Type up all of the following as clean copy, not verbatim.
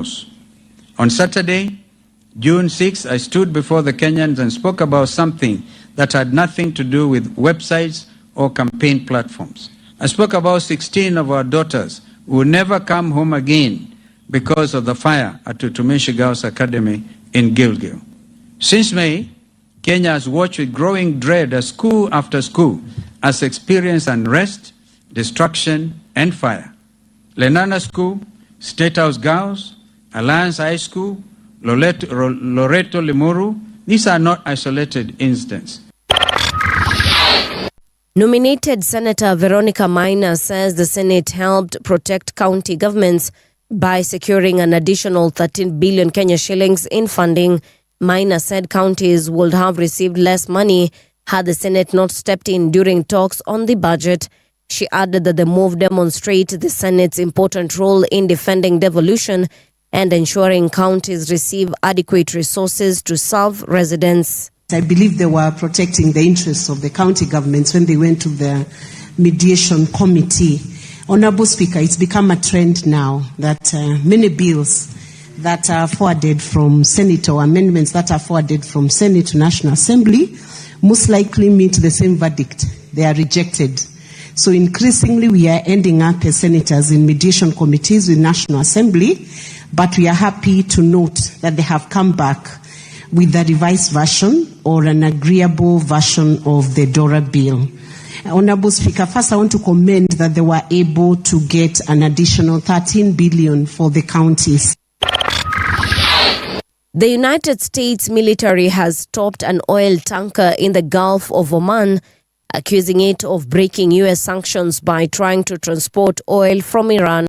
House. On Saturday, June 6, I stood before the Kenyans and spoke about something that had nothing to do with websites or campaign platforms. I spoke about 16 of our daughters who will never come home again because of the fire at Tutumishi Girls Academy in Gilgil. Since May, Kenya has watched with growing dread as school after school has experienced unrest, destruction, and fire. Lenana School, State House Girls, Alliance High School, Loreto Limuru, these are not isolated incidents. Nominated Senator Veronica Maina says the Senate helped protect county governments by securing an additional 13 billion Kenya shillings in funding. Maina said counties would have received less money had the Senate not stepped in during talks on the budget. She added that the move demonstrates the Senate's important role in defending devolution and ensuring counties receive adequate resources to serve residents. I believe they were protecting the interests of the county governments when they went to the mediation committee. Honorable Speaker, it's become a trend now that many bills that are forwarded from Senate or amendments that are forwarded from Senate to National Assembly most likely meet the same verdict. They are rejected. So increasingly we are ending up as senators in mediation committees with National Assembly, but we are happy to note that they have come back with a revised version or an agreeable version of the DORA bill. Honorable Speaker, first I want to commend that they were able to get an additional 13 billion for the counties. The United States military has stopped an oil tanker in the Gulf of Oman, accusing it of breaking U.S. sanctions by trying to transport oil from Iran.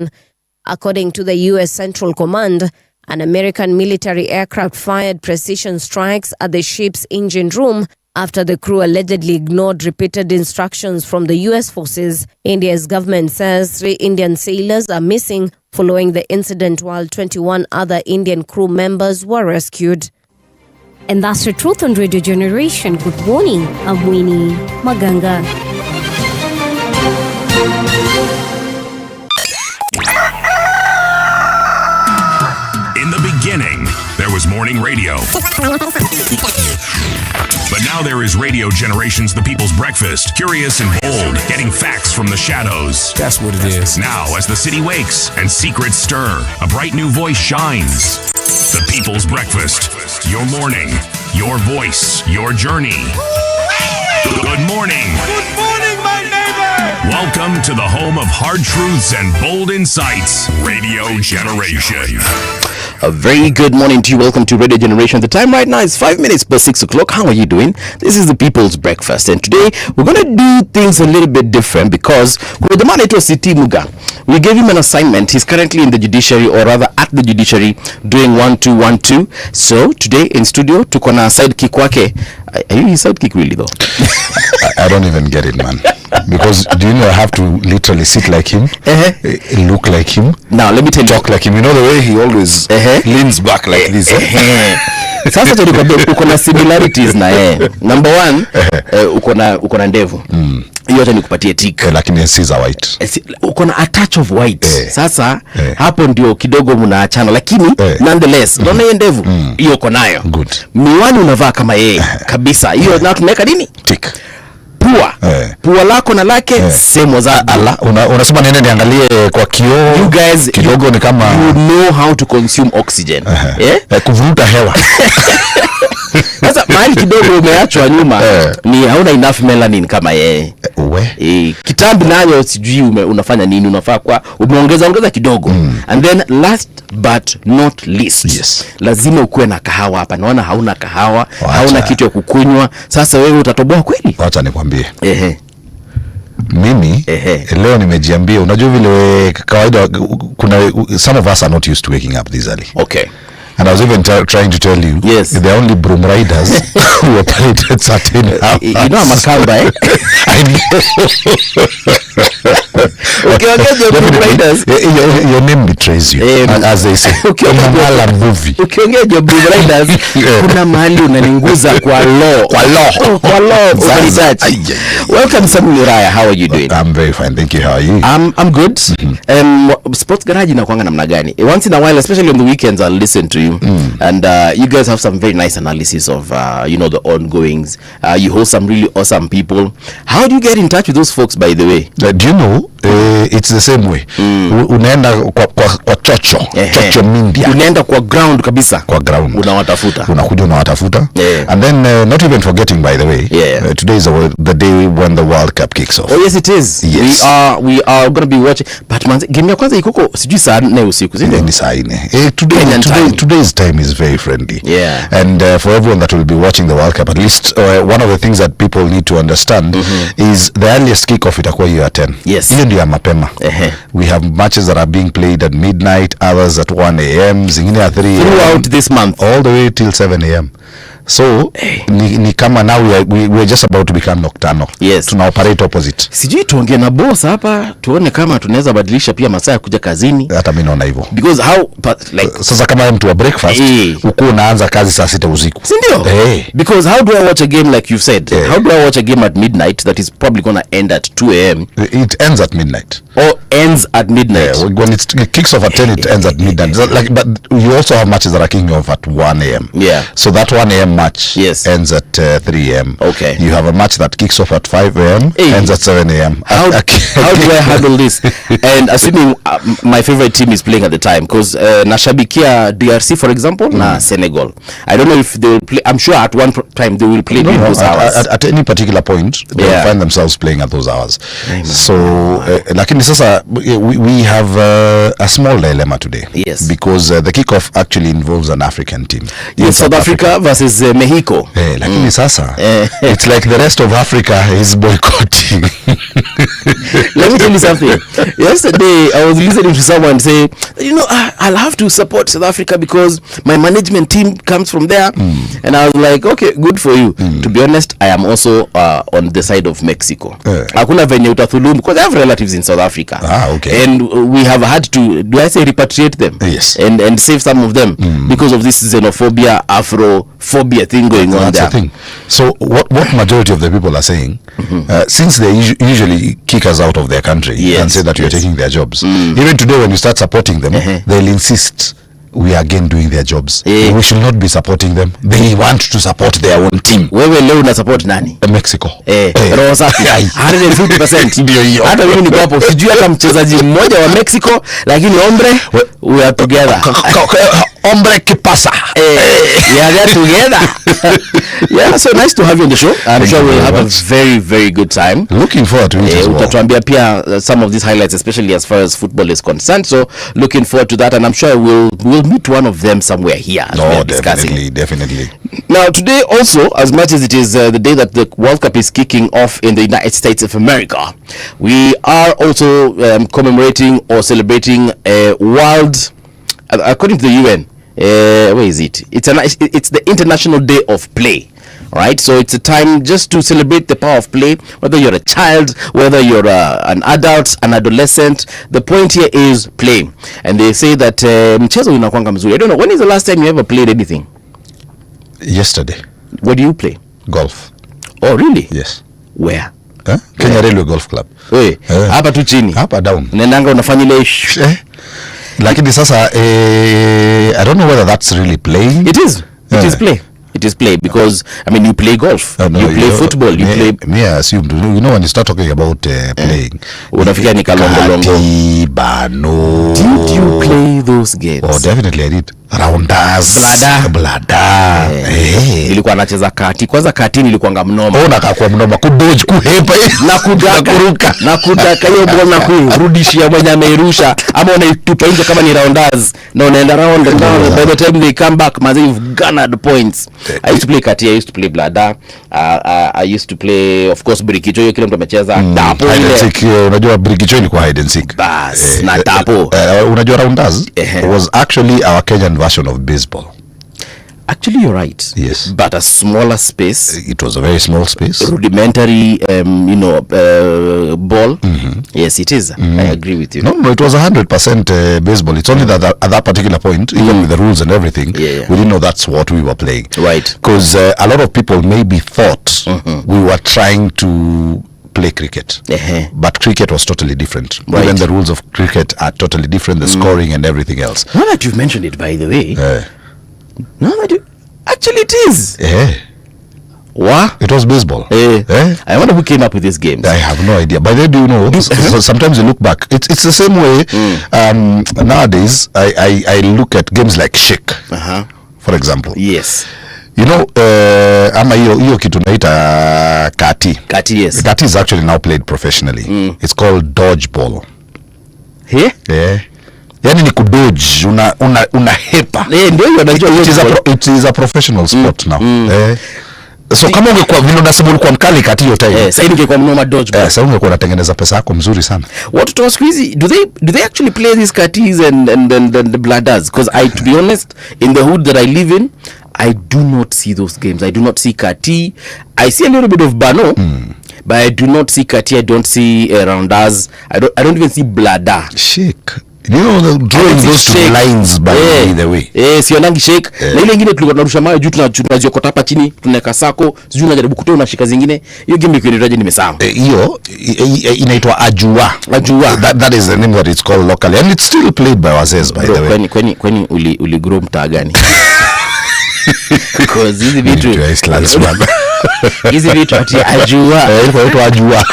According to the U.S. Central Command, an American military aircraft fired precision strikes at the ship's engine room after the crew allegedly ignored repeated instructions from the U.S. forces. India's government says 3 Indian sailors are missing following the incident, while 21 other Indian crew members were rescued. And that's the truth on Radio Generation. Good morning, I'm Winnie Maganga. In the beginning, there was morning radio. But now there is Radio Generations, the People's Breakfast. Curious and bold, getting facts from the shadows. That's what it is. Now, as the city wakes and secrets stir, a bright new voice shines. The People's Breakfast. Your morning, your voice, your journey. Good morning. Good morning, my neighbor. Welcome to the home of hard truths and bold insights. Radio Generation. A very good morning to you. Welcome to Radio Generation. The time right now is 5 minutes past 6 o'clock. How are you doing? This is the People's Breakfast, and today we're going to do things a little bit different because with the man it was City Muga, we gave him an assignment. He's currently in the judiciary, or rather at the judiciary, doing 1-2-1-2. So today in studio tuko na sidekick wake. Are you his sidekick really though? I don't even get it, man. Because do you know I have to literally sit like him, look like him, now let me tell you, talk like him. You know the way he always leans back like this. Sasa uko na similarities na yeye. Number one, uko na ndevu. Hiyo hata nikupatie tick. Lakini si za white. Uko na a touch of white. Sasa hapo ndio kidogo mnaachana, lakini nonetheless unaona hiyo ndevu hiyo uko nayo. Good. Miwani unavaa kama yeye kabisa. Hiyo na tunaweka nini? Tick. Pua lako na lake same za Allah. Unasema nene niangalie kwa kioo. You guys kidogo ni kama you know how to consume oxygen. Kuvuruta hewa. Sasa mahali kidogo umeachwa nyuma ni hauna enough melanin kama yeye. Kitambi nayo sijui unafanya nini, unafaa kwa umeongeza kidogo. And then last but not least, lazima ukuwe na kahawa hapa. Naona hauna kahawa, hauna kitu ya kukunywa. Sasa wewe utatoboa kweli? Acha nikwambie. Mimi leo nimejiambia, unajua vile kawaida kuna some of us are not used to waking up this early. Okay. And I was even trying to tell you, yes, they're only broom riders who operate at certain hours. You know I'm a cowboy. I know. Okay, your broom riders. Your name betrays you, as they say. Mung'ala movie. Ukiongea your broom riders, kuna mahali unaninguza kwa law. Kwa law. Welcome, Samuel Raya. How are you doing? I'm very fine, thank you. How are you? I'm good. Sports Garage inakuanga namna gani? Once in a while, especially on the weekends, I'll listen to you, and you guys have some very nice analysis of the ongoings. You host some really awesome people. How do you get in touch with those folks, by the way? Do you know, it's the same way. Unaenda kwa chocho media. Unaenda kwa ground kabisa. Kwa ground. Unawatafuta. Unakuja unawatafuta. And then not even forgetting, by the way, today is the day when the World Cup kicks off. Oh yes, it is. Yes. We are going to be watching. But man, game ya kwanza ikoko sijui saa 4 usiku, sio? Ni saa 4. Today's time is very friendly. Yeah. And for everyone that will be watching the World Cup, at least one of the things that people need to understand is the earliest kickoff itakuwa hiyo at 10. Yes. Hiyo ndio ya mapema. We have matches that are being played at midnight, others at 1 a.m., zingine at 3 a.m. Throughout this month. All the way till 7 a.m. So ni kama now we're just about to become nocturnal. Yes. Tuna operate opposite. Sijui tuongee na boss hapa tuone kama tunaweza badilisha pia masaa ya kuja kazini. Hata mimi naona hivyo. Because sasa kama mtu wa breakfast uko unaanza kazi saa 6 usiku. Si ndio? Because how do I watch a game like you said? How do I watch a game at midnight that is probably going to end at 2 a.m.? It ends at midnight. Or ends at midnight. When it kicks off at 10, it ends at midnight. But you also have matches that are kicking off at 1 a.m. Yeah. So that 1 a.m. match ends at 3 a.m. Okay. You have a match that kicks off at 5 a.m. ends at 7 a.m. How do I handle this? And assuming my favorite team is playing at the time, because nashabikia DRC, for example, na Senegal. I don't know if they will play. I'm sure at one time they will play during those hours. At any particular point, they will find themselves playing at those hours. So, lakini sasa we have a small dilemma today. Yes. Because the kickoff actually involves an African team. Yes, South Africa versus Mexico. Lakini sasa, it's like the rest of Africa is boycotting. Let me tell you something. Yesterday, I was listening to someone say, I'll have to support South Africa because my management team comes from there. And I was like, okay, good for you. To be honest, I am also on the side of Mexico. Hakuna venye utathulumu because I have relatives in South Africa. Okay. And we have had to, do I say repatriate them? Yes. And save some of them because of this xenophobia, Afrophobia thing going on there. That's the thing. So what majority of the people are saying, since they usually kick us out of their country and say that we are taking their jobs, even today when you start supporting them, they'll insist we are again doing their jobs. We should not be supporting them. They want to support their own team. Wewe leo una support nani? Mexico. Roho safi. 150%. Ndio hiyo. Hata mimi niko hapo. Sijui hata mchezaji mmoja wa Mexico, lakini hombre, we are together. Hombre, ¿qué pasa? We are there together. Yeah, so nice to have you on the show. I'm sure we'll have a very, very good time. Looking forward to it as well. Utatuambia pia some of these highlights, especially as far as football is concerned. So looking forward to that, and I'm sure we'll meet one of them somewhere here. No, definitely. Now today also, as much as it is the day that the World Cup is kicking off in the United States of America, we are also commemorating or celebrating a world, according to the UN, where is it? It's the International Day of Play. Right, so it's a time just to celebrate the power of play, whether you're a child, whether you're an adult, an adolescent. The point here is play. And they say that mchezo unakuanga mzuri. I don't know, when is the last time you ever played anything? Yesterday. What do you play? Golf. Oh, really? Yes. Where? Kenya Railway Golf Club. Hapa tu chini. Hapa down. Unaendanga unafanya ile lakini sasa I don't know whether that's really playing. It is play. It is play because you play golf, you play football, you play. Me, I assumed, when you start talking about playing, unafikia ni kalongo. Did you play those games? Oh, definitely I did. Rounders, blada. Nilikuwa nacheza kati. Kwanza kati nilikuwa mnoma. Nakakuwa mnoma kudoji kuhepa na kudaka hiyo ball na kurudishia mwenye ameirusha ama unaitupa nje kama ni rounders na unaenda round and round. By the time they come back, you've garnered points. I used to play kati, I used to play blada, I used to play of course birikicho, hiyo kila mtu amecheza. Tapo hide and seek, unajua birikicho ilikuwa hide and seek. Bas, na tapo. Unajua rounders was actually our Kenyan version of baseball. Actually, you're right. Yes. But a smaller space. It was a very small space. Rudimentary, ball. Yes, it is. I agree with you. No, it was 100% baseball. It's only that at that particular point, even with the rules and everything, we didn't know that's what we were playing. Right. Because a lot of people maybe thought we were trying to play cricket. But cricket was totally different. Right. Even the rules of cricket are totally different, the scoring and everything else. Now that you've mentioned it, by the way, actually it is. What? It was baseball. I wonder who came up with these games. I have no idea. By the way, do you know, so sometimes you look back, it's the same way. Nowadays, I look at games like Shake, for example. Yes. You know, ama hiyo kitu naita kati. Kati, yes. Kati is actually now played professionally. It's called dodgeball. Yeah? Yeah. Yani ni kudodge, una hepa. It is a professional sport now. So kama ungekuwa vile unasema ulikuwa mkali kati hiyo time. Sasa ungekuwa mnoma dodgeball. Sasa ungekuwa unatengeneza pesa yako mzuri sana. Watu wa siku hizi, do they actually play these katis and the bladders? Because to be honest, in the hood that I live in, I do not see those games. I do not see kati. I see a little bit of bano, but I do not see kati. I don't see rounders. I don't even see bladder. Shake. You know, drawing those two lines by the way. Sionangi shake. Na ile nyingine tulikuwa tunarusha mayo juu tunaziokota hapa chini, tunaweka sako, sijui unajaribu kutoa unashika zingine. Hiyo game inaitwaje nimesahau. Hiyo inaitwa ajua. Ajua. That is the name that it's called locally, and it's still played by wazee by the way. Kwani uli grow mtaa gani? Because hizi vitu ati ajua. Ilikuwa ajua.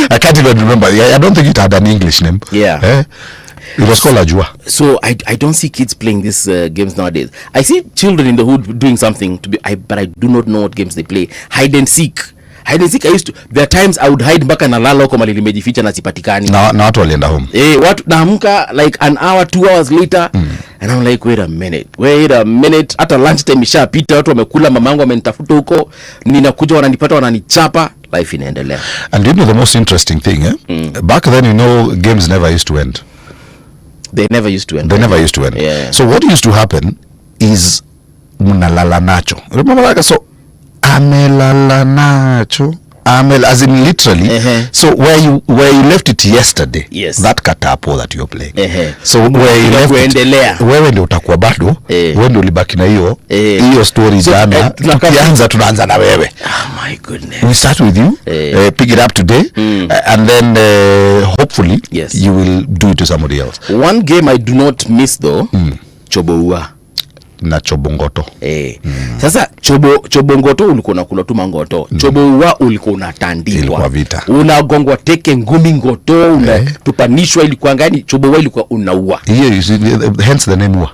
I can't even remember. I don't think it had an English name. Yeah. It was called ajua. So I don't see kids playing these games nowadays. I see children in the hood doing something but I do not know what games they play. Hide and seek. There are times I would hide mpaka nalala huko mali limejificha na sipatikani. Na watu walienda home. Watu naamka like an hour 2 hours later and I'm like wait a minute. Hata lunch time ishapita, watu wamekula, mamangu amenitafuta huko, ninakuja wananipata wananichapa, life inaendelea. And you know the most interesting thing, back then, you know, games never used to end. They never used to end. Yeah. So what used to happen is mnalala nacho. Remember like so amelala nacho. As in literally. So where you left it yesterday, yes, that katapo that you're playing. So where you left it, wewe ndio utakuwa bado, wewe ndio ulibaki na hiyo story jana. Tunaanza na wewe. Oh my goodness. We start with you, pick it up today, and then hopefully you will do it to somebody else. One game I do not miss though, Choboua na chobongoto. Sasa chobongoto ulikuwa unakula tu mangoto. Choboua ulikuwa unatandikwa. Ilikuwa vita. Unagongwa teke ngumi ngoto, unatupanishwa, ilikuwa ngani, choboua ilikuwa unaua. Hence the name wa.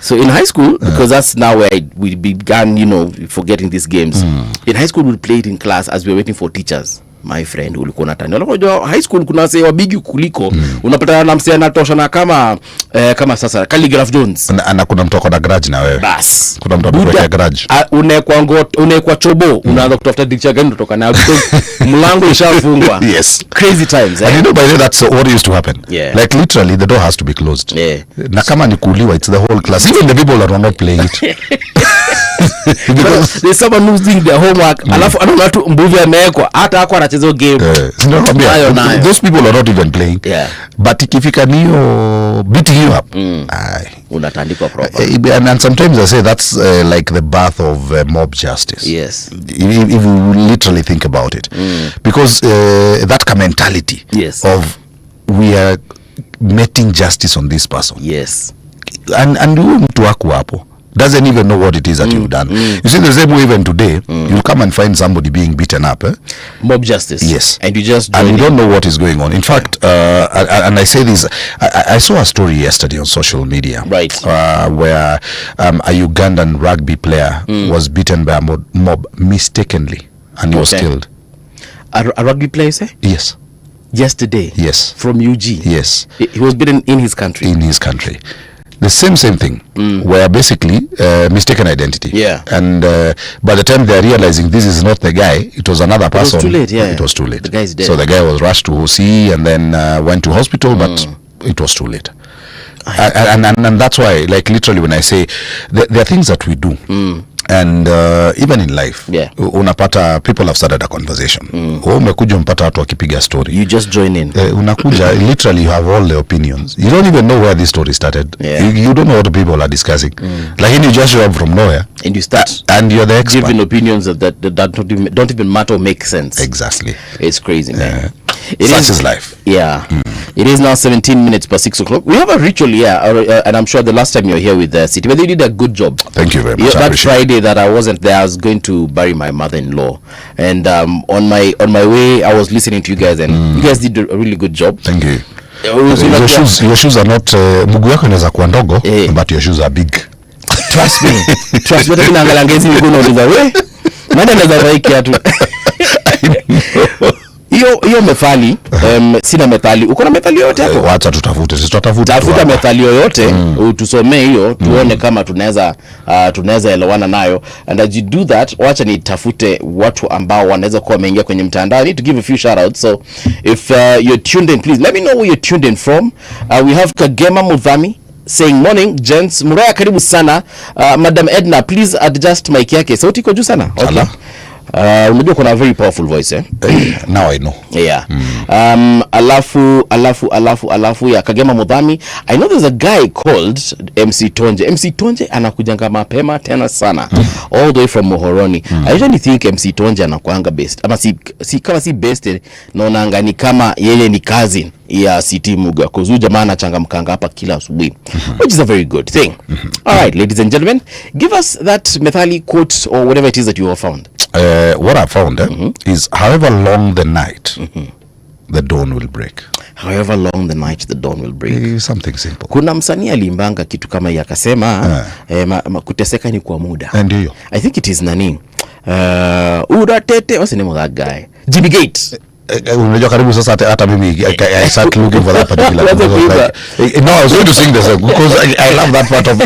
So in high school, because that's now where we began, forgetting these games. In high school we played in class as we were waiting for teachers. My friend, ulikuwa unatani. Unajua high school kuna wase wabigi kuliko. Unapata na msee anatosha na kama sasa Calligraph Jones. Na kuna mtu akona garage na wewe. Bas. Kuna mtu akona garage. Unekwa chobo, unaanza kutafuta dirisha gani kutoka nayo. Mlango ishafungwa. Yes. Crazy times. And you know by the way that's what used to happen. Yeah. Like literally the door has to be closed. Na kama ni kuuliwa, it's the whole class. Even the people that are not playing it. Because there's someone who's doing their homework, alafu anaona tu mbuvi amewekwa, hata hako anacheza game. Those people are not even playing. But ikifika niyo beating you up, unatandikwa proper. And sometimes I say that's like the birth of mob justice. Yes. If you literally think about it. Because that mentality of we are meting justice on this person. Yes. And huyu mtu wako hapo doesn't even know what it is that you've done. You see, the same way even today, you'll come and find somebody being beaten up. Mob justice. Yes. And you just and you don't know what is going on. In fact, and I say this, I saw a story yesterday on social media. Right. Where a Ugandan rugby player was beaten by a mob mistakenly, and he was killed. A rugby player, say? Yes. Yesterday? Yes. From UG? Yes. He was beaten in his country? In his country. the same thing, were basically mistaken identity. Yeah. And by the time they are realizing this is not the guy, it was another person. It was too late, yeah. It was too late. The guy's dead. So the guy was rushed to OC and then went to hospital, but it was too late. And that's why, like, literally when I say there are things that we do, and even in life, unapata people have started a conversation. Umekuja mpata watu wakipiga story, you just join in. Unakuja literally you have all the opinions, you don't even know where this story started. You don't know what people are discussing, like you just show up from nowhere and you start and you're the expert, giving opinions that don't even matter or make sense. Exactly. It's crazy, man. Such is life. Yeah. It is now 17 minutes past 6 o'clock. We have a ritual here, and I'm sure the last time you were here with the city, but they did a good job. Thank you very much. That Friday that I wasn't there, I was going to bury my mother-in-law, and on my way, I was listening to you guys, and you guys did a really good job. Thank you. Your shoes are not mguu yako inaweza kuwa ndogo, but your shoes are big. Trust me. Trust me. Naangalia mguu unauliza we nani anaweza vaa kiatu? Hiyo methali, sina methali. Uko na methali yoyote hapo? Wacha tutafute. Sisi tutafuta methali yoyote, utusomee hiyo, tuone kama tunaweza elewana nayo. And as you do that, wacha nitafute watu ambao wanaweza kuwa wameingia kwenye mtandao. I need to give a few shout outs. So if you're tuned in, please let me know where you're tuned in from. We have Kagema Mudhami saying morning gents. Muraya karibu sana. Madam Edna, please adjust mic yake. Sauti iko juu sana. Okay. Unajua kuna very powerful voice, eh? Now I know. Yeah. Alafu ya Kagema Mudhami. I know there's a guy called MC Tonje. MC Tonje anakujanga mapema tena sana. All the way from Mohoroni. I usually think MC Tonje anakuanga based. Ama kama si based, naonanga ni kama yeye ni cousin ya City Muga. Kuzu jamaa anachangamkanga hapa kila asubuhi. Which is a very good thing. All right, ladies and gentlemen, give us that methali quote or whatever it is that you have found. What I found is however long the night, the dawn will break. However long the night, the dawn will break. Something simple. Kuna msanii alimbanga kitu kama hii akasema kuteseka ni kwa muda. And you? I think it is nani? Uratete, what's the name of that guy? Jimmy Gates. Unajua karibu sasa hata mimi I start looking for that particular like, no, I was going to sing this because I love that part of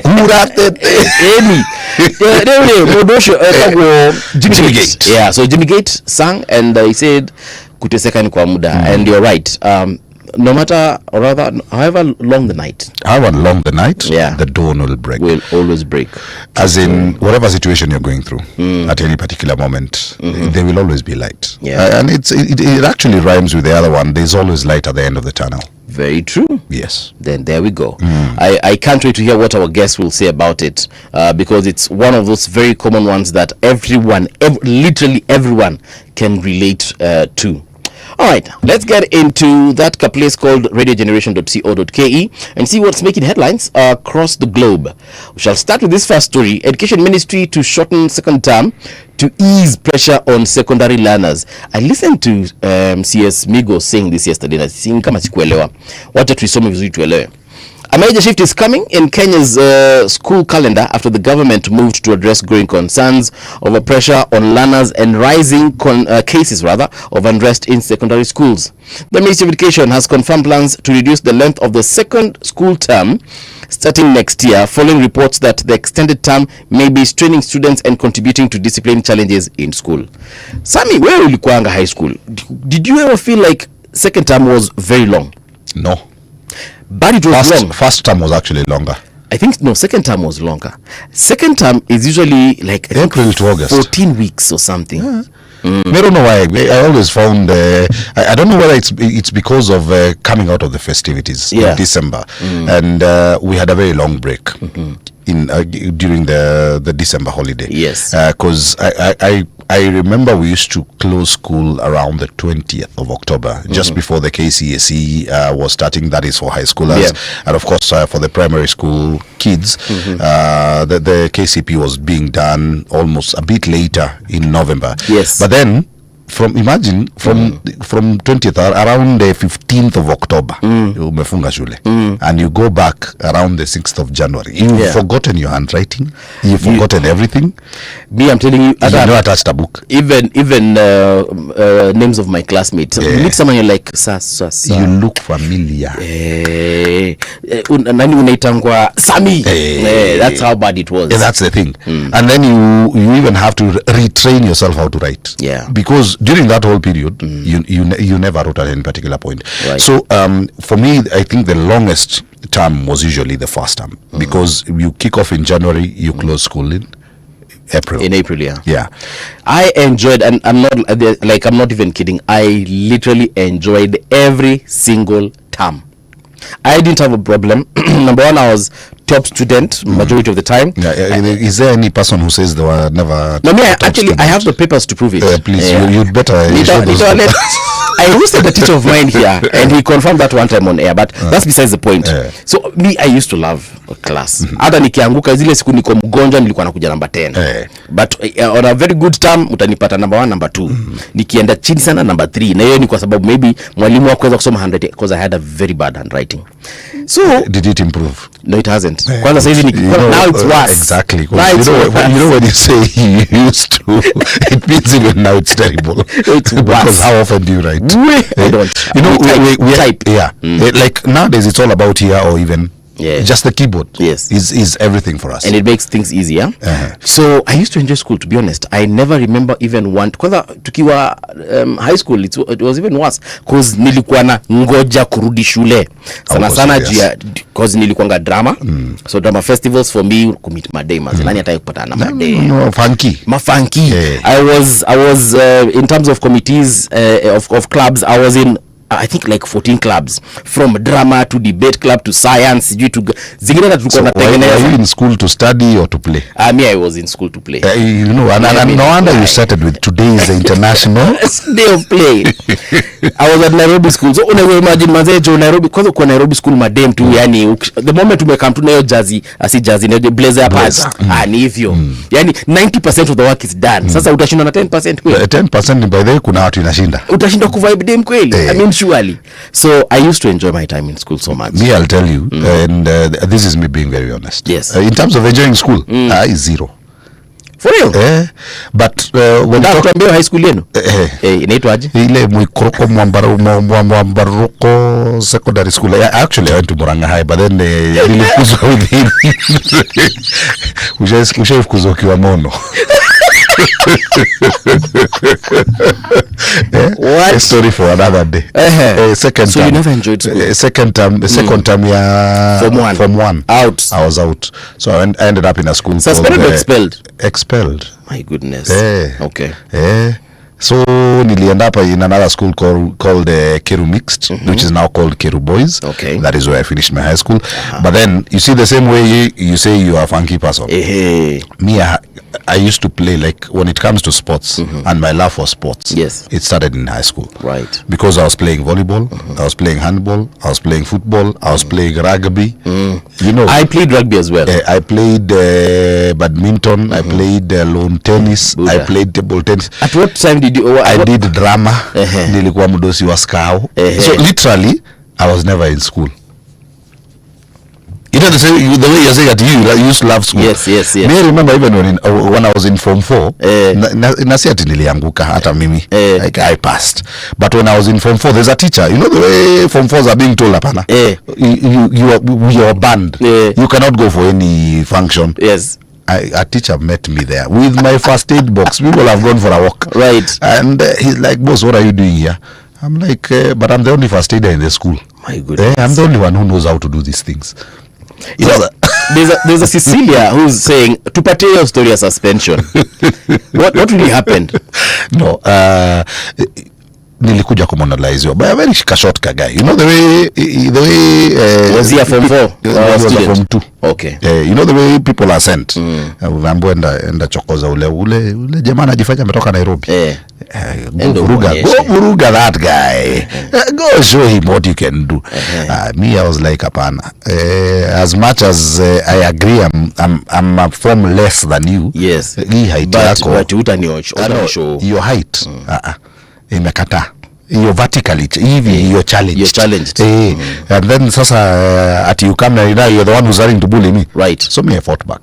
Jimmy Gates. Yeah, so Jimmy Gates sang and he said kuteseka ni kwa muda. And you're right. No matter, or rather, however long the night, the dawn will break. Will always break. As in, whatever situation you're going through, at any particular moment, there will always be light. Yeah. And it actually rhymes with the other one. There's always light at the end of the tunnel. Very true. Yes. Then there we go. I can't wait to hear what our guests will say about it, because it's one of those very common ones that literally everyone can relate to. All right, let's get into that place called radiogeneration.co.ke and see what's making headlines across the globe. We shall start with this first story. Education Ministry to shorten second term to ease pressure on secondary learners. I listened to CS Migo saying this yesterday. Na sisi kama sikuelewa. Wacha tuisome vizuri tuelewe. A major shift is coming in Kenya's school calendar after the government moved to address growing concerns over pressure on learners and rising cases of unrest in secondary schools. The Ministry of Education has confirmed plans to reduce the length of the second school term starting next year, following reports that the extended term may be straining students and contributing to discipline challenges in school. Sami, where ulikuanga high school? Did you ever feel like second term was very long? No. But it was long. First term was actually longer. I think, no, second term was longer. Second term is usually like April to August. 14 weeks or something. Yeah. I don't know why. I always found, I don't know whether it's because of coming out of the festivities in December. And we had a very long break during the December holiday. Yes. Because I remember we used to close school around the 20th of October, just before the KCSE was starting. That is for high schoolers. Yeah. And of course, for the primary school kids, the KCP was being done almost a bit later in November. Yes. But then imagine from 20th around the 15th of October umefunga shule and you go back around the 6th of January, you've forgotten your handwriting, you've forgotten everything. Me, I'm telling you, you never touched a book. Even names of my classmates, you meet someone, you're like sa. You look familiar. Nani unaitangwa Sami. That's how bad it was. That's the thing. And then you even have to retrain yourself how to write. Because during that whole period, you never wrote at any particular point. Right. So for me, I think the longest term was usually the first term, because you kick off in January, you close school in April. In April, yeah. I enjoyed, and I'm not even kidding, I literally enjoyed every single term. I didn't have a problem. Number one, I was top student majority of the time. Is there any person who says they were never? No, me, I have the papers to prove it. Please, you'd better. I hosted a teacher of mine here, and he confirmed that one time on air, but that's besides the point. So me, I used to love class. Hata nikianguka zile siku niko mgonjwa nilikuwa nakuja number 10. But on a very good term utanipata number 1, number 2. Nikienda chini sana number 3. Na hiyo ni kwa sababu maybe mwalimu hakuweza kusoma handwriting, because I had a very bad handwriting. So did it improve? No, it hasn't. Kwanza sasa hivi now it's worse. Exactly. You know when you say you used to, it means even now it's terrible. It's because worse. how often do you write? I don't. You know, we type. Yeah. Like nowadays it's all about here or even just the keyboard. Yes. Is everything for us. And it makes things easier. So I used to enjoy school, to be honest. I never remember even kwanza tukiwa high school, it was even worse, because nilikuwa na ngoja kurudi shule sana because nilikuwa drama. So drama festivals for me commit madai nani ataki kupatana na madai mafunky. I was in terms of committees of clubs, I was in I think like 14 clubs, from drama to debate club to science to zingine that tulikuwa natengeneza. Were you in school to study or to play? Me, I was in school to play. You know, and no wonder you started with today is the international day of play. I was at Nairobi school. So unaweza imagine manzejo Nairobi, kwanza kwa Nairobi school madem tu, yani the moment umekam tu nayo jazzy na blazer ya pads ni hivyo. Yani 90% of the work is done. Sasa utashinda na 10% kweli. 10% by the way kuna watu inashinda. Utashinda kuvibe dem kweli. I mean surely. So I used to enjoy my time in school so much. Me, I'll tell you, and this is me being very honest. Yes. In terms of enjoying school, I zero. For real? But when you talk high school yenu? Inaitwaje? Ile Muikoroko Mwambaruko secondary school. Actually I went to Murang'a High, but then nilifukuzwa within. Ushaifukuzwa ukiwa mono. What? A story for another day. Second so term. You never enjoyed school? Second term ya Form 1. Out. I was out. So I ended up in a school. Suspended or expelled? Expelled. My goodness. Okay. So nilienda hapa in another school called Keru Mixed, which is now called Keru Boys. Okay. That is where I finished my high school. But then you see the same way you say you are a funky person. Me, I used to play, like when it comes to sports, and my love for sports. Yes. It started in high school. Right. Because I was playing volleyball, I was playing handball, I was playing football, I was playing rugby. You know, I played rugby as well. I played badminton, I played lawn tennis, I played table tennis. At what time did you? I did drama. Nilikuwa mdosi wa skau. So literally, I was never in school. You know the way you're saying that you used to love school. Yes. Me, I remember even when I was in Form 4, nasi ati nilianguka hata mimi. Like I passed. But when I was in Form 4, there's a teacher. You know the way Form 4s are being told, apana. You are banned. You cannot go for any function. Yes. A teacher met me there with my first aid box. People have gone for a walk. Right. And he's like, boss, what are you doing here? I'm like, but I'm the only first aider in the school. My goodness. I'm the only one who knows how to do these things. You know, there's a Cecilia who's saying, tupate your story of suspension. What really happened? No, nilikuja kumonalize by a very short guy. You know the way was he a Form 4? Was a Form 2. Okay. You know the way people are sent. Unaambiwa enda chokoza ule jamaa anajifanya ametoka Nairobi. Go vuruga that guy. Go show him what you can do. Me, I was like, apana. As much as I agree, I'm a form less than you. Yes. Hii height yako. But utaniosho. Your height. imekata. You're vertically you're challenged. And then sasa at you come now you're the one who's starting to bully me. Right. So me I fought back.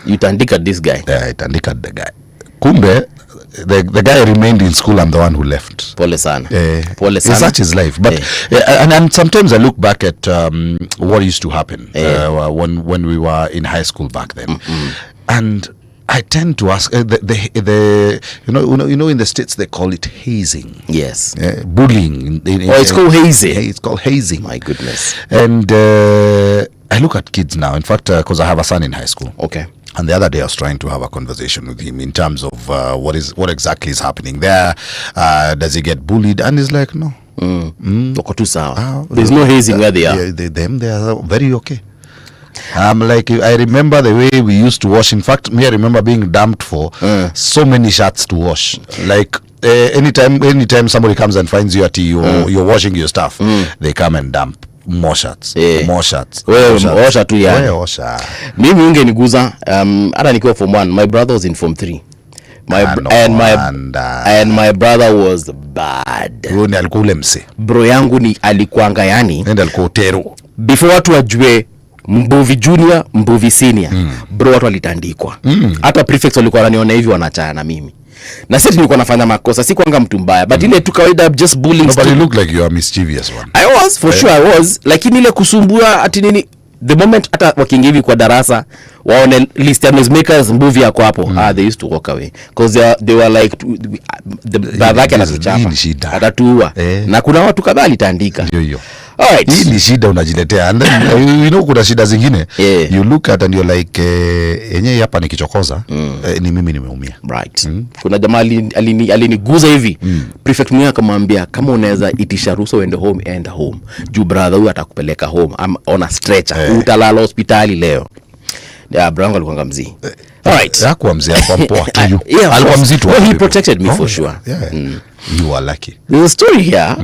You tandika this guy. Yeah, I tandika the guy. Kumbe the guy remained in school. I'm the one who left. Pole sana. Pole It's such his life. But and sometimes I look back at what used to happen when we were in high school back then, and I tend to ask the you know in the States they call it hazing. Yes. Bullying. It's called hazing. Yeah, it's called hazing. My goodness. And I look at kids now. In fact, because I have a son in high school. Okay. And the other day I was trying to have a conversation with him in terms of what exactly is happening there. Does he get bullied? And he's like, no. There's no hazing where they are. Yeah, they are very okay. Like I remember the way we used to wash. In fact, I remember being dumped for so many shirts to wash. Like anytime somebody comes and finds you at you're washing your stuff, they come and dump more shirts. More shirts. Osha tu yani. Mimi ungeniguza hata nikiwa form 1, my brother was in form 3. And my brother was bad. Bro ni alikuwa ule mse. Bro yangu ni alikuanga yani. Nenda alikuwa utero. Before watu wajue Mbuvi junior, Mbuvi senior. Bro watu walitandikwa. Hata prefects walikuwa wananiona hivi wanachana na mimi. Na sisi nilikuwa nafanya makosa, si kwanga mtu mbaya, but ile tu kawaida just bullying. Nobody look like you are mischievous one. I was for sure I was, lakini ile kusumbua ati nini, the moment hata wakingivi kwa darasa waone list ya noisemakers Mbuvi yako hapo, they used to walk away because they were like the babake anatuchapa atatuua, na kuna watu kadhaa alitandika. Ndio. Alright. Hii ni shida unajiletea, and then kuna shida zingine you look at and you're like yenyewe hapa nikichokoza ni mimi nimeumia. Right. Kuna jamaa aliniguza hivi, prefect mwenyewe akamwambia kama unaweza itisha ruhusa uende home, enda home. Juu brother huyu atakupeleka home on a stretcher. Utalala hospitali leo. Brango alikuwa mzee. Alright. Hakuwa mzee, hakuwa mpoa tu. Alikuwa mzito. Well, he protected me for sure. You are lucky. There's a story here.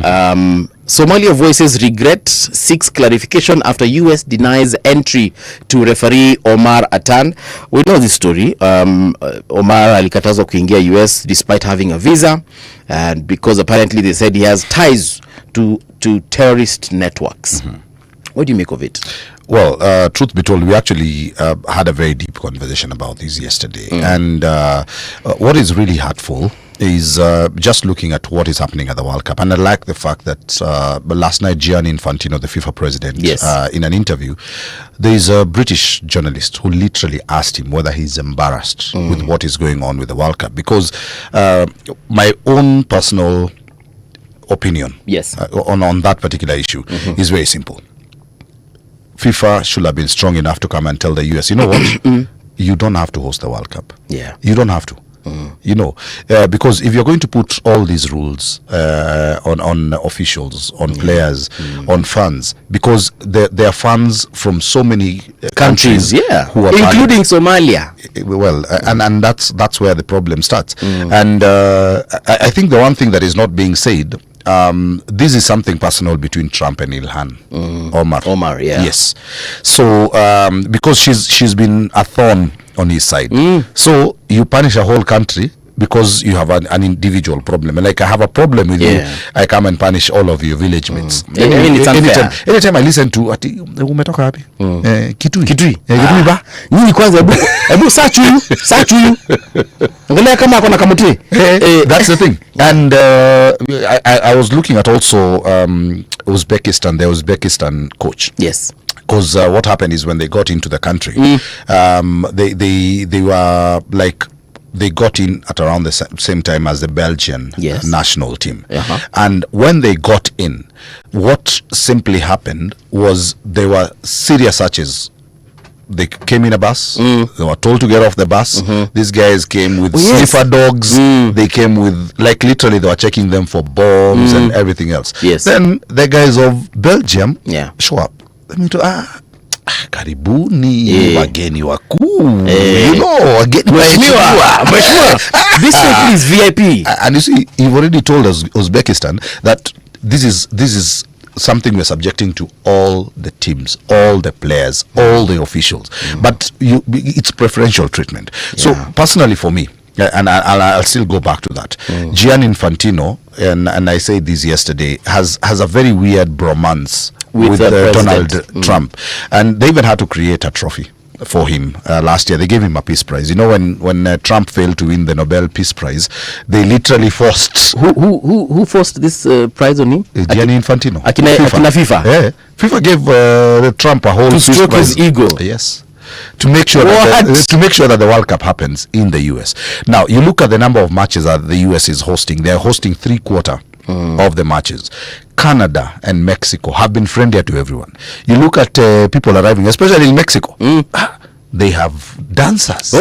Somalia voices regret, seeks clarification after US denies entry to referee Omar Atan. We know this story. Omar alikatazwa kuingia US despite having a visa, and because apparently they said he has ties to terrorist networks. What do you make of it? Well, truth be told, we actually had a very deep conversation about this yesterday. And what is really hurtful is just looking at what is happening at the World Cup. And I like the fact that last night, Gianni Infantino, the FIFA president, in an interview, there is a British journalist who literally asked him whether he's embarrassed with what is going on with the World Cup. Because my own personal opinion on that particular issue is very simple. FIFA should have been strong enough to come and tell the US, you know what, you don't have to host the World Cup. You don't have to. You know, because if you're going to put all these rules on officials, on players, on fans, because there are fans from so many countries, who are including Somalia. Well, and that's where the problem starts. And I think the one thing that is not being said, this is something personal between Trump and Ilhan Omar. Yes. So because she's been a thorn on his side. So you punish a whole country because you have an individual problem. And like I have a problem with you, I come and punish all of your village mates. Anytime I listen to umetoka wapi? Kitui ba. Nini kwanza hebu search you. Angalia kama akona kamuti. That's the thing. And I was looking at also Uzbekistan, the Uzbekistan coach. Yes. Because what happened is when they got into the country, they were like, they got in at around the same time as the Belgian national team. And when they got in, what simply happened was there were serious searches. They came in a bus. They were told to get off the bus. These guys came with sniffer dogs. They came with, like, literally they were checking them for bombs and everything else. Then the guys of Belgium show up. Karibuni wageni wakuu, you know, wageni mheshimiwa. This one is VIP. And you see, you've already told us Uzbekistan that this is something we're subjecting to all the teams, all the players, all the officials, but it's preferential treatment. So personally for me, and I'll still go back to that, Gianni Infantino and I said this yesterday, has a very weird bromance with Donald Trump, and they even had to create a trophy for him last year. They gave him a peace prize. You know, when Trump failed to win the Nobel Peace Prize, they literally forced who forced this prize on him? Gianni Infantino. Akina FIFA. Yeah, FIFA gave Trump a whole to peace stroke prize. his ego. Yes. To make sure that the World Cup happens in the US. Now, you look at the number of matches that the US is hosting. They are hosting 3/4 of the matches. Canada and Mexico have been friendlier to everyone. You look at people arriving, especially in Mexico. They have dancers.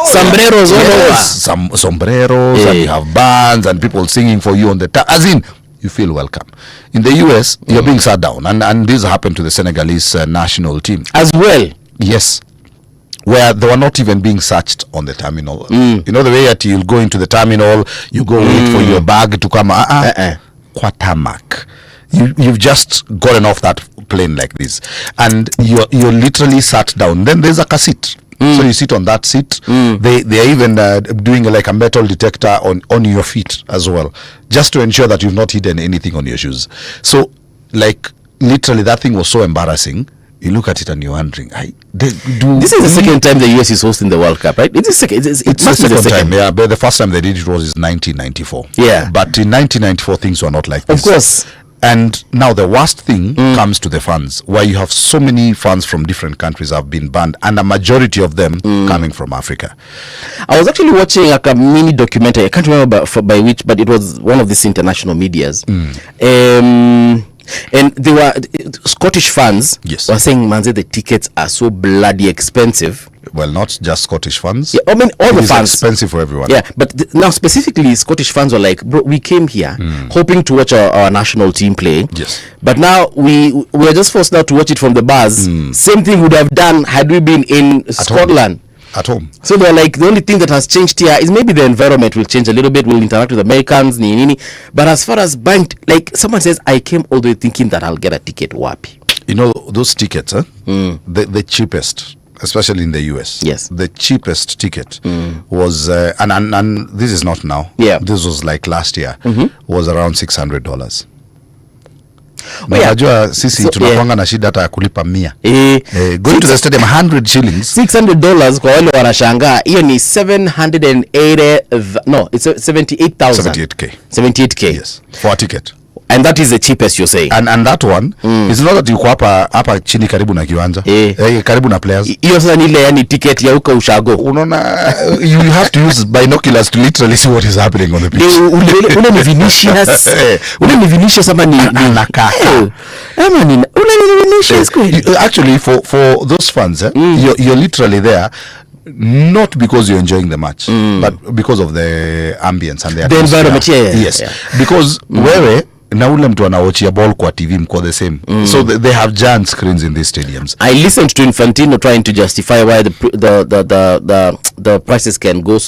Sombreros. Some sombreros, and you have bands and people singing for you on the as in, you feel welcome. In the US, you're being sat down, and this happened to the Senegalese national team as well. Yes, where they were not even being searched on the terminal. You know the way that you'll go into the terminal, you go wait for your bag to come. Quatamak. You've just gotten off that plane like this, and you're literally sat down. Then there's a seat. So you sit on that seat. They are even doing like a metal detector on your feet as well, just to ensure that you've not hidden anything on your shoes. So, like, literally, that thing was so embarrassing. You look at it and you're wondering, this is the second time the US is hosting the World Cup, right? It's the second time. Yeah, but the first time they did it was in 1994. Yeah, but in 1994 things were not like this. Of course. And now the worst thing comes to the fans, where you have so many fans from different countries have been banned, and a majority of them coming from Africa. I was actually watching like a mini documentary. I can't remember by which, but it was one of these international medias. And they were Scottish fans. Yes. Were saying, "Manze, the tickets are so bloody expensive." Well, not just Scottish fans. Yeah, I mean all the fans. Expensive for everyone. Yeah, but now specifically Scottish fans were like, "Bro, we came here hoping to watch our national team play. Yes. But now we are just forced now to watch it from the bars. Same thing would have done had we been in Scotland." At home. So they're like, the only thing that has changed here is maybe the environment will change a little bit. We'll interact with Americans, but as far as buying, like someone says, I came all the way thinking that I'll get a ticket. Wapi. You know those tickets, the cheapest, especially in the US. Yes. The cheapest ticket was, and this is not now. Yeah. This was like last year. Was around $600. Unajua sisi tunakuanga na shida hata ya kulipa 100. Going to the stadium 100 shillings. $600 kwa wale wanashangaa. Hiyo ni 78,000. 78K. Yes. For a ticket. And that is the cheapest you're saying. And that one is not that you hapa chini karibu na kiwanja. Karibu na players. Hiyo sasa ni ile yani ticket ya uka ushago. Unaona you have to use binoculars to literally see what is happening on the pitch. Ule ni Vinicius. Ule ni Vinicius ama ni anakaa. Ama ni ule ni Vinicius kweli. Actually for those fans, you're literally there not because you're enjoying the match, but because of the ambience and the environment. Yes. Because wewe na ule mtu anaochia ball kwa TV mko the same. So they have giant screens in these stadiums. I listened to Infantino trying to justify why the prices can go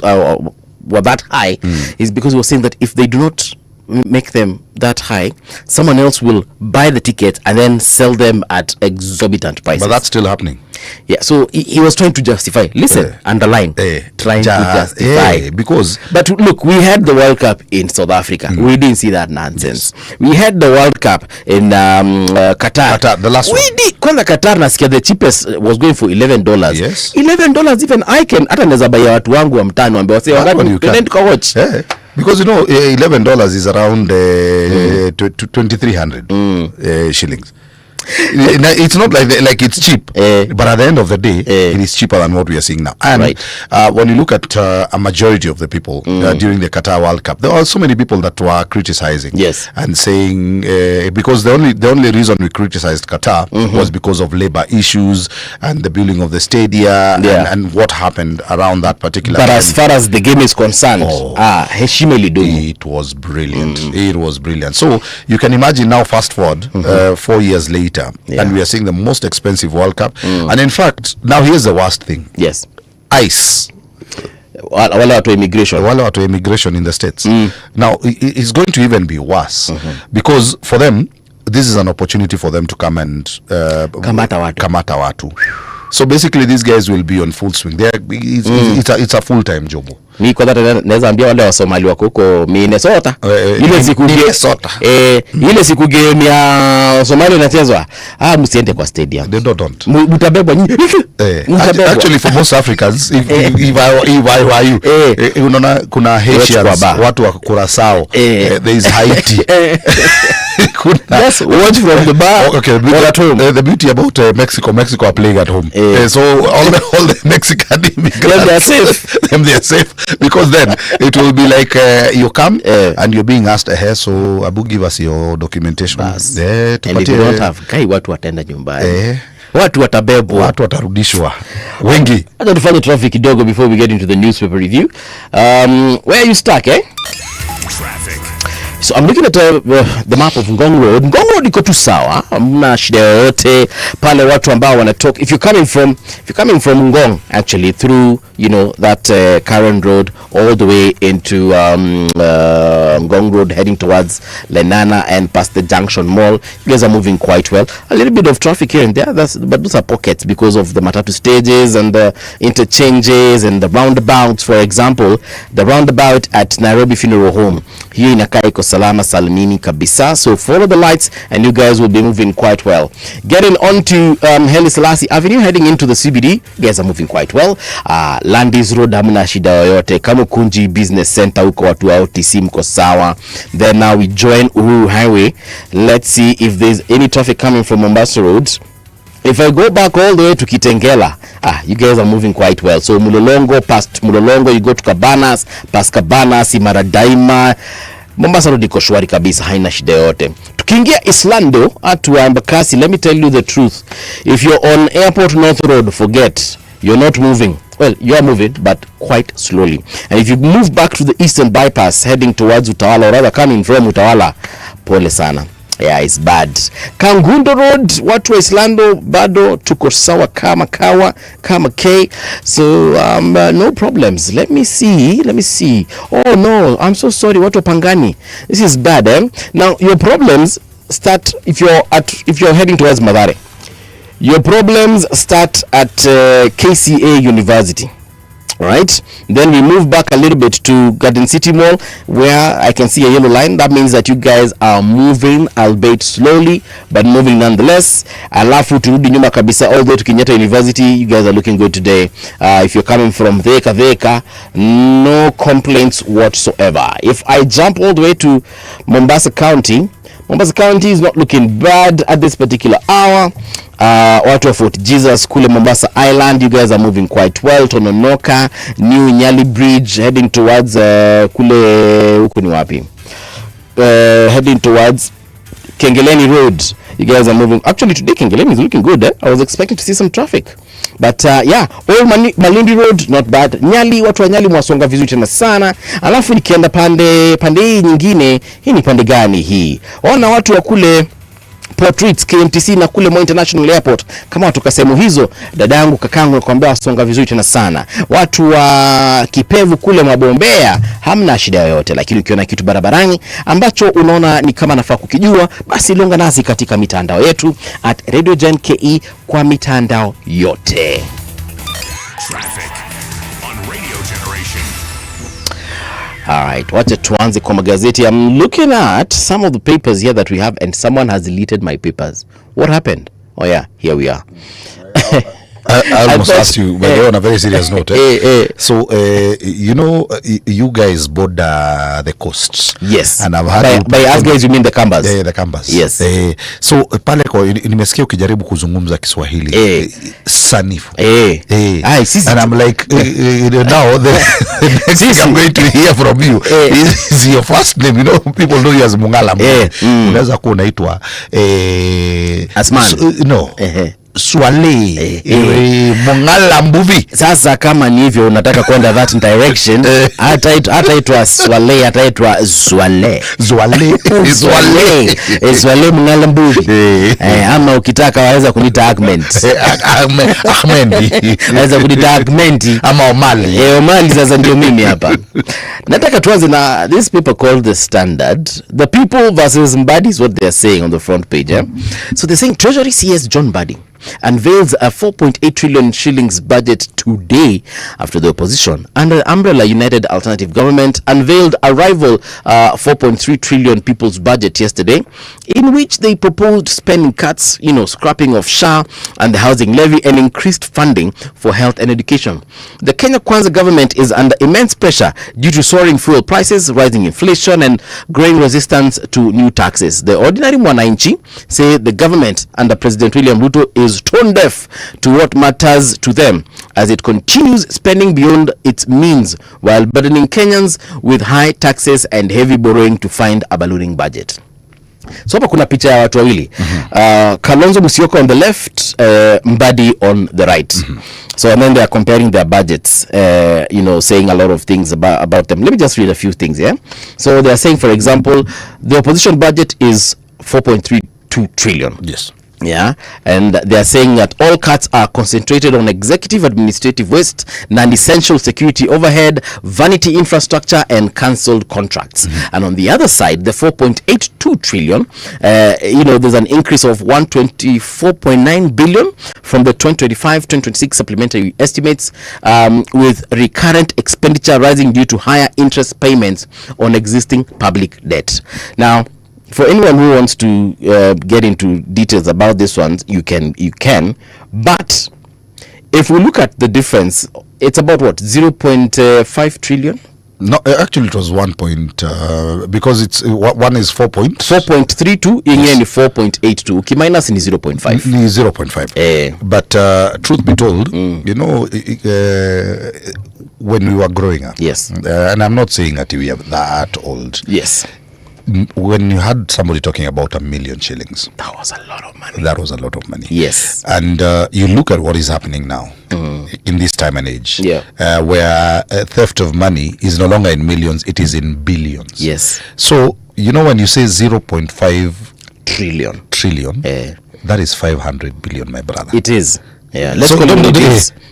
were that high is because he was saying that if they do not make them that high, someone else will buy the ticket and then sell them at exorbitant prices. But that's still happening. Yeah, so he was trying to justify. Listen, underline. Trying to justify. Because... But look, we had the World Cup in South Africa. We didn't see that nonsense. Yes. We had the World Cup in Qatar. The last one. Kwanza Qatar nasikia the cheapest was going for $11. Yes. $11 even I can. Hata naweza buy watu wangu wa mtaani wambia wase wangapi tuende tukawatch. Because you know $11 is around 2,300 shillings. It's not like it's cheap, but at the end of the day, it is cheaper than what we are seeing now. And when you look at a majority of the people during the Qatar World Cup, there are so many people that were criticizing, and saying because the only reason we criticized Qatar was because of labor issues and the building of the stadia and what happened around that particular. But as far as the game is concerned, it was brilliant. It was brilliant. So you can imagine now, fast forward 4 years later. And we are seeing the most expensive World Cup. And in fact, now here's the worst thing. Yes. ICE. Wale watu immigration in the States. Now, it's going to even be worse. Because for them, this is an opportunity for them to come and... Kamata watu. So basically these guys will be on full swing. It's a full-time job. Ni kwa data naweza ambia wale wa Somali wako huko Minnesota. Ile siku game ya Somali inachezwa. Msiende kwa stadium. They don't. Mtabebwa nyinyi. Actually for most Africans if I were you, unaona kuna Haitians, watu wa Curaçao, there is Haiti. Yes, watch from the bar. Okay, at home. The beauty about Mexico are playing at home. So all the Mexican immigrants, they are safe. They are safe because then it will be like you come and you're being asked, so Abu, give us your documentation. And if you don't have, watu watenda nyumbani. Watu watabebwa, watu watarudishwa wengi. Hata tufanye traffic kidogo before we get into the newspaper review. Where are you stuck, Traffic. So I'm looking at the map of Ngong Road. Ngong Road iko tu sawa, hamna shida yoyote pale watu ambao wanatoka. If you're coming from Ngong actually through, that Karen Road all the way into Ngong Road heading towards Lenana and past the Junction Mall, you guys are moving quite well. A little bit of traffic here and there, but those are pockets because of the matatu stages and the interchanges and the roundabouts. For example, the roundabout at Nairobi Funeral Home, here inakaa iko salama salimini kabisa. So follow the lights and you guys will be moving quite well. Getting on to Haile Selassie Avenue heading into the CBD, you guys are moving quite well. Landis Road hamna shida yoyote. Kamukunji Business Center huko watu wa OTC mko sawa. Then now we join Uhuru Highway. Let's see if there's any traffic coming from Mombasa Road. If I go back all the way to Kitengela, you guys are moving quite well. So Mulolongo, past Mulolongo, you go to Cabanas, past Cabanas, Imara Daima, Mombasa Road iko shwari kabisa, haina shida yote. Tukiingia Islando, atu Embakasi, let me tell you the truth. If you're on Airport North Road, forget, you're not moving. Well, you are moving, but quite slowly. And if you move back to the Eastern Bypass, heading towards Utawala, or rather coming from Utawala, pole sana. Yeah, it's bad. Kangundo Road, watu wa Islando bado tuko sawa kama kawa, kama K. So no problems. Let me see. Oh no, I'm so sorry, watu wa Pangani. This is bad, Now your problems start if you're heading towards Mathare. Your problems start at KCA University. Right, then we move back a little bit to Garden City Mall where I can see a yellow line. That means that you guys are moving, albeit slowly, but moving nonetheless. Alafu turudi nyuma kabisa all the way to Kenyatta University. You guys are looking good today. If you're coming from Theka, no complaints whatsoever. If I jump all the way to Mombasa County is not looking bad at this particular hour. Watu wa Fort Jesus kule Mombasa Island, you guys are moving quite well. Tononoka, New Nyali Bridge heading towards kule huko ni wapi? Heading towards Kengeleni Road. You guys are moving. Actually today Kengeleni is looking good. I was expecting to see some traffic. But all Malindi Road not bad. Nyali, watu wa Nyali mwasonga vizuri tena sana. Alafu nikienda pande hii nyingine, hii ni pande gani hii? Ona watu wa kule Portraits KMTC na kule Moi International Airport, kama watu kasemu hizo, dadangu kakangu nakwambia wasonga vizuri tena sana. Watu wa Kipevu kule Mabombea hamna shida yoyote, lakini ukiona kitu barabarani ambacho unaona ni kama nafaa kukijua, basi longa nasi katika mitandao yetu at Radio Gen KE kwa mitandao yote. Traffic on Radio Generation. Alright, wacha tuanze kwa magazeti. I'm looking at some of the papers here that we have and someone has deleted my papers. What happened? Oh yeah, here we are. I almost asked you, but on a very serious note. So, you guys board the coasts. Yes. And I've had by us guys, you mean the Kambas? Yeah, the Kambas. Yes. So, pale kwa nimesikia ukijaribu kuzungumza Kiswahili. Sanifu. And I'm like, now the next thing I'm going to hear from you is your first name. You know, people know you as Mung'ala. Unaweza kuwa unaitwa Asman. No. Swale Mung'ala Mbuvi. Sasa kama ni hivyo unataka kwenda that direction, hata itwa Swale, hata itwa Zwale Mung'ala Mbuvi. Ama ukitaka waweza kunita Ahmed. Waweza kunita Ahmed ama Omali. Omali sasa ndio mimi hapa. Nataka tuanze na this paper called The Standard. The People versus Mbadi is what they are saying on the front page. So they're saying Treasury CS John Mbadi unveils a 4.8 trillion shillings budget today after the opposition under the umbrella United Alternative Government unveiled a rival 4.3 trillion people's budget yesterday, in which they proposed spending cuts, scrapping of SHA and the housing levy, and increased funding for health and education. The Kenya Kwanza government is under immense pressure due to soaring fuel prices, rising inflation, and growing resistance to new taxes. The ordinary Mwananchi say the government under President William Ruto is tone deaf to what matters to them as it continues spending beyond its means while burdening Kenyans with high taxes and heavy borrowing to find a ballooning budget. So hapa kuna picha ya watu wawili. Kalonzo Musyoka on the left, Mbadi on the right. So and then they are comparing their budgets, saying a lot of things about them. Let me just read a few things here. So they are saying, for example, the opposition budget is 4.32 trillion. Yes. Yeah, and they are saying that all cuts are concentrated on executive administrative waste, non-essential security overhead, vanity infrastructure, and cancelled contracts. And on the other side, the 4.82 trillion, there's an increase of 124.9 billion from the 2025-2026 supplementary estimates, with recurrent expenditure rising due to higher interest payments on existing public debt. Now, for anyone who wants to get into details about this one, you can. But if we look at the difference, it's about what, 0.5 trillion? No, actually it was 1 because it's one is 4.32, ingine ni 4.82. Ukiminus ni 0.5. Ni 0.5. But truth be told, when we were growing up, yes, and I'm not saying that we are that old. Yes. When you had somebody talking about 1 million shillings, that was a lot of money. That was a lot of money. Yes. And you look at what is happening now in this time and age, where theft of money is no longer in millions, it is in billions. Yes. So, when you say 0.5 trillion, that is 500 billion, my brother. It is. Yeah, let's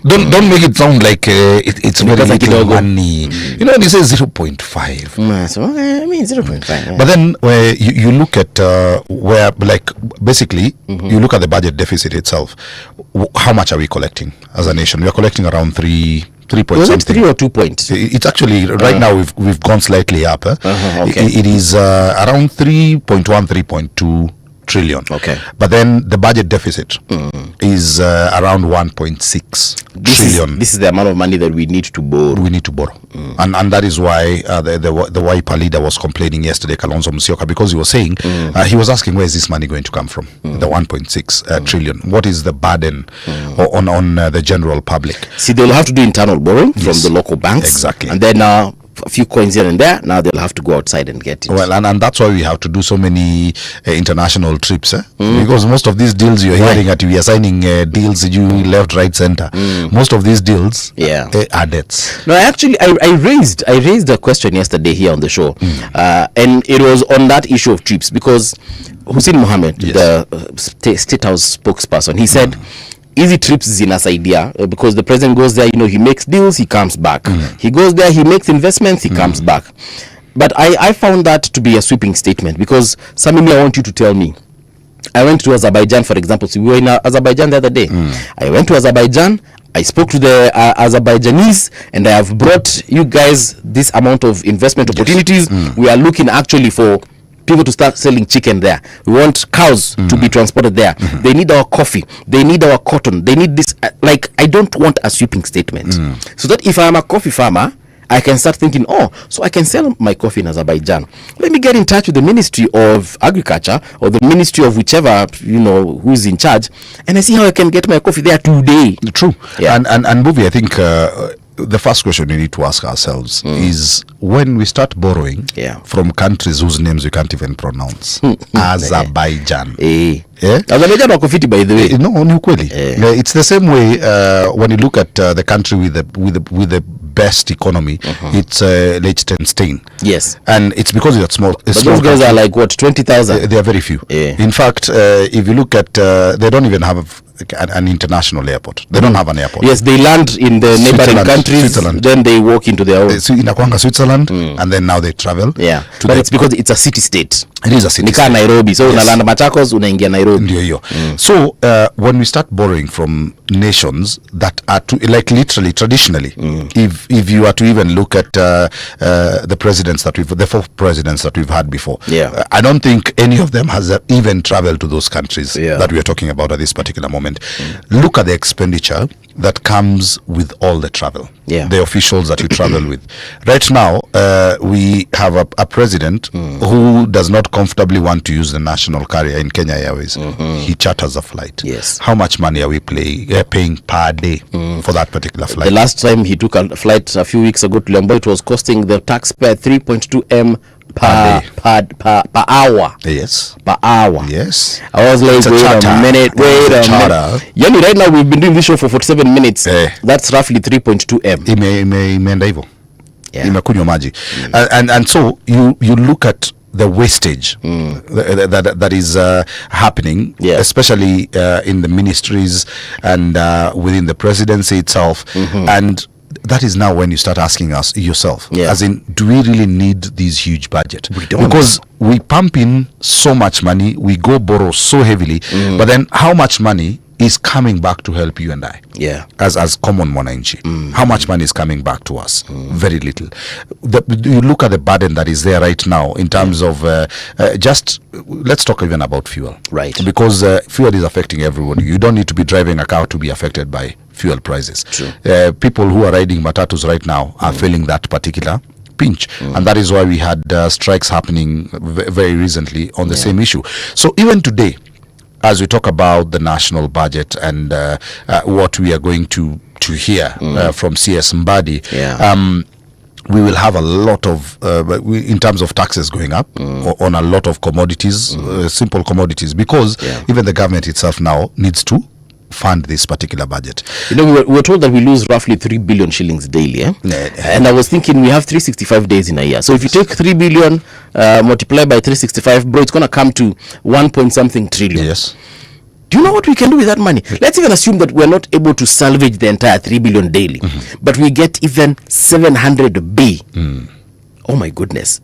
don't make it sound like it's very little money. When you say 0.5. So I mean 0.5. Yeah. But then where you look at where, like, basically you look at the budget deficit itself. How much are we collecting as a nation? We are collecting around 3 point something. 3 or 2 points? It's actually right now we've gone slightly up. Okay. It is around 3.1, 3.2 trillion. Okay. But then the budget deficit is around 1.6 trillion. This is the amount of money that we need to borrow. We need to borrow. And that is why the Wiper leader was complaining yesterday, Kalonzo Musyoka, because he was saying, he was asking, where is this money going to come from? The 1.6 trillion. What is the burden on the general public? See, they'll have to do internal borrowing from the local banks. Exactly. And then a few coins here and there, now they'll have to go outside and get it. Well, and that's why we have to do so many international trips, because most of these deals you're hearing that we are signing deals left, right, center. Most of these deals are debts. No, actually, I raised a question yesterday here on the show, and it was on that issue of trips, because Hussein Mohammed, the State House spokesperson, he said, easy trips zinasaidia because the president goes there, he makes deals, he comes back. He goes there, he makes investments, he comes back. But I found that to be a sweeping statement, because Samimi, I want you to tell me. I went to Azerbaijan, for example. So we were in Azerbaijan the other day. I went to Azerbaijan, I spoke to the Azerbaijanese, and I have brought you guys this amount of investment opportunities. We are looking actually for people to start selling chicken there. We want cows to be transported there. They need our coffee. They need our cotton. They need this. I don't want a sweeping statement. So that if I'm a coffee farmer, I can start thinking, so I can sell my coffee in Azerbaijan. Let me get in touch with the Ministry of Agriculture or the Ministry of whichever, who's in charge, and I see how I can get my coffee there today. True. Yeah. And Buvi, I think the first question we need to ask ourselves is, when we start borrowing from countries whose names we can't even pronounce, Azerbaijan. Azerbaijan wako fiti, by the way. No, ni ukweli. It's the same way when you look at the country with the best economy, it's Liechtenstein. Yes. And it's because it's small. But those guys are like what, 20,000? They are very few. In fact, if you look at, they don't even have an international airport. They don't have an airport. Yes, they land in the neighboring countries, then they walk into their own. So inakwanga Switzerland, and then now they travel. Yeah, but it's because it's a city state. It is a city state. Nairobi, so unalanda Machakos, unaingia Nairobi. Ndio hiyo. So when we start borrowing from nations that are like literally traditionally, if you are to even look at the presidents that the 4 presidents that we've had before, I don't think any of them has even traveled to those countries that we are talking about at this particular moment. Look at the expenditure that comes with all the travel, the officials that you travel with. Right now, we have a president who does not comfortably want to use the national carrier in Kenya Airways. He charters a flight. Yes. How much money are we paying per day for that particular flight? The last time he took a flight a few weeks ago to Lembo, it was costing the taxpayer 3.2 M per hour. Yes. Per hour. Yes. I was like, wait a minute. Yani, right now we've been doing this show for 47 minutes. That's roughly 3.2 M. Imeenda hivyo. Imekunywa maji. And so you look at the wastage that is happening, especially in the ministries and within the presidency itself. And that is now when you start asking yourself, as in, do we really need these huge budget? We don't. Because we pump in so much money, we go borrow so heavily, but then how much money is coming back to help you and I, as common mwananchi? How much money is coming back to us? Very little. You look at the burden that is there right now in terms of just, let's talk even about fuel, right? Because fuel is affecting everybody. You don't need to be driving a car to be affected by fuel prices. True. People who are riding matatus right now are feeling that particular pinch, and that is why we had strikes happening very recently on the same issue. So even today, as we talk about the national budget and what we are going to hear from CS Mbadi, we will have a lot of, in terms of taxes going up on a lot of commodities, simple commodities, because even the government itself now needs to fund this particular budget. You know, we were told that we lose roughly 3 billion shillings daily, and I was thinking we have 365 days in a year. So if you take 3 billion multiplied by 365, bro, it's going to come to 1.something trillion. Yes. Do you know what we can do with that money? Let's even assume that we're not able to salvage the entire 3 billion daily, but we get even 700 B. Oh my goodness.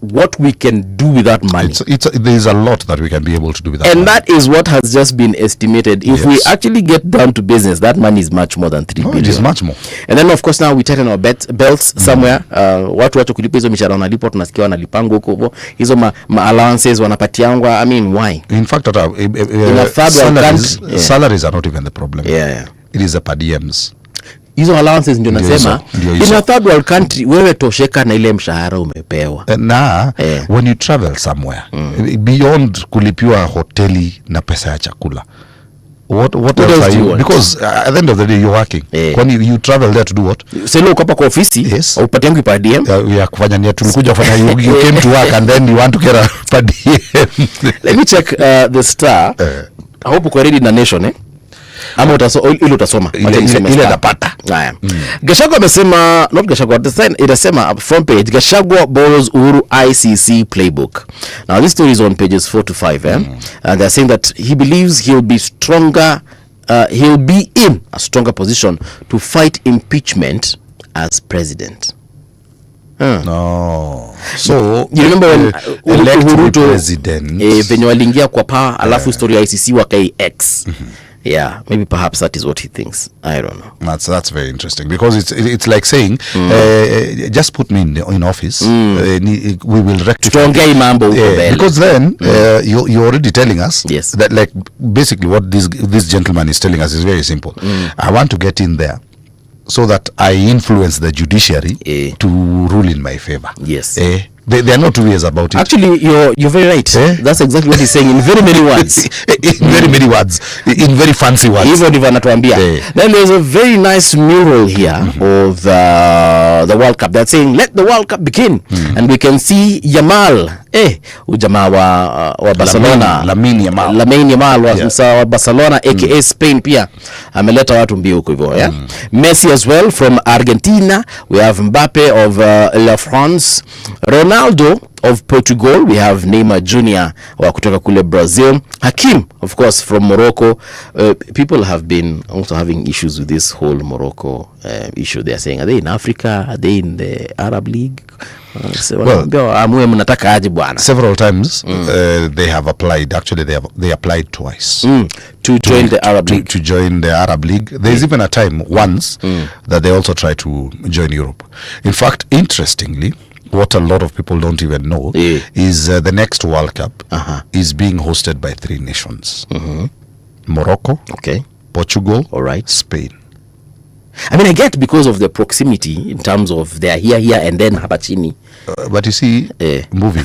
What we can do with that money. There's a lot that we can be able to do with that money. And that is what has just been estimated. If we actually get down to business, that money is much more than 3 billion. It is much more. And then of course now we tighten our belts somewhere. Watu wacho kulipa hizo mishahara wanalipa, tunasikia wanalipango huko. Hizo ma allowances wanapatiangwa. I mean, why? In fact, salaries are not even the problem. It is the per diems. Hizo allowances ndio nasema in a third world country wewe tosheka na ile mshahara umepewa. When you travel somewhere beyond kulipiwa hoteli na pesa ya chakula, what else are you? Because at the end of the day you're working. When you travel there to do what? Selo uko hapa kwa ofisi, upate yangu per diem. Ya kufanya ni tulikuja kufanya you came to work and then you want to get a per diem. Let me check the star. I hope uko ready na Nation ama ile utasoma ile napata. Haya. Gachagua amesema, not Gachagua, inasema front page, Gachagua borrows Uhuru ICC playbook. Now this story is on pages 4 to 5, and they're saying that he believes he'll be in a stronger position to fight impeachment as president. No. So you remember when Uhuru president venye waliingia kwa power, alafu story ya ICC wakai X. Yeah, maybe perhaps that is what he thinks. I don't know. That's very interesting, because it's like saying just put me in office, we will rectify because then you're already telling us that, like, basically what this gentleman is telling us is very simple. I want to get in there so that I influence the judiciary to rule in my favor. Yes. They are not two ways about it. Actually, you're very right. That's exactly what he's saying in very many words. In very many words. In very fancy words. Even if anatuambia. Then there's a very nice mural here of the World Cup. They're saying, let the World Cup begin. And we can see Yamal. Ujamaa wa Barcelona. Lamine Yamal wa Barcelona, aka Spain pia. Ameleta watu mbio huko hivyo. Messi as well from Argentina. We have Mbappe of La France. Ronaldo of Portugal. We have Neymar Jr. wa kutoka kule Brazil. Hakim, of course, from Morocco. People have been also having issues with this whole Morocco issue. They are saying, are they in Africa? Are they in the Arab League? Several times they have applied. Actually, they applied twice to join the Arab League. To join the Arab League. There's even a time once that they also tried to join Europe. In fact, interestingly, what a lot of people don't even know is the next World Cup is being hosted by 3 nations: Morocco, Portugal, Spain. I mean, I get because of the proximity in terms of they are here, and then Habachini. But you see, movie.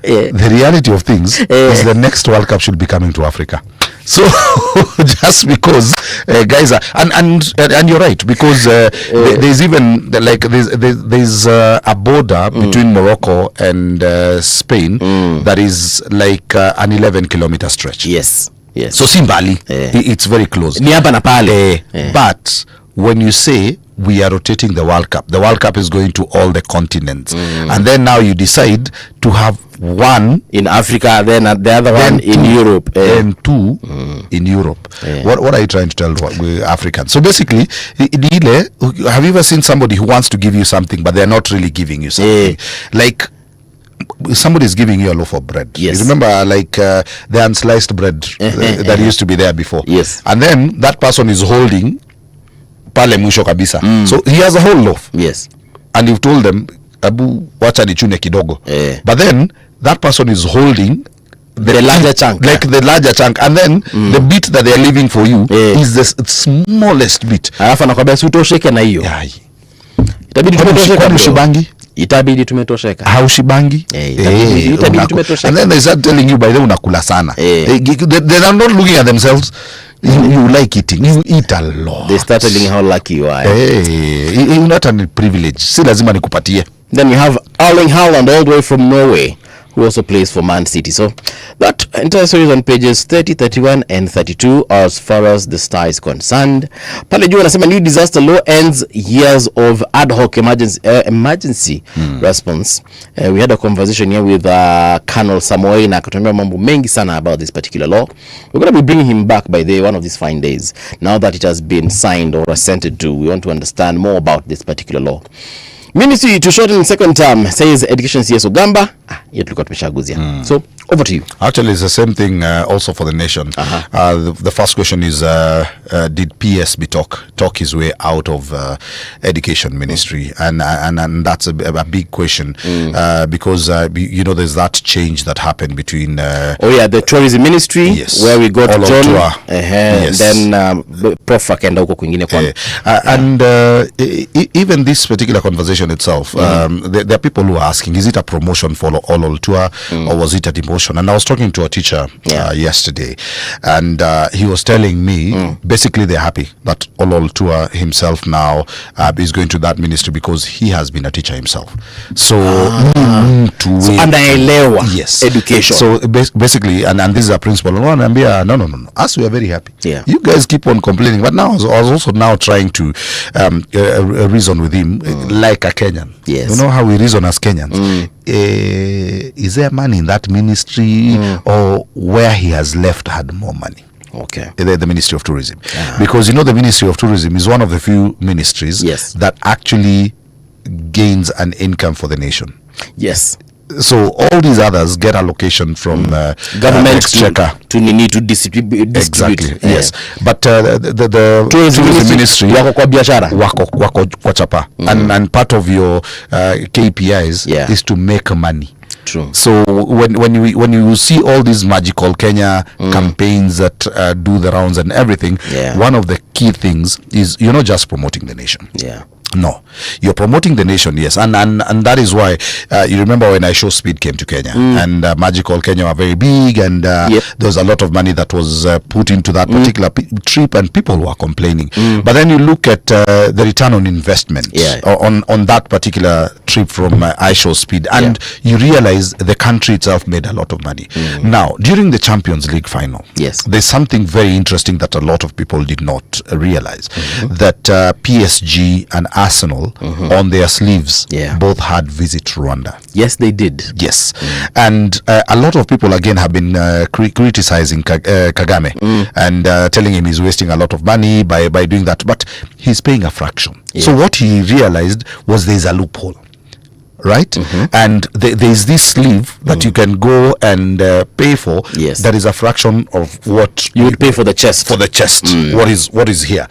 The reality of things is the next World Cup should be coming to Africa. So just because guys are and you're right, because there's even like there's a border between Morocco and Spain that is like an 11-kilometer stretch. Yes. So Simbali, it's very close. But when you say we are rotating the World Cup is going to all the continents, and then now you decide to have one in Africa, then the other one in Europe, and 2 in Europe. What are you trying to tell Africans? So basically, have you ever seen somebody who wants to give you something but they're not really giving you something? Like somebody is giving you a loaf of bread. You remember, like the unsliced bread that used to be there before. And then that person is holding pale mwisho kabisa. So he has a whole loaf. And you've told them, Abu, wacha nichune kidogo. But then that person is holding the larger chunk, like the larger chunk, and then the bit that they are leaving for you is the smallest bit. Alafu anakwambia si utosheke na hiyo. Itabidi tumetosheka. Ushibangi. Itabidi tumetosheka. Haushibangi. Itabidi tumetosheka. And then they start telling you, by the way, unakula sana. They are not looking at themselves. You like eating. You eat a lot. They start telling how lucky you are. You're not a privilege. Si lazima nikupatie. Then we have Erling Haaland all the way from Norway, who also plays for Man City. So that entire story is on pages 30, 31 and 32 as far as the star is concerned. Pale juu anasema new disaster law ends years of ad hoc emergency response. We had a conversation here with Colonel Samoei na akatuambia mambo mengi sana about this particular law. We're going to be bringing him back by the one of these fine days. Now that it has been signed or assented to, we want to understand more about this particular law. Ministry to shorten second term, says Education CS Ogamba. Yet tulikuwa tumeshaguzia. So over to you. Actually, it's the same thing also for the nation. The first question is, did PSB talk his way out of education ministry? And that's a big question because you know there's that change that happened between the tourism ministry, where we got all John, then Prof Akenda huko kwingine kwa and even this particular conversation itself, there are people who are asking, is it a promotion for all tour or was it a demotion? And I was talking to a teacher yesterday, and he was telling me basically they're happy that all tour himself now is going to that ministry because he has been a teacher himself. So anaelewa education. So basically, and this is a principal. No. Us, we are very happy. You guys keep on complaining, but now I was also now trying to reason with him like a Kenyan. You know how we reason as Kenyans. Is there money in that ministry or where he has left had more money? The Ministry of Tourism. Because you know the Ministry of Tourism is one of the few ministries that actually gains an income for the nation. So all these others get allocation from government exchequer to need to distribute. Exactly. But the tourism ministry wako kwa biashara, wako kwa chapa, and part of your KPIs is to make money. True. So when you see all these magical Kenya campaigns that do the rounds and everything, one of the key things is you're not just promoting the nation. No, you're promoting the nation, and that is why you remember when I Show Speed came to Kenya and Magical Kenya were very big, and there was a lot of money that was put into that particular trip, and people were complaining. But then you look at the return on investment on that particular trip from I Show Speed, and you realize the country itself made a lot of money. Now, during the Champions League final, there's something very interesting that a lot of people did not realize, that PSG and Arsenal on their sleeves both had Visit Rwanda. Yes, they did. Yes. And a lot of people again have been criticizing Kagame and telling him he's wasting a lot of money by doing that, but he's paying a fraction. So what he realized was there's a loophole, right? And there's this sleeve that you can go and pay for. That is a fraction of what you would pay for the chest. What is here?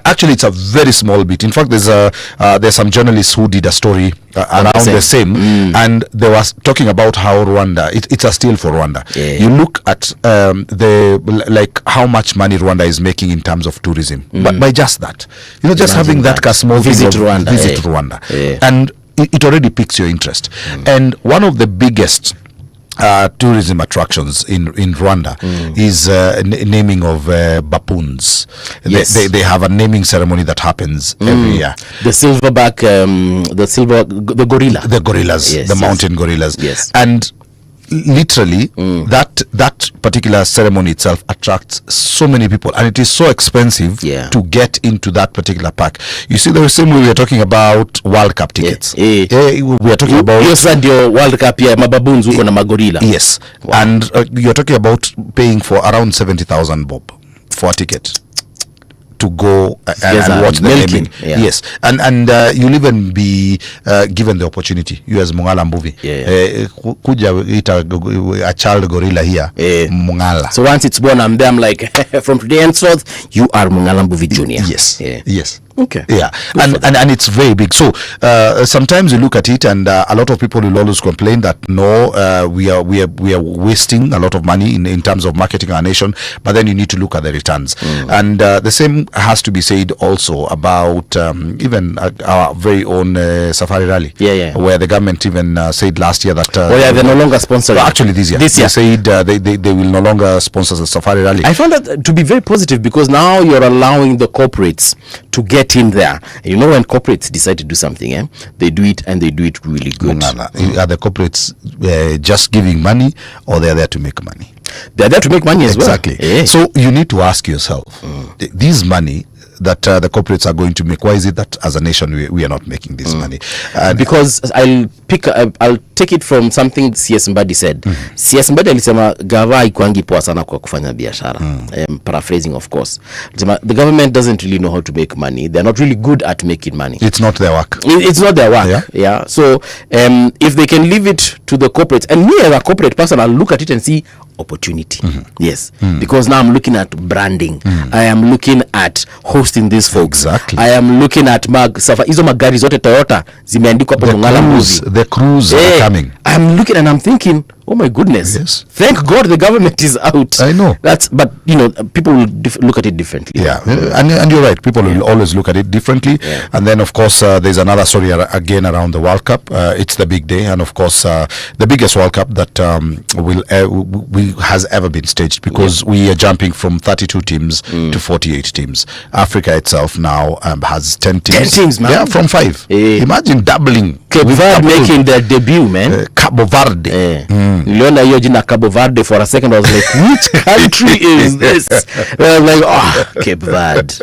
Actually, it's a very small bit. In fact, there's some journalists who did a story around the same, and they was talking about how Rwanda, it's a steal for Rwanda. You look at how much money Rwanda is making in terms of tourism, but by just that, just having that small Visit Rwanda, and it already piques your interest. And one of the biggest tourism attractions in Rwanda is naming of baboons. They have a naming ceremony that happens every year. The silverback, the gorilla. The gorillas, the mountain gorillas. And literally that particular ceremony itself attracts so many people, and it is so expensive to get into that particular park. You see, the same way we are talking about World Cup tickets. We are talking about your World Cup mababoons huko na magorilla. Yes. Wow. And you're talking about paying for around 70,000 bob for a ticket to go and watch the naming. Yes. And you'll even be given the opportunity. You as Mung'ala movie. Kuja a child gorilla here. Mung'ala. So once it's born, I'm like, from today henceforth, you are Mung'ala movie junior. Yes. Yes. Okay. Yeah. And it's very big. So sometimes you look at it, and a lot of people will always complain that we are wasting a lot of money in terms of marketing our nation. But then you need to look at the returns. And the same has to be said also about even our very own Safari Rally. Where the government even said last year that they're no longer sponsoring. Well, actually this year. They said they will no longer sponsor the Safari Rally. I found that to be very positive, because now you're allowing the corporates to get in there. When corporates decide to do something, they do it, and they do it really good. Are the corporates just giving money, or they're there to make money? They're there to make money as well. Exactly. So you need to ask yourself, this money that the corporates are going to make, why is it that as a nation we are not making this money? Because I'll take it from something CS Mbadi said. CS Mbadi alisema gava haikuangi poa sana kwa kufanya biashara. Paraphrasing, of course. The government doesn't really know how to make money. They're not really good at making money. It's not their work. It's not their work. Yeah. So if they can leave it to the corporates, and me as a corporate person, I'll look at it and see opportunity. Yes. Because now I'm looking at branding. I am looking at hosting these folks. Exactly. I am looking at hizo magari zote Toyota zimeandikwa hapo Mung'ala movie. The crews are coming. I'm looking and I'm thinking, oh my goodness. Yes. Thank God the government is out. I know. But people will look at it differently. Yeah. And you're right. People will always look at it differently. And then of course there's another story again around the World Cup. It's the big day, and of course the biggest World Cup that has ever been staged, because we are jumping from 32 teams to 48 teams. Africa itself now has 10 teams. 10 teams, man. Yeah, from 5. Imagine doubling. Cape Verde making their debut, man. Cabo Verde. Niliona hiyo jina Cabo Verde for a second. I was like, which country is this? And I was like, Cape Verde.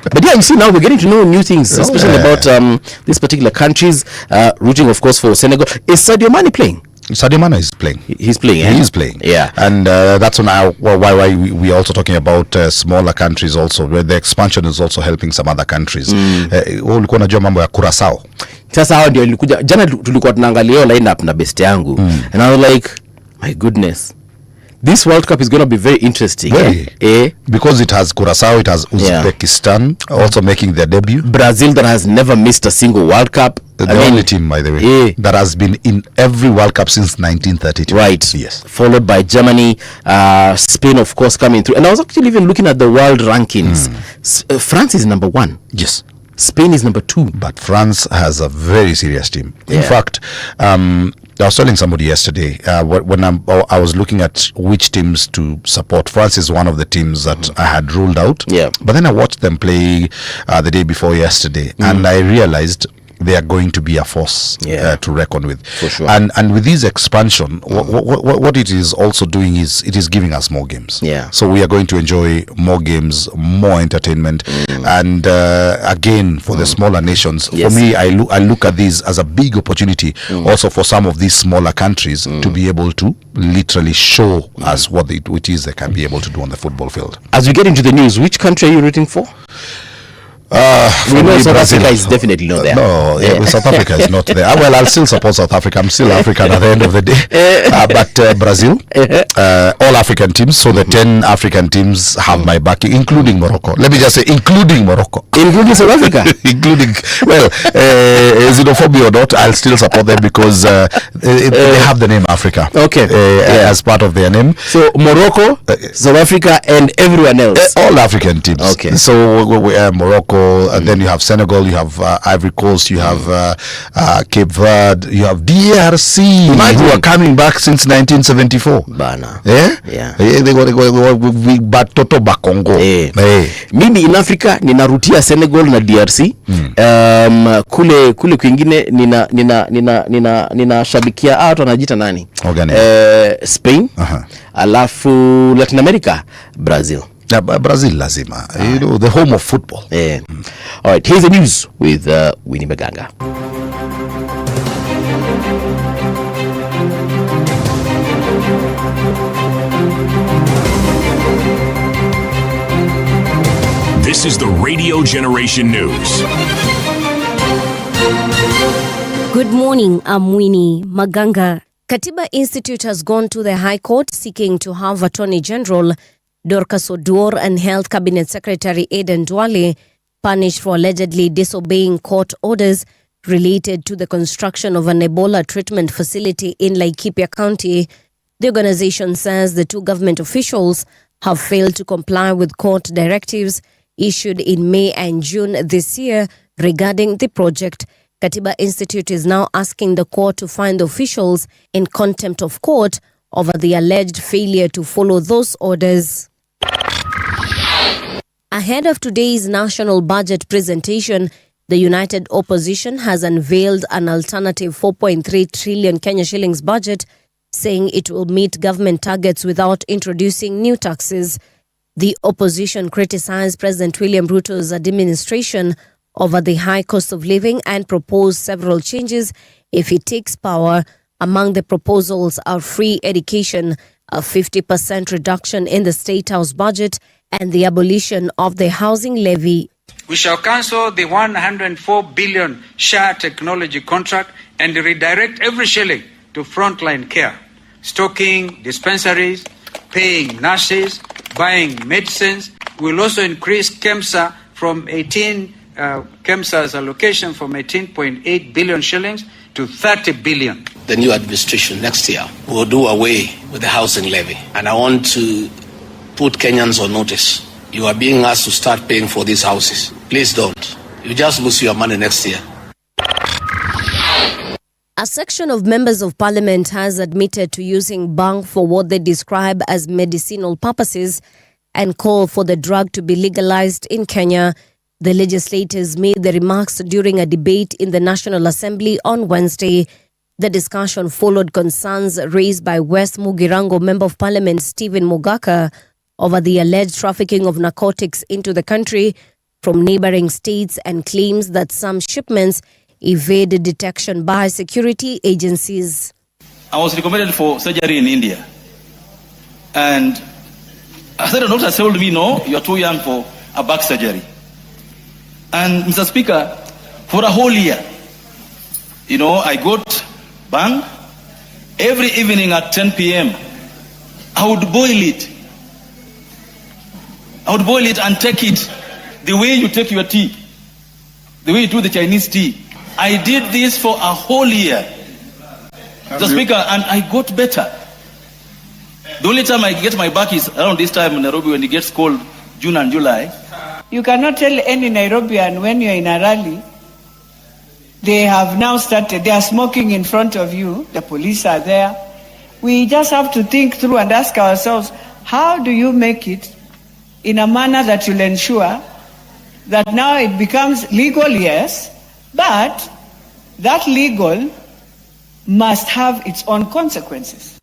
But yeah, you see, now we're getting to know new things, especially about these particular countries. Rooting, of course, for Senegal. Is Sadio Mane playing? Sadio Mane is playing. He's playing. He is playing. Yeah. And that's why we are also talking about smaller countries also, where the expansion is also helping some other countries. Ulikuwa unajua mambo ya Curacao? Sasa hao ndio nilikuja jana, tulikuwa tunaangalia lineup na best yangu, and I was like, my goodness, this World Cup is going to be very interesting. Because it has Curacao, it has Uzbekistan also making their debut. Brazil, that has never missed a single World Cup. The only team, by the way, that has been in every World Cup since 1932. Right. Yes. Followed by Germany, Spain, of course, coming through. And I was actually even looking at the world rankings. France is number 1. Yes. Spain is number 2. But France has a very serious team. In fact, I was telling somebody yesterday when I was looking at which teams to support. France is one of the teams that I had ruled out. Yeah. But then I watched them play the day before yesterday, and I realized they are going to be a force to reckon with. For sure. And with this expansion, what it is also doing is it is giving us more games. Yeah. So we are going to enjoy more games, more entertainment, and again for the smaller nations. Yes. For me, I look at this as a big opportunity also for some of these smaller countries to be able to literally show us what it is they can be able to do on the football field. As we get into the news, which country are you rooting for? We know South Africa is definitely not there. No, South Africa is not there. Well, I'll still support South Africa. I'm still African at the end of the day. But Brazil, all African teams. So the 10 African teams have my backing, including Morocco. Let me just say, including Morocco. Including South Africa? Including, well, xenophobia or not, I'll still support them because they have the name Africa. Okay. As part of their name. So Morocco, South Africa, and everyone else. All African teams. Okay. So Morocco, and then you have Senegal, you have Ivory Coast, you have Cape Verde, you have DRC, who are coming back since 1974. Bana. Yeah. They go back Toto Bakongo. Mimi in Africa ninarutia Senegal na DRC. Kule kwingine nina shabikia watu wanajiita nani? Spain. Alafu Latin America, Brazil. Brazil lazima. You know, the home of football. All right, here's the news with Winnie Maganga. This is the Radio Generation News. Good morning, I'm Winnie Maganga. Katiba Institute has gone to the High Court seeking to have Attorney General Dorcas Oduor and Health Cabinet Secretary Aden Duale punished for allegedly disobeying court orders related to the construction of an Ebola treatment facility in Laikipia County. The organization says the two government officials have failed to comply with court directives issued in May and June this year regarding the project. Katiba Institute is now asking the court to find the officials in contempt of court over the alleged failure to follow those orders. Ahead of today's national budget presentation, the United Opposition has unveiled an alternative 4.3 trillion Kenya shillings budget, saying it will meet government targets without introducing new taxes. The opposition criticized President William Ruto's administration over the high cost of living and proposed several changes if he takes power. Among the proposals are free education, a 50% reduction in the State House budget, and the abolition of the housing levy. We shall cancel the 104 billion SHA technology contract and redirect every shilling to frontline care, stocking dispensaries, paying nurses, buying medicines. We'll also increase KEMSA from KEMSA's allocation from 18.8 billion shillings to 30 billion. The new administration next year will do away with the housing levy. And I want to put Kenyans on notice. You are being asked to start paying for these houses. Please don't. You just lose your money next year. A section of members of parliament has admitted to using bhang for what they describe as medicinal purposes and call for the drug to be legalized in Kenya. The legislators made the remarks during a debate in the National Assembly on Wednesday. The discussion followed concerns raised by West Mugirango Member of Parliament Stephen Mogaka over the alleged trafficking of narcotics into the country from neighboring states and claims that some shipments evade detection by security agencies. I was recommended for surgery in India. And I said, the doctor told me, no, you're too young for a back surgery. And Mr. Speaker, for a whole year, I got bhang. Every evening at 10 p.m., I would boil it. I would boil it and take it the way you take your tea, the way you do the Chinese tea. I did this for a whole year, Mr. Speaker, and I got better. The only time I get my back is around this time in Nairobi when it gets cold, June and July. You cannot tell any Nairobian when you're in a rally, they have now started, they are smoking in front of you, the police are there. We just have to think through and ask ourselves, how do you make it in a manner that will ensure that now it becomes legal, yes, but that legal must have its own consequences.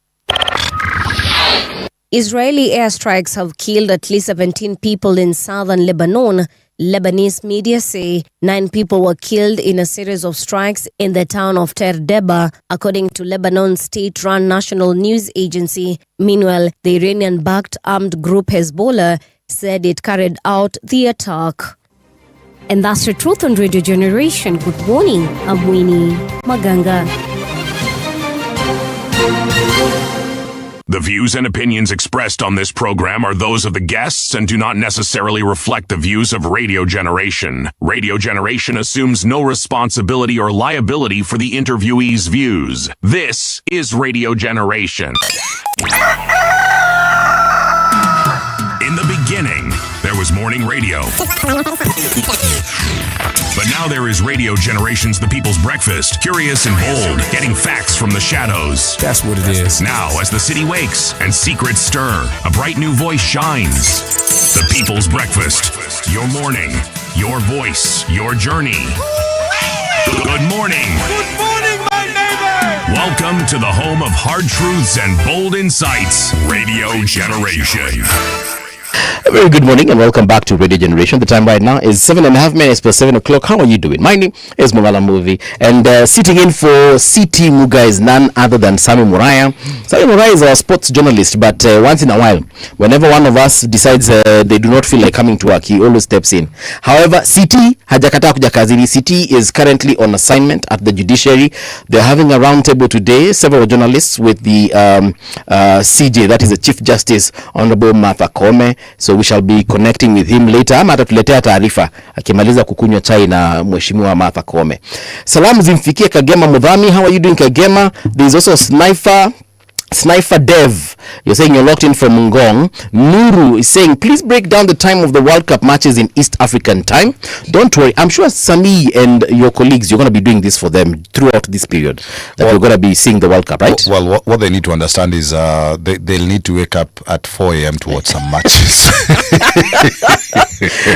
Israeli airstrikes have killed at least 17 people in southern Lebanon. Lebanese media say 9 people were killed in a series of strikes in the town of Ter Deba, according to Lebanon's state-run national news agency. Meanwhile, the Iranian-backed armed group Hezbollah said it carried out the attack. And that's the truth on Radio Generation. Good morning. I'm Winnie Maganga. The views and opinions expressed on this program are those of the guests and do not necessarily reflect the views of Radio Generation. Radio Generation assumes no responsibility or liability for the interviewee's views. This is Radio Generation. In the beginning, there was morning radio. But now there is Radio Generation's The People's Breakfast, curious and bold, getting facts from the shadows. That's what it is. Now, as the city wakes and secrets stir, a bright new voice shines. The People's Breakfast, your morning, your voice, your journey. Good morning. Good morning, my neighbor. Welcome to the home of hard truths and bold insights, Radio Generation. A very good morning and welcome back to Radio Generation. The time right now is 7.5 minutes past 7 o'clock. How are you doing? My name is Mung'ala Movie, and sitting in for CT Muga is none other than Sami Muraya. Sami Muraya is our sports journalist, but once in a while, whenever one of us decides they do not feel like coming to work, he always steps in. However, CT hajakata kuja kazini. CT is currently on assignment at the judiciary. They're having a roundtable today, several journalists with the CJ, that is the Chief Justice, Honorable Martha Koome. So we shall be connecting with him later. Ama atatuletea taarifa akimaliza kukunywa chai na mheshimiwa Martha Koome. Salamu zimfikie Kagema Mudhami. How are you doing, Kagema? There is also Sniper Dev, you're saying you're locked in from Ngong. Nuru is saying, please break down the time of the World Cup matches in East African time. Don't worry, I'm sure Sami and your colleagues, you're going to be doing this for them throughout this period that we're going to be seeing the World Cup, right? Well, what they need to understand is they'll need to wake up at 4 a.m. to watch some matches.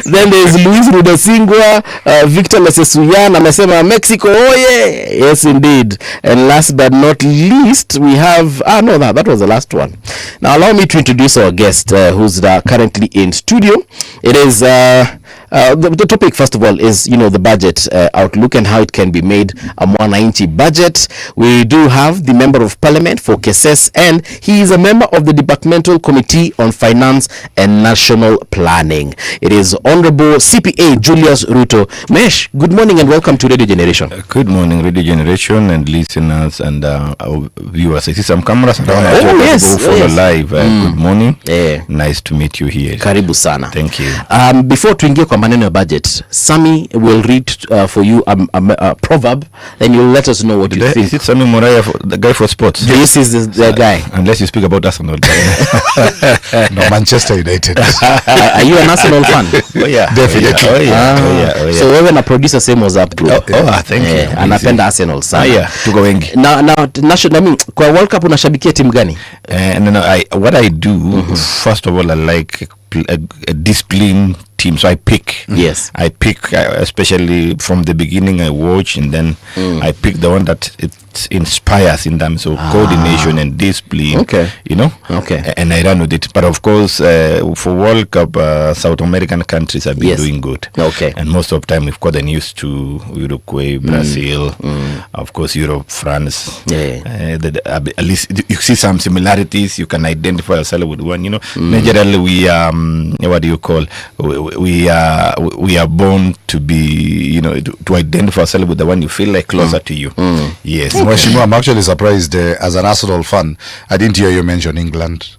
Then there's Luis Rudasingwa, Victor Lesesuyan, amesema Mexico, oh yeah, yes indeed. And last but not least, we have, that was the last one. Now allow me to introduce our guest who's currently in studio. It is the topic, first of all, is the budget outlook and how it can be made a mwananchi budget. We do have the member of parliament for Keses, and he is a member of the departmental committee on finance and national planning. It is Honorable CPA Julius Ruto. Mesh, good morning and welcome to Radio Generation. Good morning, Radio Generation and listeners and our viewers. I see some cameras around. Live. Good morning. Yeah. Nice to meet you here. Karibu sana. Thank you. Before tuingie kwa maneno ya budget, Sami will read for you a proverb, and you'll let us know what you think. Is it Sami Muraya, the guy for sports? This is the guy. Unless you speak about Arsenal. No, Manchester United. Are you an Arsenal fan? Oh yeah, definitely. Oh yeah. So wewe na producer same was up group. Thank you. Anapenda Arsenal sana. Tuko wengi. Now national, kwa World Cup unashabikia timu gani? What I do, first of all, I like a disciplined team, so I pick. Yes. I pick, especially from the beginning. I watch, and then I pick the one that it inspires in terms of coordination and discipline. Okay. Okay. And I run with it. But of course, for World Cup, South American countries have been doing good. Okay. And most of the time, we've gotten used to Uruguay, Brazil, of course, Europe, France. Yeah. At least you see some similarities. You can identify yourself with one. Naturally, we what do you call? We are born to be, to identify ourselves with the one you feel like closer to you. Yes. Mweshimua, I'm actually surprised as an Arsenal fan. I didn't hear you mention England.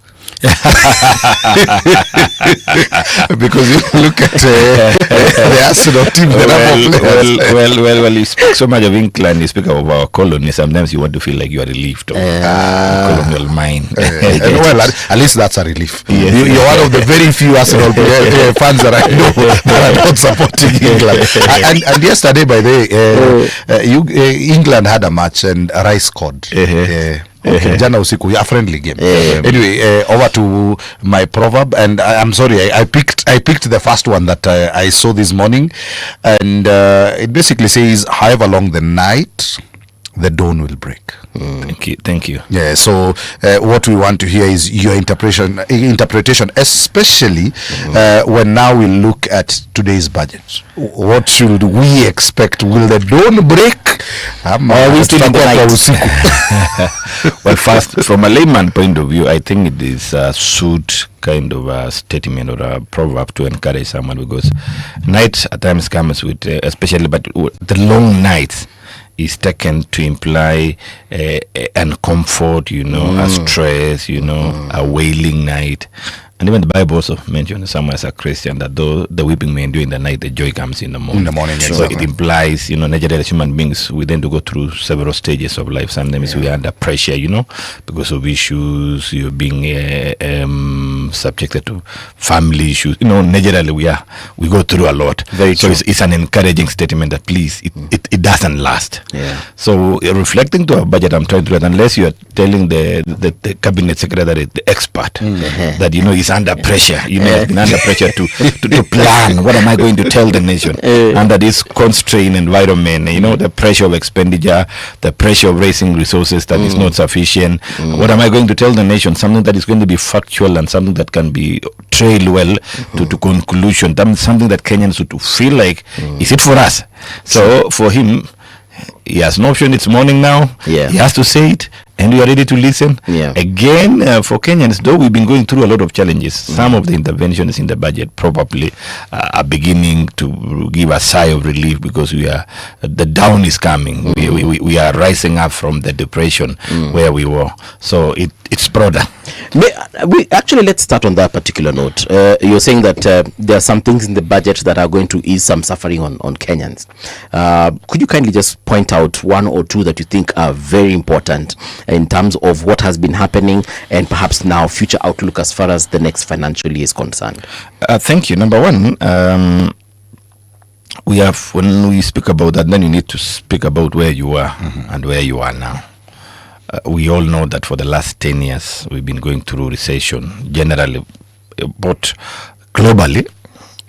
Because you look at the Arsenal team, well, you speak so much of England, you speak of our colony, sometimes you want to feel like you are relieved of colonial mind. Well, at least that's a relief. Yes. You're one of the very few Arsenal fans that I know that are not supporting England. And yesterday, by the way, England had a match and Rice scored. Okay. Jana usiku, a friendly game. Anyway, over to my proverb, and I'm sorry, I picked the first one that I saw this morning, and it basically says, however long the night, the dawn will break. Thank you. Yeah, so what we want to hear is your interpretation, especially when now we look at today's budget. What should we expect? Will the dawn break? Or we still in the night? Well, first, from a layman point of view, I think it is a suit kind of a statement or a proverb to encourage someone, because night at times comes with, especially, but the long nights is taken to imply uncomfort, a stress, a wailing night. And even the Bible also mentions somewhere as a Christian that though the weeping may endure in the night, the joy comes in the morning. So it implies, naturally as human beings, we tend to go through several stages of life. Sometimes we are under pressure, because of issues, you're being subjected to family issues. Naturally we go through a lot. So it's an encouraging statement that please, it doesn't last. Yeah. So reflecting to our budget, I'm trying to read, unless you are telling the cabinet secretary, the expert, that is under pressure, under pressure to plan. What am I going to tell the nation under this constrained environment? The pressure of expenditure, the pressure of raising resources that is not sufficient. What am I going to tell the nation? Something that is going to be factual and something that can be trailed well to conclusion. Something that Kenyans would feel like, is it for us? So for him, he has no option. It's morning now. Yeah. He has to say it, and we are ready to listen. Yeah. Again, for Kenyans, though we've been going through a lot of challenges, some of the interventions in the budget probably are beginning to give a sigh of relief, because the down is coming. We are rising up from the depression where we were. So it's broader. Let's start on that particular note. You're saying that there are some things in the budget that are going to ease some suffering on Kenyans. Could you kindly just point out one or two that you think are very important in terms of what has been happening and perhaps now future outlook as far as the next financial year is concerned? Thank you. Number one, when we speak about that, then you need to speak about where you are and where you are now. We all know that for the last 10 years, we've been going through recession, generally, but globally,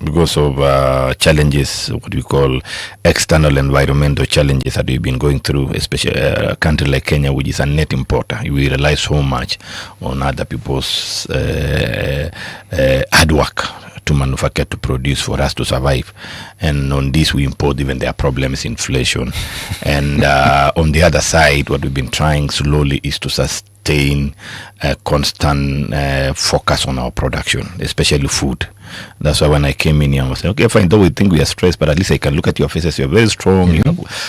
because of challenges, what we call external environmental challenges that we've been going through, especially a country like Kenya, which is a net importer. We rely so much on other people's hard work to manufacture, to produce for us to survive. And on this, we import even their problems, inflation. And on the other side, what we've been trying slowly is to sustain a constant focus on our production, especially food. That's why when I came in here, I was saying, okay, fine, though we think we are stressed, but at least I can look at your faces. You're very strong,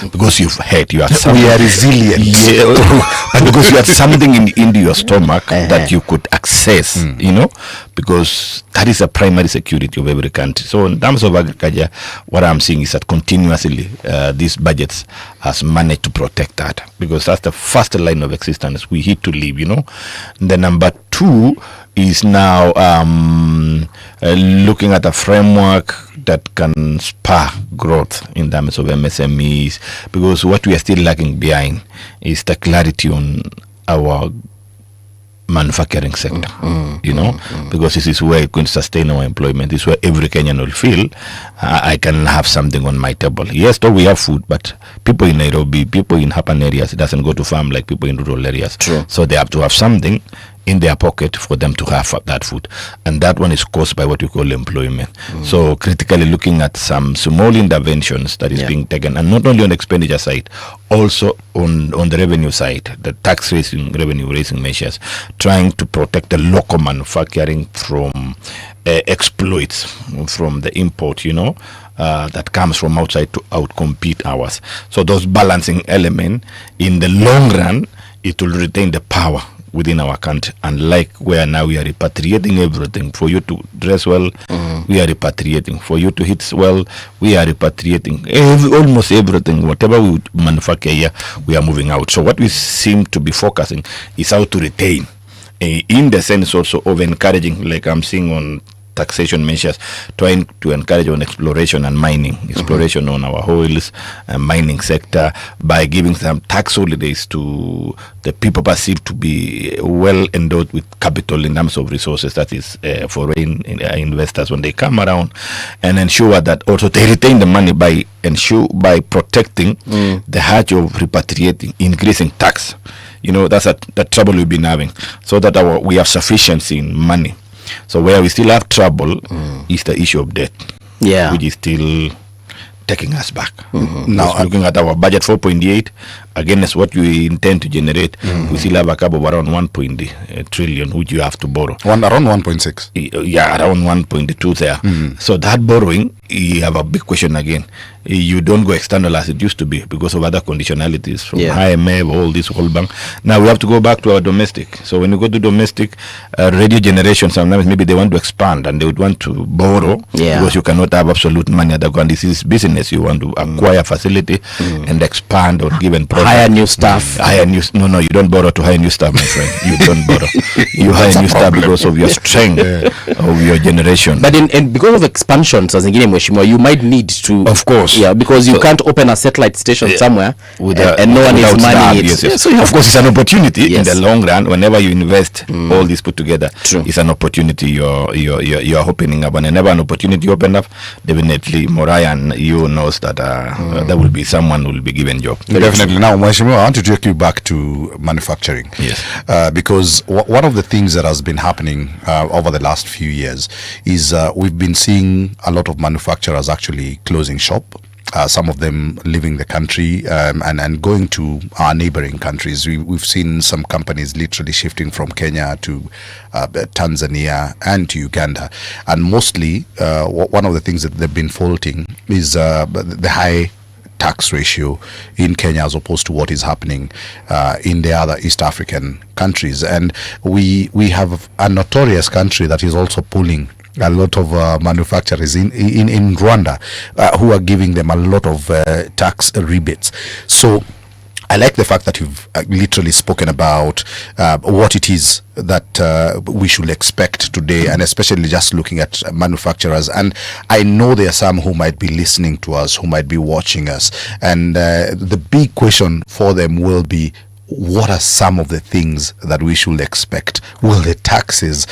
because you've had, you are something. We are resilient. And because you had something in your stomach that you could access, because that is a primary security of every country. So in terms of agriculture, what I'm seeing is that continuously these budgets has managed to protect that, because that's the first line of existence. We need to live, The number two is now looking at a framework that can spur growth in terms of MSMEs, because what we are still lagging behind is the clarity on our manufacturing sector, because this is where it's going to sustain our employment. This is where every Kenyan will feel I can have something on my table. Yes, though we have food, but people in Nairobi, people in urban areas, it doesn't go to farm like people in rural areas. True. So they have to have something in their pocket for them to have that food, and that one is caused by what we call employment. So critically looking at some small interventions that is being taken, and not only on the expenditure side, also on the revenue side, the tax raising, revenue raising measures, trying to protect the local manufacturing from exploits from the import, that comes from outside to outcompete ours. So those balancing element, in the long run, it will retain the power within our country, unlike where now we are repatriating everything. For you to dress well, we are repatriating. For you to hit well, we are repatriating. Almost everything, whatever we manufacture here, we are moving out. So what we seem to be focusing is how to retain, in the sense also of encouraging, like I'm seeing on taxation measures trying to encourage on exploration and mining, exploration on our oils and mining sector by giving some tax holidays to the people perceived to be well endowed with capital in terms of resources, that is foreign investors when they come around, and ensure that also they retain the money by protecting the hedge of repatriating, increasing tax. That's the trouble we've been having, so that we have sufficiency in money. So where we still have trouble is the issue of debt, which is still taking us back. Now, looking at our budget 4.8 against what we intend to generate, we still have a cap of around 1 trillion, which you have to borrow. Around 1.6. Yeah, around 1.2 there. So that borrowing, you have a big question again. You don't go external as it used to be because of other conditionalities from IMF, all this whole bank. Now we have to go back to our domestic. So when you go to domestic, radio generation, sometimes maybe they want to expand and they would want to borrow because you cannot have absolute money at the ground. This is business. You want to acquire facility and expand or give and profit. Hire new staff. No, you don't borrow to hire new staff, my friend. You don't borrow. You hire new staff because of your strength of your generation. But because of expansions, as you might need to. Of course. Yeah, because you can't open a satellite station somewhere and no one is manning it. Yes. So of course, it's an opportunity in the long run. Whenever you invest all this put together, it's an opportunity you're opening up. And whenever an opportunity open up, definitely Morayan, knows that there will be someone who will be given job. Definitely. Now, Mweshimiwa, I want to take you back to manufacturing. Yes. Because one of the things that has been happening over the last few years is we've been seeing a lot of manufacturers actually closing shop. Some of them leaving the country and going to our neighboring countries. We've seen some companies literally shifting from Kenya to Tanzania and to Uganda. And mostly, one of the things that they've been faulting is the high tax ratio in Kenya as opposed to what is happening in the other East African countries. And we have a notorious country that is also pulling a lot of manufacturers in Rwanda who are giving them a lot of tax rebates. So I like the fact that you've literally spoken about what it is that we should expect today, and especially just looking at manufacturers. And I know there are some who might be listening to us, who might be watching us, and the big question for them will be, what are some of the things that we should expect? Will the taxes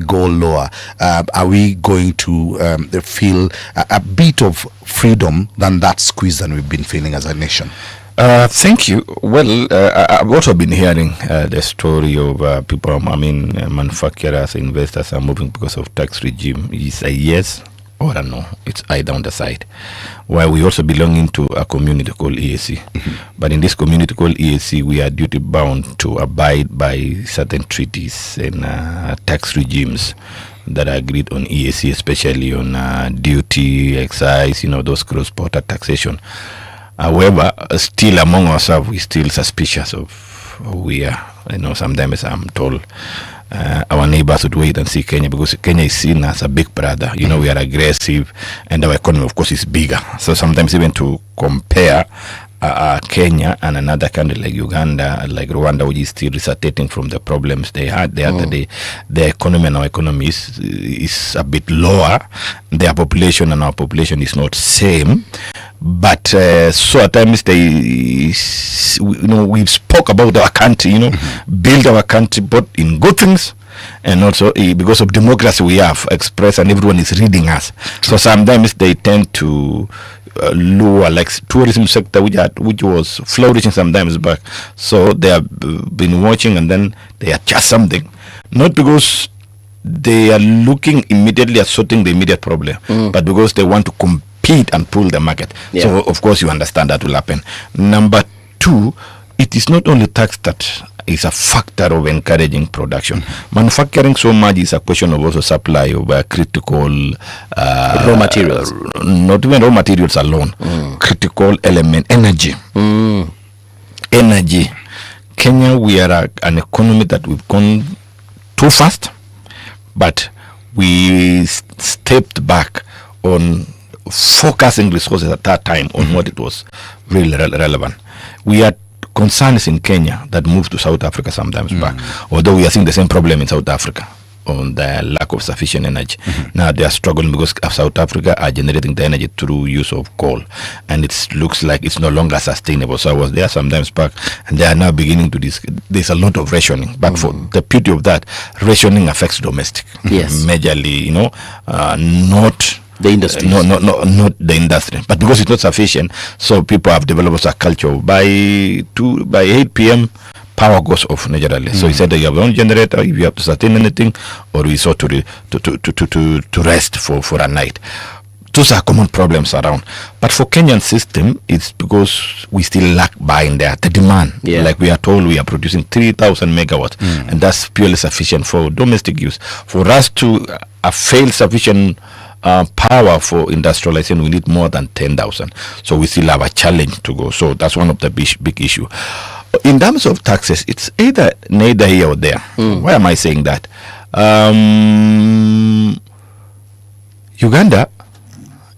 go lower? Are we going to feel a bit of freedom than that squeeze that we've been feeling as a nation? Thank you. Well, I've also been hearing the story of people, manufacturers, investors are moving because of tax regime. Is a yes or a no. It's either on the side. While we also belong to a community called EAC. But in this community called EAC, we are duty bound to abide by certain treaties and tax regimes that are agreed on EAC, especially on duty, excise, those cross-border taxation. However, still among ourselves, we're still suspicious of who we are. Sometimes I'm told our neighbors would wait and see Kenya because Kenya is seen as a big brother. We are aggressive and our economy, of course, is bigger. So sometimes even to compare Kenya and another country like Uganda, like Rwanda, which is still resuscitating from the problems they had the other day, their economy and our economy is a bit lower. Their population and our population is not same. But so at times we spoke about our country, build our country both in good things and also because of democracy we have expressed and everyone is reading us. So sometimes they tend to lower, like tourism sector which was flourishing sometimes back. So they have been watching and then they adjust something, not because they are looking immediately at sorting the immediate problem, but because they want to compete and pull the market. So of course you understand that will happen. Number two, it is not only tax that is a factor of encouraging production. Manufacturing so much is a question of also supply of critical raw materials. Not even raw materials alone. Critical element, energy. Energy. Kenya, we are an economy that we've gone too fast, but we stepped back on focusing resources at that time on what it was really relevant. We had concerns in Kenya that moved to South Africa sometimes back, although we are seeing the same problem in South Africa. on the lack of sufficient energy. Now they are struggling because South Africa are generating the energy through use of coal, and it looks like it's no longer sustainable. So I was there sometimes back, and they are now beginning to there's a lot of rationing. But for the beauty of that, rationing affects domestic, majorly, not the industry, not the industry, but because it's not sufficient, so people have developed a culture of by 8 p.m. power goes off naturally. So he said that you have your own generator if you have to sustain anything, or we sort to rest for a night. Those are common problems around. But for Kenyan system, it's because we still lack buying there. The demand, like we are told, we are producing 3,000 megawatts, and that's purely sufficient for domestic use. For us to fail sufficient power for industrialization, we need more than 10,000. So we still have a challenge to go. So that's one of the big issue. In terms of taxes, it's neither here or there. Why am I saying that? Uganda,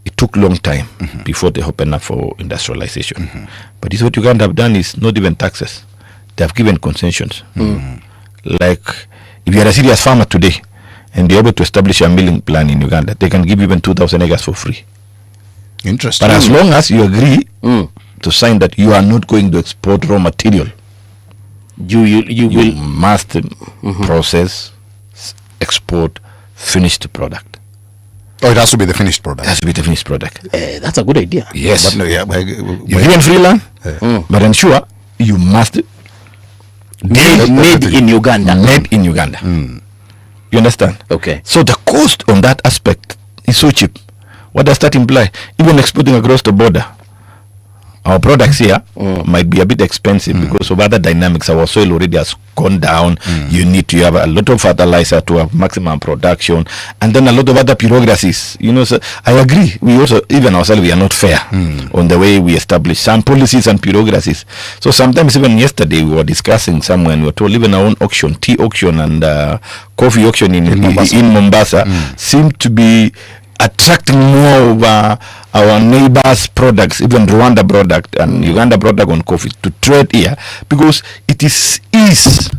it took long time before they opened up for industrialization. But this what Uganda have done is not even taxes. They have given concessions. Like if you are a serious farmer today and you're able to establish a milling plan in Uganda, they can give you even 2,000 acres for free. Interesting. But as long as you agree to sign that you are not going to export raw material, you must process, export finished product. Oh, it has to be the finished product. It has to be the finished product. That's a good idea. Yes. But no, you're given free land, but ensure you must made in Uganda. Made in Uganda. You understand? Okay. So the cost on that aspect is so cheap. What does that imply? Even exporting across the border, our products here might be a bit expensive because of other dynamics. Our soil already has gone down. You need to have a lot of fertilizer to have maximum production, and then a lot of other bureaucracies. So I agree. We also, even ourselves, we are not fair on the way we establish some policies and bureaucracies. So sometimes, even yesterday, we were discussing somewhere, and we were told even our own auction, tea auction and coffee auction in Mombasa seem to be attracting more of our neighbors' products, even Rwanda product and Uganda product on coffee to trade here, because it is ease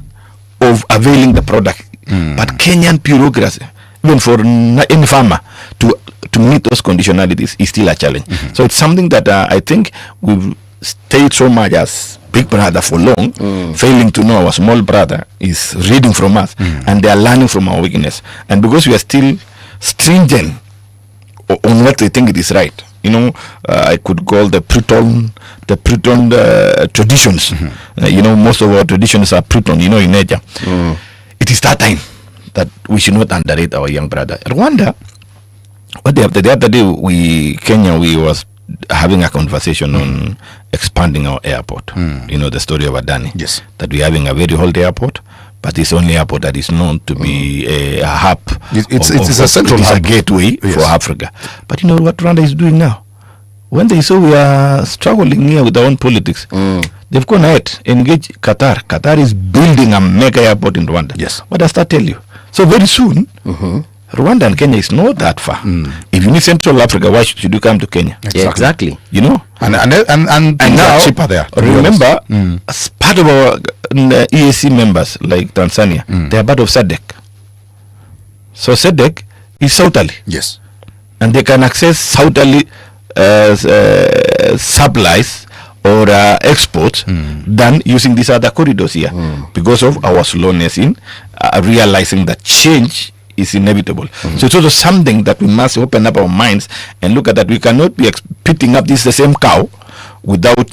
of availing the product. But Kenyan bureaucracy, even for any farmer to meet those conditionalities, is still a challenge. So it's something that I think we've stayed so much as big brother for long, failing to know our small brother is reading from us, and they are learning from our weakness. And because we are still stringent on what they think it is right, I could call the Pruton traditions. Most of our traditions are Pruton, in nature. It is that time that we should not underrate our young brother. Rwanda, the other day, Kenya was having a conversation on expanding our airport. The story of Adani. Yes. That we're having a very old airport, but it's only airport that is known to be a hub. It's a central hub. It's a gateway for Africa. But you know what Rwanda is doing now? When they saw we are struggling here with our own politics, they've gone ahead, engage Qatar. Qatar is building a mega airport in Rwanda. Yes. What does that tell you? So very soon, Rwanda and Kenya is not that far. If you need Central Africa, why should you come to Kenya? Exactly. And now cheaper there. Remember, as part of our EAC members like Tanzania, they are part of SADC. So SADC is southerly. Yes. And they can access southerly supplies or exports than using these other corridors here because of our slowness in realizing that change is inevitable. So it's also something that we must open up our minds and look at that. We cannot be picking up the same cow without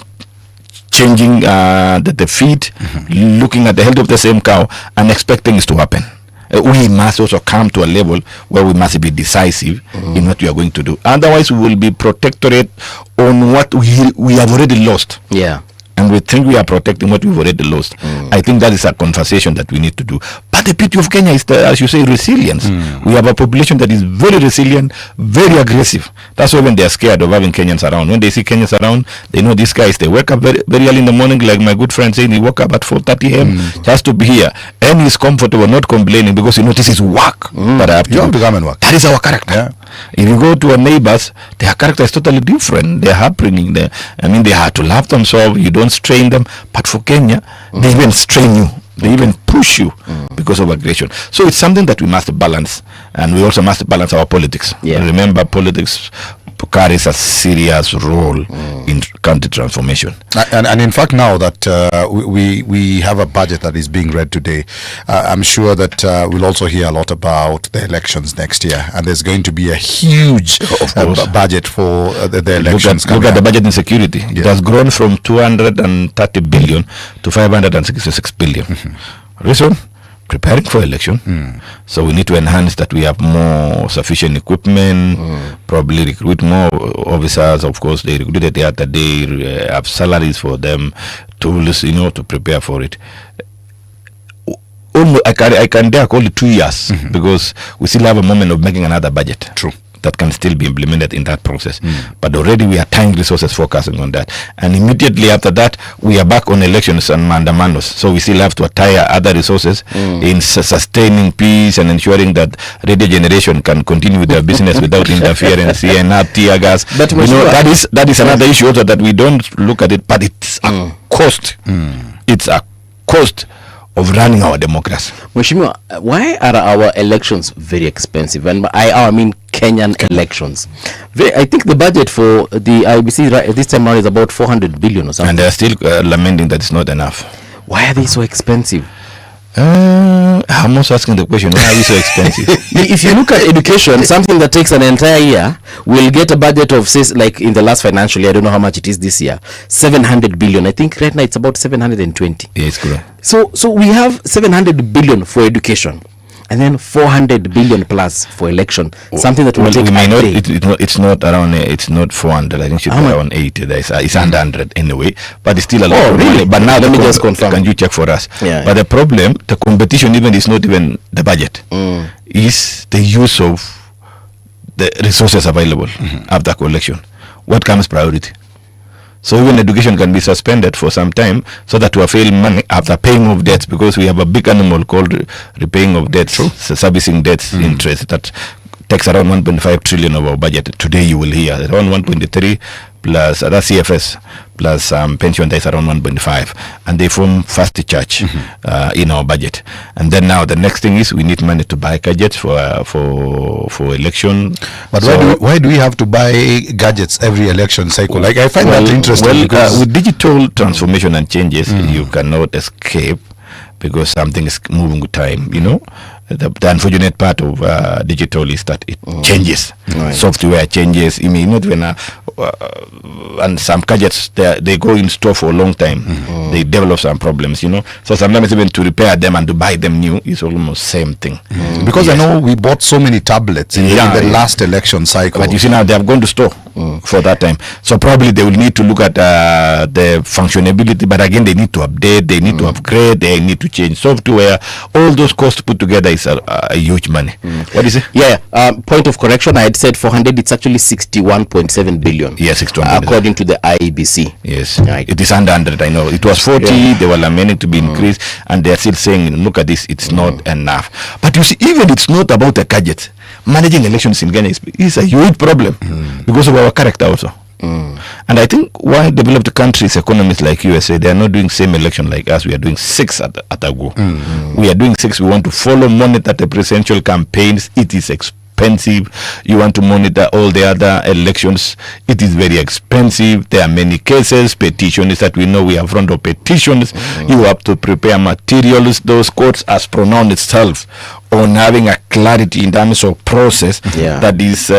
changing the feed, looking at the health of the same cow and expecting it to happen. We must also come to a level where we must be decisive in what we are going to do. Otherwise, we will be protectorate on what we have already lost. Yeah. And we think we are protecting what we've already lost. I think that is a conversation that we need to do. But the beauty of Kenya is, as you say, resilience. We have a population that is very resilient, very aggressive. That's why when they are scared of having Kenyans around, when they see Kenyans around, they know these guys, they wake up very, very early in the morning, like my good friend saying, he woke up at 4:30 a.m. just to be here. And he's comfortable, not complaining, because he knows this is work. But I have to come and work. That is our character. Yeah. If you go to our neighbors, their character is totally different. Their upbringing, they have to love themselves. You don't strain them. But for Kenya, they even strain you They even push you because of aggression. So it's something that we must balance, and we also must balance our politics. Remember, politics carries a serious role in country transformation. And in fact, now that we have a budget that is being read today, I'm sure that we'll also hear a lot about the elections next year, and there's going to be a huge budget for the elections. Look at the budget in security. It has grown from 230 billion to 566 billion. Reason? Preparing for election. So we need to enhance that. We have more sufficient equipment, probably recruit more officers. Of course, they recruited the other day, have salaries for them, tools, to prepare for it. I can dare call it 2 years because we still have a moment of making another budget. True. That can still be implemented in that process. But already we are tying resources focusing on that. And immediately after that, we are back on elections and mandamanos. So we still have to attire other resources in sustaining peace and ensuring that radio generation can continue with their business without interference and not tear gas. But that is another issue also that we don't look at it, but it's a cost. It's a cost of running our democracy. Mheshimiwa, why are our elections very expensive? And I mean Kenyan elections. I think the budget for the IBC this time around is about 400 billion or something. And they're still lamenting that it's not enough. Why are they so expensive? I'm also asking the question, why are we so expensive? If you look at education, something that takes an entire year, we'll get a budget of, say, like in the last financial year, I don't know how much it is this year, 700 billion. I think right now it's about 720. Yes, correct. So we have 700 billion for education, and then 400 billion plus for election. Something that will take it's not around. It's not 400. I think it should be around 80. It's under 100 anyway, but it's still a lot of money. But now let me just confirm. Can you check for us? Yeah. But the problem, the competition even is not even the budget. Is the use of the resources available after collection. What comes priority? So even education can be suspended for some time so that we are paying money after paying off debts, because we have a big animal called repaying of debts, servicing debts, interest that takes around 1.5 trillion of our budget. Today you will hear around 1.3 plus that's CFS plus pension, that's around 1.5, and they form fast charge in our budget. And then now the next thing is we need money to buy gadgets for election. But why do we have to buy gadgets every election cycle? Like, I find that interesting because with digital transformation and changes, you cannot escape, because something is moving with time. The unfortunate part of digital is that it changes. Software changes. And some gadgets, they go in store for a long time. They develop some problems, So sometimes even to repair them and to buy them new is almost same thing. Because I know we bought so many tablets in the last election cycle. But you see now they have gone to store for that time. So probably they will need to look at the functionality. But again, they need to update, they need to upgrade, they need to change software. All those costs put together is a huge money. What is it? Point of correction, I had said 400, it's actually 61.7 billion. Yes, 61. According to the IBC. Yes, it is under 100. I know it was 40. They were lamenting to be increased, and they are still saying, "Look at this, it's not enough." But you see, even it's not about the gadget. Managing elections in Kenya is a huge problem because of our character also. And I think why developed countries, economies like USA, they are not doing same election like us. We are doing 6 at a go. We are doing 6. We want to follow, monitor the presidential campaigns. It is expensive. You want to monitor all the other elections. It is very expensive. There are many cases. Petitions that we know, we are front of petitions. You have to prepare materials. Those courts has pronounced itself on having a clarity in terms of process that is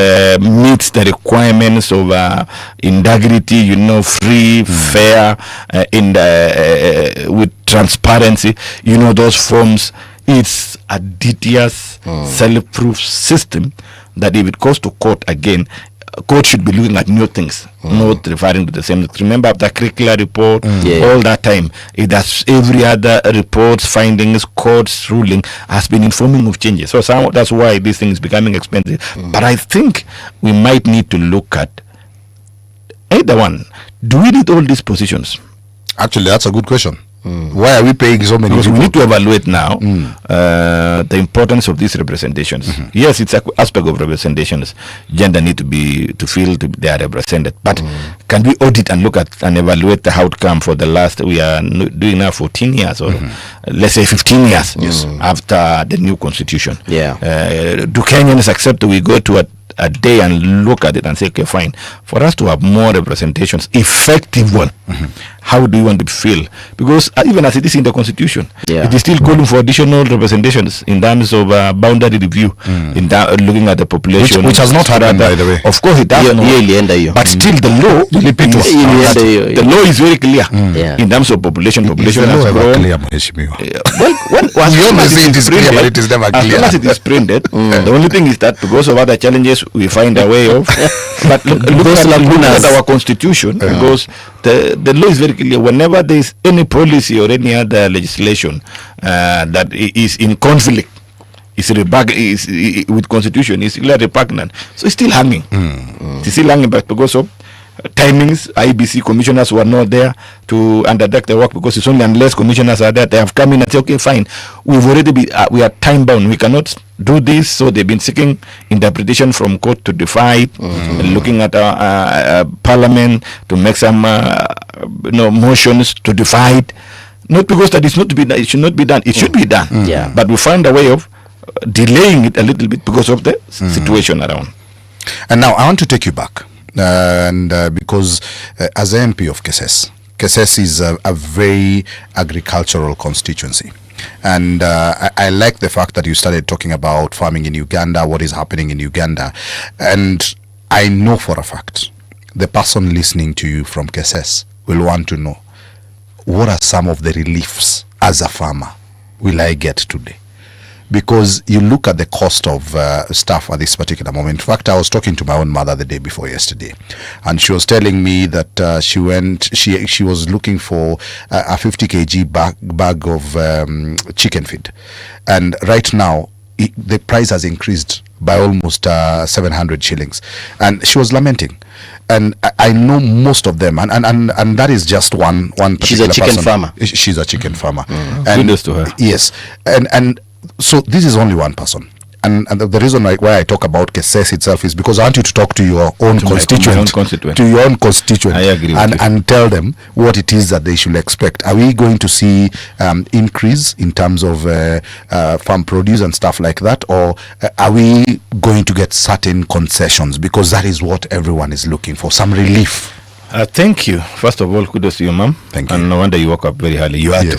meets the requirements of integrity, free, fair, with transparency. Those forms. It's a tedious, self-proof system that if it goes to court again, court should be looking at new things, not referring to the same. Remember the curricular report, all that time, it has every other reports, findings, courts, ruling has been informing of changes. So that's why this thing is becoming expensive. But I think we might need to look at either one. Do we need all these positions? Actually, that's a good question. Why are we paying so many because people? we need to evaluate now the importance of these representations. Yes, it's an aspect of representations. Gender need to feel they are represented. But can we audit and look at and evaluate the outcome for the last, we are doing now 14 years or let's say 15 years after the new constitution? Do Kenyans accept we go to a day and look at it and say, okay, fine, for us to have more representations, effective one, how do you want to feel? Because even as it is in the constitution, it is still calling for additional representations in terms of boundary review, in looking at the population. Which has not happened, by the way. Of course it does not. But still the law, the law is very clear in terms of population. Population has grown. As soon as it is printed, the only thing is that because of other challenges, we find a way of. But look at our constitution, because the law is very clear. Whenever there is any policy or any other legislation that is in conflict, is with constitution, is clearly repugnant. So it's still hanging. It's still hanging, but because of timings, IBC commissioners were not there to undertake the work, because it's only unless commissioners are there, they have come in and say, okay, fine, we are time bound, we cannot do this. So they've been seeking interpretation from court to defy it, looking at parliament to make some motions to defy it. Not because that is not to be done, it should not be done, it should be done. But we find a way of delaying it a little bit because of the situation around. And now I want to take you back. Because as an MP of Keses is a very agricultural constituency. And I like the fact that you started talking about farming in Uganda, what is happening in Uganda. And I know for a fact, the person listening to you from Keses will want to know, what are some of the reliefs as a farmer will I get today? Because you look at the cost of stuff at this particular moment. In fact, I was talking to my own mother the day before yesterday, and she was telling me that she was looking for a 50 kg bag of chicken feed, and right now the price has increased by almost 700 shillings, and she was lamenting. And I know most of them, and that is just one particular She's a chicken person. farmer. She's a chicken farmer. And kudos to her. Yes, and so this is only one person. And the reason why I talk about Keses itself is because I want you to talk to your own constituent, to your own constituent, I agree with you. and tell them what it is that they should expect. Are we going to see increase in terms of farm produce and stuff like that, or are we going to get certain concessions? Because that is what everyone is looking for, some relief. Thank you. First of all, kudos to you, ma'am. Thank you. And no wonder you woke up very early. You had to.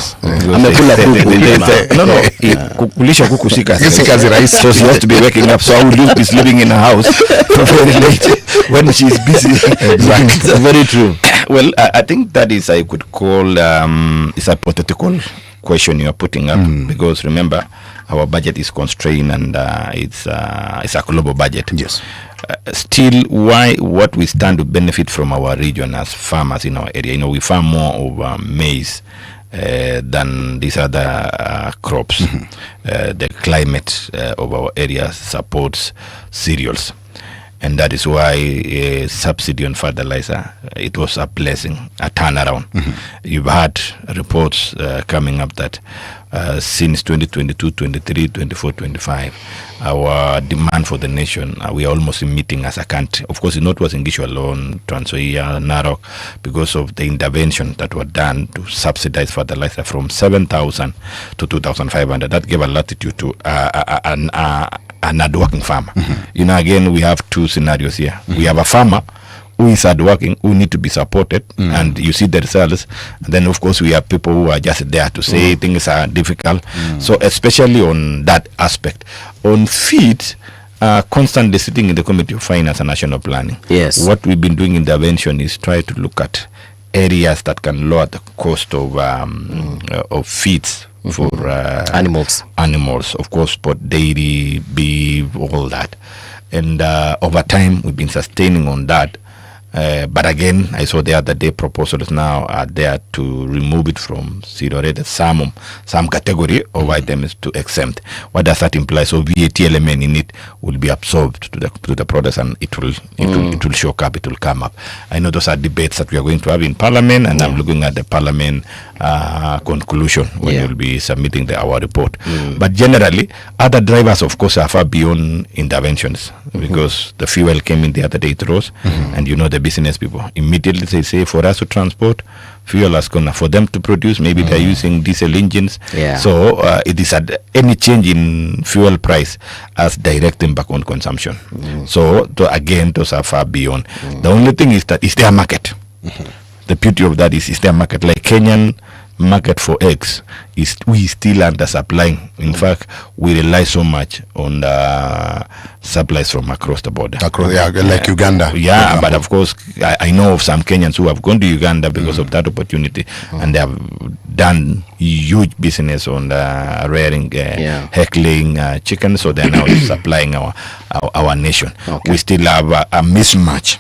Kulisha kuku si kazi rahisi. So she has to be waking up. So I would be sleeping in her house very late when she's busy. Exactly. Very true. Well, I think that is, I could call, it's a hypothetical question you are putting up, because remember, our budget is constrained, and it's a global budget. Yes. Still, what we stand to benefit from our region as farmers in our area, we farm more of maize than these other crops. The climate of our area supports cereals, and that is why subsidy on fertilizer, it was a blessing, a turnaround. You've had reports coming up that since 2022, 23, 24, 25, our demand for the nation, we are almost meeting as a country. Of course, it was in Gishu alone, Trans Nzoia, Narok, because of the intervention that were done to subsidize fertilizer from 7,000 to 2,500. That gave a latitude to an hard-working farmer. Again, we have two scenarios here. We have a farmer who is hardworking, who need to be supported, and you see the results. And then, of course, we have people who are just there to say things are difficult. So, especially on that aspect, on feed, constantly sitting in the Committee of Finance and National Planning. Yes. What we've been doing intervention is try to look at areas that can lower the cost of feeds for animals, of course, but dairy, beef, all that. And over time, we've been sustaining on that. But again, I saw the other day proposals now are there to remove it from zero-rated some category of items to exempt. What does that imply? So VAT element in it will be absorbed to the products, and it will shock up. It will come up. I know those are debates that we are going to have in Parliament, and I'm looking at the Parliament conclusion when we'll be submitting our report. But generally, other drivers, of course, are far beyond interventions, because the fuel came in the other day, it rose, and the business people immediately they say, for us to transport, fuel is gonna, for them to produce, maybe they're using diesel engines. So it is any change in fuel price as direct impact on consumption. So again, those are far beyond. The only thing is that it's their market. The beauty of that is their market. Like Kenyan market for eggs is we still under supplying. In fact, we rely so much on the supplies from across the border. Like Uganda. Yeah, but of course, I know of some Kenyans who have gone to Uganda because of that opportunity, and they have done huge business on rearing, heckling chicken. So they're now supplying our nation. We still have a mismatch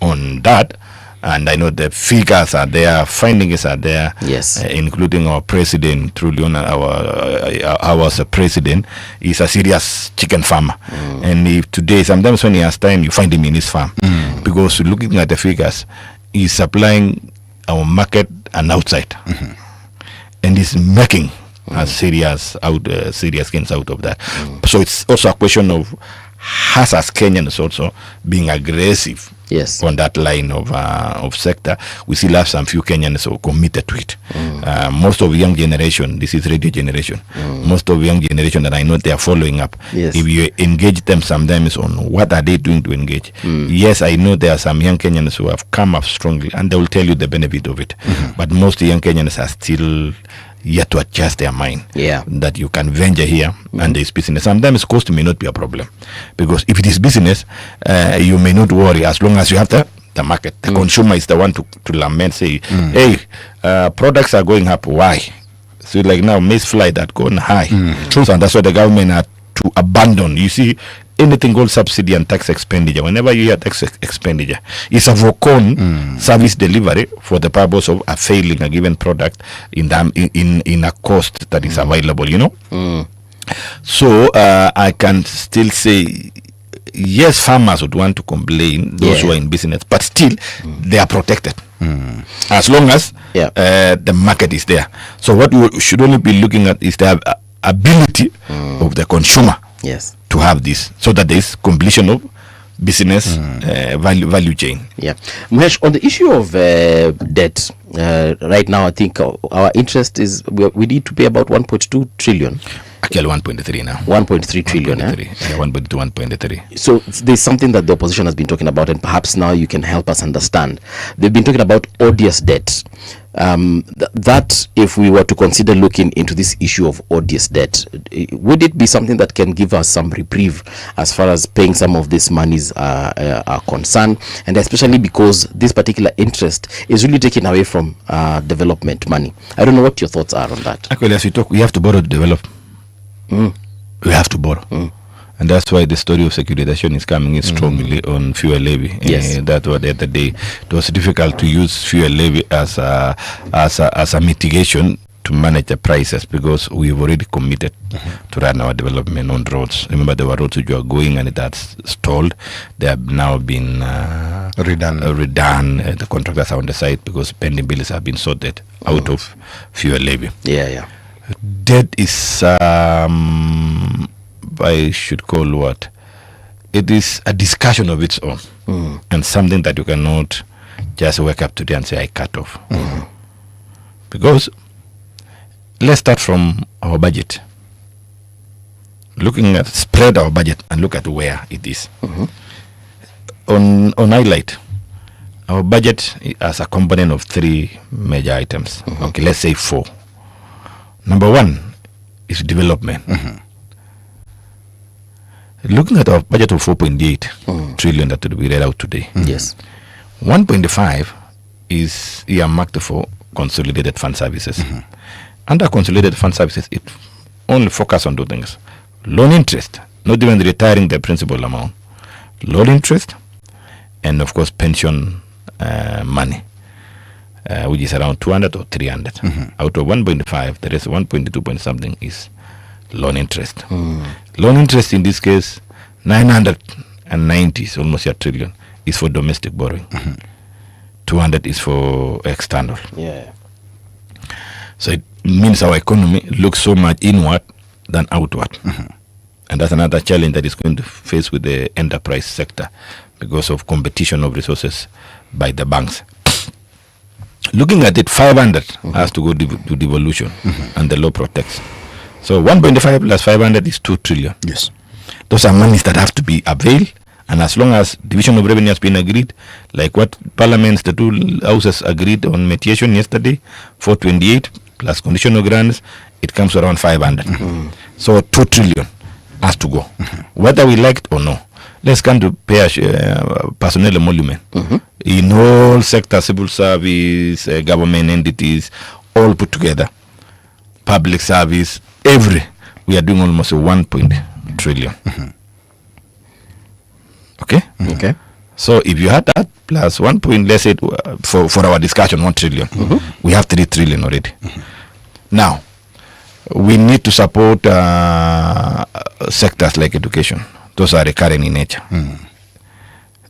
on that. And I know the figures are there, findings are there, including our president, truly our president, is a serious chicken farmer. And if today, sometimes when he has time, you find him in his farm. Because looking at the figures, he's supplying our market and outside. And he's making serious gains out of that. So it's also a question of us as Kenyans also being aggressive on that line of sector. We still have some few Kenyans who are committed to it. Most of young generation, this is radio generation, most of young generation that I know they are following up. If you engage them sometimes on what are they doing to engage. Yes, I know there are some young Kenyans who have come up strongly and they will tell you the benefit of it. But most young Kenyans are still yet to adjust their mind that you can venture here and there is business. Sometimes cost may not be a problem, because if it is business, you may not worry as long as you have the market. The consumer is the one to lament, say, hey, products are going up. Why? So like now, maize fly that gone high. So that's why the government had to abandon. You see, anything called subsidy and tax expenditure, whenever you hear tax expenditure, it's a foregone service delivery for the purpose of availing a given product in a cost that is available, So I can still say, yes, farmers would want to complain, those who are in business, but still they are protected as long as the market is there. So what we should only be looking at is the ability of the consumer to have this, so that there is completion of business value chain. Muhesh, on the issue of debt, right now I think our interest is we need to pay about 1.2 trillion. Actually 1.3 now. 1.3 trillion. 1.2, 1.3. So there's something that the opposition has been talking about, and perhaps now you can help us understand. They've been talking about odious debt. That if we were to consider looking into this issue of odious debt, would it be something that can give us some reprieve as far as paying some of these monies are concerned, and especially because this particular interest is really taken away from development money? I don't know what your thoughts are on that. Actually, as we talk, we have to borrow to develop. We have to borrow. And that's why the story of securitization is coming in strongly on fuel levy. That was the other day. It was difficult to use fuel levy as a mitigation to manage the prices, because we've already committed to run our development on roads. Remember, there were roads which were going and it had stalled. They have now been redone. The contractors are on the site because pending bills have been sorted out of fuel levy. Debt is I should call what? It is a discussion of its own, and something that you cannot just wake up today and say, I cut off. Because let's start from our budget. Looking at, spread our budget and look at where it is. On highlight, our budget as a component of 3 major items. Okay, let's say 4. Number 1 is development. Looking at our budget of 4.8 trillion that we read out today. 1.5 is earmarked for consolidated fund services. Under consolidated fund services, it only focuses on 2 things: loan interest, not even retiring the principal amount, loan interest, and of course pension money, which is around 200 or 300. Out of 1.5, the rest 1.2 point something is loan interest. Loan interest in this case, 990 is almost a trillion, is for domestic borrowing. 200 is for external. Yeah. So it means our economy looks so much inward than outward. And that's another challenge that is going to face with the enterprise sector because of competition of resources by the banks. Looking at it, 500 has to go to devolution, and the law protects. So 1.5 plus 500 is 2 trillion. Yes. Those are monies that have to be availed, and as long as division of revenue has been agreed, like what parliaments, the two houses agreed on mediation yesterday, 428 plus conditional grants, it comes around 500. So 2 trillion has to go, whether we like it or no. Let's come to pay personnel emolument in all sectors, civil service, government entities, all put together, public service, we are doing almost 1 trillion. Okay? Okay. So if you had that plus 1 point, let's say for our discussion, 1 trillion, we have 3 trillion already. Now, we need to support sectors like education. Those are recurring in nature.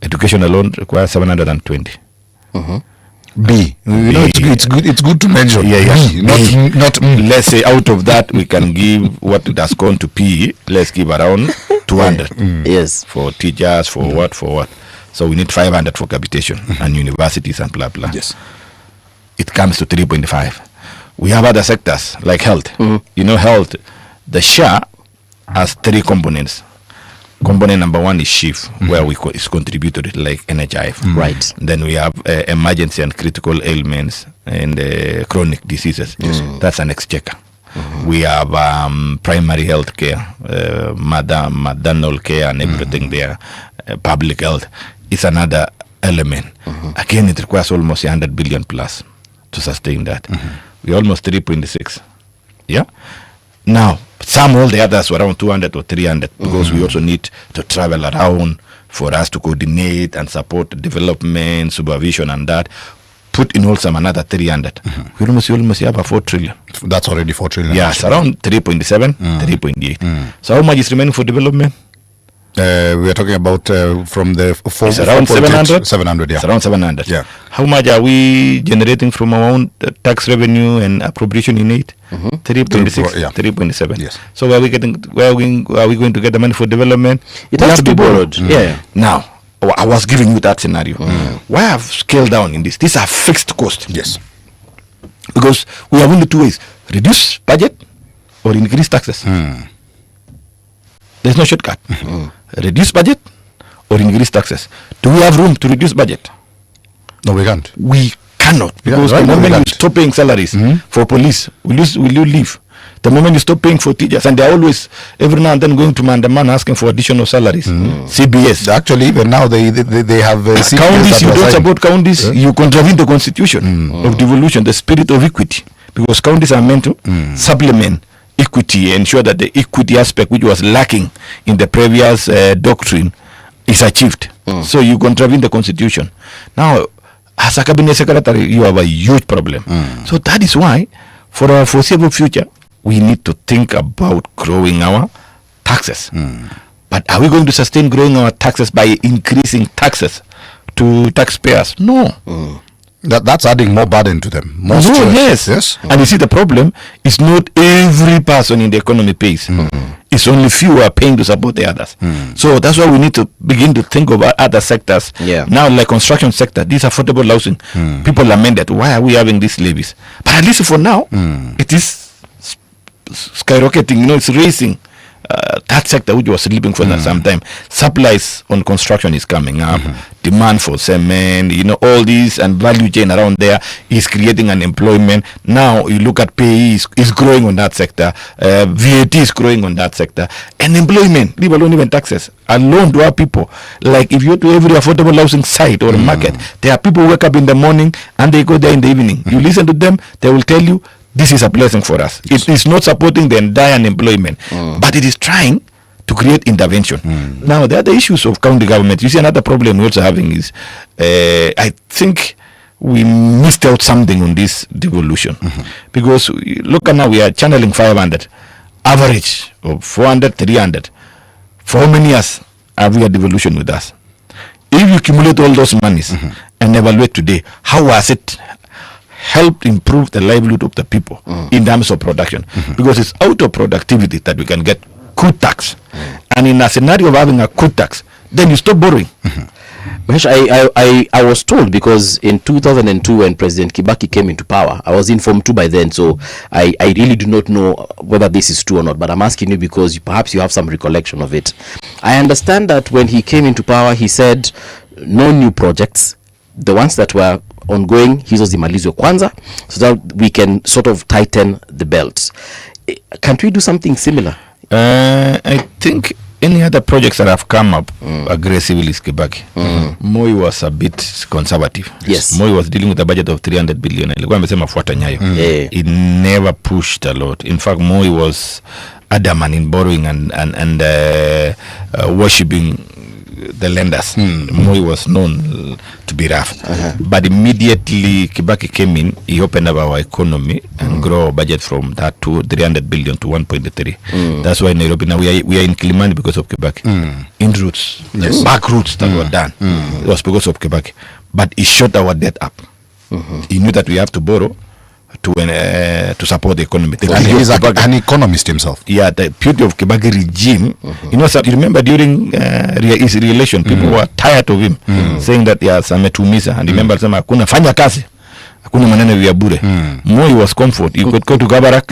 Education alone requires 720. B. It's good to mention. B, not let's say out of that we can give what it has gone to P. Let's give around 200. Yes. For teachers, for what. So we need 500 for capitation and universities and blah blah. Yes. It comes to 3.5. We have other sectors like health. Health, the SHA has 3 components. Component number 1 is SHIF, where is contributed like NHIF. Right. Then we have emergency and critical ailments and chronic diseases. That's an exchequer. We have primary health care, maternal care and everything there. Public health is another element. Again, it requires almost 100 billion plus to sustain that. We're almost 3.6. Yeah. Now, all the others were around 200 or 300 because we also need to travel around for us to coordinate and support development, supervision, and that. Put in also another 300. We almost have a 4 trillion. That's already 4 trillion. Yes, around 3.7, 3.8. So how much is remaining for development? We are talking about from the it's around 700. 700, yeah. It's around 700. Yeah. How much are we generating from our own tax revenue and appropriation in it? 3.6, yeah. 3.7. Yes. So where are we going to get the money for development? It has to be borrowed. Yeah. Now, I was giving you that scenario. Why have scaled down in this? These are fixed costs. Yes. Because we have only 2 ways: reduce budget or increase taxes. There's no shortcut. Reduce budget or increase taxes. Do we have room to reduce budget? No, we can't. We cannot, because the moment you stop paying salaries for police, will you leave? The moment you stop paying for teachers, and they're always every now and then going to Mandaman asking for additional salaries. CBS. Actually, even now they have CBS. Counties, you don't support counties, you contravene the constitution of devolution, the spirit of equity, because counties are meant to supplement equity, ensure that the equity aspect which was lacking in the previous doctrine is achieved. So you contravene the constitution. Now, as a cabinet secretary, you have a huge problem. So that is why, for our foreseeable future, we need to think about growing our taxes. But are we going to sustain growing our taxes by increasing taxes to taxpayers? No. That's adding more burden to them. More stress. Yes. And you see, the problem is not every person in the economy pays. It's only few who are paying to support the others. So that's why we need to begin to think about other sectors. Now, like construction sector, this affordable housing, people lament that why are we having these levies? But at least for now, it is skyrocketing. It's raising. That sector which was sleeping for some time. Supplies on construction is coming up. Demand for cement, all these, and value chain around there is creating an employment. Now you look at pay is growing on that sector. VAT is growing on that sector. And employment, leave alone even taxes. Alone to our people. Like if you go to every affordable housing site or market, there are people who wake up in the morning and they go there in the evening. You listen to them, they will tell you, this is a blessing for us. It is not supporting the entire unemployment, but it is trying to create intervention. Now, the other issues of county government, you see, another problem we're also having is, I think we missed out something on this devolution. Because look at now, we are channeling 500, average of 400, 300. For how many years have we had devolution with us? If you accumulate all those monies and evaluate today, how has it helped improve the livelihood of the people in terms of production? Because it's out of productivity that we can get good tax. And in a scenario of having a good tax, then you stop borrowing. I was told, because in 2002 when President Kibaki came into power, I was informed too by then, so I really do not know whether this is true or not, but I'm asking you because perhaps you have some recollection of it. I understand that when he came into power, he said no new projects. The ones that were ongoing, hizo zimalizwe kwanza, so that we can sort of tighten the belts. Can't we do something similar? I think any other projects that have come up aggressively is Kibaki. Moi was a bit conservative. Yes. Moi was dealing with a budget of 300 billion. He never pushed a lot. In fact, Moi was adamant in borrowing and worshipping the lenders. Moi was known to be rough. But immediately Kibaki came in, he opened up our economy and grow our budget from that to 300 billion to 1.3. That's why in Nairobi now we are in Kilimani because of Kibaki. In routes, back routes that were done, it was because of Kibaki. But he shot our debt up. He knew that we have to borrow to support the economy. And he's an economist himself. Yeah, the beauty of Kibaki regime. You know, you remember during his re-election, people were tired of him, saying that ametumiza. And remember, hakuna fanya kazi, hakuna maneno ya bure. Moi was comfort. You could go to Gabarak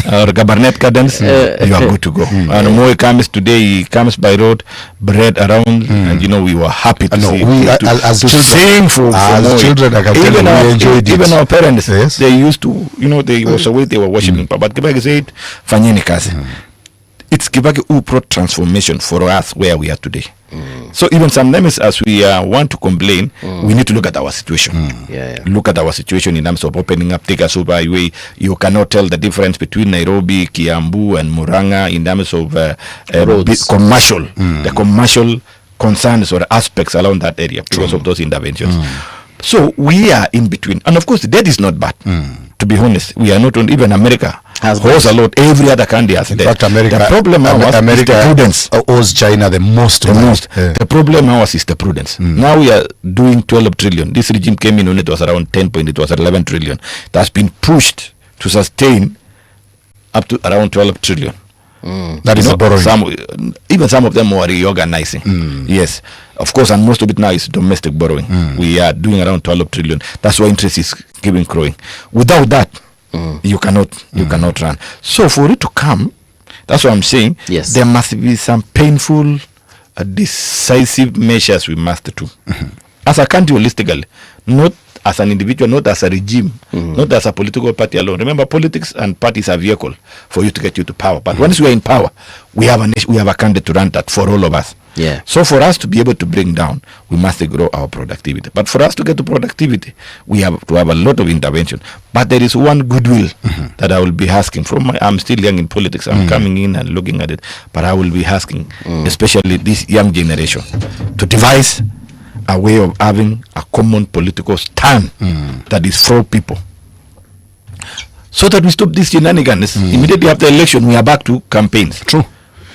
or Gabarnet Gardens, you are good to go. And Moi comes today, he comes by road, bread around, and you know, we were happy to see. We, as children, sing for Moi. Children, I can tell you, we enjoyed it. Even our parents, they used to, you know, they was a way they were worshiping. But Kibaki said, fanyeni kazi. It's Kibaki who brought transformation for us where we are today. So even sometimes as we want to complain, we need to look at our situation. Look at our situation in terms of opening up, take a super highway. You cannot tell the difference between Nairobi, Kiambu and Murang'a in terms of commercial, the commercial concerns or aspects around that area because of those interventions. So we are in between. And of course, that is not bad. To be honest, we are not on, even America has a lot. Every other country has. In fact, America, the problem America is the prudence. Owes China the most. The problem is the prudence. Now we are doing 12 trillion. This regime came in when it was around 10 point. It was 11 trillion. It has been pushed to sustain up to around 12 trillion. That is borrowing. Even some of them are reorganizing. Yes, of course, and most of it now is domestic borrowing. We are doing around 12 trillion. That's why interest is keeping growing. Without that, you cannot run. So for it to come, that's what I'm saying. Yes, there must be some painful, decisive measures we must do as a country holistically, not as an individual, not as a regime, not as a political party alone. Remember, politics and parties are a vehicle for you to get you to power. But once we are in power, we have a country to run that for all of us. Yeah. So for us to be able to bring down, we must grow our productivity. But for us to get to productivity, we have to have a lot of intervention. But there is one goodwill that I will be asking from I'm still young in politics. I'm coming in and looking at it. But I will be asking, especially this young generation, to devise a way of having a common political stand that is for people, so that we stop this shenanigans. Immediately after election, we are back to campaigns. True.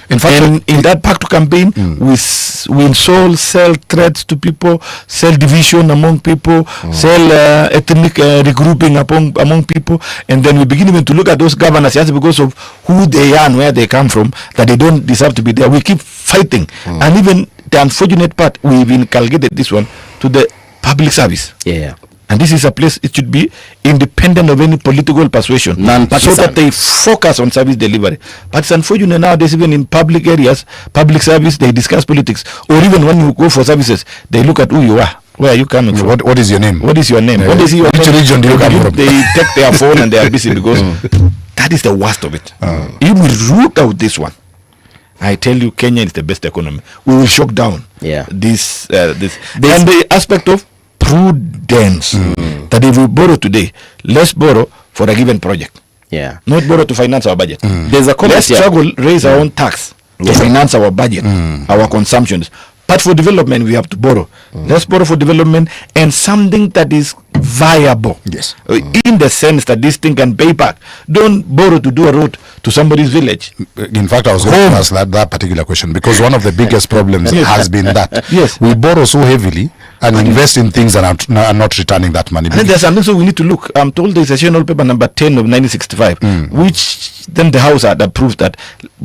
In fact, in that back to campaign, we sell threats to people, sell division among people, sell ethnic regrouping among people, and then we begin even to look at those governors just because of who they are and where they come from, that they don't deserve to be there. We keep fighting, and even the unfortunate part, we've inculcated this one to the public service. Yeah. And this is a place, it should be independent of any political persuasion, so that they focus on service delivery. But it's unfortunate nowadays, even in public areas, public service, they discuss politics. Or even when you go for services, they look at who you are. Where are you coming from? What is your name? What is your name? What is your Which region do you come from? They take their phone and they are busy because that is the worst of it. If we root out this one, I tell you, Kenya is the best economy. We will shock down this. And the aspect of prudence, that if we borrow today, let's borrow for a given project. Yeah. Not borrow to finance our budget. There's a comment. Let's struggle, raise our own tax to finance our budget, our consumptions. But for development, we have to borrow. Let's borrow for development and something that is viable. Yes. In the sense that this thing can pay back. Don't borrow to do a road to somebody's village. In fact, I was going to ask that particular question, because one of the biggest problems has been that we borrow so heavily and invest in things and are not returning that money. And there's something so we need to look. I'm told there's a National Paper number 10 of 1965, which then the House had approved that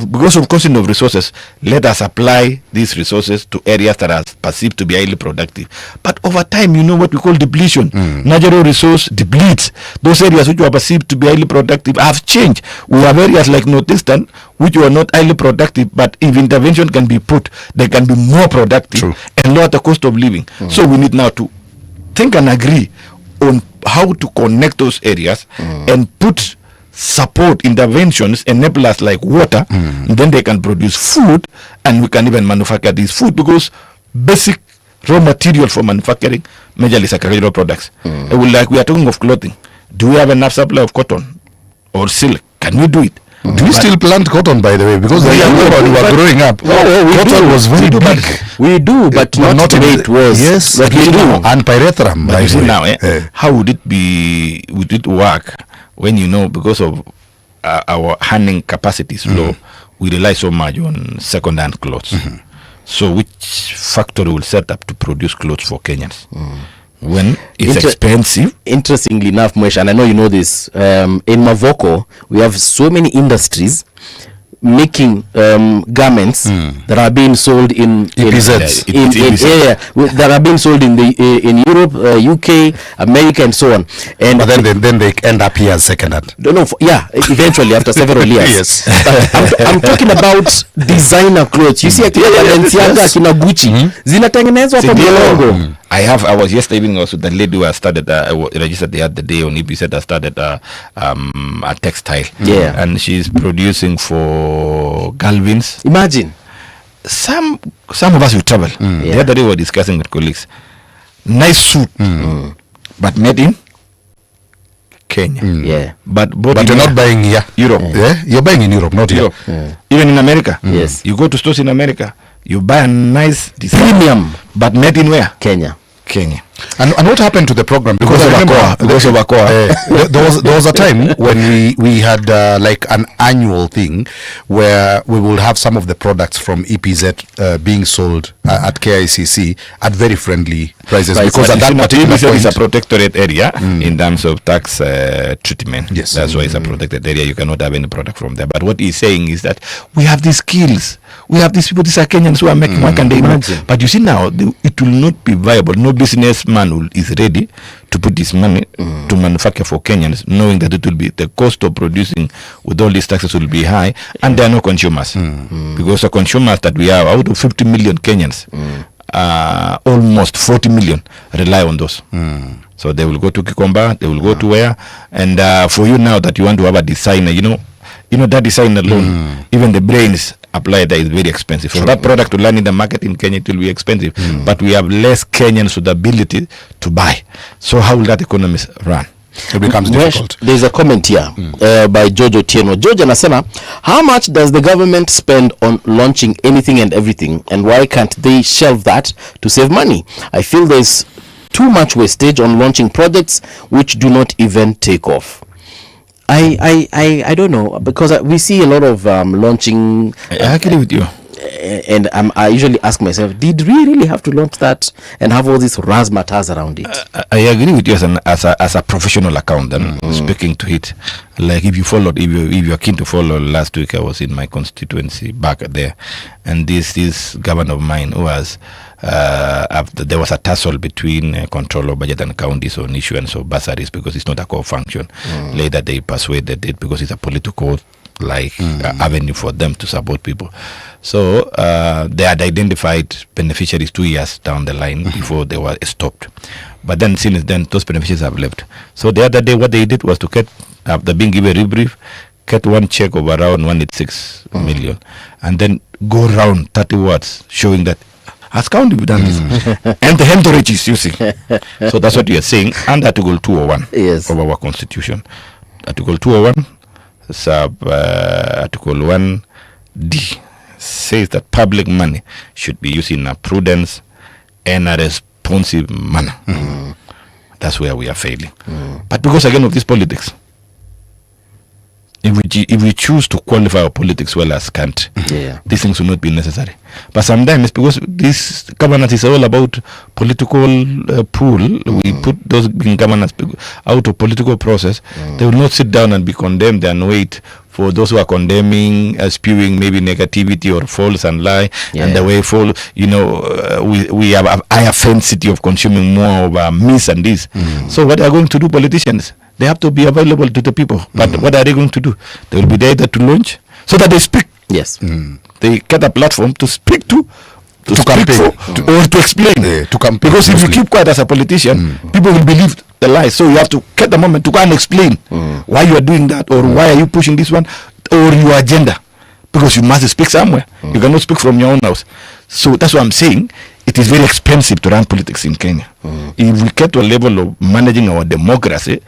because of costing of resources, let us apply these resources to areas that are perceived to be highly productive. But over time, you know what we call depletion. Natural resource depletes. Those areas which were perceived to be highly productive have changed. We have areas like Northeastern which were not highly productive, but if intervention can be put, they can be more productive and lower the cost of living. So we need now to think and agree on how to connect those areas and put support interventions, enablers like water, and then they can produce food, and we can even manufacture this food, because basic raw material for manufacturing majorly is agricultural products. Like we are talking of clothing, do we have enough supply of cotton or silk? Can we do it? Do we still plant cotton, by the way? Because when we were growing up, cotton was very big. We do, but not the way it was. Yes, but we do. And pyrethrum. But you see now, how would it be? Would it work when, you know, because of our handling capacity is low, we rely so much on second-hand clothes. So which factory will set up to produce clothes for Kenyans? When it's expensive. Interestingly enough, Mwesh, and I know you know this, in Mavoko, we have so many industries making garments that are being sold in that are being sold in Europe, UK, America, and so on. And but then they end up here as second hand. Eventually after several years. But I'm talking about designer clothes. You see, Balenciaga, akina Gucci, zinatengenezwa hapa Mlolongo. I was yesterday evening also the lady who started registered the other day on EPZ started a textile. And she's producing for Galvins. Imagine. Some of us will travel. The other day we were discussing with colleagues. Nice suit, but made in Kenya. But you're not buying here. Europe. You're buying in Europe, not here. Even in America. Yes. You go to stores in America, you buy a nice premium, but made in where? Kenya. And what happened to the program? Because I remember there was a time when we had like an annual thing where we would have some of the products from EPZ being sold at KICC at very friendly prices. Because at that particular point, is a protectorate area in terms of tax treatment. Yes, that's why it's a protected area. You cannot have any product from there. But what he's saying is that we have these skills. We have these people. These are Kenyans who are making. What can they imagine? But you see now, it will not be viable. No businessman is ready to put this money to manufacture for Kenyans, knowing that it will be the cost of producing with all these taxes will be high, and there are no consumers. Because the consumers that we have, out of 50 million Kenyans, almost 40 million rely on those. So they will go to Kikomba, they will go to where, and for you now that you want to have a designer, you know that design alone, even the brains applied there is very expensive. For that product to land in the market in Kenya, it will be expensive. But we have less Kenyans with the ability to buy. So how will that economy run? It becomes difficult. There's a comment here by Jojo Tieno. Jojo anasema, how much does the government spend on launching anything and everything, and why can't they shelve that to save money? I feel there's too much wastage on launching projects which do not even take off. I don't know, because we see a lot of launching. I agree with you. And I usually ask myself, did we really have to launch that and have all these razzmatazz around it? I agree with you as a professional accountant speaking to it. Like if you're keen to follow, last week I was in my constituency back there, and this governor of mine who was there was a tussle between control of budget and counties on issuance of bursaries because it's not a core function. Later they persuaded it because it's a political avenue for them to support people. So they had identified beneficiaries 2 years down the line before they were stopped. But then since then, those beneficiaries have left. So the other day, what they did was to get, after being given a rebrief, get one check of around 186 million, and then go around 30 words showing that has county done this, and the hemorrhage is using. So that's what we are saying under Article 201 of our Constitution. Article 201, Article 1D says that public money should be used in a prudence and a responsive manner. That's where we are failing. But because again of this politics, if we choose to qualify our politics well as country, these things will not be necessary. But sometimes because this governance is all about political pool, we put those being governance out of political process. They will not sit down and be condemned and wait for those who are condemning, spewing maybe negativity or false and lie, and the way forward, we have a higher propensity of consuming more of myths and this. So what are going to do politicians? They have to be available to the people. But what are they going to do? They will be there to launch so that they speak. Yes. They get a platform to speak to campaign or to explain. To campaign. Because if you keep quiet as a politician, people will believe the lies. So you have to get the moment to go and explain why you are doing that, or why are you pushing this one, or your agenda. Because you must speak somewhere. You cannot speak from your own house. So that's what I'm saying. It is very expensive to run politics in Kenya. If we get to a level of managing our democracy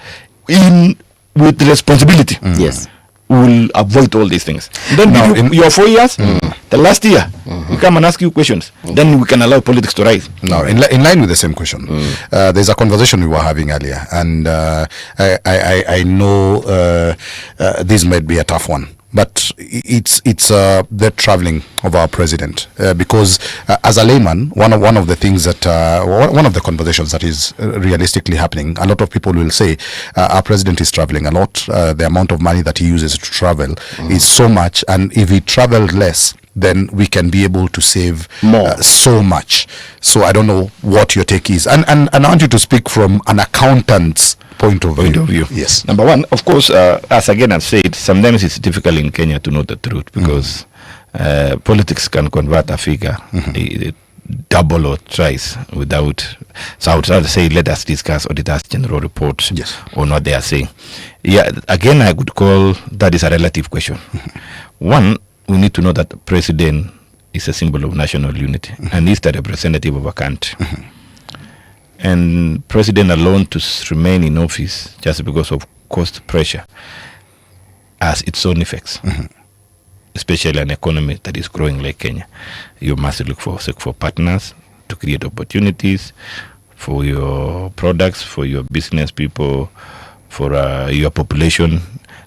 with responsibility, yes, we will avoid all these things. Then now, in your 4 years, the last year, we come and ask you questions. Then we can allow politics to rise. Now, in line with the same question, there's a conversation we were having earlier, and I know this might be a tough one. But it's the traveling of our president, because as a layman, one of the things that one of the conversations that is realistically happening, a lot of people will say our president is traveling a lot. The amount of money that he uses to travel is so much, and if he traveled less, then we can be able to save more, so much. So I don't know what your take is, and I want you to speak from an accountant's point of view. Yes. Number one, of course, as again I've said, sometimes it's difficult in Kenya to know the truth, because politics can convert a figure double or thrice without. So I would rather say, let us discuss Auditor's General Report on what they are saying. Yeah, again, I would call that is a relative question. One, we need to know that the president is a symbol of national unity and is the representative of a country. And president alone to remain in office just because of cost pressure has its own effects, especially an economy that is growing like Kenya. You must seek for partners to create opportunities for your products, for your business people, for your population.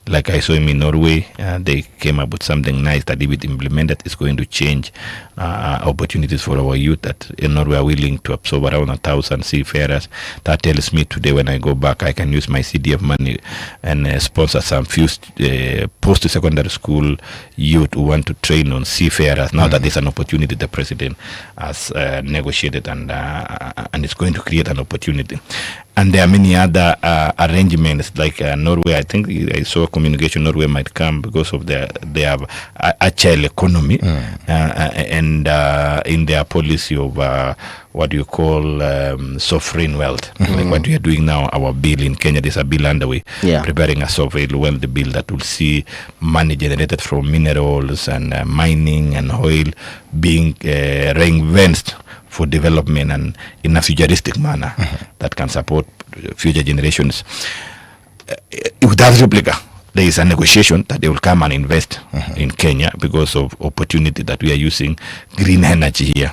Like I saw him in Norway, they came up with something nice that if it implemented, is going to change opportunities for our youth that in Norway are willing to absorb around 1,000 seafarers. That tells me today when I go back, I can use my CDF money and sponsor some few post-secondary school youth who want to train on seafarers. Now that there's an opportunity, the president has negotiated and it's going to create an opportunity. And there are many other arrangements, like Norway. I think I saw communication. Norway might come because of they have agile economy and in their policy of what you call sovereign wealth, like what we are doing now. Our bill in Kenya, there's a bill underway, preparing a sovereign wealth bill that will see money generated from minerals and mining and oil being reinvested for development and in a futuristic manner that can support future generations. Without replica, there is a negotiation that they will come and invest in Kenya because of opportunity that we are using green energy here.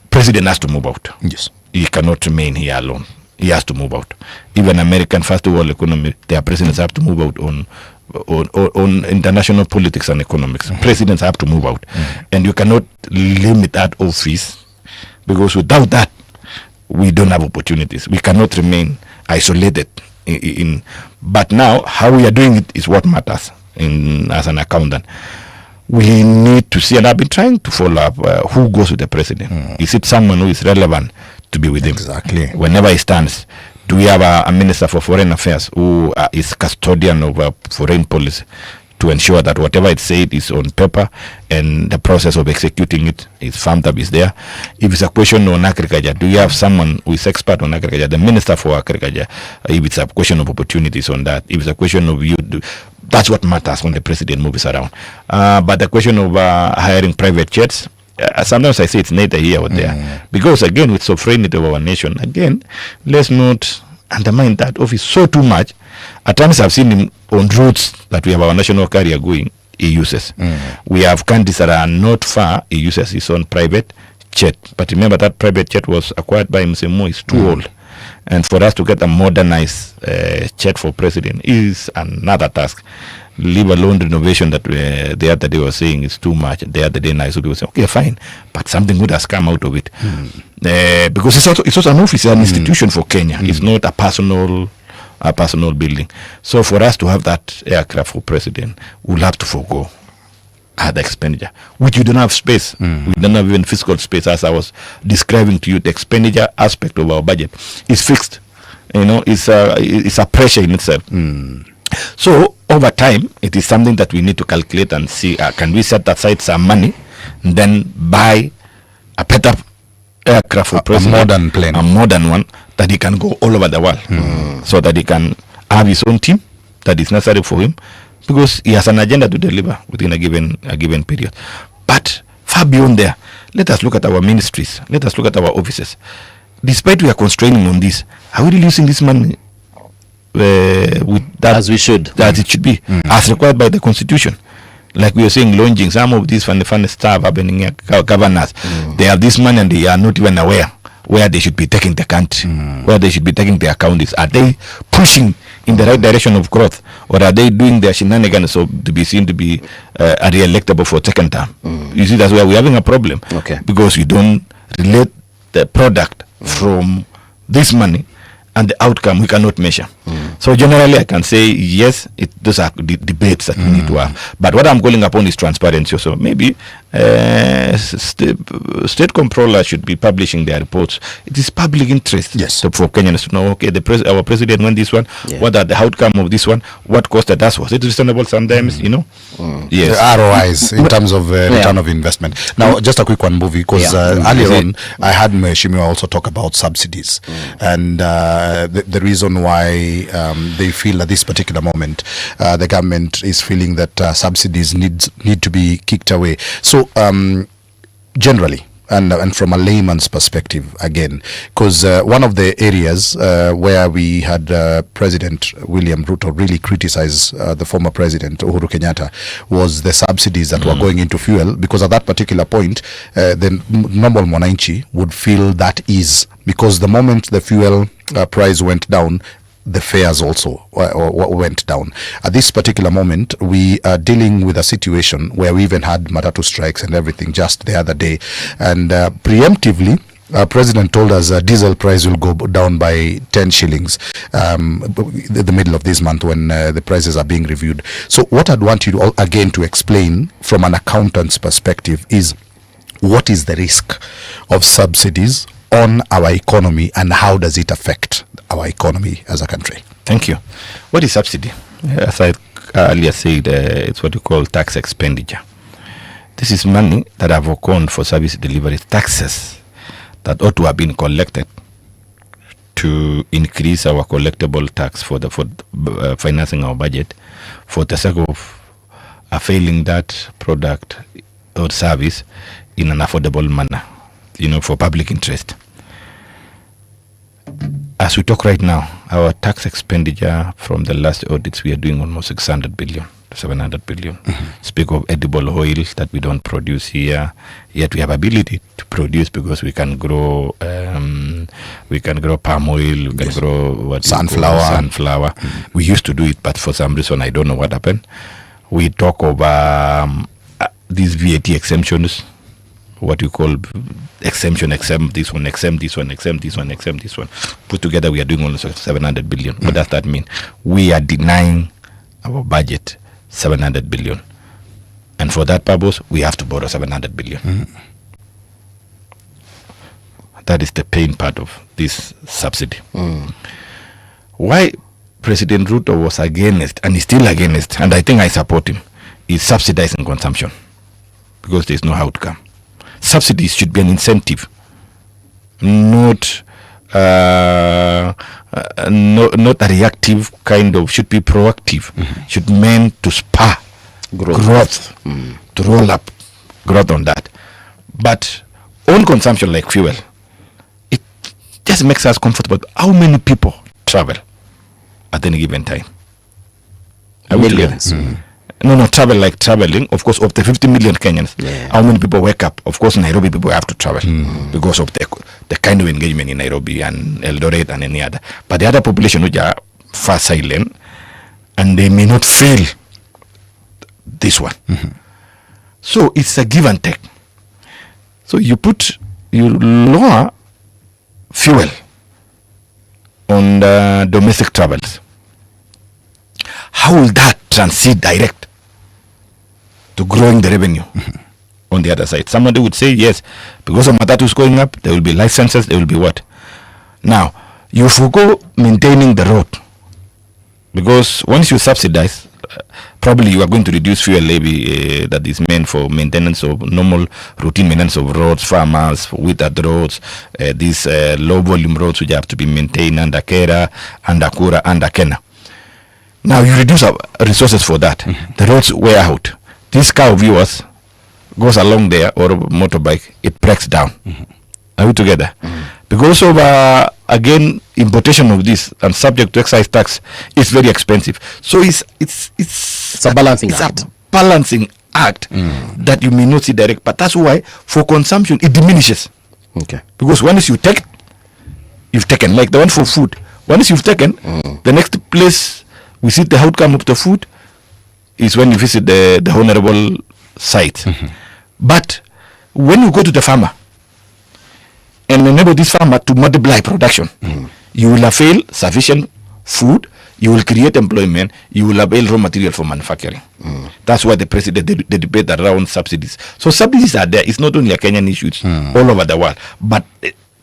President has to move out. Yes. He cannot remain here alone. He has to move out. Even American first world economy, their presidents have to move out on international politics and economics. Presidents have to move out. And you cannot limit that office, because without that, we don't have opportunities. We cannot remain isolated. But now, how we are doing it is what matters as an accountant. We need to see, and I've been trying to follow up who goes with the president. Is it someone who is relevant to be with him? Exactly. Whenever he stands. Do we have a minister for foreign affairs who is custodian of foreign policy to ensure that whatever it said is on paper and the process of executing it is firmed up, is there? If it's a question on agriculture, do you have someone who is expert on agriculture, the minister for agriculture? If it's a question of opportunities on that, if it's a question of that's what matters when the president moves around. But the question of hiring private jets, sometimes I say it's neither here or there. Because again, with sovereignty of our nation, again, let's not undermine that office so too much. At times I've seen him on routes that we have our national carrier going. he uses. We have countries that are not far. He uses his own private jet. But remember, that private jet was acquired by Msemo. It's too old. And for us to get a modernized jet for president is another task. Leave alone renovation that the other day was saying is too much. The other day, Nairobi was saying, okay, fine, but something good has come out of it. Because it's also an office, an institution for Kenya. It's not a personal building. So for us to have that aircraft for president, we'll have to forego other expenditure, which we don't have space. We don't have even physical space. As I was describing to you, the expenditure aspect of our budget is fixed. It's a pressure in itself. So over time, it is something that we need to calculate and see, can we set aside some money and then buy a better aircraft for president, a modern plane, a modern one that he can go all over the world, so that he can have his own team that is necessary for him, because he has an agenda to deliver within a given period. But far beyond there, let us look at our ministries, let us look at our offices. Despite we are constraining on this, are we really using this money with that, as we should, that it should be, as required by the constitution? Like we are saying, launching some of these funny stuff happening here, governors, they have this money and they are not even aware where they should be taking the country, where they should be taking their counties. Are they pushing in the right direction of growth, or are they doing their shenanigans so to be seen to be re-electable for second term? You see, that's where we're having a problem, because we don't relate the product from this money and the outcome we cannot measure. So generally I can say yes, those are the debates that we need to have. But what I'm calling upon is transparency. So maybe state controller should be publishing their reports. It is public interest for Kenyans to know, okay, our president won this one, what are the outcome of this one, what costed us, was it reasonable sometimes, Yes. The ROIs in terms of return of investment. Now, just a quick one, Movie, because earlier on I had Mheshimiwa also talk about subsidies, and the reason why they feel at this particular moment the government is feeling that subsidies need to be kicked away. So generally, and from a layman's perspective again, because one of the areas where we had President William Ruto really criticize the former President Uhuru Kenyatta was the subsidies that were going into fuel, because at that particular point the normal mwananchi would feel that ease, because the moment the fuel price went down, the fares also went down. At this particular moment, we are dealing with a situation where we even had matatu strikes and everything just the other day, and preemptively President told us diesel price will go down by 10 shillings the middle of this month when the prices are being reviewed. So what I'd want you to again to explain from an accountant's perspective is, what is the risk of subsidies on our economy, and how does it affect our economy as a country? Thank you. What is subsidy? As I earlier said, it's what you call tax expenditure. This is money that have account for service delivery, taxes that ought to have been collected to increase our collectible tax for financing our budget, for the sake of availing that product or service in an affordable manner, for public interest. As we talk right now, our tax expenditure from the last audits, we are doing almost 600 billion to 700 billion. Speak of edible oil that we don't produce here, yet we have ability to produce, because we can grow palm oil, we can grow sunflower. We used to do it, but for some reason I don't know what happened. We talk of these VAT exemptions, what you call exempt this one. Put together, we are doing almost 700 billion. What does that mean? We are denying our budget 700 billion. And for that purpose, we have to borrow 700 billion. That is the pain part of this subsidy. Why President Ruto was against, and is still against, and I think I support him, is subsidizing consumption, because there is no outcome. Subsidies should be an incentive, not a reactive kind of, should be proactive, should mean to spur growth, to roll up growth on that. But on consumption like fuel, it just makes us comfortable. How many people travel at any given time? Millions. travel like traveling. Of course, of the 50 million Kenyans, how many people wake up? Of course, Nairobi people have to travel because of the kind of engagement in Nairobi and Eldoret and any other. But the other population which are far silent, and they may not feel this one. So it's a give and take. So you lower fuel on the domestic travels. How will that transit direct to growing the revenue on the other side? Somebody would say, yes, because of matatus going up, there will be licenses, there will be what? Now, you forgo maintaining the road, because once you subsidize, probably you are going to reduce fuel levy that is meant for maintenance of normal routine maintenance of roads, farmers, withered roads, these low volume roads which have to be maintained under Kera, under Kura, under Kena. Now you reduce resources for that. The roads wear out. This car of yours goes along there, or a motorbike, it breaks down. Are we together? Because of again importation of this and subject to excise tax is very expensive. So it's a balancing act. A balancing act that you may not see direct, but that's why for consumption it diminishes. Okay. Because once you take, you've taken, like the one for food. Once you've taken, the next place we see the outcome of the food is when you visit the honorable site. But when you go to the farmer and enable this farmer to multiply production, you will avail sufficient food, you will create employment, you will avail raw material for manufacturing. That's why the president, the debate around subsidies. So subsidies are there. It's not only a Kenyan issue, it's all over the world. But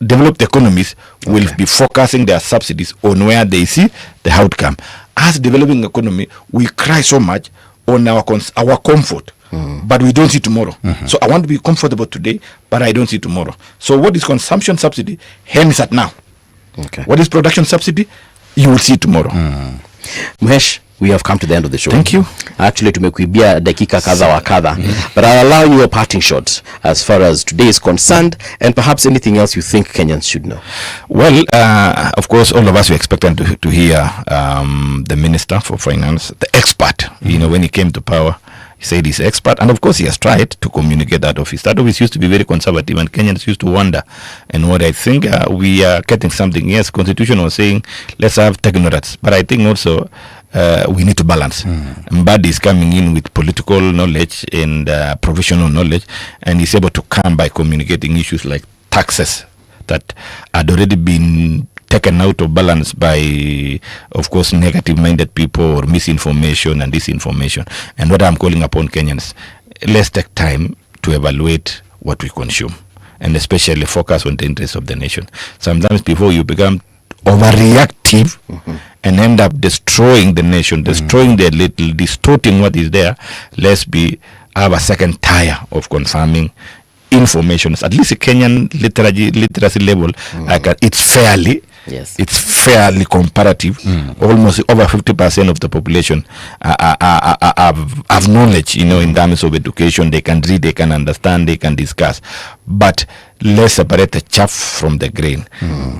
developed economies will be focusing their subsidies on where they see the outcome. As developing economy, we cry so much on our comfort, but we don't see tomorrow. So I want to be comfortable today, but I don't see tomorrow. So what is consumption subsidy? Hence at now. Okay. What is production subsidy? You will see tomorrow. Muhesh, we have come to the end of the show. Thank you. Actually, tumekuibia dakika kadha wa kadha, but I'll allow you a parting shot as far as today is concerned, and perhaps anything else you think Kenyans should know. Well, of course, all of us were expecting to hear the Minister for Finance, the expert. You know, when he came to power, he said he's expert, and of course he has tried to communicate that office. That office used to be very conservative, and Kenyans used to wonder. And what I think we are getting something. Yes, Constitution was saying let's have technocrats, but I think also we need to balance. Mbadi is coming in with political knowledge and professional knowledge, and he's able to come by communicating issues like taxes that had already been taken out of balance by, of course, negative-minded people or misinformation and disinformation. And what I'm calling upon Kenyans, let's take time to evaluate what we consume, and especially focus on the interests of the nation. Sometimes before you become overreactive and end up destroying the nation, destroying the little, distorting what is there, let's have a second tier of confirming information. At least a Kenyan literacy level, it's fairly comparative. Almost over 50% of the population have knowledge, in terms of education. They can read, they can understand, they can discuss. But let's separate the chaff from the grain.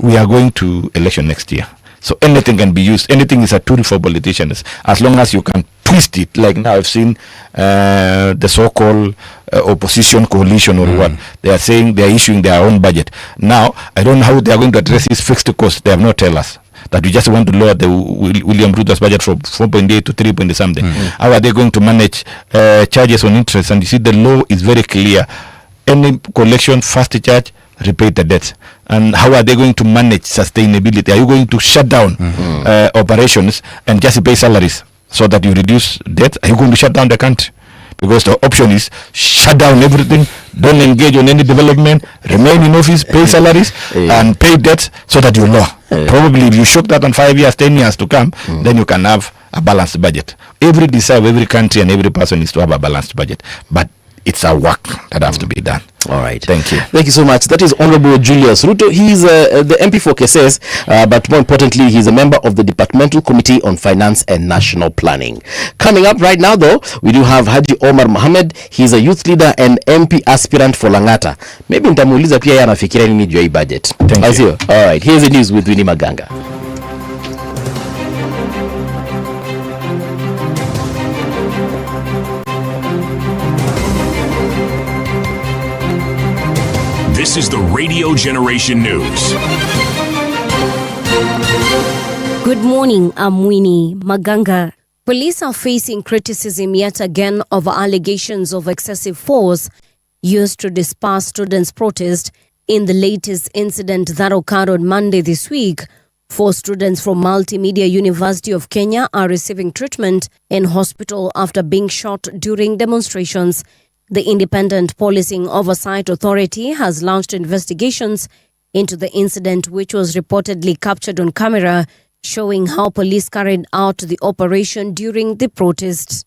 We are going to election next year. So anything can be used. Anything is a tool for politicians, as long as you can twist it. Like now I've seen the so-called opposition coalition or what. They are saying they are issuing their own budget. Now, I don't know how they are going to address this fixed cost. They have not tell us that we just want to lower the William Ruto's budget from 4.8 to 3 point something. How are they going to manage charges on interest? And you see the law is very clear. Any collection, first charge, repay the debt. And how are they going to manage sustainability? Are you going to shut down operations and just pay salaries so that you reduce debt? Are you going to shut down the country? Because the option is shut down everything, don't engage on any development, remain in office, pay salaries, and pay debts so that you lower. Probably if you shock that on 5 years, 10 years to come, then you can have a balanced budget. Every desire of every country and every person is to have a balanced budget. But it's a work that has to be done. All right. Thank you. Thank you so much. That is Honorable Julius Ruto. He is the MP for Keses, but more importantly, he's a member of the Departmental Committee on Finance and National Planning. Coming up right now, though, we do have Haji Omar Mohamed. He's a youth leader and MP aspirant for Lang'ata. Maybe nitamuuliza pia yeye anafikiria nini juu ya budget. Thank you. All right. Here's the news with Winnie Maganga. This is the Radio Generation News. Good morning, I'm Winnie Maganga. Police are facing criticism yet again over allegations of excessive force used to disperse students' protest in the latest incident that occurred on Monday this week. 4 students from Multimedia University of Kenya are receiving treatment in hospital after being shot during demonstrations. The Independent Policing Oversight Authority has launched investigations into the incident, which was reportedly captured on camera, showing how police carried out the operation during the protests.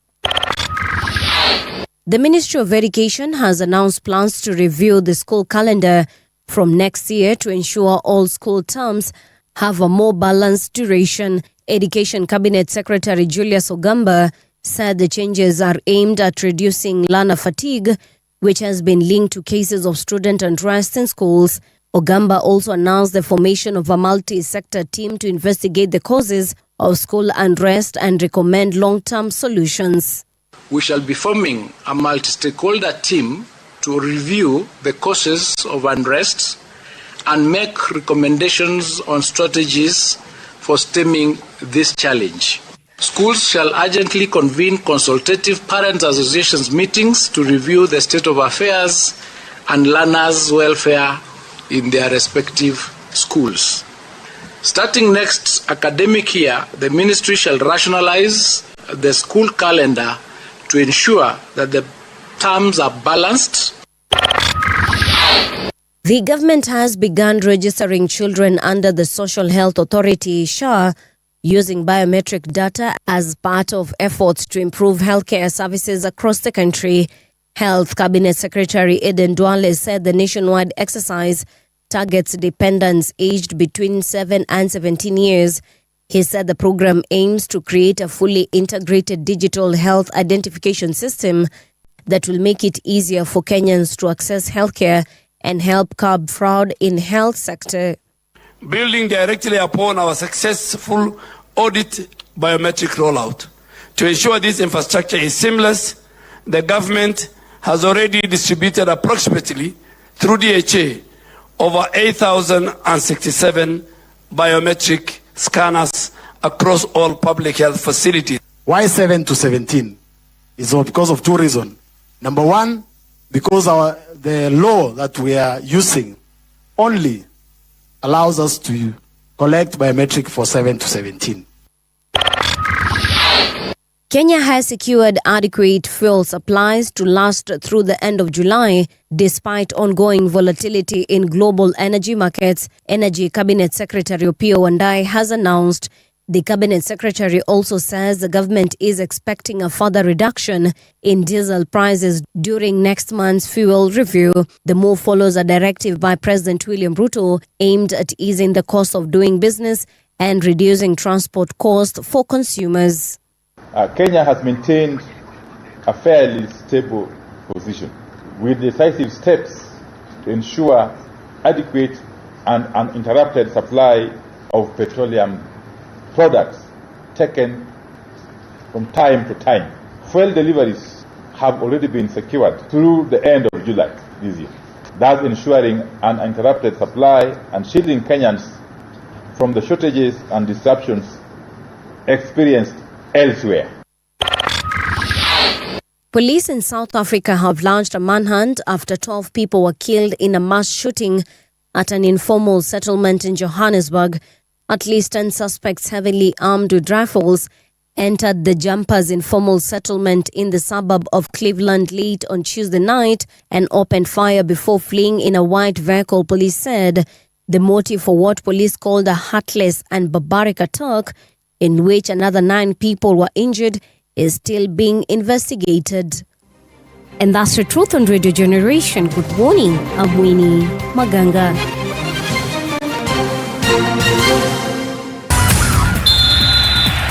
The Ministry of Education has announced plans to review the school calendar from next year to ensure all school terms have a more balanced duration. Education Cabinet Secretary Julius Ogamba said the changes are aimed at reducing learner fatigue, which has been linked to cases of student unrest in schools. Ogamba also announced the formation of a multi-sector team to investigate the causes of school unrest and recommend long-term solutions. We shall be forming a multi-stakeholder team to review the causes of unrest and make recommendations on strategies for stemming this challenge. Schools shall urgently convene consultative parent associations meetings to review the state of affairs and learners' welfare in their respective schools. Starting next academic year, the ministry shall rationalize the school calendar to ensure that the terms are balanced. The government has begun registering children under the Social Health Authority (SHA) using biometric data as part of efforts to improve healthcare services across the country. Health Cabinet Secretary Eden Duale said the nationwide exercise targets dependents aged between 7 and 17 years. He said the program aims to create a fully integrated digital health identification system that will make it easier for Kenyans to access healthcare and help curb fraud in health sector. Building directly upon our successful audit biometric rollout. To ensure this infrastructure is seamless, the government has already distributed approximately, through DHA, over 8,067 biometric scanners across all public health facilities. Why 7 to 17? It's because of 2 reasons. Number 1, because the law that we are using only allows us to collect biometric for 7 to 17. Kenya has secured adequate fuel supplies to last through the end of July, despite ongoing volatility in global energy markets. Energy Cabinet Secretary Opiyo Wandayi has announced. The Cabinet Secretary also says the government is expecting a further reduction in diesel prices during next month's fuel review. The move follows a directive by President William Ruto aimed at easing the cost of doing business and reducing transport costs for consumers. Kenya has maintained a fairly stable position with decisive steps to ensure adequate and uninterrupted supply of petroleum products taken from time to time. Fuel deliveries have already been secured through the end of July this year, thus ensuring an uninterrupted supply and shielding Kenyans from the shortages and disruptions experienced elsewhere. Police in South Africa have launched a manhunt after 12 people were killed in a mass shooting at an informal settlement in Johannesburg. At least 10 suspects heavily armed with rifles entered the Jumpers informal settlement in the suburb of Cleveland late on Tuesday night and opened fire before fleeing in a white vehicle, police said. The motive for what police called a heartless and barbaric attack, in which another 9 people were injured, is still being investigated. And that's the truth on Radio Generation. Good morning, I'm Winnie Maganga.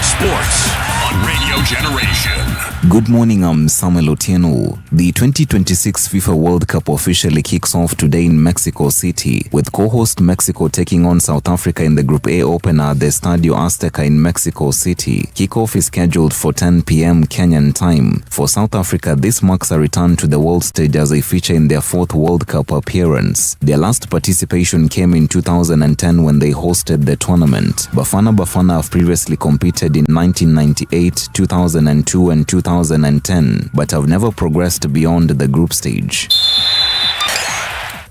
Sports on Radio Generation. Good morning, I'm Samuel Otieno. The 2026 FIFA World Cup officially kicks off today in Mexico City, with co-host Mexico taking on South Africa in the Group A opener at the Estadio Azteca in Mexico City. Kickoff is scheduled for 10 p.m. Kenyan time. For South Africa, this marks a return to the world stage as they feature in their 4th World Cup appearance. Their last participation came in 2010 when they hosted the tournament. Bafana have previously competed in 1998, 2002 and 2010, but have never progressed beyond the group stage.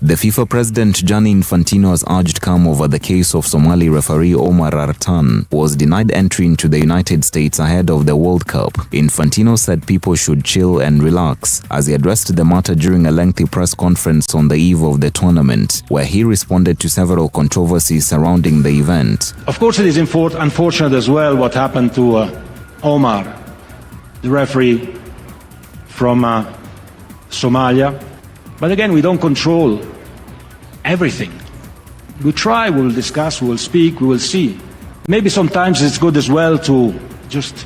The FIFA president Gianni Infantino has urged calm over the case of Somali referee Omar Artan, who was denied entry into the United States ahead of the World Cup. Infantino said people should chill and relax as he addressed the matter during a lengthy press conference on the eve of the tournament, where he responded to several controversies surrounding the event. Of course, it is unfortunate as well what happened to Omar, the referee from Somalia. But again, we don't control everything. We try, we'll discuss, we'll speak, we will see. Maybe sometimes it's good as well to just,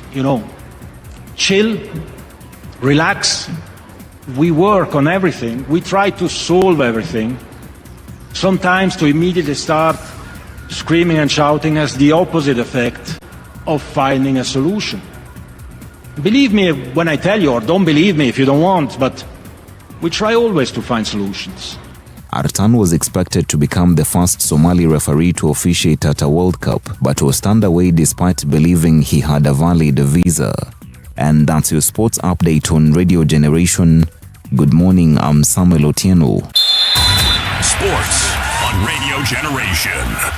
chill, relax. We work on everything. We try to solve everything. Sometimes to immediately start screaming and shouting has the opposite effect of finding a solution. Believe me when I tell you, or don't believe me if you don't want, but we try always to find solutions. Artan was expected to become the first Somali referee to officiate at a World Cup, but was turned away despite believing he had a valid visa. And that's your sports update on Radio Generation. Good morning, I'm Samuel Otieno. Sports on Radio Generation.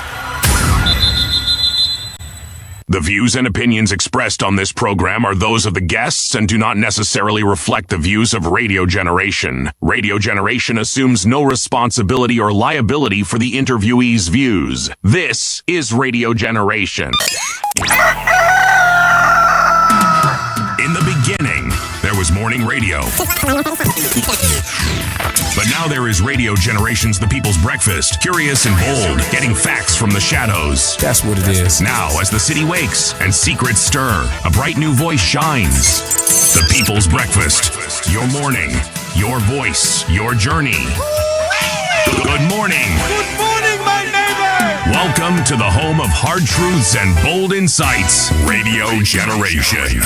The views and opinions expressed on this program are those of the guests and do not necessarily reflect the views of Radio Generation. Radio Generation assumes no responsibility or liability for the interviewee's views. This is Radio Generation. In the beginning, there was morning radio. But now there is Radio Generation's The People's Breakfast, curious and bold, getting facts from the shadows. That's what it is. Now, as the city wakes and secrets stir, a bright new voice shines. The People's Breakfast, your morning, your voice, your journey. Good morning. Good morning, my neighbor. Welcome to the home of hard truths and bold insights, Radio Generation.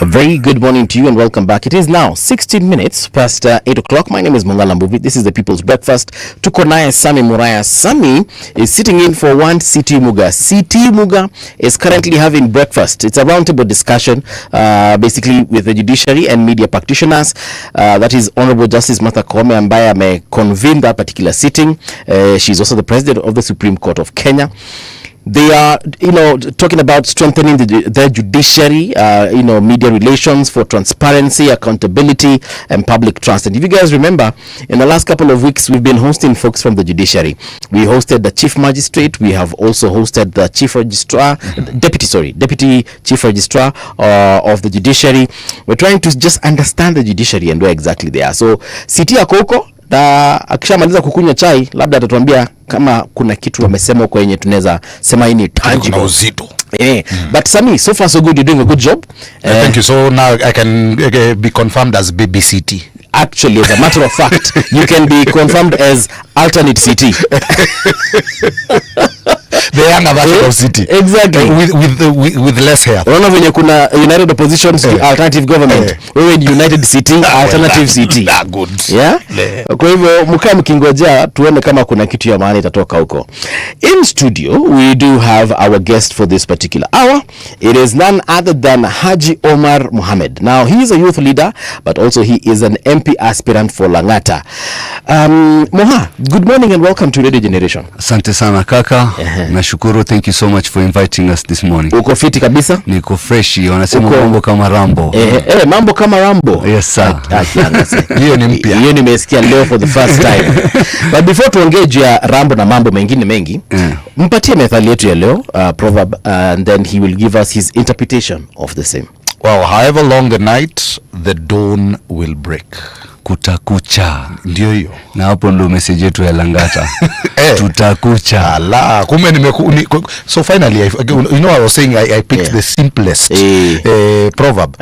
A very good morning to you and welcome back. It is now 16 minutes past 8 o'clock. My name is Mung'ala. This is the People's Breakfast. Tuko naye Sami Muraya. Sami is sitting in for one CT Muga. CT Muga is currently having breakfast. It's a roundtable discussion basically with the judiciary and media practitioners. That is Honorable Justice Martha Koome ambaye ameconvene that particular sitting. She's also the president of the Supreme Court of Kenya. They are, talking about strengthening the judiciary, media relations for transparency, accountability, and public trust. And if you guys remember, in the last couple of weeks, we've been hosting folks from the judiciary. We hosted the chief magistrate. We have also hosted the chief registrar, deputy chief registrar of the judiciary. We're trying to just understand the judiciary and where exactly they are. So, Siti Akoko, na akishamaliza kukunywa chai labda atatuambia kama kuna kitu wamesema huko yenye tunaweza sema ni tangible uzito. But Sami, so far so good, you're doing a good job. Thank you. So now I can be confirmed as BBCT. Actually, as a matter of fact, you can be confirmed as alternate CT. The younger version of city. Exactly. With less hair. Unaona venye kuna United Opposition Alternative Government. Wewe United City Alternative City. Good. Yeah? Kwa hivyo mkaa mkingojea tuone kama kuna kitu ya maana itatoka huko. In studio, we do have our guest for this particular hour. It is none other than Haji Omar Mohamed. Now, he is a youth leader, but also he is an MP aspirant for Langata. Moha, good morning and welcome to Radio Generation. Asante sana kaka. Nashukuru, thank you so much for inviting us this morning. Uko fiti kabisa? Niko fresh, wanasema mambo kama Rambo. Mambo kama Rambo. Yes sir. Hiyo ni mpya. Hiyo nimesikia leo for the first time. But before tuongee juu ya Rambo na mambo mengine mengi, mpatie methali yetu ya leo, proverb, and then he will give us his interpretation of the same. Wow, however long the night, the dawn will break. Kutakucha. Ndio hiyo. Na hapo ndo message yetu ya Langata. Tutakucha. Ala, so finally, you know, I was saying I picked the simplest proverb.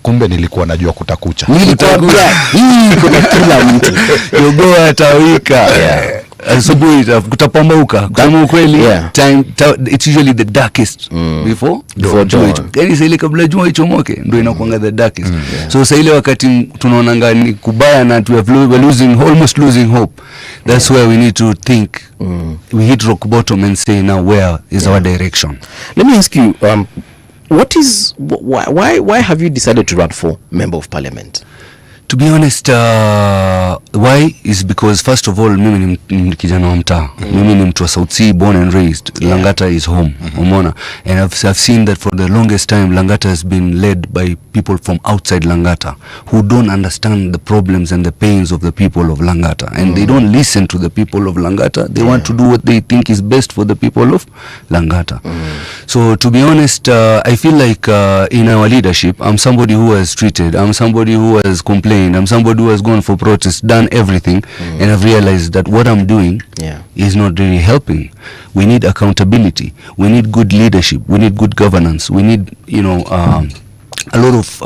Kumbe nilikuwa najua kutakucha. Hii kuna kila mtu. Yogoa atawika. Asubuhi kutapambauka. Kama ukweli, time it's usually the darkest before jua. Yaani ile kabla jua ichomoke ndio inakuanga the darkest. So sasa ile wakati tunaona ngani kubaya na we're almost losing hope. That's where we need to think. We hit rock bottom and say, now where is our direction? Let me ask you, why have you decided to run for member of parliament? To be honest, why is because first of all, mimi ni kijana wa mtaa. Mimi ni mtu wa South Sea, born and raised. Langata is home. Umeona? And I've seen that for the longest time, Langata has been led by people from outside Langata who don't understand the problems and the pains of the people of Langata. And they don't listen to the people of Langata. They want to do what they think is best for the people of Langata. So to be honest, I feel like in our leadership, I'm somebody who has treated, I'm somebody who has complained, I'm somebody who has gone for protests, done everything, and I've realized that what I'm doing is not really helping. We need accountability. We need good leadership. We need good governance. We need, a lot of,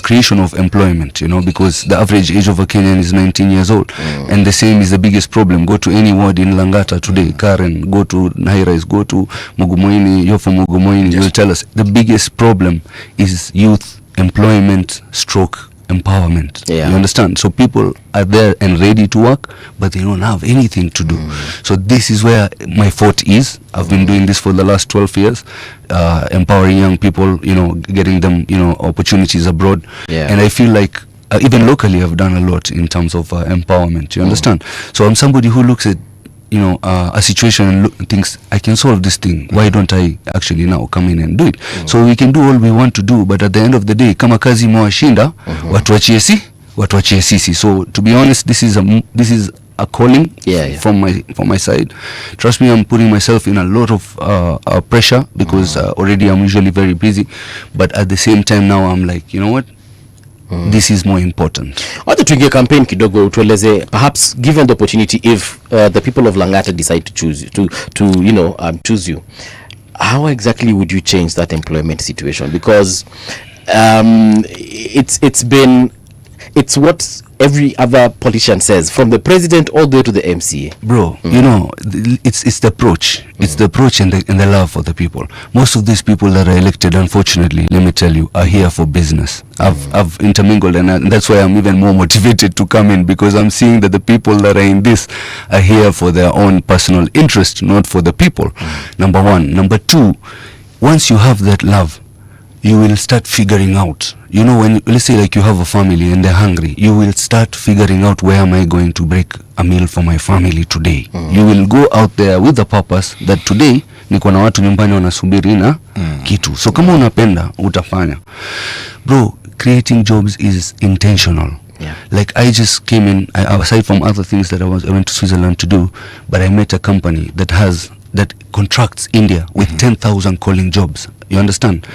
creation of employment, because the average age of a Kenyan is 19 years old. And the same is the biggest problem. Go to any ward in Langata today, Karen, go to Nairobi, go to Mugumoini, you're from Mugumoini, you'll tell us the biggest problem is youth employment stroke empowerment. You understand? So people are there and ready to work, but they don't have anything to do. So this is where my forte is. I've been doing this for the last 12 years, empowering young people, getting them, opportunities abroad. And I feel like even locally I've done a lot in terms of empowerment. You understand? So I'm somebody who looks at a situation and thinks, I can solve this thing. Why don't I actually now come in and do it? So we can do all we want to do, but at the end of the day, kama kazi mwashinda, watuachie sisi. So to be honest, this is a calling from my side. Trust me, I'm putting myself in a lot of pressure because already I'm usually very busy. But at the same time now, I'm like, you know what? This is more important. Wacha tuingie campaign kidogo, tueleze perhaps given the opportunity, if the people of Langata decide to choose you, choose you, how exactly would you change that employment situation? Because it's what every other politician says, from the president all the way to the MCA. Bro, it's the approach. It's the approach and the love for the people. Most of these people that are elected, unfortunately, let me tell you, are here for business. I've intermingled, and that's why I'm even more motivated to come in, because I'm seeing that the people that are in this are here for their own personal interest, not for the people. Number one. Number two, once you have that love, you will start figuring out, when, let's say like you have a family and they're hungry, you will start figuring out, where am I going to break a meal for my family today? You will go out there with the purpose that today niko na watu nyumbani wanasubiri na kitu. So kama unapenda, utafanya. Bro, creating jobs is intentional. Like I just came in, aside from other things that I went to Switzerland to do, but I met a company that contracts India with 10,000 calling jobs. You understand?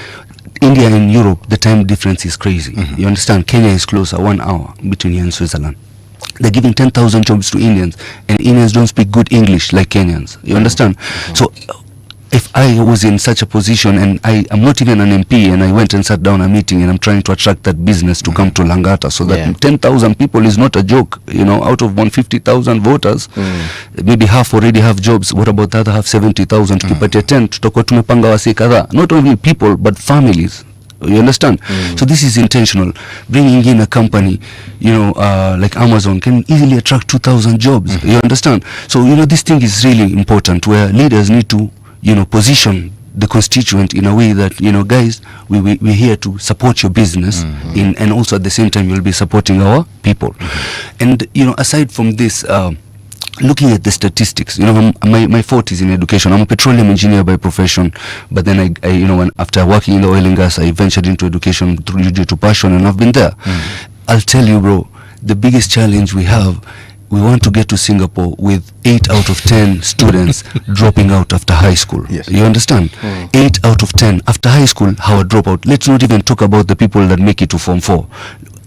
India and Europe, the time difference is crazy. You understand? Kenya is closer, 1 hour between here and Switzerland. They're giving 10,000 jobs to Indians, and Indians don't speak good English like Kenyans. You understand? So if I was in such a position, and I'm not even an MP, and I went and sat down a meeting, and I'm trying to attract that business to come to Langata, so that 10,000 people is not a joke. Out of 150,000 voters, maybe half already have jobs. What about the other half? 70,000. Tukipatia 10, tutakuwa tumepanga wasi kadhaa. Not only people, but families. You understand? So this is intentional. Bringing in a company, like Amazon can easily attract 2,000 jobs. You understand? So, this thing is really important, where leaders need to position the constituent in a way that, guys, we're here to support your business, and also at the same time you'll be supporting our people. And, aside from this, looking at the statistics, my forte is in education. I'm a petroleum engineer by profession, but then I after working in the oil and gas, I ventured into education due to passion, and I've been there. I'll tell you, bro, the biggest challenge we have we want to get to Singapore with 8 out of 10 students dropping out after high school. Yes. You understand? 8 out of 10 after high school, how a dropout. Let's not even talk about the people that make it to Form 4.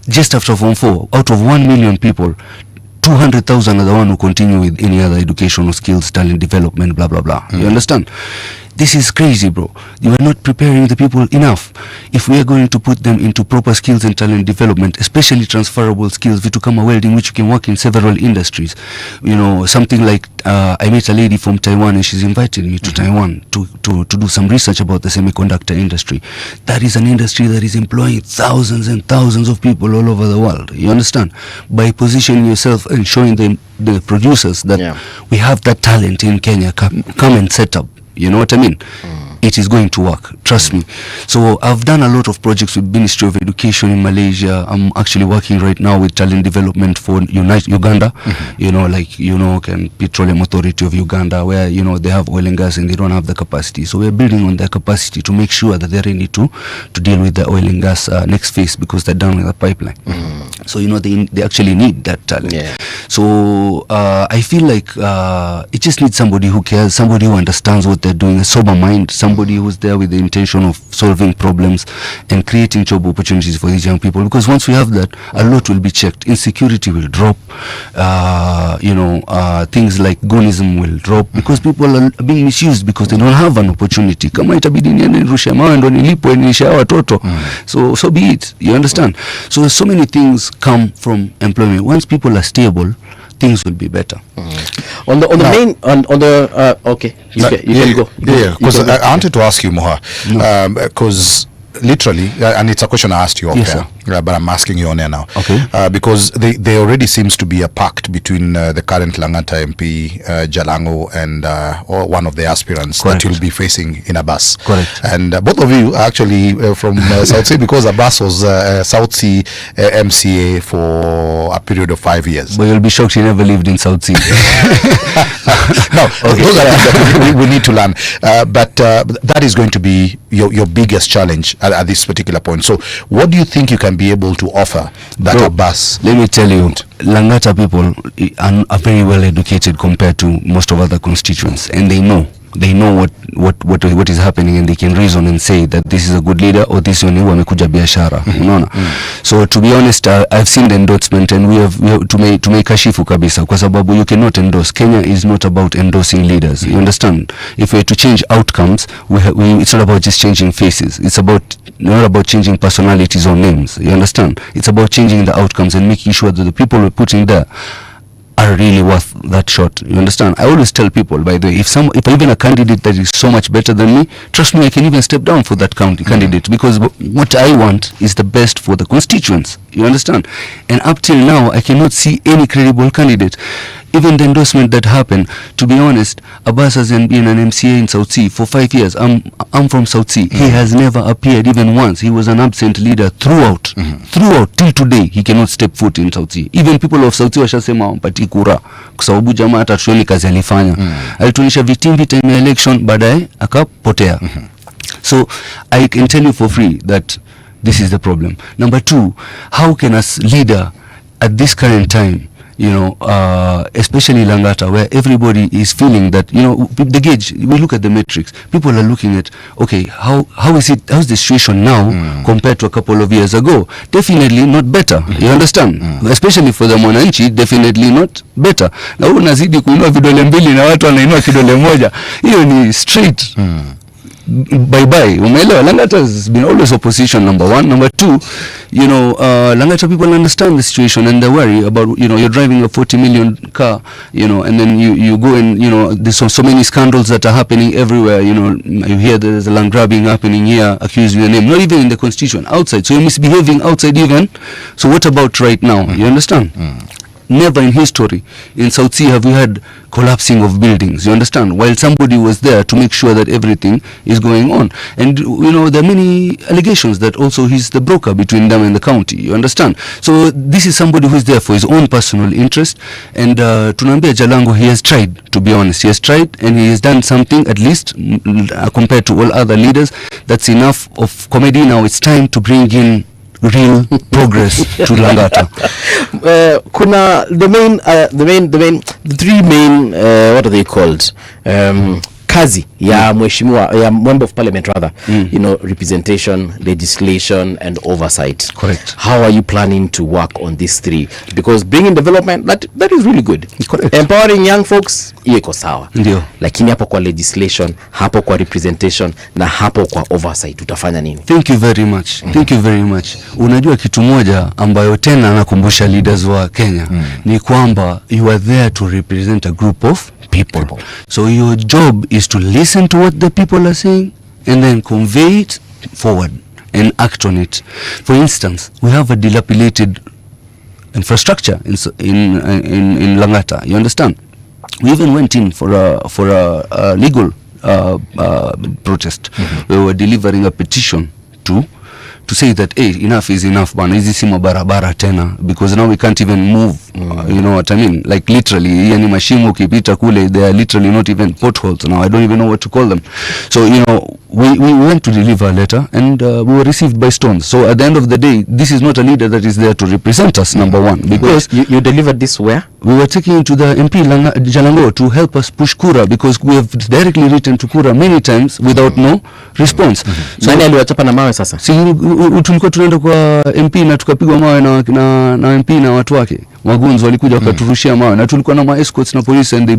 Just after Form 4, out of 1 million people, 200,000 are the one who continue with any other educational skills, talent development, blah, blah, blah. You understand? This is crazy, bro. You are not preparing the people enough. If we are going to put them into proper skills and talent development, especially transferable skills, vitu kama welding, which you can work in several industries. You know, something like, I met a lady from Taiwan and she's invited me to Taiwan to do some research about the semiconductor industry. That is an industry that is employing thousands and thousands of people all over the world. You understand? By positioning yourself and showing them, the producers, that we have that talent in Kenya, come and set up. You know what I mean? It is going to work, trust me. So I've done a lot of projects with Ministry of Education in Malaysia. I'm actually working right now with talent development for Uganda. You know, like, you know, Petroleum Authority of Uganda, where, you know, they have oil and gas and they don't have the capacity. So we're building on their capacity to make sure that they're ready to deal with the oil and gas next phase, because they're done with the pipeline. So, you know, they actually need that talent. So I feel like it just needs somebody who cares, somebody who understands what they're doing, a sober mind, somebody who's there with the intention of solving problems and creating job opportunities for these young people. Because once we have that, a lot will be checked. Insecurity will drop. You know, things like goonism will drop, because people are being misused because they don't have an opportunity. Kama itabidi niende nirushe mawe ndo nilipo nilisha watoto. So be it. You understand? So many things come from employment. Once people are stable, things will be better. On the main okay, you can go. Because I wanted to ask you, Moha, because literally, and it's a question I asked you off air, but I'm asking you on air now. Okay. Because there already seems to be a pact between the current Langata MP, Jalango, and or one of the aspirants that you'll be facing in Abbas. Correct. And both of you are actually from South Sea, because Abbas was South Sea MCA for a period of 5 years. But you'll be shocked he never lived in South Sea. No, those are things that we need to learn. But that is going to be your biggest challenge at this particular point. So what do you think you can be able to offer that Abbas? Let me tell you, Langata people are very well educated compared to most of other constituents, and they know what is happening, and they can reason and say that this is a good leader or this one amekuja biashara. Unaona? So to be honest, I've seen the endorsement, and we have tumekashifu kabisa, kwa sababu you cannot endorse. Kenya is not about endorsing leaders. You understand? If we are to change outcomes, it's not about just changing faces. It's not about changing personalities or names. You understand? It's about changing the outcomes and making sure that the people we're putting there are really worth that shot. You understand? I always tell people, by the way, if even a candidate that is so much better than me, trust me, I can even step down for that candidate, because what I want is the best for the constituents. You understand? And up till now, I cannot see any credible candidate. Even the endorsement that happened, to be honest, Abbas has been an MCA in South Sea for 5 years. I'm from South Sea. He has never appeared even once. He was an absent leader throughout. Till today, he cannot step foot in South Sea. Even people of South Sea washasema wampatii kura, kwa sababu jamaa hata tuoni kazi alifanya. Alitunisha vitimbi time ya election, baadaye akapotea. So I can tell you for free that this is the problem. Number two, how can a leader at this current time, you know, especially Langata, where everybody is feeling that, you know, the gauge, we look at the metrics, people are looking at, okay, how's the situation now compared to a couple of years ago? Definitely not better. You understand? Especially for the mwananchi, definitely not better. Na unazidi kuinua vidole mbili na watu wanainua kidole moja. Hiyo ni straight. Bye. Umeelewa? Langata has been always opposition, number one. Number two, you know, Langata people understand the situation and they worry about, you know, you're driving a 40 million car, you know, and then you go and, you know, there's so many scandals that are happening everywhere. You know, you hear there's a land grabbing happening here, accusing your name, not even in the constitution, outside. So you're misbehaving outside even. So what about right now? You understand? Never in history in South Sea have we had collapsing of buildings, you understand, while somebody was there to make sure that everything is going on. And you know, there are many allegations that also he's the broker between them and the county, you understand. So this is somebody who's there for his own personal interest. And tunaambia Jalango, he has tried, to be honest, he has tried, and he has done something, at least compared to all other leaders. That's enough of comedy. Now it's time to bring in real progress to Langata. Kuna the three main what are they called, kazi ya mheshimiwa ya member of parliament rather, you know, representation, legislation and oversight. Correct. How are you planning to work on these three? Because bringing development, that is really good. Correct. Empowering young folks, hiyo iko sawa. Ndio. Lakini hapo kwa legislation, hapo kwa representation na hapo kwa oversight utafanya nini? Thank you very much. Thank you very much. Unajua kitu moja ambayo tena nakumbusha leaders wa Kenya ni kwamba you are there to represent a group of people. So your job is to listen to what the people are saying and then convey it forward and act on it. For instance, we have a dilapidated infrastructure in Langata. You understand? We even went in for a legal protest. We were delivering a petition to say that hey, enough is enough bana, hizi si mabarabara tena, because now we can't even move. You know what I mean? Like literally, yani mashimo ukipita kule, they are literally not even potholes now. I don't even know what to call them. So you know, we went to deliver a letter and we were received by stones. So at the end of the day, this is not a leader that is there to represent us, number one. Because you delivered this where? We were taking it to the MP Jalango to help us push Kura, because we have directly written to Kura many times without no response. So nani aliwachapa na mawe sasa? Si tulikuwa tunaenda kwa MP na tukapigwa mawe na MP na watu wake. Wagunzi walikuja wakaturushia mawe na tulikuwa na escorts na police, and they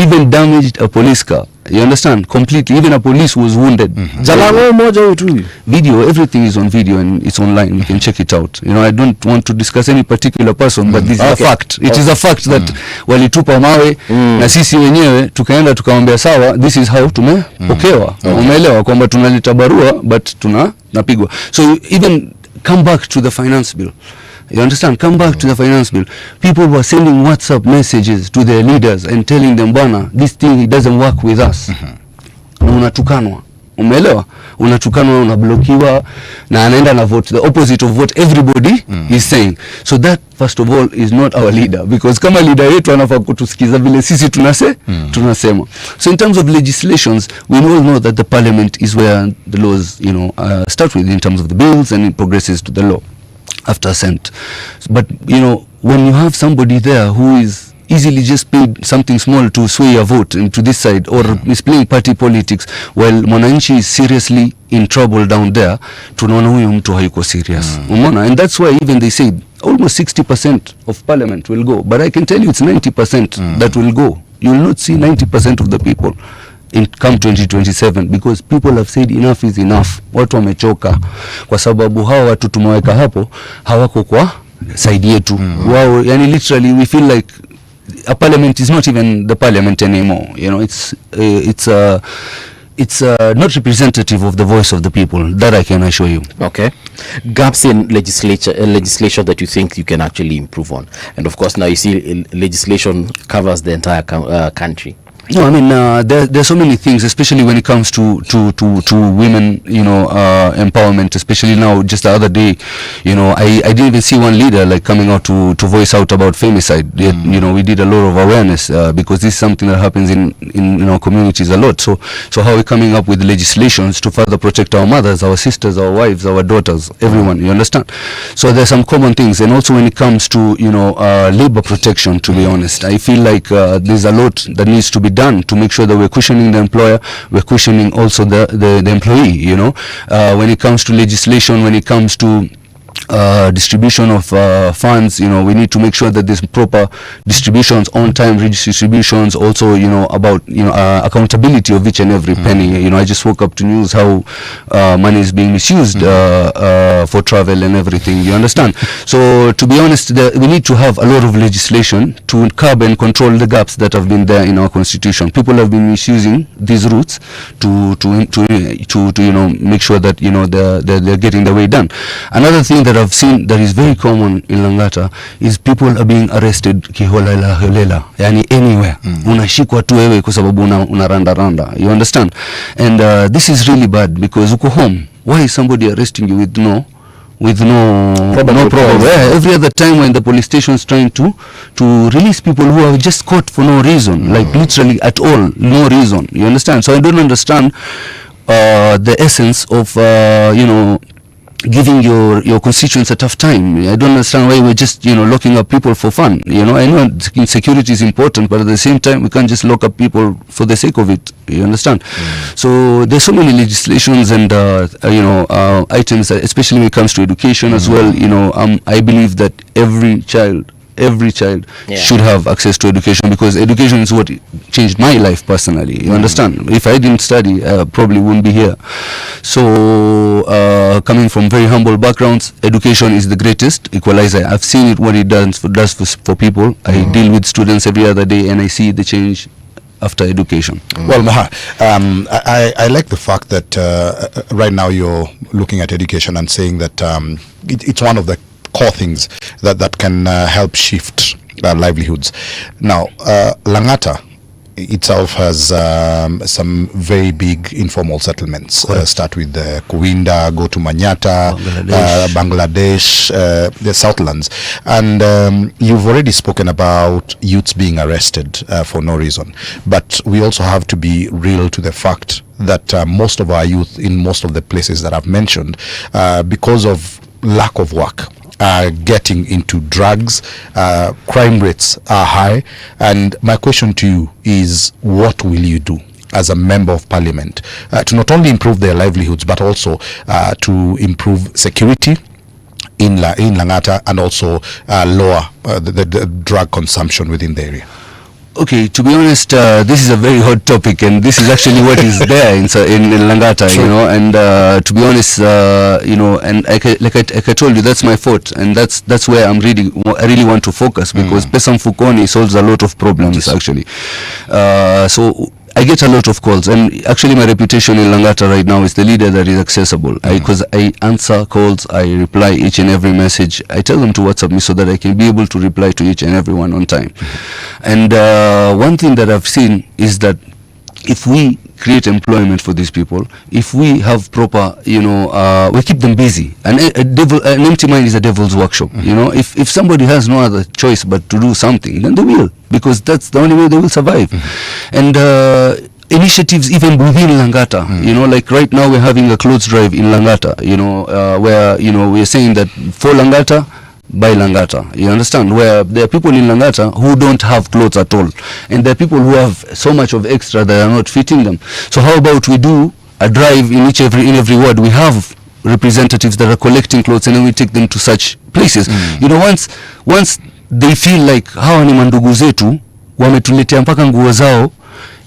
even damaged a police car. You understand? Completely. Even a police was wounded. Jalango moja wetu. Video, everything is on video and it's online. You can check it out. You know, I don't want to discuss any particular person, but this is a fact. It is a fact that walitupa mawe na sisi wenyewe tukaenda tukamwambia sawa, this is how tumepokewa. Umeelewa kwamba tunaleta barua but tunapigwa. So even come back to the finance bill. You understand? Come back to the finance bill. People were sending WhatsApp messages to their leaders and telling them, bana, this thing, it doesn't work with us. Unatukanwa. Umeelewa? Unatukanwa, unablokiwa, na anaenda na vote the opposite of what everybody is saying. So that, first of all, is not our leader. Because kama leader yetu anafaa kutusikiza vile sisi tunasema. So in terms of legislations, we all know that the parliament is where the laws, you know, start with in terms of the bills, and it progresses to the law after assent. But you know, when you have somebody there who is easily just paid something small to sway a vote into this side, or is playing party politics, while mwananchi is seriously in trouble down there, tunaona huyu mtu hayuko serious. Umeona? And that's why even they said almost 60% of parliament will go, but I can tell you it's 90% that will go. You will not see 90% of the people in come 2027, because people have said enough is enough. Watu wamechoka kwa sababu hawa watu tumeweka hapo hawako kwa side yetu. Wao, yani literally we feel like a parliament is not even the parliament anymore. You know, it's not representative of the voice of the people. That I can assure you. Okay. Gaps in legislation that you think you can actually improve on, and of course now you see legislation covers the entire country. No, I mean there's so many things, especially when it comes to women, you know, empowerment. Especially now, just the other day, you know, I didn't even see one leader like coming out to voice out about femicide. You know, we did a lot of awareness because this is something that happens in our communities a lot. So how are we coming up with legislations to further protect our mothers, our sisters, our wives, our daughters, everyone? You understand? So there's some common things, and also when it comes to, you know, labor protection. To be honest, I feel like there's a lot that needs to be done to make sure that we're cushioning the employer, we're cushioning also the employee. You know, when it comes to legislation, when it comes to distribution of funds, you know, we need to make sure that there's proper distributions, on time redistributions, also, you know, about, you know, accountability of each and every penny. You know, I just woke up to news how money is being misused for travel and everything, you understand? So to be honest, we need to have a lot of legislation to curb and control the gaps that have been there in our constitution. People have been misusing these routes to you know, make sure that, you know, they're getting the way done. Another thing that I've seen that is very common in Langata is people are being arrested kiholela, yani anywhere. Unashikwa tu wewe kwa sababu unaranda. You understand? And this is really bad, because uko home, why is somebody arresting you with no problem? Every other time when the police station is trying to release people who are just caught for no reason, like literally at all, no reason. You understand? So I don't understand the essence of you know, giving your constituents a tough time. I don't understand why we're just, locking up people for fun. I know security is important, but at the same time, we can't just lock up people for the sake of it. You understand? So there's so many legislations and, items, especially when it comes to education as well. I believe that every child should have access to education, because education is what changed my life personally. You understand? If I didn't study, I probably wouldn't be here. So coming from very humble backgrounds, education is the greatest equalizer. I've seen it, what it does for people. I deal with students every other day, and I see the change after education. Well, Maha, I like the fact that right now you're looking at education and saying that it's one of the core things that can help shift livelihoods. Now, Lang'ata itself has some very big informal settlements. Start with Kuwinda, go to Manyata, Bangladesh, the Southlands. And you've already spoken about youths being arrested for no reason. But we also have to be real to the fact that most of our youth in most of the places that I've mentioned, because of lack of work, are getting into drugs, crime rates are high, and my question to you is, what will you do as a member of parliament to not only improve their livelihoods but also to improve security in Lang'ata and also lower the drug consumption within the area? Okay, to be honest, this is a very hot topic, and this is actually what is there in Lang'ata, and to be honest, and like I told you, that's my fault, and that's where I really want to focus, because Pesa Mfukoni solves a lot of problems, actually. So I get a lot of calls, and actually my reputation in Lang'ata right now is the leader that is accessible, because I answer calls, I reply each and every message. I tell them to WhatsApp me so that I can be able to reply to each and every one on time. And one thing that I've seen is that if we create employment for these people, if we have proper, we keep them busy. And an empty mind is a devil's workshop. If somebody has no other choice but to do something, then they will, because that's the only way they will survive. And initiatives even within Lang'ata, like right now we're having a clothes drive in Lang'ata, where we're saying that for Lang'ata, by Lang'ata, you understand, where there are people in Lang'ata who don't have clothes at all, and there are people who have so much of extra that are not fitting them. So how about we do a drive in every ward? We have representatives that are collecting clothes, and then we take them to such places. Once they feel like hawa ni mandugu zetu wametuletea mpaka nguo zao,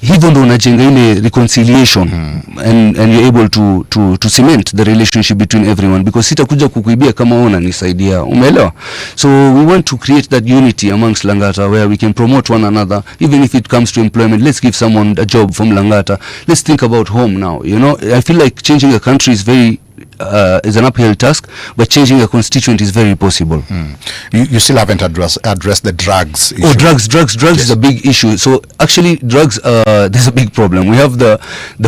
hivyo ndo unajenga ile reconciliation, and you're able to cement the relationship between everyone, because sitakuja kukuibia kama ona nisaidia, umeelewa? So we want to create that unity amongst Lang'ata, where we can promote one another. Even if it comes to employment, let's give someone a job from Lang'ata. Let's think about home now. I feel like changing a country is is an uphill task, but changing a constituent is very possible. You still haven't addressed the drugs issue. Drugs is a big issue. So actually drugs, there's a big problem. We have the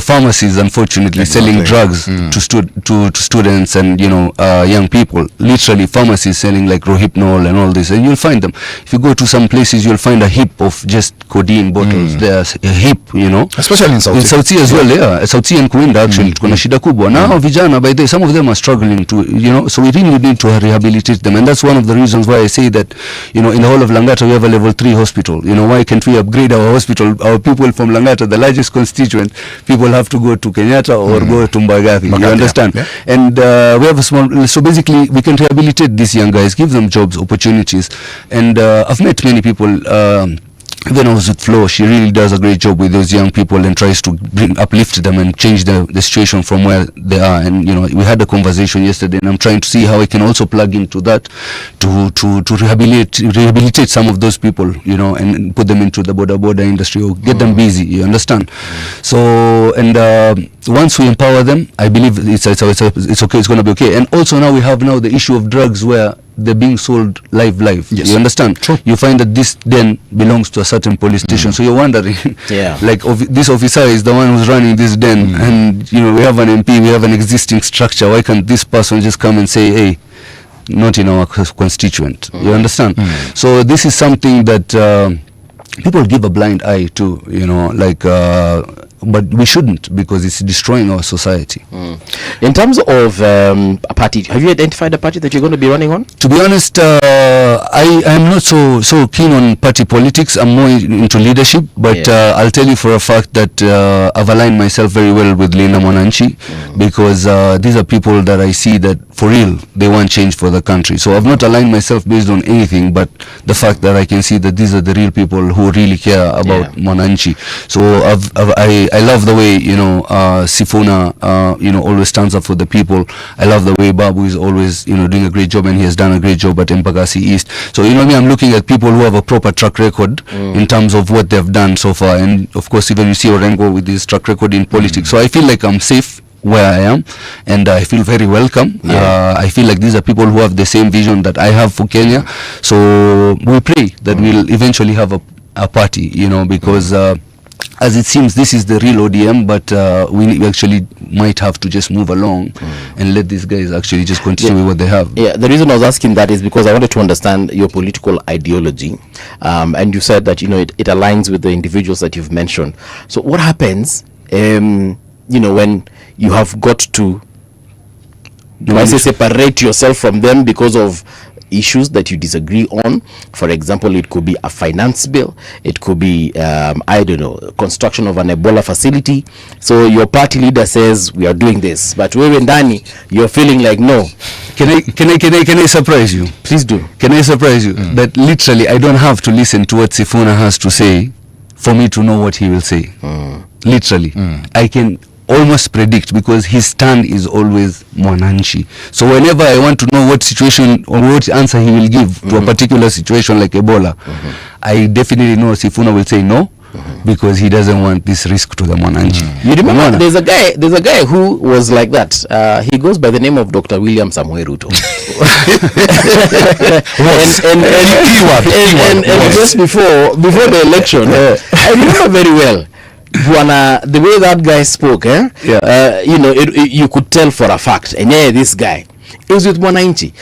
pharmacies, unfortunately, selling drugs to students and young people. Literally pharmacies selling like Rohypnol and all this, and you'll find them. If you go to some places, you'll find a heap of just codeine bottles. There's a heap, especially in South Sea as well. Yeah, South Sea and Kuwinda actually kuna shida kubwa. Now vijana by some of them are struggling to, so we really need to rehabilitate them, and that's one of the reasons why I say that, in the whole of Lang'ata we have a level 3 hospital. Why can't we upgrade our hospital? Our people from Lang'ata, the largest constituent, people have to go to Kenyatta or go to Mbagathi, you understand? Yeah. And we have a small, so basically we can rehabilitate these young guys, give them jobs, opportunities, and I've met many people. When I was with Flo, she really does a great job with those young people and tries to uplift them and change the situation from where they are. And we had a conversation yesterday, and I'm trying to see how I can also plug into that to rehabilitate some of those people, and put them into the border industry or get them busy. You understand? So and once we empower them, I believe it's okay. It's going to be okay. And also now we have the issue of drugs where they're being sold live. Yes. You understand? True. You find that this den belongs to a certain police station. So you're wondering, like this officer is the one who's running this den, and we have an MP, we have an existing structure. Why can't this person just come and say, hey, not in our constituent? You understand? So this is something that people give a blind eye to, but we shouldn't, because it's destroying our society. In terms of a party, have you identified a party that you're going to be running on? To be honest, I am not so keen on party politics. I'm more into leadership, but I'll tell you for a fact that I've aligned myself very well with Linda Mwananchi, because these are people that I see that for real they want change for the country. So I've not aligned myself based on anything but the fact that I can see that these are the real people who really care about Mwananchi. So I love the way, you know, Sifuna always stands up for the people. I love the way Babu is always, you know, doing a great job, and he has done a great job at Embakasi East. So, you know me, I'm looking at people who have a proper track record in terms of what they've done so far. And of course, even you see Orengo with his track record in politics. So I feel like I'm safe where I am, and I feel very welcome. I feel like these are people who have the same vision that I have for Kenya. So we pray that we'll eventually have a party, you know, because as it seems, this is the real ODM, but we actually might have to just move along and let these guys actually just continue with what they have. Yeah, the reason I was asking that is because I wanted to understand your political ideology, and you said that, you know, it aligns with the individuals that you've mentioned. So what happens, you know, when you have got to, I say, separate yourself from them because of issues that you disagree on? For example, it could be a finance bill, it could be I don't know, construction of an Ebola facility. So your party leader says we are doing this, but wewe ndani you're feeling like no. Can I surprise you? Please do. Can I surprise you that literally I don't have to listen to what Sifuna has to say for me to know what he will say? Literally, I can almost predict, because his stand is always Mwananchi. So whenever I want to know what situation or what answer he will give to a particular situation like Ebola, I definitely know Sifuna will say no, because he doesn't want this risk to the Mwananchi. You remember there's a guy who was like that. He goes by the name of Dr. William Samuel Ruto. and just before the election, I remember very well the way that guy spoke, you know, you could tell for a fact, and this guy is with Mwananchi.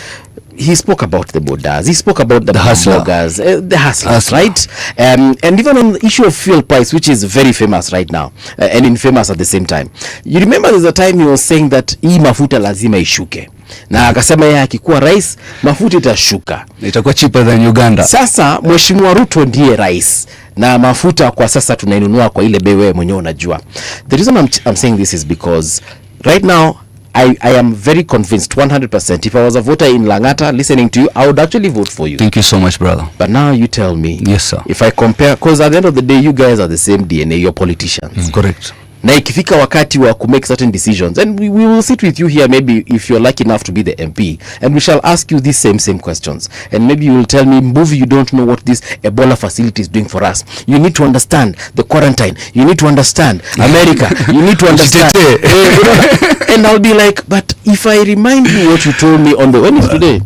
He spoke about the borders, he spoke about the hustlers, the hustlers, right? And even on the issue of fuel price, which is very famous right now, and infamous at the same time. You remember there's a time he was saying that hii mafuta lazima ishuke, na akasema yeye akikuwa rais mafuta itashuka, itakuwa cheaper than Uganda. Sasa Mheshimiwa Ruto ndiye rais, na mafuta kwa sasa tunainunua kwa ile bei wewe mwenyewe unajua. The reason I'm saying this is because right now I am very convinced 100%. If I was a voter in Langata listening to you, I would actually vote for you. Thank you so much, brother. But now you tell me. Yes, sir. If I compare, because at the end of the day, you guys are the same DNA, you're politicians. Correct. Na ikifika wakati wa to make certain decisions, and we will sit with you here, maybe if you're lucky enough to be the MP, and we shall ask you these same questions, and maybe you will tell me, Mbuvi, you don't know what this Ebola facility is doing for us. You need to understand the quarantine, you need to understand America, you need to understand and I'll be like, but if I remind you what you told me on when is today?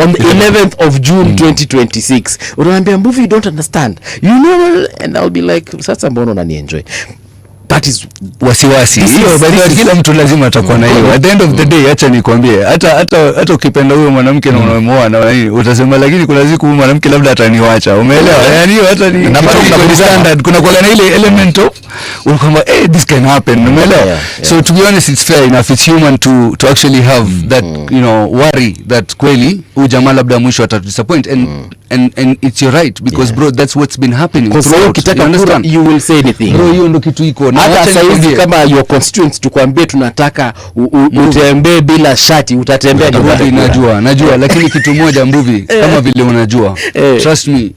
On the 11th of June 2026, unaambia Mbuvi, you don't understand, you know, and I'll be like, sasa mbona unanienjoy? That is wasiwasi hiyo, bali kila mtu lazima atakuwa na hiyo. At the end of the day, acha nikwambie, hata ukipenda huyo mwanamke na unamoa na wewe utasema, lakini kuna siku huyo mwanamke labda ataniacha, umeelewa? Yani hiyo hata ni standard, kuna kwa na ile element of unakwamba this can happen, umeelewa? So to be honest, it's fair enough, it's human to actually have that, you know, worry that kweli huyu jamaa labda mwisho atadisappoint, and it's your right, because bro, that's what's been happening. You will say anything, bro, hiyo ndo kitu iko. Hata saizi kama your constituents tukwambie tunataka utembee bila shati, utatembea. Najua lakini kitu moja Mbuvi, kama vile unajua, trust me,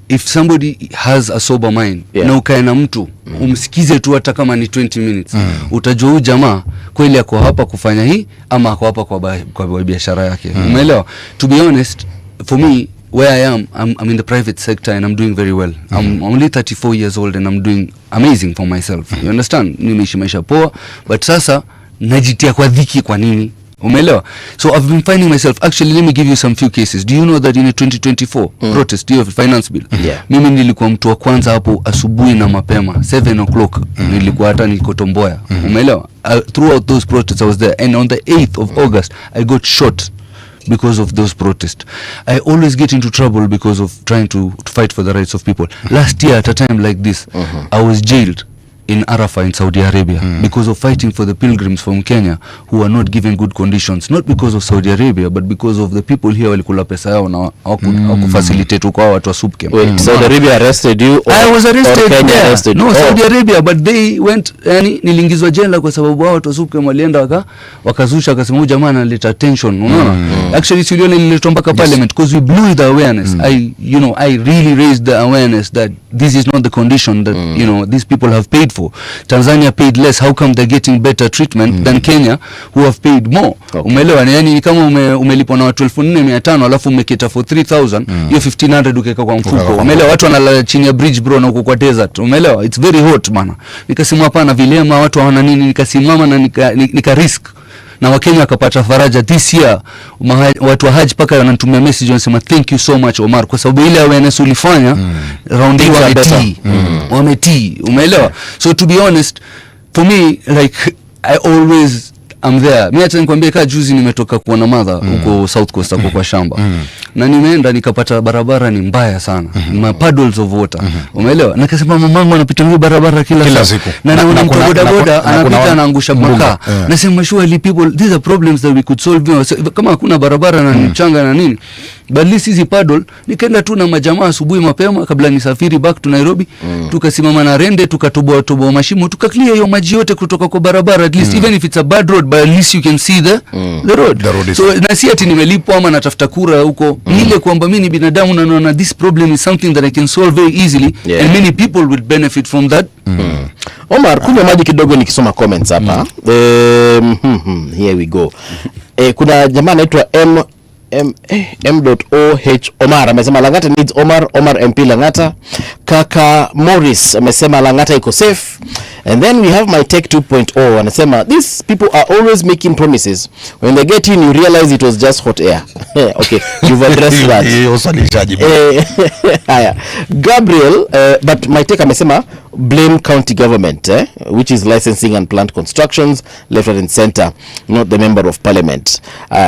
if somebody has a sober mind, na ukae na mtu umsikize tu hata kama ni 20 minutes, utajua huyu jamaa kweli ako hapa kufanya hii ama ako hapa kwa biashara yake. Umeelewa? To be honest, for me, where I am, I'm in the private sector and I'm doing very well. I'm only 34 years old and I'm doing amazing for myself. You understand? Nimeishi maisha poa, but sasa najitia kwa dhiki kwa nini? Umeelewa? So I've been finding myself, actually let me give you some few cases. Do you know that in a 2024 protest, do you have a finance bill? Mimi nilikuwa mtu wa kwanza hapo asubuhi na mapema 7 o'clock, nilikuwa hata niko Tomboya. Umeelewa? Throughout those protests I was there, and on the 8th of August I got shot because of those protests. I always get into trouble because of trying to fight for the rights of people. Last year at a time like this, I was jailed in Arafah in Saudi Arabia because of fighting for the pilgrims from Kenya who are not given good conditions, not because of Saudi Arabia but because of the people here walikula pesa yao na facilitate kwa watu wa SUPKEM. Wait, Saudi Arabia arrested you or, I was arrested, or Kenya yeah. arrested No, you? Saudi Arabia, but they went, yani niliingizwa jela kwa sababu hao watu wa SUPKEM walienda wakazusha akasema huyu jamaa analeta tension, unaona? Actually silione nililetwa mpaka parliament because we blew the awareness. I really raised the awareness that this is not the condition that these people have paid for. Tanzania paid less. How come they're getting better treatment than Kenya who have paid more? Umeelewa? Yani kama umelipwa na watu 1400 alafu umeketa for 3000, hiyo 1500 ukeka kwa mfuko. Umeelewa? Watu wanalala chini ya bridge bro na huko kwa desert. Umeelewa? It's very hot bana. Nikasema hapana, vilema watu hawana nini, nikasimama na nika risk. Na Wakenya wakapata faraja this year. Watu wa Hajj paka wananitumia message wanasema thank you so much Omar, kwa sababu ile awareness ulifanya round hii wametii. Umeelewa? So to be honest, for me like I always I'm there. Mimi hata nikwambie kaa juzi nimetoka kuona mother huko South Coast huko kwa shamba. Na nimeenda nikapata barabara ni mbaya sana. Puddles of water. Umeelewa? Nikasema mamangu anapita hiyo barabara kila siku. Na naona mtu boda anapita anaangusha makaa. Nasema surely people, these are problems that we could solve. Kama hakuna barabara na mchanga na nini. But this is paddle. Nikaenda tu na majamaa asubuhi mapema kabla nisafiri back to Nairobi. Tukasimama na rende tukatoboa mashimo tukaclear hiyo maji yote kutoka kwa barabara, at least even if it's a bad road but at least you can see the road. So na si ati nimelipwa ama natafuta kura huko, ile kwamba mimi ni binadamu na naona this problem is something that I can solve very easily and many people will benefit from that. Omar, kunywa maji kidogo nikisoma comments hapa. Here we go. Kuna jamaa anaitwa M.OH Omar amesema Langata needs Omar MP Langata. Kaka Morris amesema Langata iko safe. And then we have my tech 2.0 anasema these people are always making promises, when they get in you realize it was just hot air. Okay, you've addressed that. Gabriel, but my tech amesema blame county government, which is licensing and plant constructions left and center, not the member of parliament.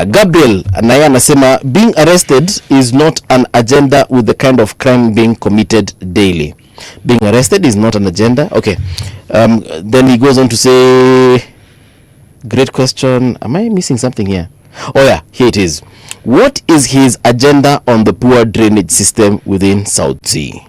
Gabriel naye anasema being arrested is not an agenda with the kind of crime being committed daily. Being arrested is not an agenda. Okay. Then he goes on to say, great question. Am I missing something here? Oh yeah, here it is. What is his agenda on the poor drainage system within South Sea?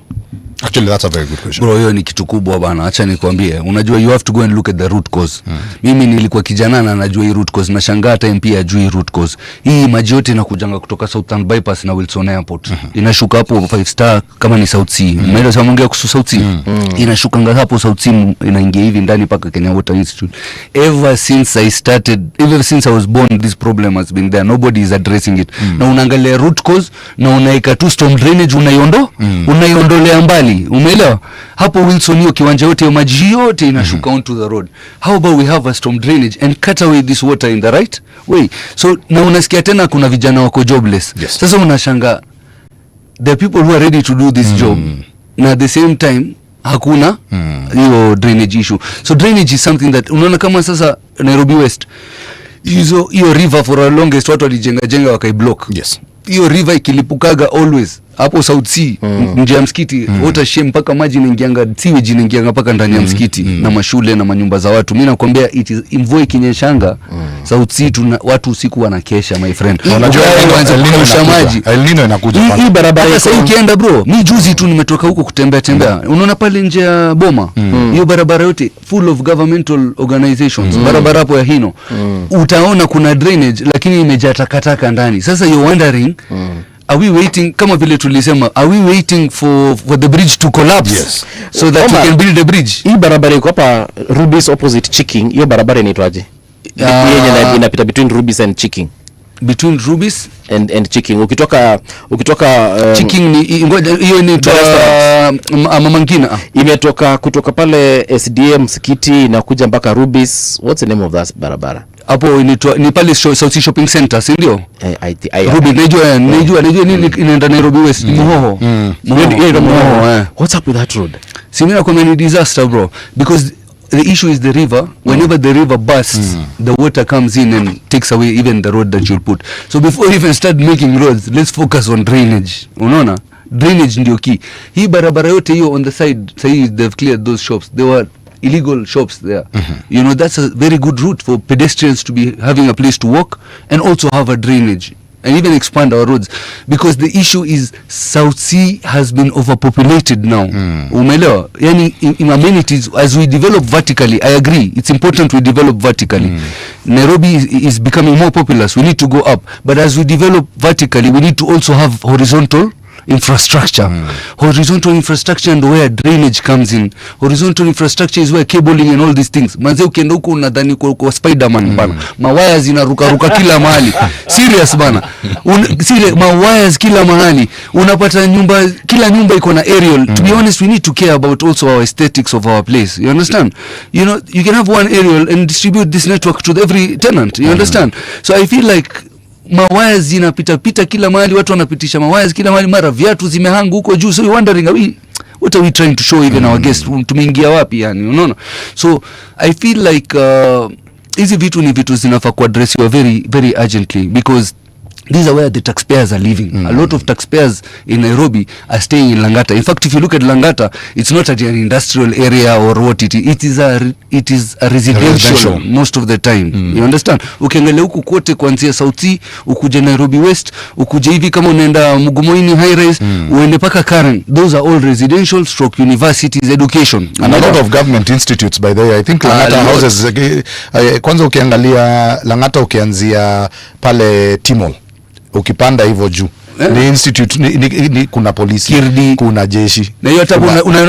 Actually, that's a very good question. Bro, hiyo ni kitu kubwa bana. Acha nikwambie. Unajua you have to go and look at the root cause. Mimi nilikuwa kijana na najua hii root cause. Nashangaa hata MP ajui hii root cause. Hii maji yote inakujanga kutoka Southern Bypass na Wilson Airport. Inashuka hapo 5 star kama ni South Sea. Mmeenda samongia kuhusu South Sea. Inashukanga hapo South Sea inaingia hivi ndani paka Kenya Water Institute. Ever since I was born, this problem has been there. Nobody is addressing it. Na unaangalia root cause na unaika tu storm drainage unaiondolea mbali. Umeelewa? Hapo Wilson hiyo kiwanja yote ya maji yote inashuka onto the road. How about we have a storm drainage and cut away this water in the right way? So na unasikia tena kuna vijana wako jobless. Sasa unashanga the people who are ready to do this job na at the same time hakuna hiyo drainage issue. So drainage is something that unaona kama sasa Nairobi West hiyo river for a longest watu walijenga wakaiblock. Hiyo river ikilipukaga always hapo South Sea nje ya msikiti water shame mpaka maji inaingianga sewage inaingianga mpaka ndani ya msikiti na mashule na manyumba za watu. Mimi nakwambia it is mvua ikinyeshanga South Sea watu usiku wanakesha my friend. Unajua kwanza kunyesha maji El Nino inakuja pale. Hii barabara sasa ukienda bro, mimi juzi tu nimetoka huko kutembea. Unaona pale nje ya Boma hiyo barabara yote full of governmental organizations. Barabara hapo ya Hino utaona kuna drainage lakini imejaa takataka ndani. Sasa you're wondering are we waiting, kama vile tulisema, are we waiting for the bridge to collapse so that we can build the bridge? Hii barabara iko hapa Rubis opposite Chiking. Hiyo barabara inaitwaje? Yenye inapita between Rubis and Chiking. Between Rubis and Chiking. Ukitoka Chiking ni ngoja hiyo ni Mama Ngina. Imetoka kutoka pale SDM msikiti inakuja mpaka Rubis. What's the name of that barabara? Hapo ni pale South Sea Shopping Center, si ndio? Rubis najua nini inaenda Nairobi West. Moho. What's up with that road? Simi na kwa disaster bro, because the issue is the river. Whenever the river bursts, the water comes in and takes away even the road that you'll put. So before we even start making roads, let's focus on drainage. Unaona? Drainage ndio key. Hii barabara yote hiyo on the side, say they've cleared those shops. They were illegal shops there. You know, that's a very good route for pedestrians to be having a place to walk and also have a drainage and even expand our roads, because the issue is South Sea has been overpopulated now. Umeelewa? Yani in amenities, as we develop vertically, I agree, it's important we develop vertically. Nairobi is becoming more populous, we need to go up, but as we develop vertically, we need to also have horizontal infrastructure. Horizontal infrastructure and where drainage comes in. Horizontal infrastructure is where cabling and all these things. Manze ukienda huko unadhani kwa Spider-Man bana. Mawaya zinaruka kila mahali. Serious bana. Mawaya kila mahali. Unapata kila nyumba iko na aerial. To be honest, we need to care about also our aesthetics of our place. You understand? You know, you can have one aerial and distribute this network to every tenant. You understand? So I feel like mawaya zinapita kila mahali, watu wanapitisha mawaya kila mahali, mara viatu zimehanga huko juu. So you wondering, what are we trying to show even our guests? Tumeingia wapi yani, unaona? So I feel like hizi vitu ni vitu zinafaa kuaddressiwa very very urgently, because these are where the taxpayers are living. A lot of taxpayers in Nairobi are staying in Langata. In fact, if you look at Langata, it's not an industrial area or what it is a residential most of the time. You understand? Ukiangalia huku kote kuanzia South Sea, ukuje Nairobi West, ukuje hivi kama unaenda Mugumoini High Rise, uende paka Karen, those are all residential stroke universities education. And a lot of government institutes, by the way. I think Langata houses, kwanza ukiangalia Langata ukianzia pale Timol, ukipanda hivyo juu ni institute ni kuna polisi, Kirdi, kuna jeshi. Na hiyo hata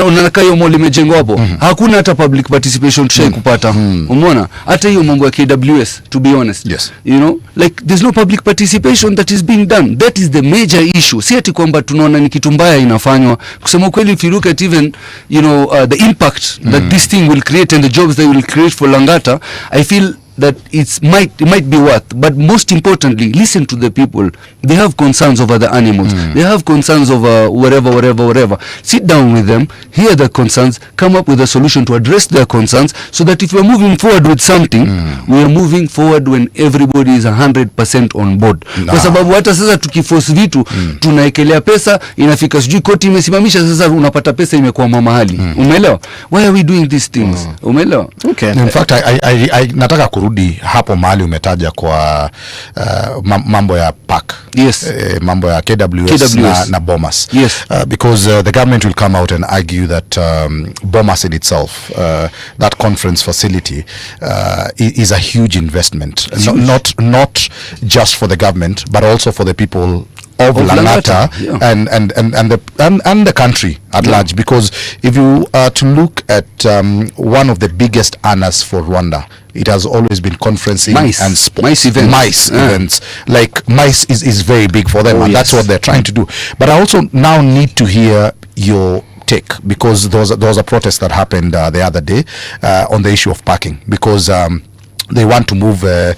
unakaa hiyo mall imejengwa hapo, hakuna hata public participation kupata. Umeona? Hata hiyo mambo ya KWS, to be honest. Yes. You know, like there's no public participation that is being done. That is the major issue. Si ati kwamba tunaona ni kitu mbaya inafanywa. Kusema kweli, if you look at even, you know, the impact that this thing will create and the jobs they will create for Langata, I feel that it might be worth. But most importantly, listen to the people. They have concerns over the animals. They have concerns over whatever. Sit down with them, hear their concerns, come up with a solution to address their concerns, so that if we're moving forward with something, we are moving forward when everybody is 100% on board. Kwa sababu hata sasa tukiforce vitu, tunaekelea pesa, inafika sijui koti imesimamisha, sasa unapata pesa imekuwa mahali. Umeelewa? Why are we doing these things? Umeelewa? Okay. In fact, I nataka kurudi hapo mahali umetaja kwa mambo ya park. Yes. Mambo ya KWS. Na Bomas. Yes. Because the government will come out and argue that Bomas in itself, that conference facility, is a huge investment. Not just for the government, but also for the people of Langata, and the country at large. Because if you are to look at one of the biggest earners for Rwanda, it has always been conferencing and sports. MICE events. Like MICE is very big for them, and that's what they're trying to do. But I also now need to hear your take, because there was a protest that happened the other day on the issue of parking, because they want to move the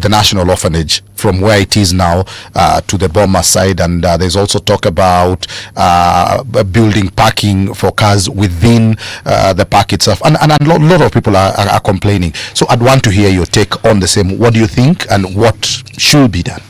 National Orphanage from where it is now to the Boma side, and there's also talk about building parking for cars within the park itself, and a lot of people are complaining. So I'd want to hear your take on the same. What do you think, and what should be done?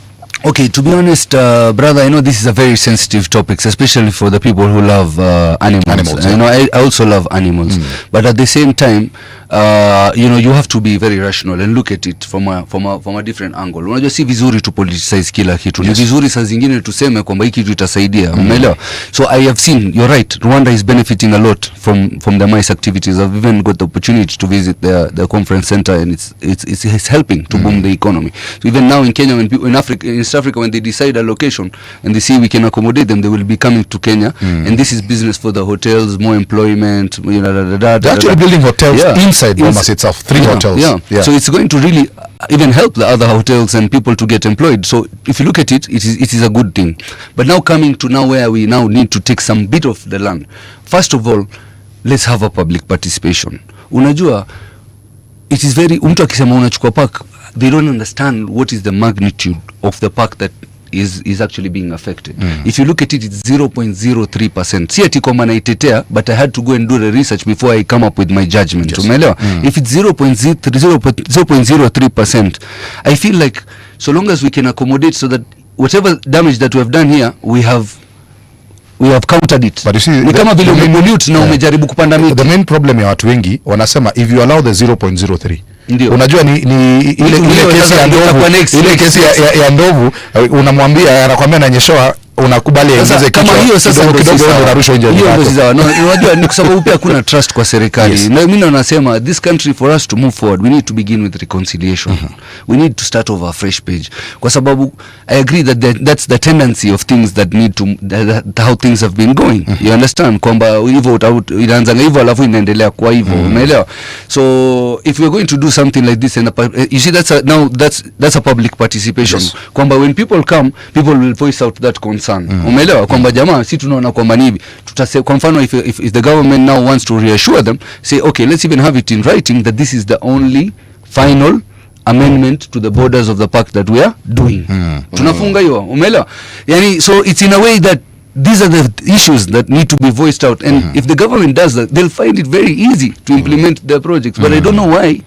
Okay, to be honest, brother, I know this is a very sensitive topic, especially for the people who love animals. You know, I also love animals, but at the same time, you know, you have to be very rational and look at it from a different angle. Unajua si vizuri to politicize kila kitu. Ni vizuri saa zingine tuseme kwamba hiki kitu itasaidia. Umeelewa? So I have seen, you're right, Rwanda is benefiting a lot from the MICE activities. I've even got the opportunity to visit the conference center, and it's helping to boom the economy. So even now in Kenya, when people in East Africa, when they decide a location and they see we can accommodate them, they will be coming to Kenya. And this is business for the hotels, more employment. You know, they're actually building hotels inside Bomas itself, 3 hotels. Yeah. So it's going to really even help the other hotels and people to get employed. So if you look at it, it is a good thing. But now coming to where we now need to take some bit of the land. First of all, let's have a public participation. Unajua, it is very, mtu akisema unachukua park, they don't understand what is the magnitude of the park that is actually being affected. If you look at it, it's 0.03%. Si ati kwamba naitetea, but I had to go and do the research before I come up with my judgment. Umeelewa? If it's 0.03%, I feel like so long as we can accommodate, so that whatever damage that we have done here, we have we have countered it. But you see, ni kama vile umemulute na umejaribu kupanda miti. The main problem ya watu wengi wanasema if you allow the 0.03, unajua ni ile kesi ya ndovu, ile kesi ya ndovu unamwambia, anakuambia nanyeshoa, unakubali aingize kama hiyo sasa kidogo unarushwa nje. Hiyo ndio sawa. Unajua ni kwa sababu pia kuna trust kwa serikali. Na mimi nasema this country, for us to move forward, we need to begin with reconciliation. We need to start over a fresh page. Kwa sababu I agree that that's the tendency of things that need to how things have been going. You understand? Kwamba hivyo inaanza hivyo alafu inaendelea kwa hivyo. Unaelewa? So if we are going to do something like this, and you see that's a public participation. Kwamba when people come, people will voice out that concern. Umeelewa kwamba jamaa si tunaona kwamba ni hivi, tutasema kwa mfano if the government now wants to reassure them, say okay, let's even have it in writing that this is the only final amendment to the borders of the park that we are doing. Tunafunga hiyo, umeelewa? Yani so it's in a way that these are the issues that need to be voiced out, and if the government does that, they'll find it very easy to implement their projects, but I don't know why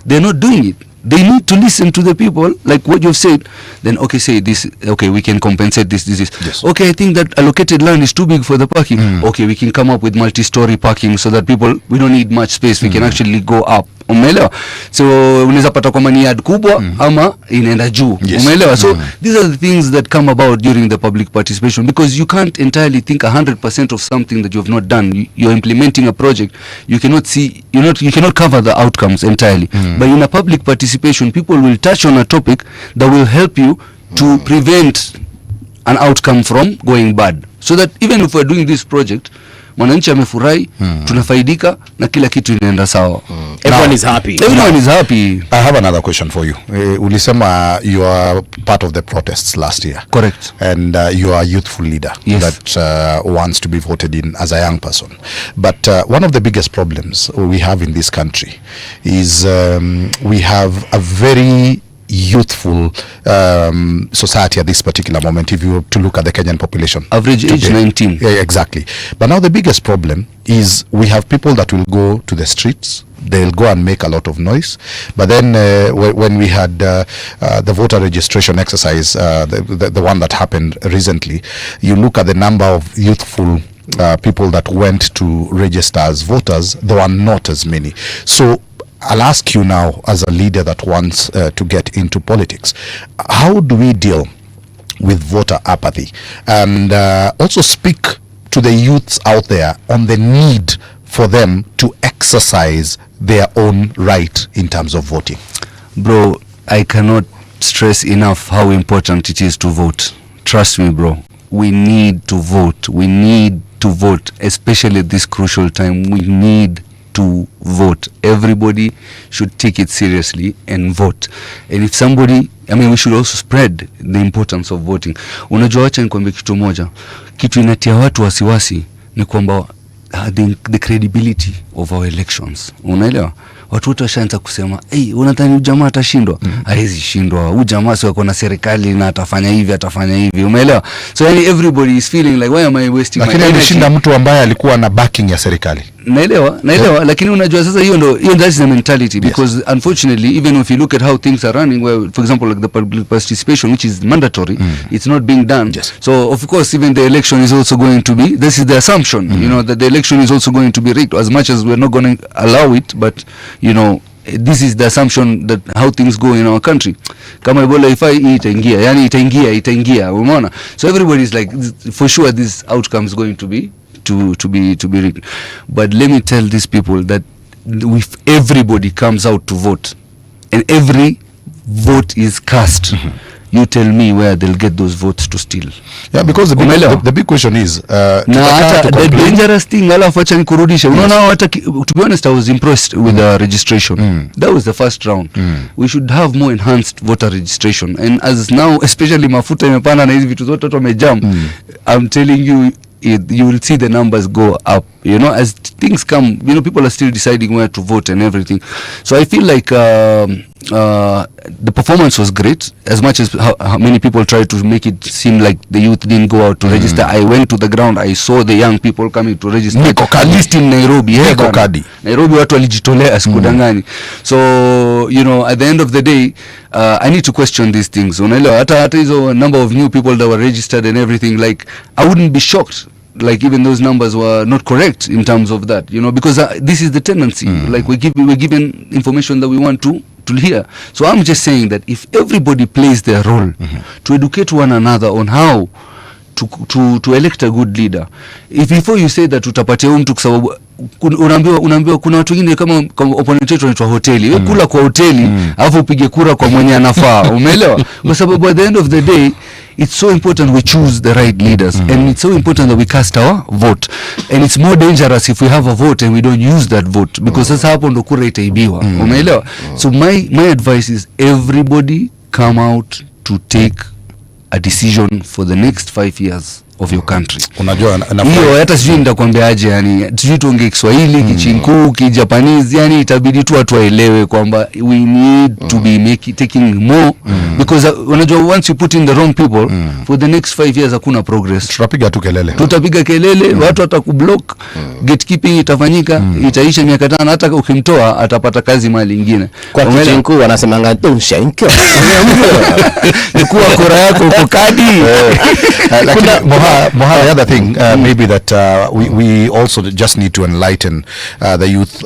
they're not doing it. They need to listen to the people, like what you've said. Then okay, say this, okay, we can compensate this. Yes. Okay, I think that allocated land is too big for the parking. Okay, we can come up with multi-story parking so that we don't need much space. We can actually go up. Umeelewa? So unaweza pata kwa mani yard kubwa ama inaenda juu. Umeelewa? So these are the things that come about during the public participation, because you can't entirely think 100% of something that you have not done. You're implementing a project, you cannot see, you cannot cover the outcomes entirely. But in a public participation, people will touch on a topic that will help you to prevent an outcome from going bad, so that even if we're doing this project, mwananchi amefurahi, tunafaidika na kila kitu inaenda sawa. Everyone is happy. Everyone is happy. I have another question for you. Ulisema you are part of the protests last year. Correct. And you are a youthful leader that wants to be voted in as a young person. But one of the biggest problems we have in this country is we have a very youthful society at this particular moment, if you were to look at the Kenyan population. Average age 19. Yeah, exactly. But now the biggest problem is we have people that will go to the streets, they'll go and make a lot of noise. But then when we had the voter registration exercise, the one that happened recently, you look at the number of youthful people that went to register as voters, there were not as many. So I'll ask you now, as a leader that wants to get into politics, how do we deal with voter apathy, and also speak to the youths out there on the need for them to exercise their own right in terms of voting? Bro, I cannot stress enough how important it is to vote. Trust me, bro. We need to vote. We need to vote, especially at this crucial time. We need to vote. Everybody should take it seriously and vote. And if somebody, we should also spread the importance of voting. Unajua, wacha nikwambie kitu moja. Kitu inatia watu wasiwasi ni kwamba the credibility of our elections. Unaelewa? Watu wote washaanza kusema, unadhani ujamaa atashindwa? Hawezi shindwa. Ujamaa sio kuna serikali na atafanya hivi. Umeelewa? So everybody is feeling like, why am I wasting my energy? Lakini alishinda mtu ambaye alikuwa na backing ya serikali. Naelewa, lakini unajua sasa hiyo that's the mentality, because unfortunately, even if you look at how things are running, where for example like the public participation, which is mandatory, it's not being done. So of course even the election is also going to be, this is the assumption, that the election is also going to be rigged, as much as we're not going to allow it, but this is the assumption that how things go in our country. Kama Ebola itaingia, umeona? So everybody is like, for sure this outcome is going to be rigged. But let me tell these people that if everybody comes out to vote and every vote is cast, you tell me where they'll get those votes to steal. Yeah, because the big question is the dangerous thing, alafu acha nikurudishe. Unaona, hata to be honest, I was impressed with the registration. That was the first round. We should have more enhanced voter registration, and as now especially mafuta imepanda na hizi vitu zote watu wamejam, I'm telling you, you will see the numbers go up, as things come, people are still deciding where to vote and everything. So I feel like the performance was great, as much as how many people tried to make it seem like the youth didn't go out to register. I went to the ground, I saw the young people coming to register, at least in Nairobi. Nairobi watu walijitolea, sikudangani. So at the end of the day, I need to question these things. Unaelewa, hata hizo number of new people that were registered and everything, like I wouldn't be shocked like even those numbers were not correct in terms of that, you know, because this is the tendency. Like we're given information that we want to hear. So I'm just saying that if everybody plays their role to educate one another on how to elect a good leader, if before you say that utapatia mtu kwa sababu unaambiwa kuna watu wengine kama opponent wetu wanaitwa hoteli, wewe kula kwa hoteli alafu upige kura kwa mwenye anafaa, umeelewa? Kwa sababu at the end of the day it's so important we choose the right leaders and it's so important that we cast our vote, and it's more dangerous if we have a vote and we don't use that vote, because sasa hapo ndo kura itaibiwa, umeelewa? So my advice is everybody come out to take a decision for the next 5 years of your country. Unajua hiyo hata sijui nitakwambia aje, yani sijui tuongee Kiswahili, Kichinku, Kijapanese, yani itabidi tu watu waelewe kwamba we need to be taking more because unajua once you put in the wrong people for the next 5 years hakuna progress. Tutapiga kelele, watu watakublock, gatekeeping itafanyika, itaisha miaka 5, hata ukimtoa atapata kazi mahali nyingine. Kwa Kichinku wanasemanga donshanko ni kuwa kura yako uko kadi. Moha, the other thing maybe that we also just need to enlighten the youth,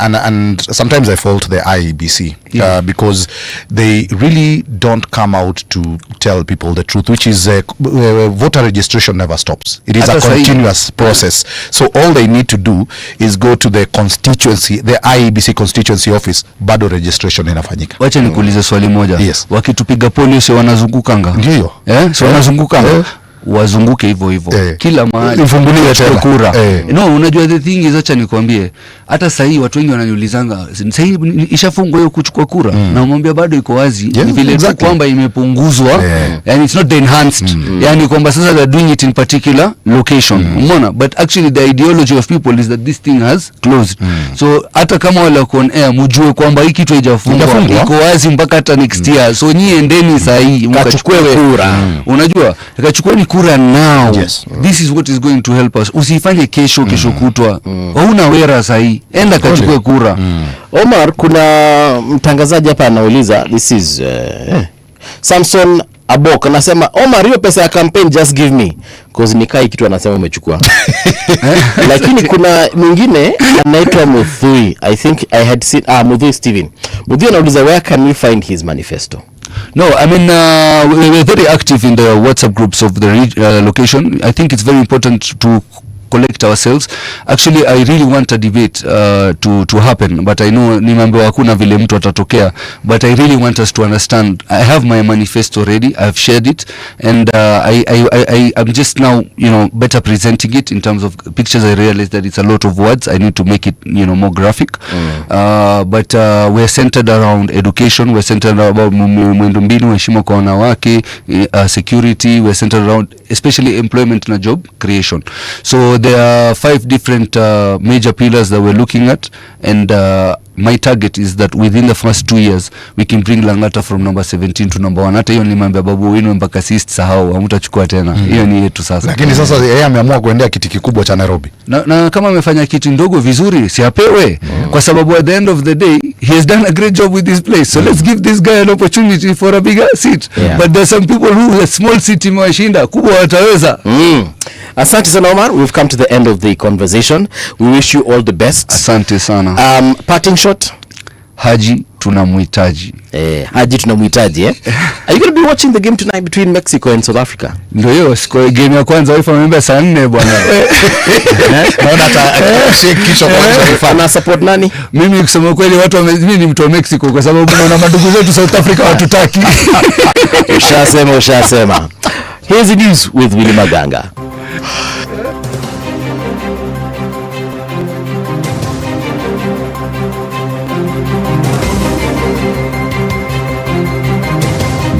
and sometimes I fault the IEBC because they really don't come out to tell people the truth, which is voter registration never stops. It is a continuous process. So all they need to do is go to the constituency, the IEBC constituency office, bado registration inafanyika. Wacha nikuulize swali moja. Yes. Wakitupiga polisi wanazungukanga? Ndio. So wanazungukanga? Wazunguke hivyo kila mahali ifunguliwe tena kura. No, unajua the thing is, acha nikwambie, hata sasa hivi watu wengi wananiulizanga sasa hivi ishafungwa hiyo kuchukua kura, na umwambia bado iko wazi, ni vile tu kwamba imepunguzwa, yani it's not enhanced, yani kwamba sasa they're doing it in particular location, umeona, but actually the ideology of people is that this thing has closed. So hata kama wale wako on air mjue kwamba hiki kitu haijafungwa, iko wazi mpaka hata next year. So nyie endeni sasa hivi mkachukue kura, unajua, kachukueni kura now. This is what is going to help us. Usifanye kesho kutwa. Hauna wera sahi, enda kachukue kura. Omar, kuna mtangazaji hapa anauliza, this is Samson Abok anasema, Omar, hiyo pesa ya campaign just give me, cause nikai kitu anasema umechukua. Lakini kuna mwingine anaitwa Muthui, I think I had seen Muthui Steven. Muthui anauliza, where can we find his manifesto? No, I mean, we're very active in the WhatsApp groups of the location. I think it's very important to collect ourselves. Actually, I really want a debate to happen, but I know nimambo hakuna vile mtu atatokea, but I really want us to understand. I have my manifesto ready. I've shared it, and I'm just now, you know, better presenting it in terms of pictures. I realize that it's a lot of words. I need to make it, you know, more graphic. But we're centered around education. We're centered about miundombinu, heshima kwa wanawake, security. We're centered around especially employment na job creation. So there are 5 different major pillars that we're looking at, and my target is that within the first 2 years we can bring Langata from number 17 to number 1. Hata hiyo nimeambia babu wenu mpaka sisi sahau, hamtachukua tena. Hiyo ni yetu sasa. Lakini sasa yeye ameamua kuendea kiti kikubwa cha Nairobi. Na kama amefanya kiti ndogo vizuri, si apewe, kwa sababu at the end of the day he has done a great job with this place. So let's give this guy an opportunity for a bigger seat. But there's some people who a small seat imewashinda, kubwa wataweza. Asante sana Omar, we've come to the end of the conversation. We wish you all the best. Asante sana. Parting shot. Haji tunamuhitaji. Haji tunamuhitaji. Are you going to be watching the game tonight between Mexico and South Africa? Ndio hiyo, siku game ya kwanza wifa amemba saa 4 bwana. Naona shake kisha kwanza. Na support nani? Mimi kusema kweli mimi ni mtu wa Mexico kwa sababu naona madugu zetu South Africa watutaki. Ushasema. Here's the news with Willy Maganga.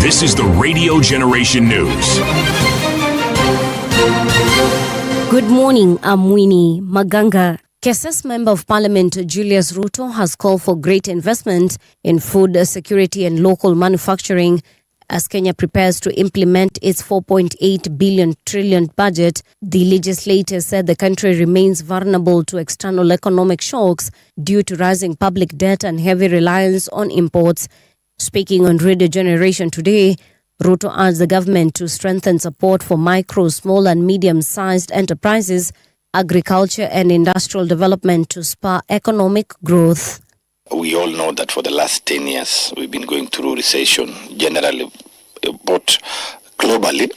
This is the Radio Generation News. Good morning, I'm Winnie Maganga. KSS Member of Parliament Julius Ruto has called for great investment in food security and local manufacturing as Kenya prepares to implement its 4.8 billion trillion budget. The legislator said the country remains vulnerable to external economic shocks due to rising public debt and heavy reliance on imports. Speaking on Radio Generation today, Ruto urged the government to strengthen support for micro, small and medium-sized enterprises, agriculture and industrial development to spur economic growth. We all know that for the last 10 years, we've been going through recession, generally, but globally,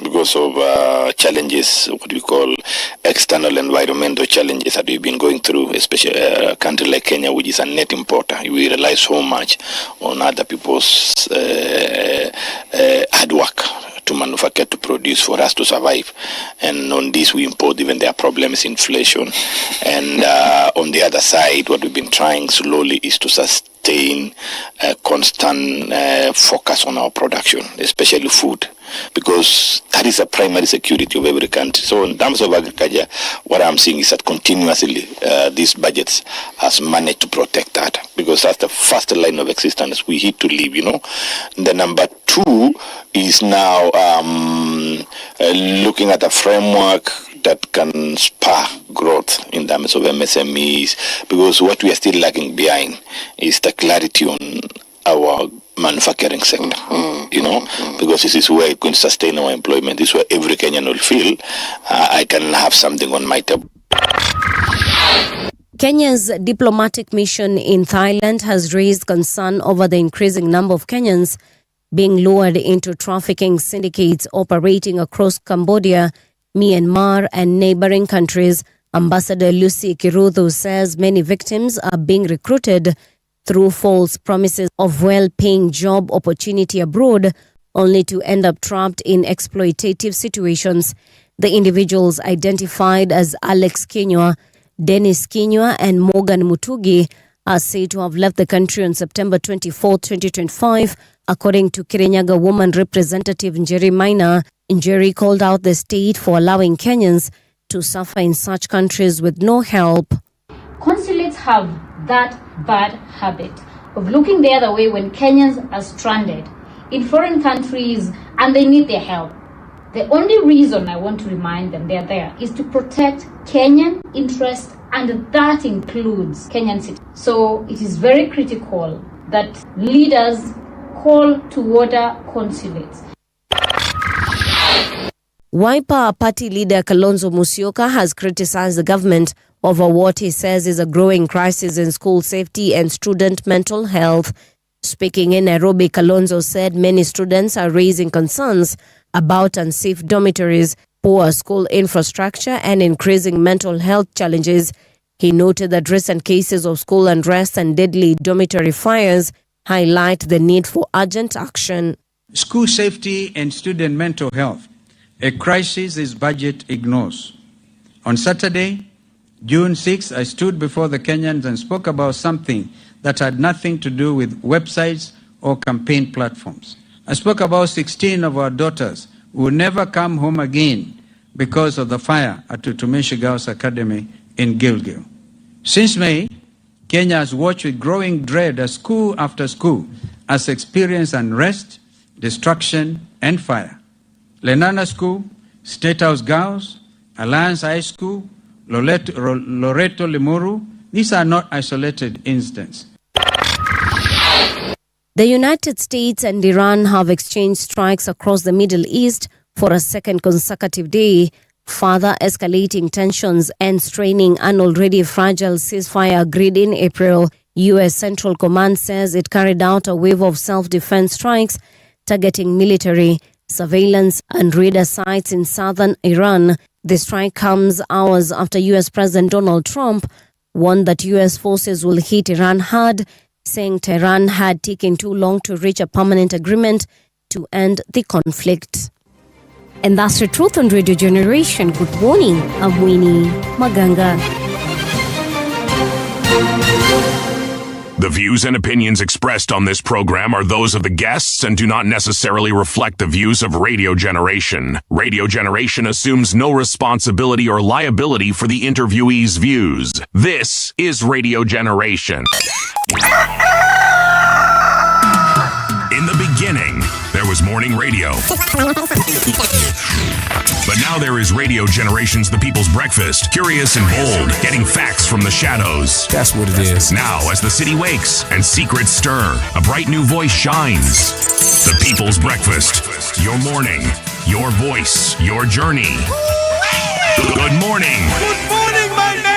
because of challenges, what we call external environmental challenges that we've been going through, especially a country like Kenya, which is a net importer. We rely so much on other people's hard work to manufacture, to produce for us to survive. And on this, we import even their problems, inflation. And on the other side, what we've been trying slowly is to sustain a constant focus on our production, especially food, because that is a primary security of every country. So in terms of agriculture, what I'm seeing is that continuously these budgets has managed to protect that, because that's the first line of existence we need to live, you know. The number two is now looking at a framework that can spur growth in terms of MSMEs, because what we are still lagging behind is the clarity on our manufacturing sector, you know, because this is where it's going to sustain our employment. This is where every Kenyan will feel I can have something on my table. Kenya's diplomatic mission in Thailand has raised concern over the increasing number of Kenyans being lured into trafficking syndicates operating across Cambodia, Myanmar and neighboring countries. Ambassador Lucy Kiruthu says many victims are being recruited through false promises of well-paying job opportunity abroad, only to end up trapped in exploitative situations. The individuals identified as Alex Kinyua, Dennis Kinyua and Morgan Mutugi are said to have left the country on September 24, 2025, according to Kirinyaga woman representative Njeri Maina. Njeri called out the state for allowing Kenyans to suffer in such countries with no help. Consulates have that bad habit of looking the other way when Kenyans are stranded in foreign countries and they need their help. The only reason I want to remind them they're there is to protect Kenyan interests, and that includes Kenyan citizens. So it is very critical that leaders call to order consulates. Wiper Party leader Kalonzo Musyoka has criticized the government over what he says is a growing crisis in school safety and student mental health. Speaking in Nairobi, Kalonzo said many students are raising concerns about unsafe dormitories, poor school infrastructure and increasing mental health challenges. He noted that recent cases of school unrest and deadly dormitory fires highlight the need for urgent action. School safety and student mental health, a crisis this budget ignores. On Saturday, June 6, I stood before the Kenyans and spoke about something that had nothing to do with websites or campaign platforms. I spoke about 16 of our daughters who will never come home again because of the fire at Tutumishi Girls Academy in Gilgil. Since May, Kenya has watched with growing dread as school after school has experienced unrest, destruction, and fire. Lenana School, State House Girls, Alliance High School, Loreto Limuru, these are not isolated incidents. The United States and Iran have exchanged strikes across the Middle East for a second consecutive day, further escalating tensions and straining an already fragile ceasefire agreed in April. U.S. Central Command says it carried out a wave of self-defense strikes targeting military, surveillance and radar sites in southern Iran. The strike comes hours after U.S. President Donald Trump warned that U.S. forces will hit Iran hard, saying Tehran had taken too long to reach a permanent agreement to end the conflict. And that's the truth on Radio Generation. Good morning, I'm Winnie Maganga. The views and opinions expressed on this program are those of the guests and do not necessarily reflect the views of Radio Generation. Radio Generation assumes no responsibility or liability for the interviewee's views. This is Radio Generation. In the beginning, there was more morning radio. But now there is Radio Generations, the People's Breakfast. Curious and bold, getting facts from the shadows. That's what it is. Now, as the city wakes and secrets stir, a bright new voice shines. The People's Breakfast. Your morning, your voice, your journey. Good morning. Good morning, my neighbor.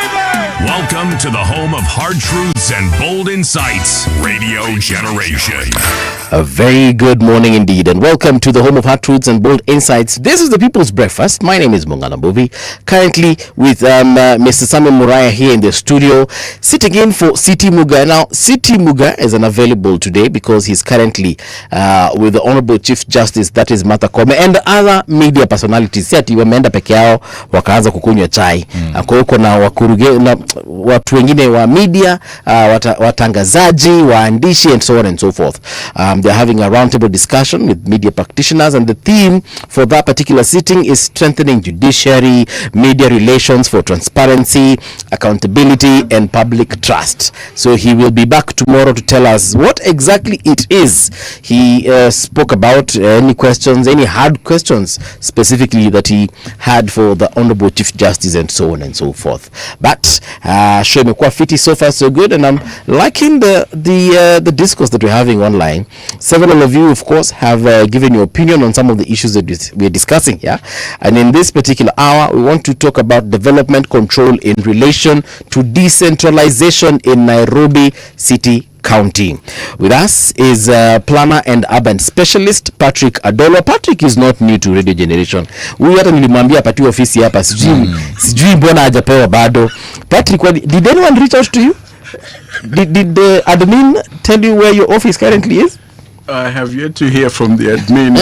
Welcome to the home of hard truths and bold insights, Radio Generation. A very good morning indeed, and welcome to the home of hard truths and bold insights. This is the People's Breakfast. My name is Mung'ala, currently with Mr. Samuel Muraya here in the studio, sitting in for City Muga. Now, City Muga is unavailable today because he's currently with the Honorable Chief Justice, that is Martha Koome, and other media personalities. Siati wameenda peke yao wakaanza kukunywa chai. Kwa huko na watu wengine wa media, watangazaji, waandishi, and so on and so forth. They're having a roundtable discussion with media practitioners, and the theme for that particular sitting is strengthening judiciary, media relations for transparency, accountability, and public trust. So he will be back tomorrow to tell us what exactly it is he spoke about, any questions, any hard questions specifically that he had for the Honorable Chief Justice, and so on and so forth. But show imekuwa fiti, so far so good, and I'm liking the discourse that we're having online. Several of you, of course, have given your opinion on some of the issues that we're discussing here. And in this particular hour, we want to talk about development control in relation to decentralization in Nairobi City County. With us is planner and urban specialist Patrick Adolo. Patrick is not new to Radio Generation. We hata nilimwambia apatiwe ofisi hapa, sijui mbona hajapewa bado. Patrick, did anyone reach out to you? Did the admin tell you where your office currently is? I have yet to hear from the admin.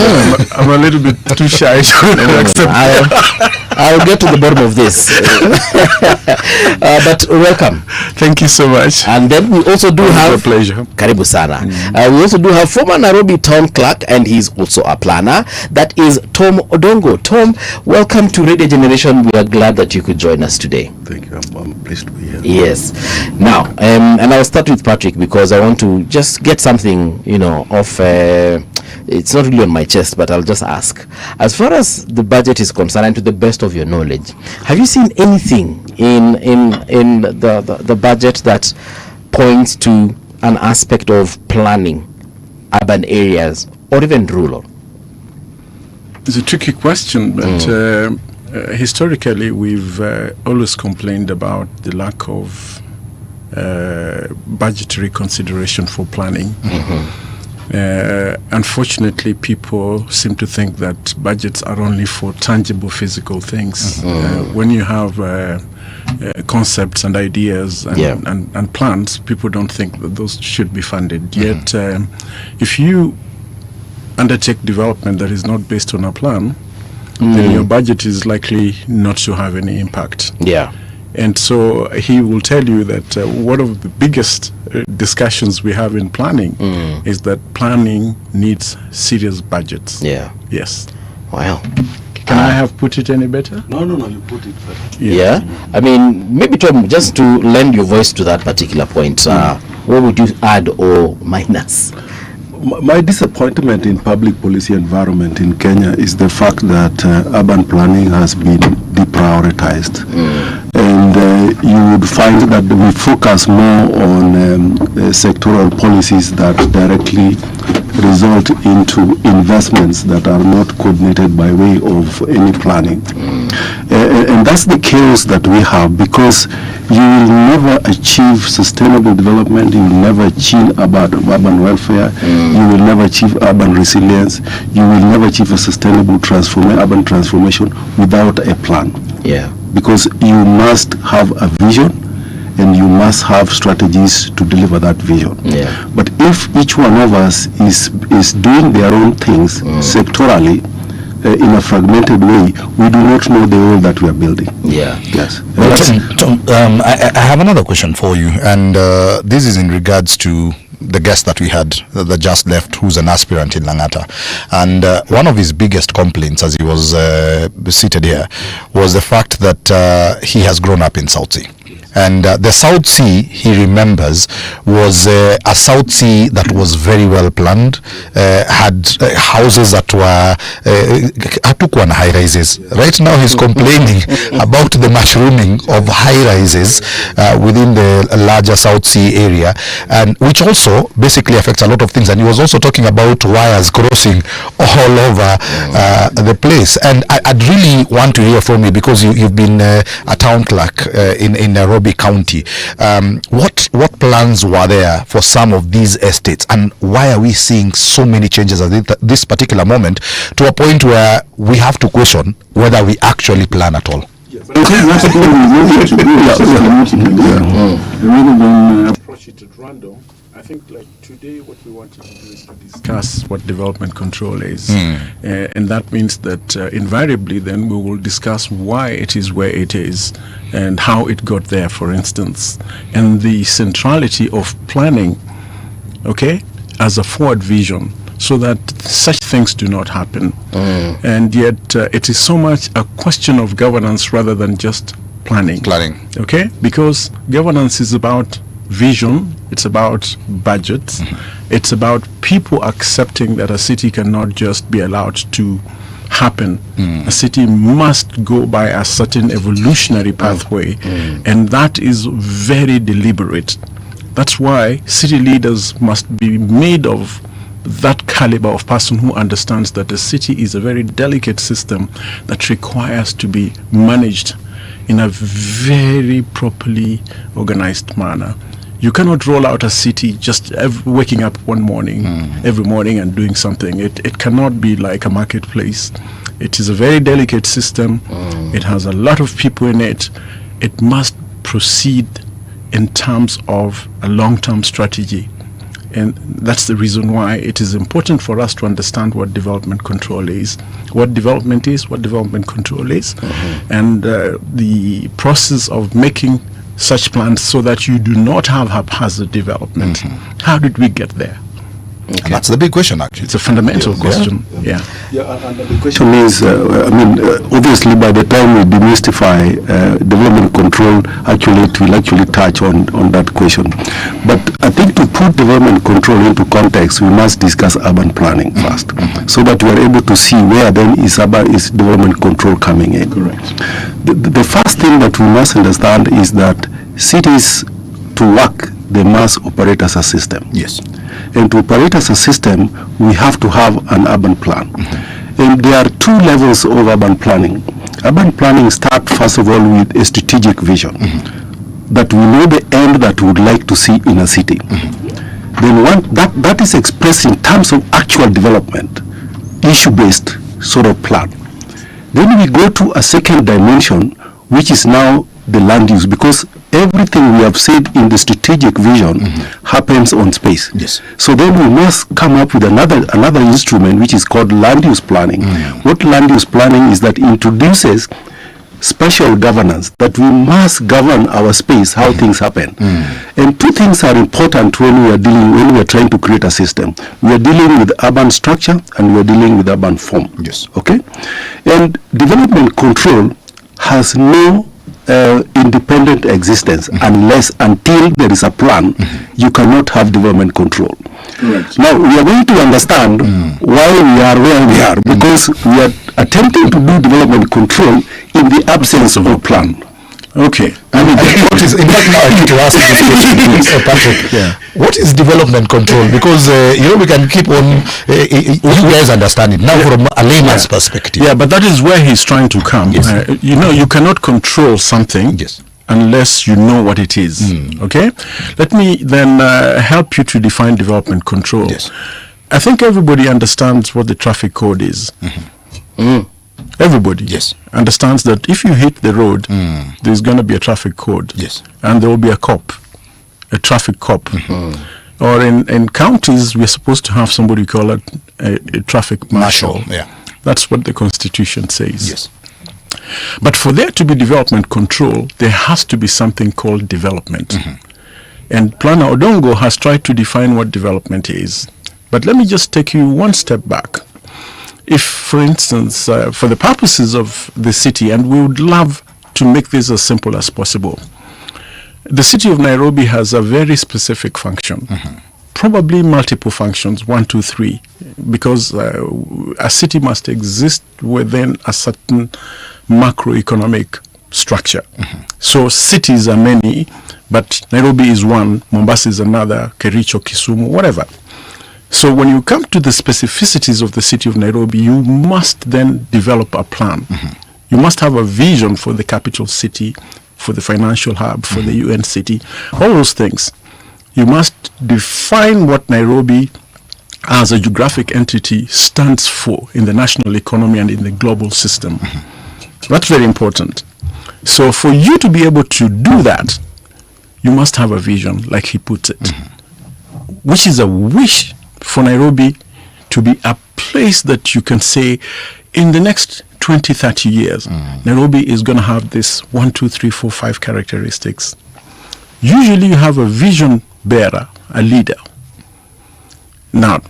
I'm a little bit too shy to accept. I'll get to the bottom of this. But welcome. Thank you so much. And then we also do have... It's a pleasure. Karibu sana. We also do have former Nairobi town clerk, and he's also a planner. That is Tom Odongo. Tom, welcome to Radio Generation. We are glad that you could join us today. Thank you. I'm pleased to be here. Yes. Now, and I'll start with Patrick because I want to just get something, off. It's not really on my chest, but I'll just ask. As far as the budget is concerned, and to the best of your knowledge, have you seen anything in the budget that points to an aspect of planning urban areas or even rural? It's a tricky question, but historically we've always complained about the lack of budgetary consideration for planning. Unfortunately, people seem to think that budgets are only for tangible physical things. When you have concepts and ideas and plans, people don't think that those should be funded. Yet, if you undertake development that is not based on a plan, then your budget is likely not to have any impact. Yeah. And so he will tell you that one of the biggest discussions we have in planning is that planning needs serious budgets. Yeah. Yes. Wow. Can I have put it any better? No, you put it better. Yeah. I mean, maybe Tom, just to lend your voice to that particular point, what would you add or minus? My disappointment in public policy environment in Kenya is the fact that urban planning has been deprioritized. And you would find that we focus more on sectoral policies that directly result into investments that are not coordinated by way of any planning. And that's the chaos that we have, because you will never achieve sustainable development, you will never achieve urban welfare, you will never achieve urban resilience, you will never achieve a sustainable urban transformation without a plan. Yeah. Because you must have a vision and you must have strategies to deliver that vision. Yeah. But if each one of us is doing their own things sectorally, in a fragmented way, we do not know the whole that we are building. Yeah. Yes. Well, Tom, I have another question for you, and this is in regards to the guest that we had that just left, who's an aspirant in Langata, and one of his biggest complaints as he was seated here was the fact that he has grown up in South Sea. And the South Sea, he remembers, was a South Sea that was very well planned, had houses that were hatukuwa na high rises. Right now he's complaining about the mushrooming of high rises within the larger South Sea area, and which also basically affects a lot of things. And he was also talking about wires crossing all over the place. And I'd really want to hear from you, because you've been a town clerk in Nairobi County. What plans were there for some of these estates, and why are we seeing so many changes at this particular moment, to a point where we have to question whether we actually plan at all? Approach it at random. I think, like today, what we wanted to do is to discuss what development control is, and that means that invariably then we will discuss why it is where it is and how it got there, for instance, and the centrality of planning, okay, as a forward vision, so that such things do not happen. And yet it is so much a question of governance rather than just planning. Okay, because governance is about vision, it's about budgets, it's about people accepting that a city cannot just be allowed to happen. A city must go by a certain evolutionary pathway, and that is very deliberate. That's why city leaders must be made of that caliber of person who understands that the city is a very delicate system that requires to be managed in a very properly organized manner. You cannot roll out a city just waking up one morning, every morning, and doing something. It cannot be like a marketplace. It is a very delicate system. It has a lot of people in it. It must proceed in terms of a long-term strategy. And that's the reason why it is important for us to understand what development control is, what development is, what development control is, and the process of making such plans so that you do not have haphazard development. How did we get there? And that's the big question, actually. It's a fundamental question. And the question is, obviously, by the time we demystify development control, it will actually touch on that question. But I think to put development control into context, we must discuss urban planning first, so that we are able to see where then is development control coming in. Correct. The first thing that we must understand is that cities, to work, they must operate as a system. Yes. And to operate as a system, we have to have an urban plan. And there are two levels of urban planning. Urban planning starts, first of all, with a strategic vision, that we know the end that we would like to see in a city. Then that is expressed in terms of actual development, issue-based sort of plan. Then we go to a second dimension, which is now the land use, because everything we have said in the strategic vision happens on space. Yes. So then we must come up with another instrument, which is called land use planning. What land use planning is that introduces special governance, that we must govern our space, how things happen. And two things are important when we are trying to create a system. We are dealing with urban structure and we are dealing with urban form. Yes. Okay? And development control has no independent existence until there is a plan. You cannot have development control. Correct. Now we are going to understand why we are where we are, because we are attempting to do development control in the absence of a plan. Okay. I mean, in fact, now I need to ask this question, Patrick. What is development control? Because we can keep on. You guys understand it now from a layman's perspective. Yeah, but that is where he's trying to come. Yes. You cannot control something. Yes. Unless you know what it is. Okay. Let me then help you to define development control. Yes. I think everybody understands what the traffic code is. Everybody understands that if you hit the road, there's going to be a traffic code. Yes. And there will be a traffic cop. Or in counties, we're supposed to have somebody call it a traffic marshal. Yeah. That's what the Constitution says. Yes. But for there to be development control, there has to be something called development. And Planner Odongo has tried to define what development is. But let me just take you one step back. If, for instance, for the purposes of the city, and we would love to make this as simple as possible, the city of Nairobi has a very specific function. Probably multiple functions, 1, 2, 3, because a city must exist within a certain macroeconomic structure. So cities are many, but Nairobi is one, Mombasa is another, Kericho, Kisumu, whatever. So when you come to the specificities of the city of Nairobi, you must then develop a plan. You must have a vision for the capital city, for the financial hub, for the UN city, all those things. You must define what Nairobi as a geographic entity stands for in the national economy and in the global system. That's very important. So for you to be able to do that, you must have a vision, like he puts it, which is a wish for Nairobi to be a place that you can say, in the next 20, 30 years, Nairobi is going to have this 1, 2, 3, 4, 5 characteristics. Usually you have a vision bearer, a leader. Now,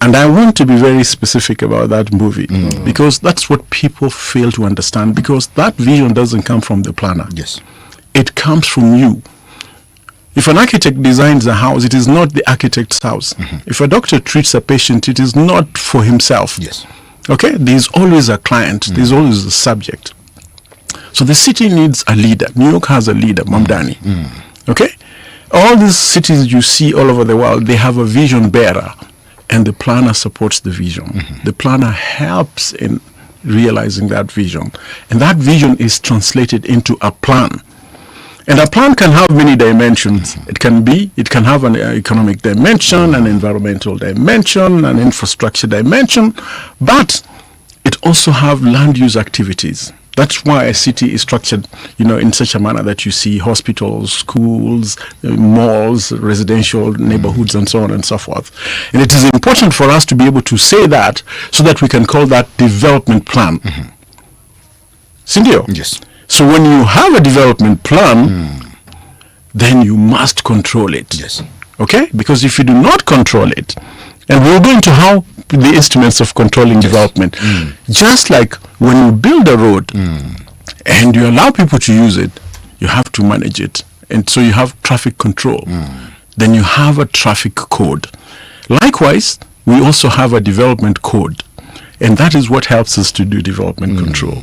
and I want to be very specific about that movie, because that's what people fail to understand, because that vision doesn't come from the planner. Yes. It comes from you. If an architect designs a house, it is not the architect's house. If a doctor treats a patient, it is not for himself. Yes. Okay? There's always a client. There's always a subject. So the city needs a leader. New York has a leader, Mamdani. Okay? All these cities you see all over the world, they have a vision bearer, and the planner supports the vision. The planner helps in realizing that vision, and that vision is translated into a plan. And a plan can have many dimensions. It can have an economic dimension, an environmental dimension, an infrastructure dimension, but it also have land use activities. That's why a city is structured, in such a manner that you see hospitals, schools, malls, residential neighborhoods, and so on and so forth. And it is important for us to be able to say that, so that we can call that development plan. Sindio? Yes. So when you have a development plan, then you must control it. Yes. Okay? Because if you do not control it, and we'll go into how the instruments of controlling development, just like when you build a road and you allow people to use it, you have to manage it. And so you have traffic control. Then you have a traffic code. Likewise, we also have a development code. And that is what helps us to do development control.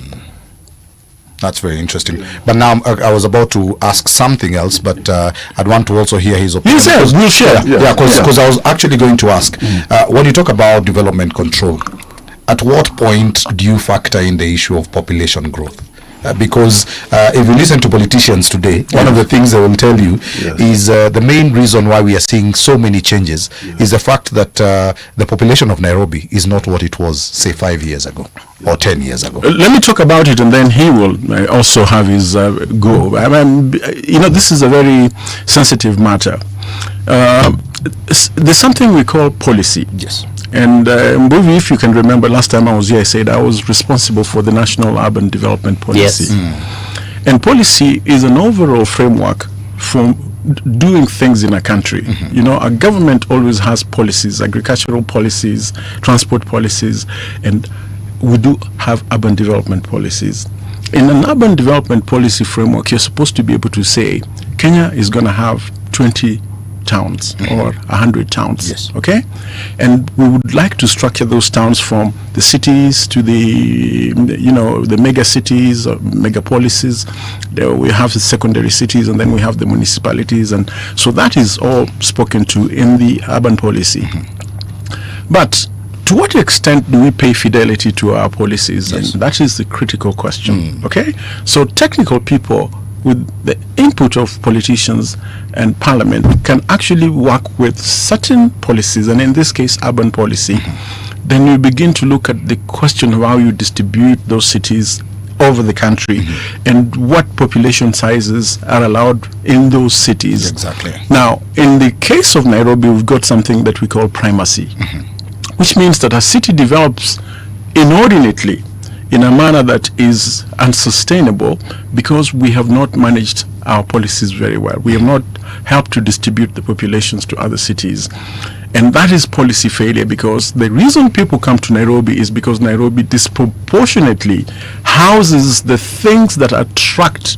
That's very interesting. But now I was about to ask something else, but I'd want to also hear his opinion. Yes, we'll share. Yeah, because I was actually going to ask, when you talk about development control, at what point do you factor in the issue of population growth? Because if you listen to politicians today, one of the things they will tell you is the main reason why we are seeing so many changes is the fact that the population of Nairobi is not what it was, say, 5 years ago or 10 years ago. Let me talk about it, and then he will also have his go. This is a very sensitive matter. There's something we call policy. Yes. And Mbuvi, if you can remember, last time I was here, I said I was responsible for the National Urban Development Policy. Yes. And policy is an overall framework for doing things in a country. A government always has policies, agricultural policies, transport policies, and we do have urban development policies. In an urban development policy framework, you're supposed to be able to say, Kenya is going to have 20 towns or 100 towns. Yes. Okay? And we would like to structure those towns from the cities to the mega cities or megapolises. We have the secondary cities, and then we have the municipalities, and so that is all spoken to in the urban policy. But to what extent do we pay fidelity to our policies? Yes. And that is the critical question. Okay? So technical people, with the input of politicians and parliament, can actually work with certain policies, and in this case urban policy. Then you begin to look at the question of how you distribute those cities over the country and what population sizes are allowed in those cities. Exactly. Now, in the case of Nairobi, we've got something that we call primacy, which means that a city develops inordinately in a manner that is unsustainable because we have not managed our policies very well. We have not helped to distribute the populations to other cities. And that is policy failure, because the reason people come to Nairobi is because Nairobi disproportionately houses the things that attract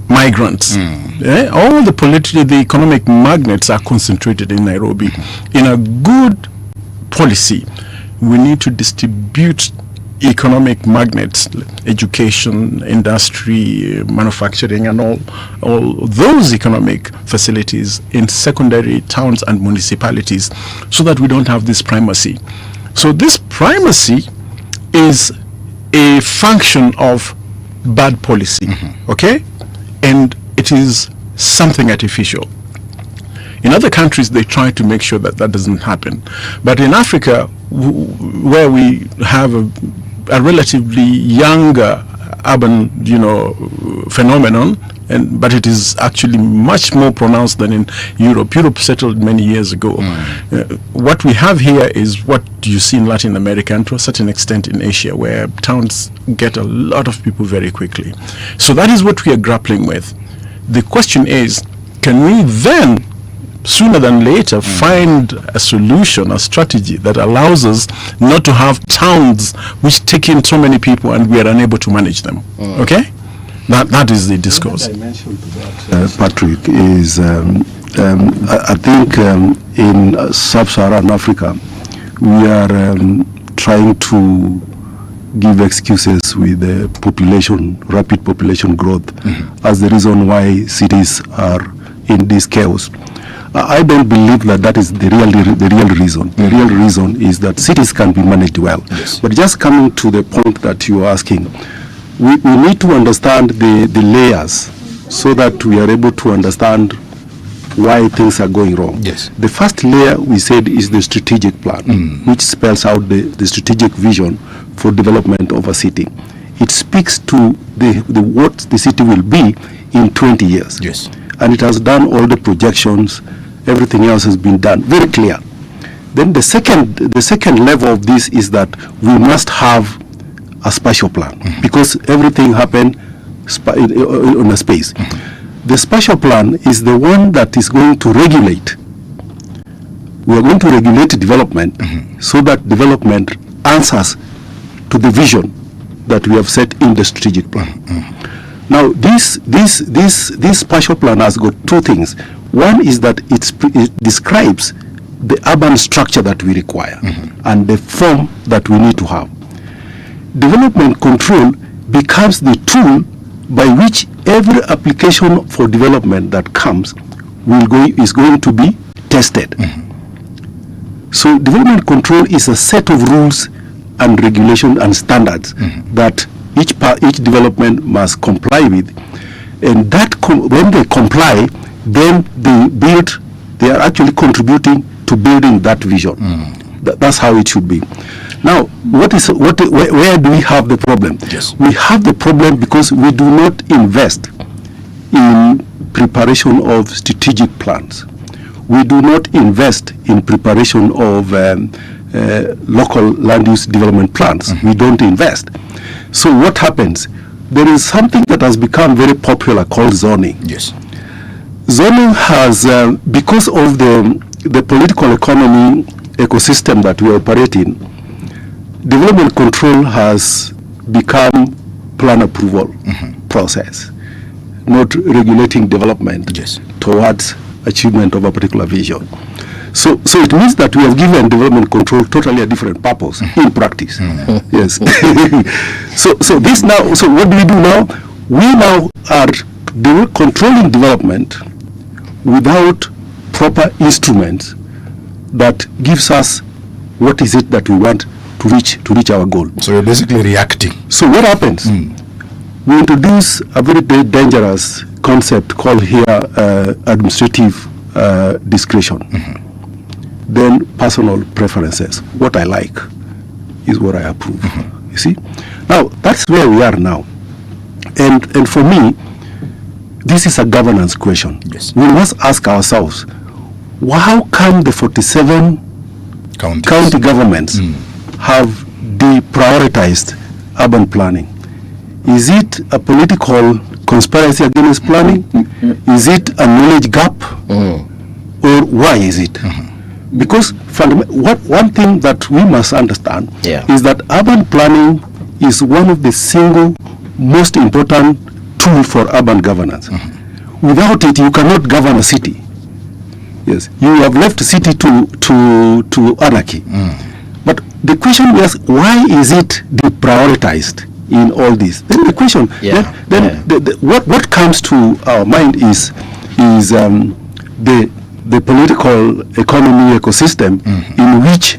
migrants. All the economic magnates are concentrated in Nairobi. In a good policy, we need to distribute economic magnates, education, industry, manufacturing, and all those economic facilities in secondary towns and municipalities, so that we don't have this primacy. So this primacy is a function of bad policy, okay? And it is something artificial. In other countries, they try to make sure that that doesn't happen. But in Africa, where we have a relatively younger urban, phenomenon, but it is actually much more pronounced than in Europe. Europe settled many years ago. What we have here is what you see in Latin America and to a certain extent in Asia, where towns get a lot of people very quickly. So that is what we are grappling with. The question is, can we then, sooner than later, find a solution, a strategy that allows us not to have towns which take in so many people and we are unable to manage them? Okay? That is the discourse. What I mentioned to that, Patrick, is I think in sub-Saharan Africa, we are trying to give excuses with the rapid population growth as the reason why cities are in this chaos. I don't believe that is the real reason. The real reason is that cities can be managed well. Yes. But just coming to the point that you are asking, we need to understand the layers so that we are able to understand why things are going wrong. Yes. The first layer, we said, is the strategic plan, which spells out the strategic vision for development of a city. It speaks to what the city will be in 20 years. Yes. And it has done all the projections. Everything else has been done very clear. Then the second level of this is that we must have a spatial plan, because everything happened on a space. The spatial plan is the one that is going to regulate. We are going to regulate development so that development answers to the vision that we have set in the strategic plan. Now, this spatial plan has got two things. One is that it describes the urban structure that we require and the form that we need to have. Development control becomes the tool by which every application for development that comes is going to be tested. So development control is a set of rules and regulation and standards that each development must comply with, and that when they comply, then they are actually contributing to building that vision. That's how it should be. Now, where do we have the problem? Yes. We have the problem because we do not invest in preparation of strategic plans. We do not invest in preparation of local land use development plans. We don't invest. So what happens? There is something that has become very popular called zoning. Yes. Zoning has, because of the political economy ecosystem that we operate in, development control has become plan approval process, not regulating development towards achievement of a particular vision. So it means that we have given development control totally a different purpose in practice. Yes. So what do we do now? We now are controlling development without proper instruments that gives us what is it that we want to reach our goal. So you're basically reacting. So what happens? We introduce a very dangerous concept called here administrative discretion. Then personal preferences. What I like is what I approve. You see? Now, that's where we are now. And for me, this is a governance question. Yes. We must ask ourselves, how come the 47 county governments have deprioritized urban planning? Is it a political conspiracy against planning? Is it a knowledge gap? Or why is it? Because one thing that we must understand is that urban planning is one of the single most important tool for urban governance. Without it, you cannot govern a city. Yes, you have left city to anarchy. But the question is, why is it deprioritized in all this? Then the question, what comes to our mind is the political economy ecosystem in which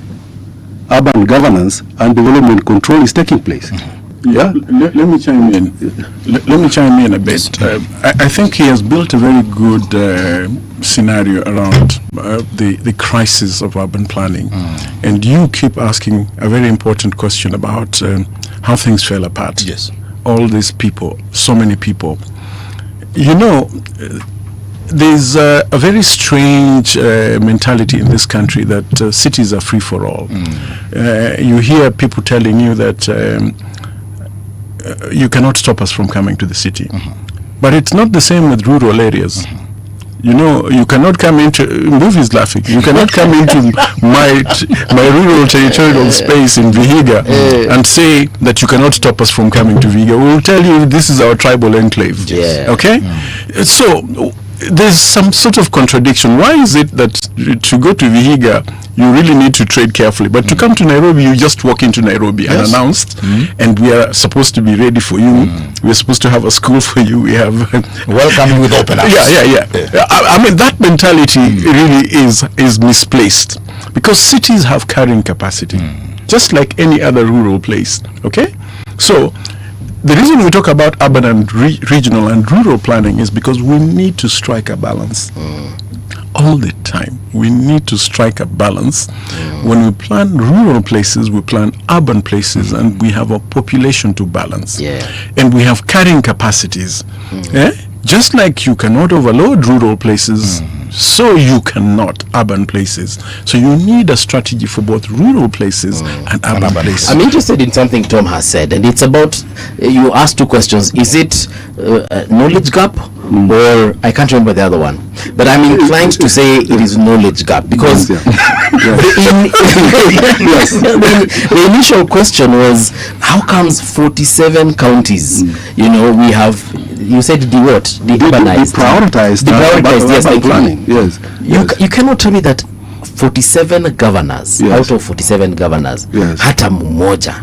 urban governance and development control is taking place. Yeah, let me chime in. Let me chime in a bit. I think he has built a very good scenario around the crisis of urban planning, and you keep asking a very important question about how things fell apart. Yes, all these people, so many people. You know, there's a very strange mentality in this country that cities are free for all. You hear people telling you that you cannot stop us from coming to the city. But it's not the same with rural areas. You know, you cannot come into, movies laughing, you cannot come into my rural territorial space in Vihiga and say that you cannot stop us from coming to Vihiga. We will tell you this is our tribal enclave. Okay? So there's some sort of contradiction. Why is it that to go to Vihiga you really need to trade carefully, but to come to Nairobi you just walk into Nairobi unannounced, and we are supposed to be ready for you. We're supposed to have a school for you. We have welcoming with open arms. I mean, that mentality really is misplaced, because cities have carrying capacity just like any other rural place. Okay, so the reason we talk about urban and regional and rural planning is because we need to strike a balance. All the time we need to strike a balance. When we plan rural places, we plan urban places, and we have a population to balance, and we have carrying capacities. Just like you cannot overload rural places, so you cannot urban places. So you need a strategy for both rural places and urban places. I'm interested in something Tom has said, and it's about, you asked two questions. Is it knowledge gap, or I can't remember the other one, but I'm inclined to say it is knowledge gap, because the initial question was, how comes 47 counties, you know, we have, you said deurbanized, deprioritized, yes, planning. Yes, you cannot tell me that 47 governors out of 47 governors, hata mmoja,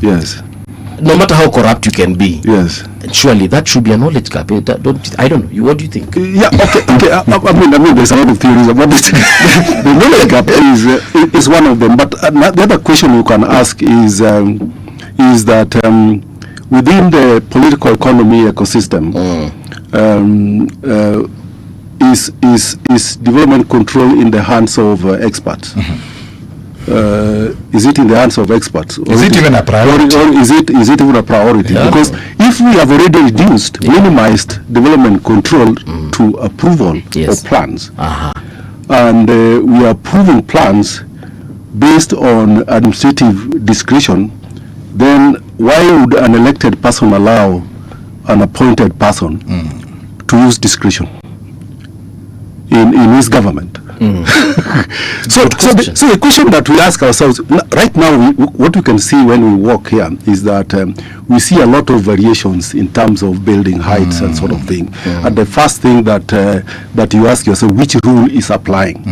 no matter how corrupt you can be, surely that should be a knowledge gap. I don't know. What do you think? Okay. I mean, there's a lot of theories about this. The knowledge gap is one of them. But the other question you can ask is that within the political economy ecosystem, is development control in the hands of experts? Is it in the hands of experts? Is it even a priority? Or is it even a priority? Because if we have already minimized development control to approval of plans, and we are approving plans based on administrative discretion, then why would an elected person allow an appointed person to use discretion in his government? So the question that we ask ourselves right now, what we can see when we walk here is that we see a lot of variations in terms of building heights and sort of thing. And the first thing that you ask yourself, which rule is applying?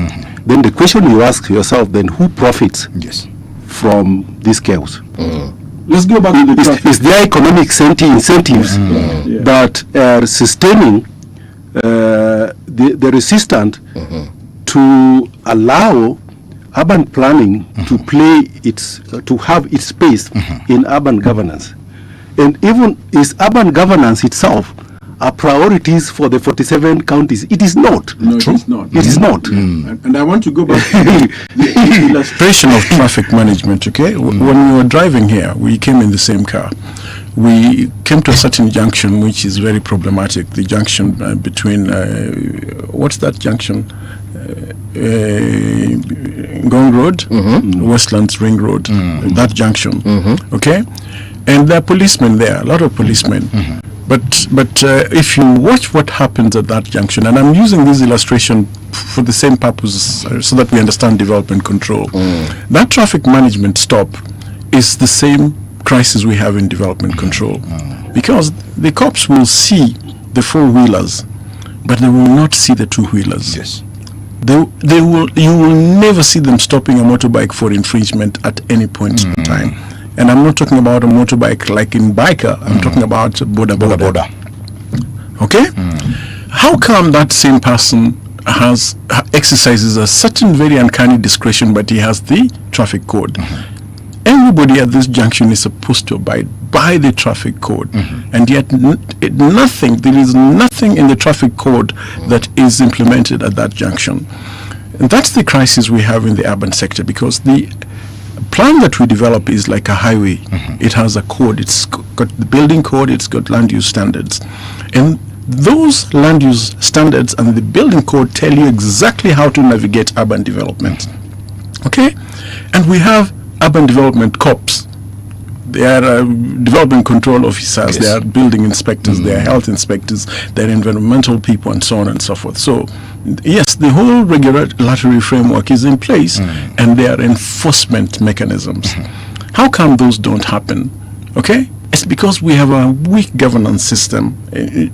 Then the question you ask yourself, then who profits from this chaos? Let's go back to the is there economic incentives that are sustaining the resistant to allow urban planning to play to have its space in urban governance? And even is urban governance itself a priorities for the 47 counties? It is not. No, it is not. It is not. And I want to go back to the illustration of traffic management, okay? When we were driving here, we came in the same car. We came to a certain junction which is very problematic. The junction between, what's that junction? Ngong Road, Westlands Ring Road, that junction, okay? And there are policemen there, a lot of policemen. But if you watch what happens at that junction, and I'm using this illustration for the same purpose so that we understand development control, that traffic management stop is the same crisis we have in development control, because the cops will see the four-wheelers, but they will not see the two-wheelers. Yes. You will never see them stopping a motorbike for infringement at any point in time. And I'm not talking about a motorbike like in biker. I'm talking about border. Okay? How come that same person exercises a certain very uncanny discretion, but he has the traffic code? Everybody at this junction is supposed to abide by the traffic code, and yet there is nothing in the traffic code that is implemented at that junction. And that's the crisis we have in the urban sector, because the plan that we develop is like a highway. It has a code. It's got the building code. It's got land use standards, and those land use standards and the building code tell you exactly how to navigate urban development. Okay, and we have urban development cops. They are development control officers. Yes. They are building inspectors. They are health inspectors. They are environmental people, and so on and so forth. So, yes, the whole regulatory framework is in place, and there are enforcement mechanisms. How come those don't happen? Okay, it's because we have a weak governance system. We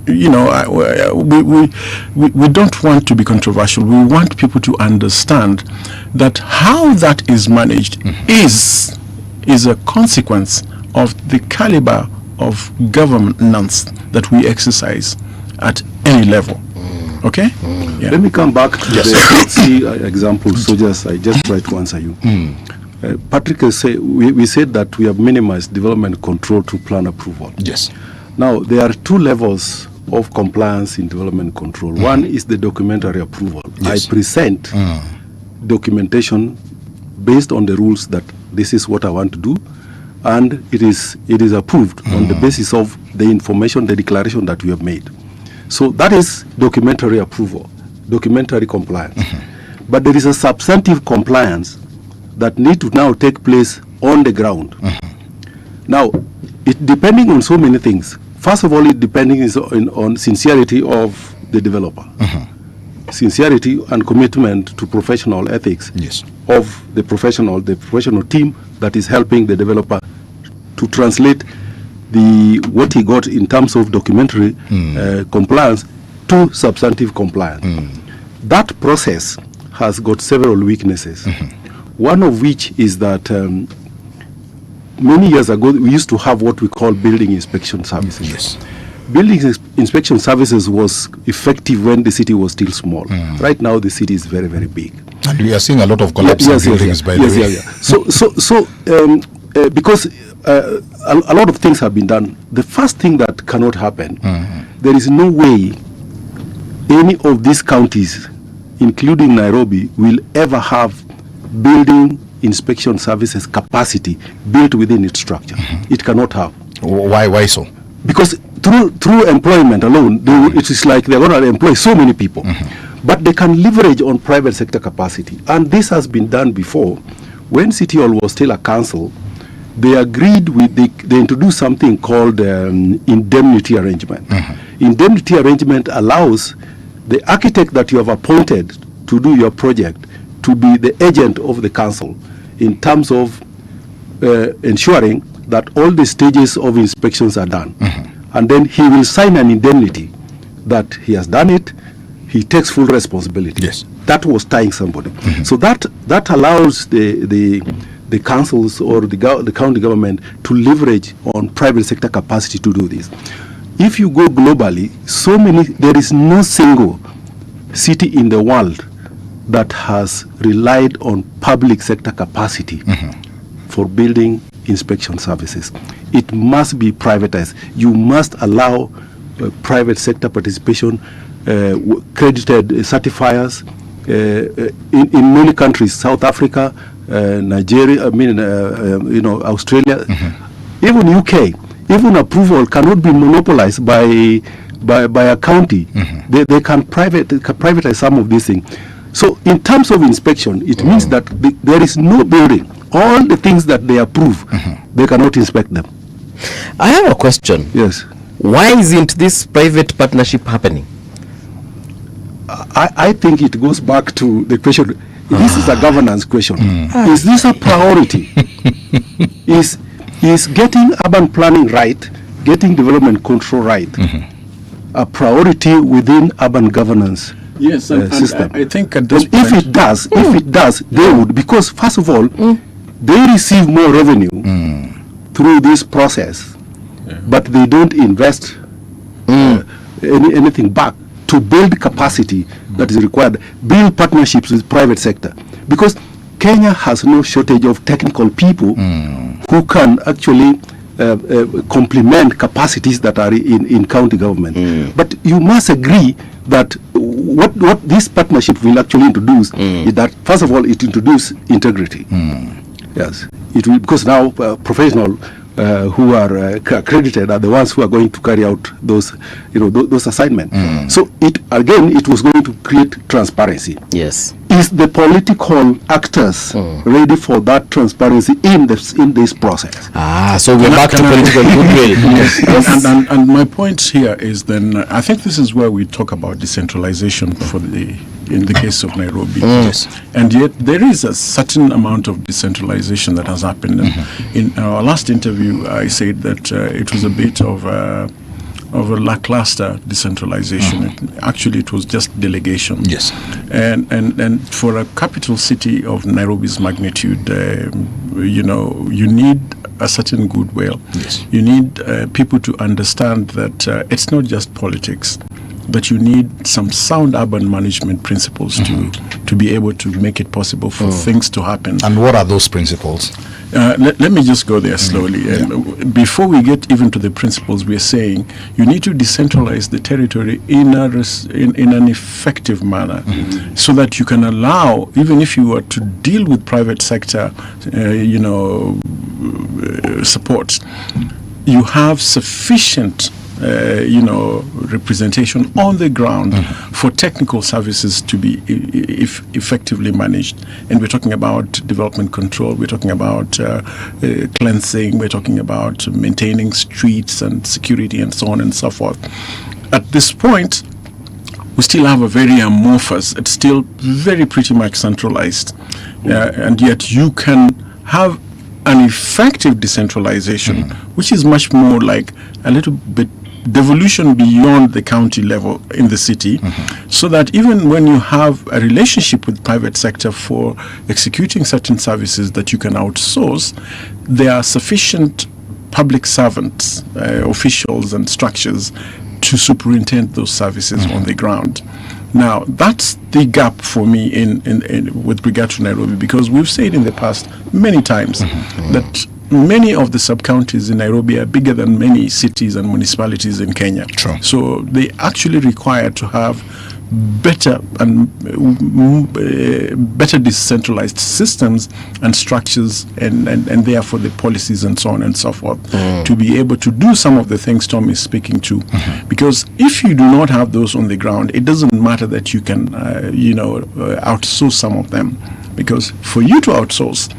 don't want to be controversial. We want people to understand that how that is managed is a consequence of the caliber of governance that we exercise at any level. Okay? Yeah. Let me come back to the see example, so I just try to answer you. Patrick, we said that we have minimized development control to plan approval. Yes. Now, there are two levels of compliance in development control. One is the documentary approval. Yes. I present documentation based on the rules that this is what I want to do, and it is approved on the basis of the information, the declaration that we have made. So that is documentary approval, documentary compliance. But there is a substantive compliance that need to now take place on the ground. Now, it depending on so many things. First of all, it depending on sincerity of the developer. Sincerity and commitment to professional ethics of the professional team that is helping the developer to translate what he got in terms of documentary compliance to substantive compliance. That process has got several weaknesses. One of which is that many years ago we used to have what we call building inspection services. Building inspection services was effective when the city was still small. Right now the city is very, very big. And we are seeing a lot of collapsing buildings, by the way. So because a lot of things have been done, the first thing that cannot happen, there is no way any of these counties, including Nairobi, will ever have building inspection services capacity built within its structure. It cannot have. Why so? Because through employment alone, it is like they're going to employ so many people. But they can leverage on private sector capacity. And this has been done before. When City Hall was still a council, they agreed with, they introduced something called indemnity arrangement. Indemnity arrangement allows the architect that you have appointed to do your project to be the agent of the council in terms of ensuring that all the stages of inspections are done. And then he will sign an indemnity that he has done it, he takes full responsibility. That was tying somebody. So that allows the councils or the county government to leverage on private sector capacity to do this. If you go globally, there is no single city in the world that has relied on public sector capacity for building inspection services. It must be privatized. You must allow private sector participation, credited certifiers. In many countries, South Africa, Nigeria, Australia, even UK, even approval cannot be monopolized by a county. They can privatize some of these things. So in terms of inspection, it means that there is no building. All the things that they approve, they cannot inspect them. I have a question. Yes. Why isn't this private partnership happening? I think it goes back to the question. This is a governance question. Is this a priority? Is getting urban planning right, getting development control right, a priority within urban governance. Yes, and system. I think at this and point, if it does, they would, because first of all, they receive more revenue through this process, but they don't invest anything back to build capacity that is required, build partnerships with private sector, because Kenya has no shortage of technical people who can actually complement capacities that are in county government. But you must agree that what this partnership will actually introduce is that, first of all, it introduces integrity. Yes, it will, because now professional who are accredited are the ones who are going to carry out those, those assignments. So it was going to create transparency. Yes. Is the political actors ready for that transparency in this process? So we're back to political goodwill. Yes. And my point here is then, I think this is where we talk about decentralization in the case of Nairobi. Yes. And yet there is a certain amount of decentralization that has happened. And in our last interview, I said that it was a bit of a lackluster decentralization. Actually, it was just delegation. Yes. And for a capital city of Nairobi's magnitude, you need a certain goodwill. Yes. You need people to understand that it's not just politics, but you need some sound urban management principles to be able to make it possible for things to happen. And what are those principles? Let me just go there slowly. And before we get even to the principles, we're saying you need to decentralize the territory in an effective manner, so that you can allow, even if you were to deal with private sector, support, you have sufficient representation on the ground for technical services to be effectively managed. And we're talking about development control, we're talking about cleansing, we're talking about maintaining streets and security and so on and so forth. At this point, we still have a very amorphous, it's still very pretty much centralized, and yet you can have an effective decentralization, which is much more like a little bit devolution beyond the county level in the city, so that even when you have a relationship with private sector for executing certain services that you can outsource, there are sufficient public servants, officials and structures to superintend those services on the ground. Now, that's the gap for me in with regard to Nairobi, because we've said in the past many times that many of the sub-counties in Nairobi are bigger than many cities and municipalities in Kenya. True. So they actually require to have better decentralized systems and structures, and therefore the policies and so on and so forth, to be able to do some of the things Tom is speaking to. Because if you do not have those on the ground, it doesn't matter that you can outsource some of them, because for you to outsource,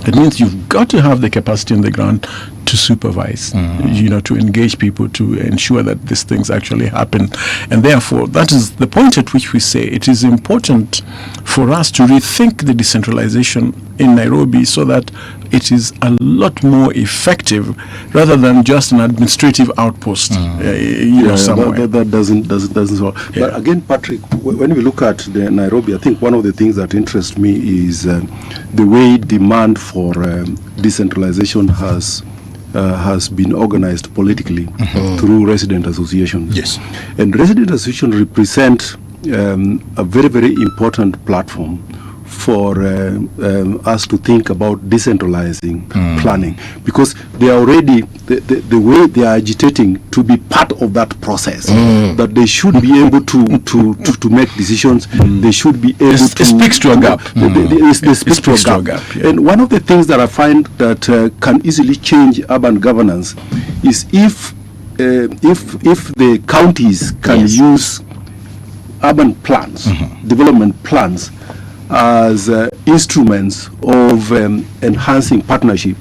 it means you've got to have the capacity on the ground to supervise, to engage people, to ensure that these things actually happen. And therefore, that is the point at which we say it is important for us to rethink the decentralization in Nairobi, so that it is a lot more effective, rather than just an administrative outpost, somewhere. That doesn't solve. Yeah. But again, Patrick, when we look at the Nairobi, I think one of the things that interests me is the way demand for decentralization has been organized politically through resident associations. Yes. And resident associations represent a very, very important platform for us to think about decentralizing planning, because they are already the way they are agitating to be part of that process, that they should be able to make decisions. They should be able It speaks to a gap. They speak to a gap. Yeah. And one of the things that I find that can easily change urban governance is if the counties can use urban plans, development plans, as instruments of enhancing partnership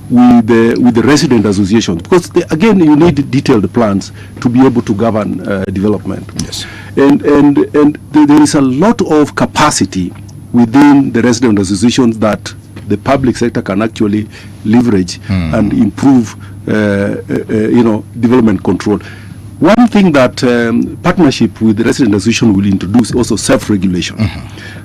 with the resident associations, because again, you need detailed plans to be able to govern development. Yes. And there is a lot of capacity within the resident associations that the public sector can actually leverage and improve, development control. one thing that partnership with the resident association will introduce also self-regulation.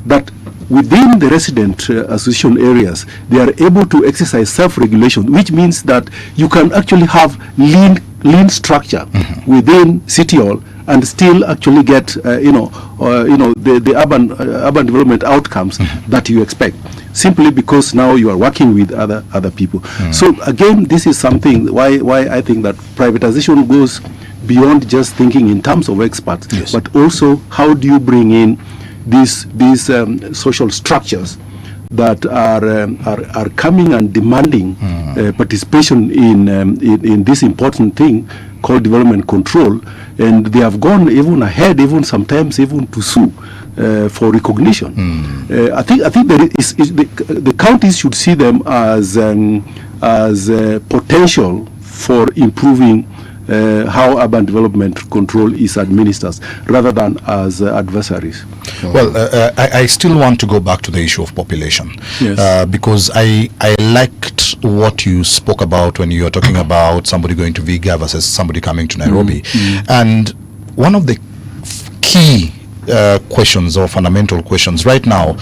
That within the resident association areas, they are able to exercise self-regulation, which means that you can actually have lean structure within City Hall and still actually get the urban development outcomes that you expect, simply because now you are working with other people. So again, this is something why I think that privatization goes beyond just thinking in terms of experts, but also how do you bring in these social structures that are coming and demanding participation in this important thing called development control, and they have gone even ahead, even sometimes even to sue for recognition. I think there is the counties should see them as potential for improving how urban development control is administered, rather than as adversaries. Well, I still want to go back to the issue of population, because I liked what you spoke about when you were talking about somebody going to Viga versus somebody coming to Nairobi. And one of the key questions or fundamental questions right now,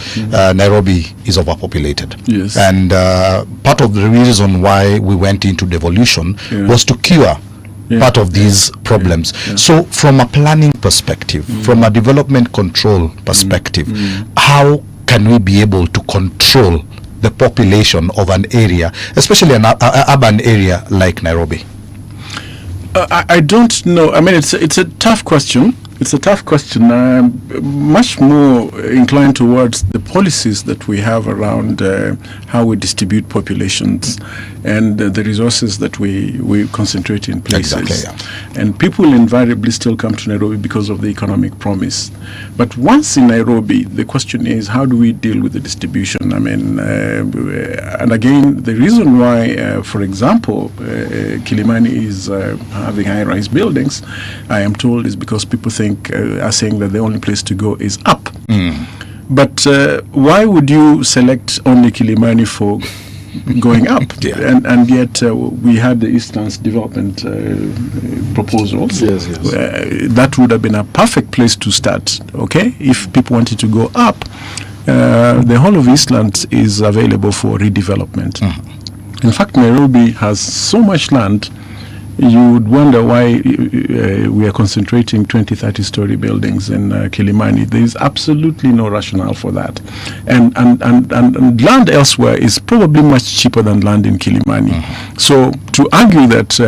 Nairobi is overpopulated. And part of the reason why we went into devolution was to cure part of these problems. So from a planning perspective, from a development control perspective, how can we be able to control the population of an area, especially an urban area like Nairobi? I don't know. I mean, it's a tough question. It's a tough question. I'm much more inclined towards the policies that we have around how we distribute populations and the resources that we concentrate in places. And people invariably still come to Nairobi because of the economic promise. But once in Nairobi, the question is, how do we deal with the distribution? I mean, and again, the reason why, for example, Kilimani is having high-rise buildings, I am told, is because people are saying that the only place to go is up. But why would you select only Kilimani for going up? And yet we had the Eastlands development proposals. That would have been a perfect place to start, okay? If people wanted to go up, the whole of Eastlands is available for redevelopment. In fact, Nairobi has so much land, you would wonder why we are concentrating 20, 30-story buildings in Kilimani. There is absolutely no rationale for that. And land elsewhere is probably much cheaper than land in Kilimani. So to argue that,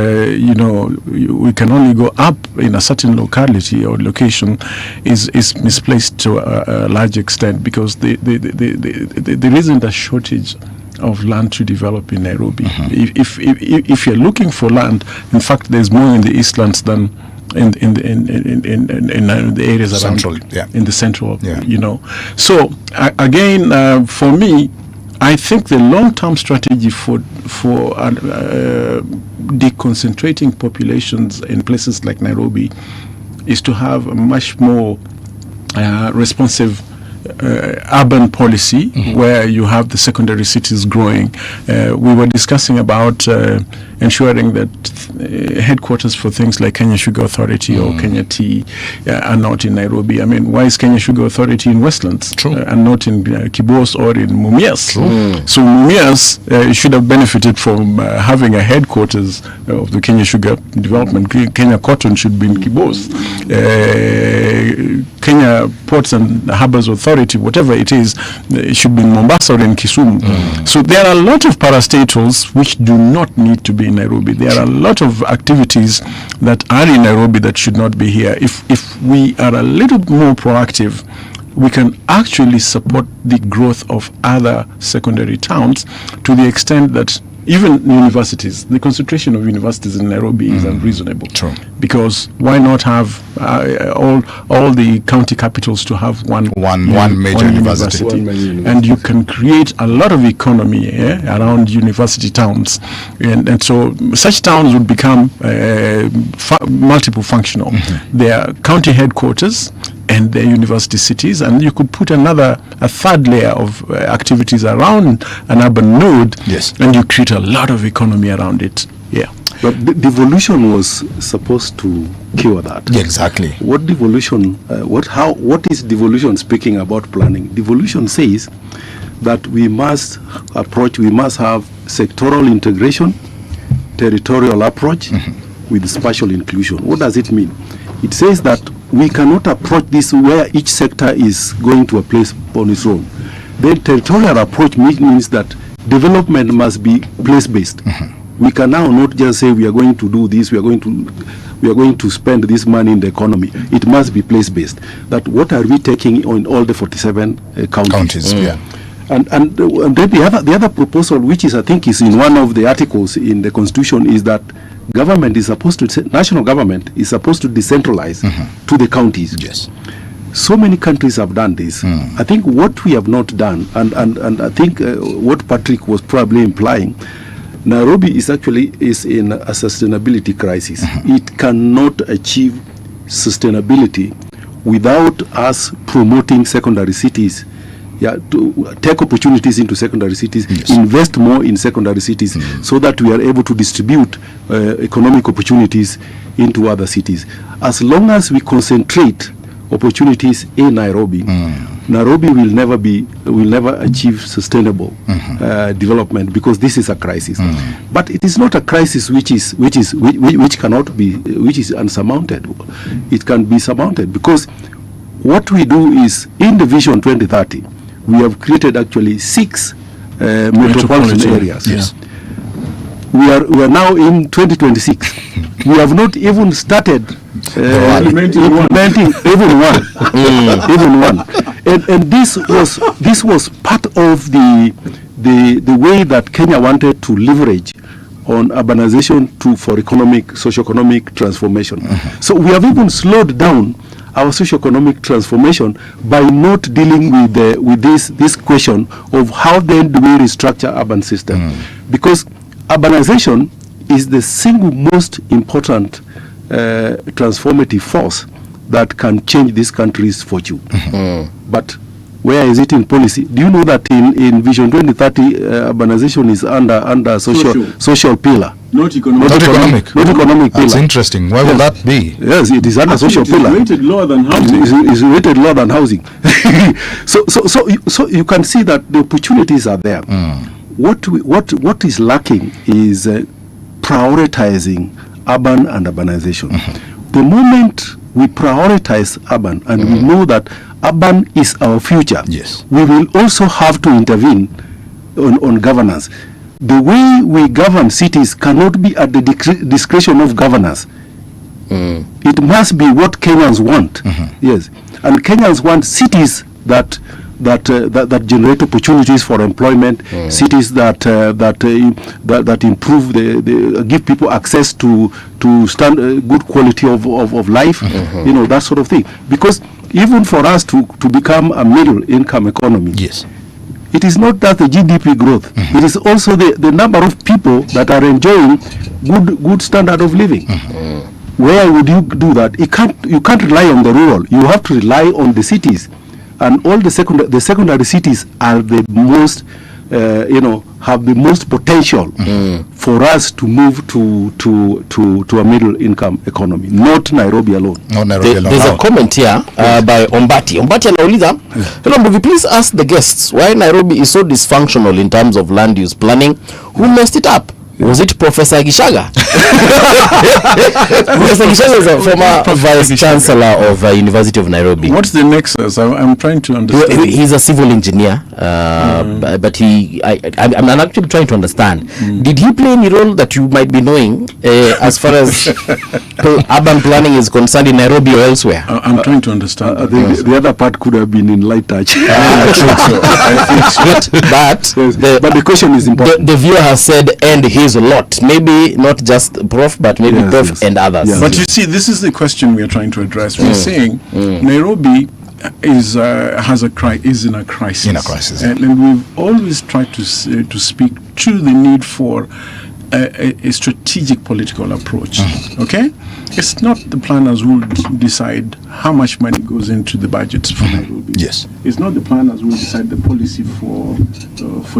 we can only go up in a certain locality or location is misplaced to a large extent, because there isn't a shortage of land to develop in Nairobi. If you're looking for land, in fact, there's more in the Eastlands than in the areas around in the central. So again, for me, I think the long-term strategy for deconcentrating populations in places like Nairobi is to have a much more responsive urban policy where you have the secondary cities growing. We were discussing about ensuring that headquarters for things like Kenya Sugar Authority or Kenya Tea are not in Nairobi. I mean, why is Kenya Sugar Authority in Westlands and not in Kibos or in Mumias? So Mumias should have benefited from having a headquarters of the Kenya Sugar Development. Kenya Cotton should be in Kibos. Kenya Ports and Harbours Authority, whatever it is, it should be in Mombasa or in Kisumu. So there are a lot of parastatals which do not need to be in Nairobi. There are a lot of activities that are in Nairobi that should not be here. If we are a little more proactive, we can actually support the growth of other secondary towns to the extent that even universities, the concentration of universities in Nairobi is unreasonable. Because why not have all the county capitals to have one major university? And you can create a lot of economy around university towns. And so such towns would become multiple functional. They are county headquarters and their university cities, and you could put a third layer of activities around an urban node, and you create a lot of economy around it. But devolution was supposed to cure that. Yeah, exactly. What devolution? What is devolution speaking about planning? Devolution says that we must have sectoral integration, territorial approach with spatial inclusion. What does it mean? It says that we cannot approach this where each sector is going to a place on its own. The territorial approach means that development must be place-based. We can now not just say we are going to do this, we are going to spend this money in the economy. It must be place-based. That what are we taking on all the 47 counties? Yeah. And then the other proposal, which is I think is in one of the articles in the Constitution, is that national government is supposed to decentralize to the counties. Yes. So many countries have done this. I think what we have not done, and I think what Patrick was probably implying, Nairobi is in a sustainability crisis. It cannot achieve sustainability without us promoting secondary cities. To take opportunities into secondary cities, invest more in secondary cities, so that we are able to distribute economic opportunities into other cities. As long as we concentrate opportunities in Nairobi, Nairobi will never achieve sustainable development, because this is a crisis. But it is not a crisis which is unsurmountable. It can be surmounted, because what we do is in the Vision 2030. We have created actually 6 metropolitan areas. Yes. We are now in 2026. We have not even started implementing even one. And this was part of the way that Kenya wanted to leverage on urbanization for socio-economic transformation. So we have even slowed down our socio-economic transformation by not dealing with this question of how then do we restructure urban system, because urbanization is the single most important transformative force that can change this country's fortune. But where is it in policy? Do you know that in Vision 2030 urbanization is under social pillar? Not economic pillar. That's interesting. Why will that be? Yes, it is under social pillar. It's rated lower than housing. It's rated lower than housing. So you can see that the opportunities are there. What is lacking is prioritizing urban and urbanization. The moment we prioritize urban and we know that urban is our future, we will also have to intervene on governance. The way we govern cities cannot be at the discretion of governors. It must be what Kenyans want. Yes, and Kenyans want cities that generate opportunities for employment, cities that improve give people access to good quality of life, that sort of thing. Because even for us to become a middle income economy, it is not that the GDP growth, it is also the number of people that are enjoying good standard of living. Where would you do that? You can't rely on the rural. You have to rely on the cities, and all the secondary cities are the most have the most potential for us to move to a middle income economy, not Nairobi alone. There's a comment here by Ombati. Ombati anauliza, hello Mbuvi, please ask the guests why Nairobi is so dysfunctional in terms of land use planning. Who messed it up? Was it Professor Gishaga? Professor Gishaga is a former vice chancellor of University of Nairobi. What's the nexus? I'm trying to understand. He's a civil engineer, but I'm actually trying to understand. Did he play any role that you might be knowing as far as urban planning is concerned in Nairobi or elsewhere? I'm trying to understand. The other part could have been in light touch. But the question is important. The viewer has said, and his lot, maybe not just Prof, but maybe Prof and others. But you see, this is the question we are trying to address. We're saying Nairobi is in a crisis. And we've always tried to speak to the need for a strategic political approach. Okay, it's not the planners who decide how much money goes into the budgets for Nairobi. Yes, it's not the planners who decide the policy for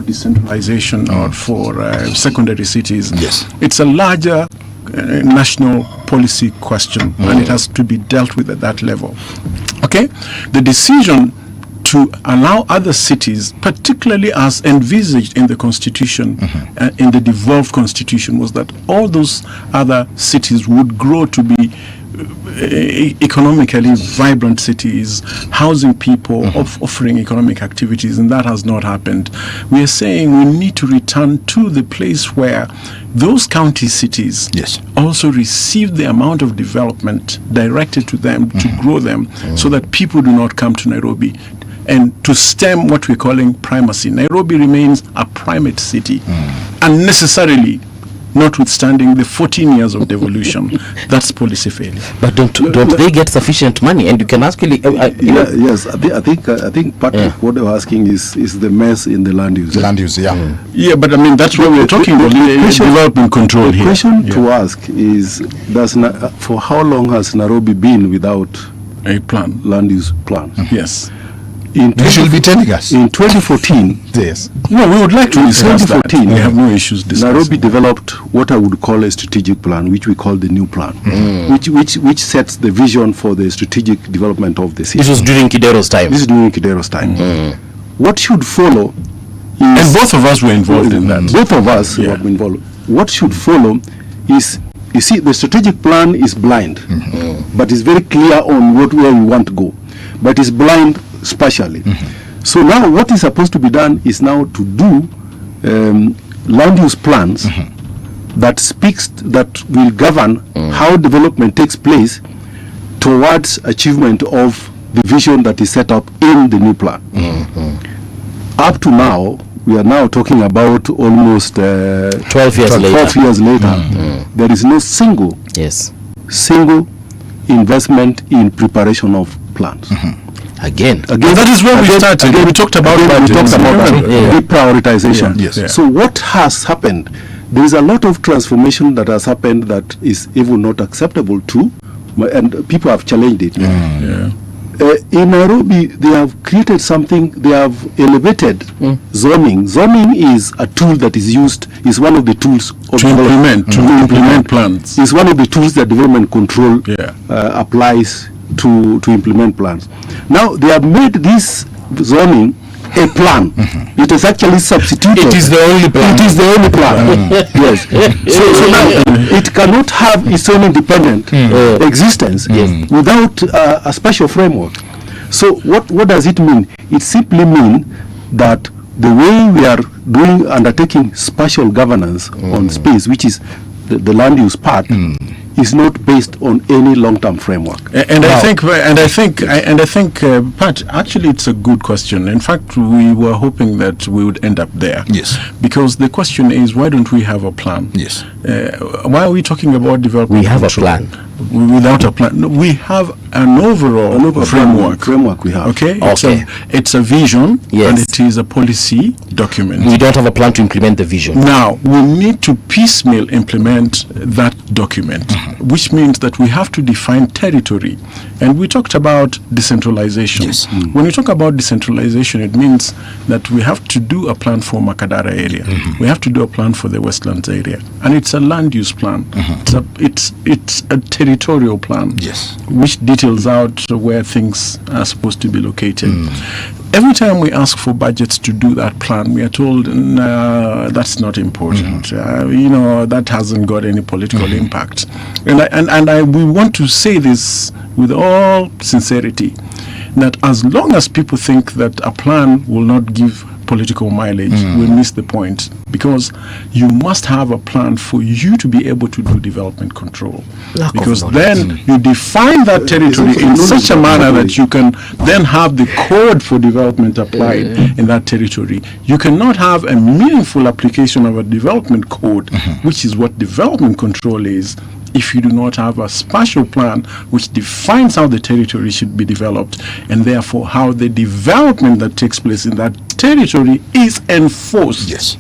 decentralization or for secondary cities. Yes, it's a larger national policy question, and it has to be dealt with at that level. Okay? The decision to allow other cities, particularly as envisaged in the constitution, in the devolved constitution, was that all those other cities would grow to be economically vibrant cities, housing people, offering economic activities, and that has not happened. We are saying we need to return to the place where those county cities also receive the amount of development directed to them to grow them, so that people do not come to Nairobi. And to stem what we're calling primacy. Nairobi remains a primate city, unnecessarily, notwithstanding the 14 years of devolution. That's policy failure. But don't they get sufficient money? And you can actually yes, I think Patrick, what they're asking is the mess in the land use. Land use, yeah. Yeah, but I mean that's what we're talking about. Development control here. The question to ask is, for how long has Nairobi been without a plan, land use plan? Yes. You should be telling us. In 2014, yes. No, we would like to discuss 2014, that. We have no issues discussing. Nairobi developed what I would call a strategic plan, which we call the new plan, which sets the vision for the strategic development of the city. This was during Kidero's time. This is during Kidero's time. What should follow is... And both of us were involved in that. Both of us were involved. What should follow is, you see, the strategic plan is blind, but it's very clear on where we want to go. But it's blind spatially. So now what is supposed to be done is now to do land use plans that will govern how development takes place towards achievement of the vision that is set up in the new plan. Up to now, we are now talking about almost 12 years later. 12 years later. There is no single investment in preparation of plans. Again, that is where we started. We talked about deprioritization. Yes. So what has happened? There is a lot of transformation that has happened that is even not acceptable to, and people have challenged it. In Nairobi, they have created something. They have elevated zoning. Zoning is a tool that is used. Is one of the tools of to implement plans. Is one of the tools that development control applies to implement plans. Now they have made this zoning a plan. It is actually substituted. It is the only plan. It is the only plan. Yes. So now it cannot have its own independent existence without a special framework. So what does it mean? It simply means that the way we are undertaking spatial governance on space, which is the land use part, is not based on any long-term framework. And I think, Pat, actually, it's a good question. In fact, we were hoping that we would end up there. Yes. Because the question is, why don't we have a plan? Yes. Why are we talking about development? We have control? a plan. Without a plan, no, we have an overall framework. Framework we have. Okay. It's a vision, and it is a policy document. We don't have a plan to implement the vision. Now we need to piecemeal implement that document, which means that we have to define territory. And we talked about decentralization. Yes. When we talk about decentralization, it means that we have to do a plan for Makadara area. We have to do a plan for the Westlands area, and it's a land use plan. It's a territorial plan, which details out where things are supposed to be located. Every time we ask for budgets to do that plan, we are told, nah, that's not important. That hasn't got any political impact. And we want to say this with all sincerity, that as long as people think that a plan will not give political mileage, we miss the point, because you must have a plan for you to be able to do development control. Because then you define that territory in such a manner that you can then have the code for development applied in that territory. You cannot have a meaningful application of a development code, which is what development control is, if you do not have a spatial plan which defines how the territory should be developed, and therefore how the development that takes place in that territory is enforced. Yes.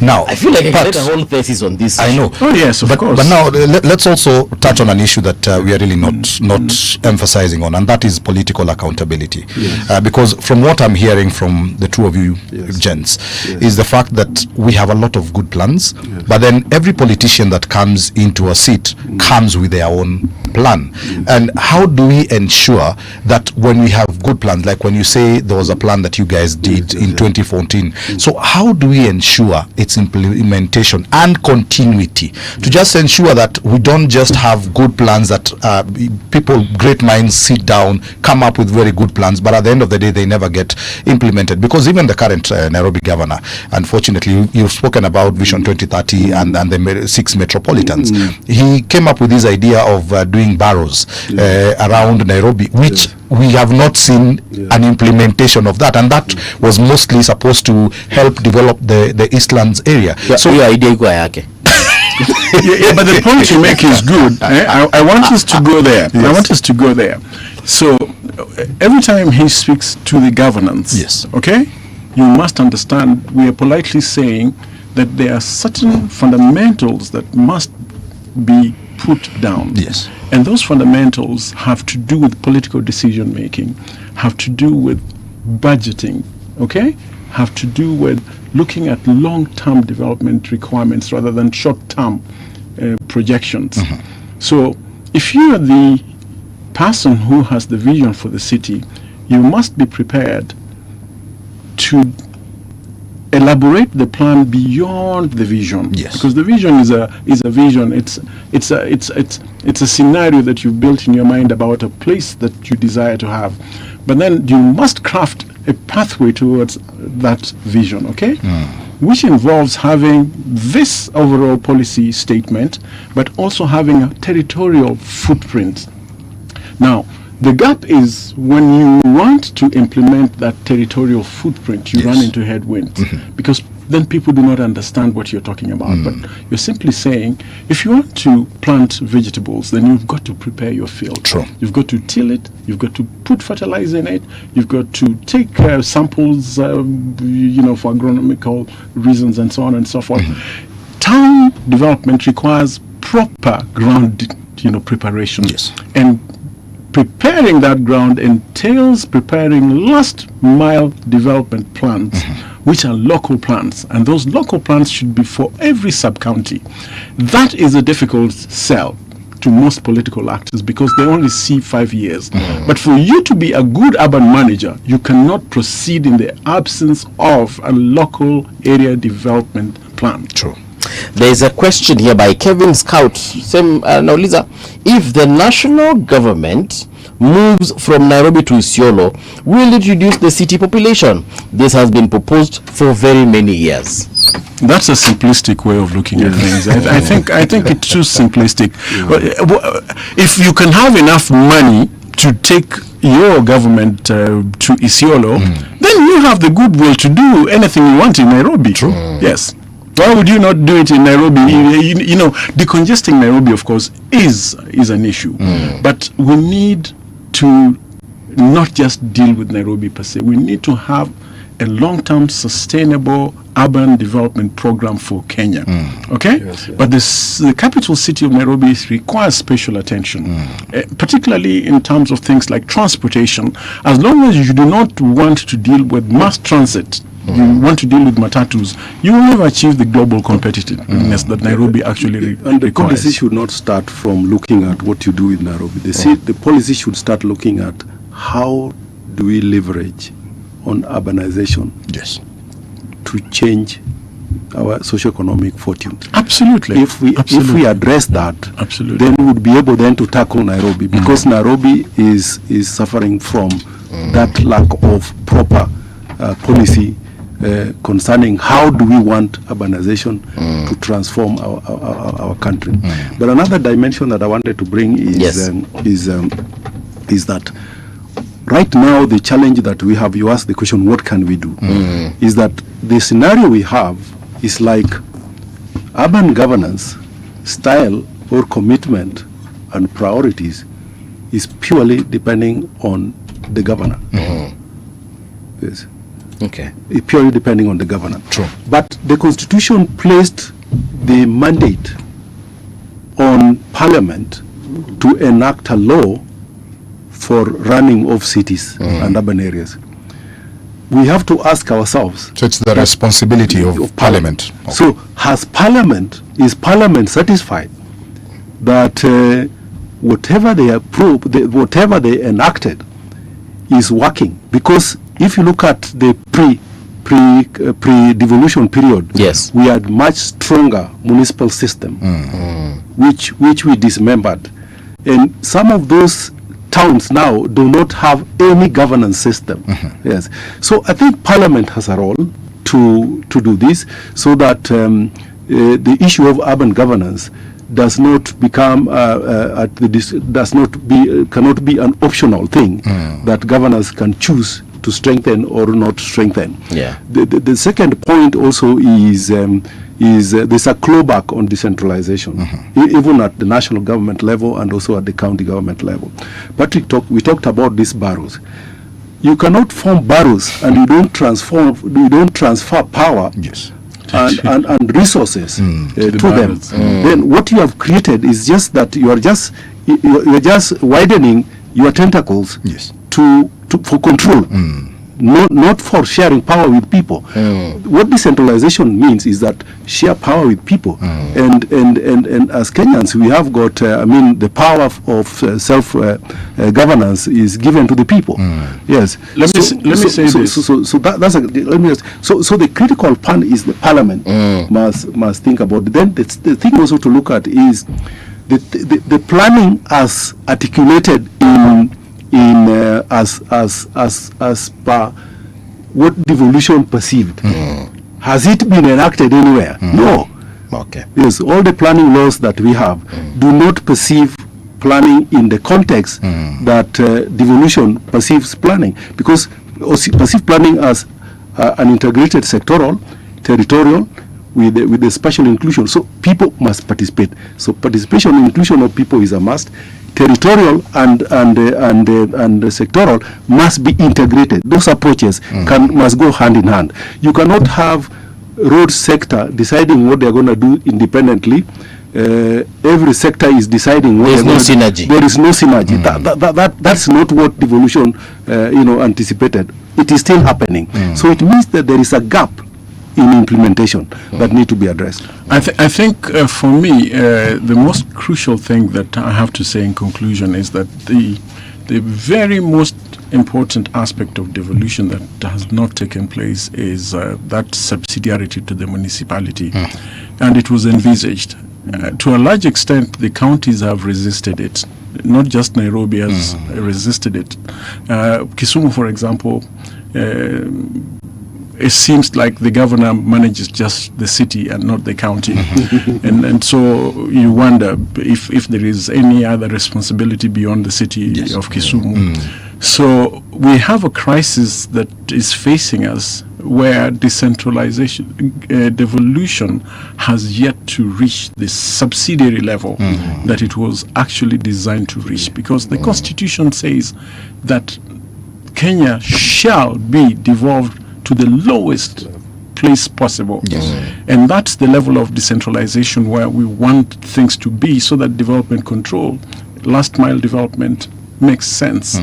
Now, I feel like I can write a whole thesis on this. I know. Oh yes, of course. But now let's also touch on an issue that we are really not emphasizing on, and that is political accountability. Yes. Because from what I'm hearing from the two of you gents, is the fact that we have a lot of good plans, but then every politician that comes into a seat comes with their own plan. And how do we ensure that when we have good plans, like when you say there was a plan that you guys did in 2014, so how do we ensure its implementation and continuity to just ensure that we don't just have good plans that people, great minds, sit down, come up with very good plans, but at the end of the day they never get implemented? Because even the current Nairobi governor, unfortunately, you've spoken about Vision 2030 and the 6 metropolitans. He came up with this idea of doing barrows around Nairobi, which we have not seen an implementation of that, and that was mostly supposed to help develop the Eastlands area. So your idea yake. But the point you make is good. I want us to go there. I want us to go there. So every time he speaks to the governance, okay, you must understand we are politely saying that there are certain fundamentals that must be put down. Yes. And those fundamentals have to do with political decision making, have to do with budgeting, okay? Have to do with looking at long-term development requirements rather than short-term projections. So if you are the person who has the vision for the city, you must be prepared to elaborate the plan beyond the vision. Yes. Because the vision is a vision. It's a scenario that you've built in your mind about a place that you desire to have. But then you must craft a pathway towards that vision, okay? Which involves having this overall policy statement, but also having a territorial footprint. Now, the gap is when you want to implement that territorial footprint, you run into headwinds because then people do not understand what you're talking about. But you're simply saying, if you want to plant vegetables, then you've got to prepare your field. True. You've got to till it, you've got to put fertilizer in it, you've got to take samples, for agronomical reasons and so on and so forth. Town development requires proper ground, preparation. Yes. And preparing that ground entails preparing last mile development plans, which are local plans, and those local plans should be for every sub-county. That is a difficult sell to most political actors because they only see 5 years. But for you to be a good urban manager, you cannot proceed in the absence of a local area development plan. True. There's a question here by Kevin Scout. Now, Lisa, if the national government moves from Nairobi to Isiolo, will it reduce the city population? This has been proposed for very many years. That's a simplistic way of looking at things. I think it's too simplistic. If you can have enough money to take your government to Isiolo, then you have the goodwill to do anything you want in Nairobi. True. Yes. Why would you not do it in Nairobi? Decongesting Nairobi, of course, is an issue. But we need to not just deal with Nairobi per se. We need to have a long-term sustainable urban development program for Kenya. Okay? Yes, but the capital city of Nairobi requires special attention, particularly in terms of things like transportation. As long as you do not want to deal with mass transit, you want to deal with matatus, you will never achieve the global competitiveness that Nairobi actually requires. And the policy should not start from looking at what you do in Nairobi. The policy should start looking at how do we leverage on urbanization to change our socio-economic fortune. Absolutely. If we address that, then we would be able then to tackle Nairobi, because Nairobi is suffering from that lack of proper policy concerning how do we want urbanization to transform our country. But another dimension that I wanted to bring is that right now the challenge that we have, you ask the question, what can we do? Is that the scenario we have is like urban governance style or commitment and priorities is purely depending on the governor. Yes. Okay. Purely depending on the governor. True. But the Constitution placed the mandate on Parliament to enact a law for running of cities and urban areas. We have to ask ourselves. So it's the responsibility of Parliament. Okay. So is Parliament satisfied that whatever they approve, whatever they enacted is working? Because if you look at the pre-devolution period, yes, we had much stronger municipal system, which we dismembered, and some of those towns now do not have any governance system. Yes, so I think Parliament has a role to do this, so that the issue of urban governance does not become cannot be an optional thing that governors can choose to strengthen or not strengthen. Yeah. The second point also is there's a clawback on decentralization, even at the national government level and also at the county government level. Patrick we talked about these boroughs. You cannot form boroughs and you don't transfer power. Yes. And resources to them. Then what you have created is just that you're just widening your tentacles for control, not for sharing power with people. What decentralization means is that share power with people, and as Kenyans we have got the power of self governance is given to the people. Yes. Let me say this. So the critical part is the Parliament must think about it. Then the thing also to look at is the planning as articulated as per what devolution perceived. Has it been enacted anywhere? No. Okay. Yes, all the planning laws that we have do not perceive planning in the context that devolution perceives planning, because perceive planning as an integrated sectoral, territorial, with the special inclusion. So people must participate. So participation and inclusion of people is a must. Territorial and sectoral must be integrated. Those approaches must go hand in hand. You cannot have road sector deciding what they're going to do independently. Every sector is deciding what there is no synergy. There is no synergy. That's not what devolution anticipated. It is still happening. So it means that there is a gap in implementation that need to be addressed. I think for me, the most crucial thing that I have to say in conclusion is that the very most important aspect of devolution that has not taken place is that subsidiarity to the municipality, and it was envisaged. To a large extent, the counties have resisted it. Not just Nairobi has resisted it. Kisumu, for example, it seems like the governor manages just the city and not the county. and so you wonder if there is any other responsibility beyond the city of Kisumu. So we have a crisis that is facing us where decentralization, devolution has yet to reach the subsidiary level that it was actually designed to reach, because the Constitution says that Kenya shall be devolved to the lowest place possible. And that's the level of decentralization where we want things to be, so that development control, last mile development makes sense.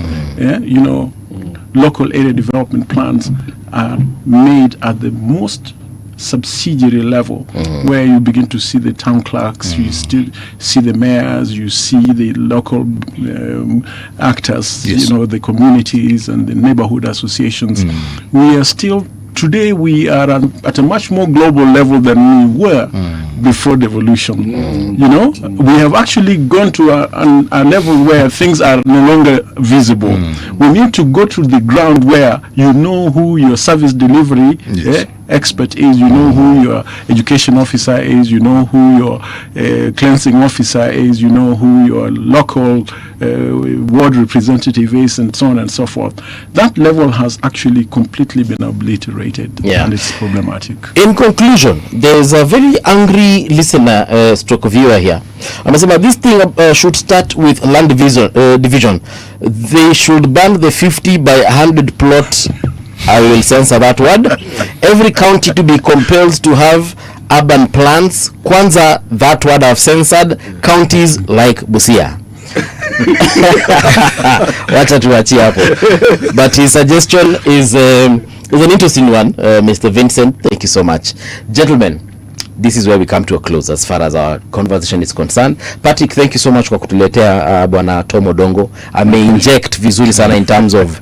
Local area development plans are made at the most subsidiary level, where you begin to see the town clerks, you still see the mayors, you see the local actors, the communities and the neighborhood associations. We are still, today we are at a much more global level than we were before devolution. We have actually gone to a level where things are no longer visible. We need to go to the ground where you know who your service delivery expert is, you know who your education officer is, you know who your cleansing officer is, you know who your local ward representative is, and so on and so forth. That level has actually completely been obliterated, and it's problematic. In conclusion, there is a very angry listener, stroke viewer here. Amesema this thing should start with land division. They should ban the 50 by 100 plot I will censor that word. Every county to be compelled to have urban plans. Kwanza, that word I've censored. Counties like Busia. Wacha tuachie hapo. But his suggestion is an interesting one, Mr. Vincent. Thank you so much. Gentlemen, this is where we come to a close as far as our conversation is concerned. Patrick, thank you so much kwa kutuletea bwana Tom Odongo. Inject vizuri sana in terms of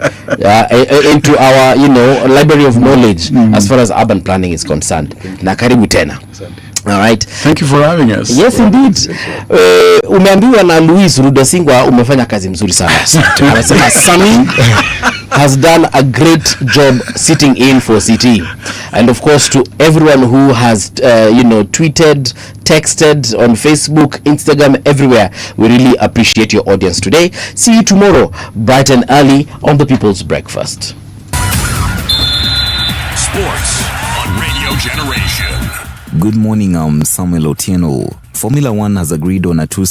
into our, library of knowledge as far as urban planning is concerned. Na karibu tena. All right. Thank you for having us. Yes, indeed. Umeambiwa na Louis Rudasingwa umefanya kazi mzuri sana. Anasema Sami has done a great job sitting in for CT. And of course, to everyone who has, tweeted, texted on Facebook, Instagram, everywhere, we really appreciate your audience today. See you tomorrow, bright and early, on the People's Breakfast. Sports on Radio Generation. Good morning, I'm Samuel Otieno. Formula One has agreed on a two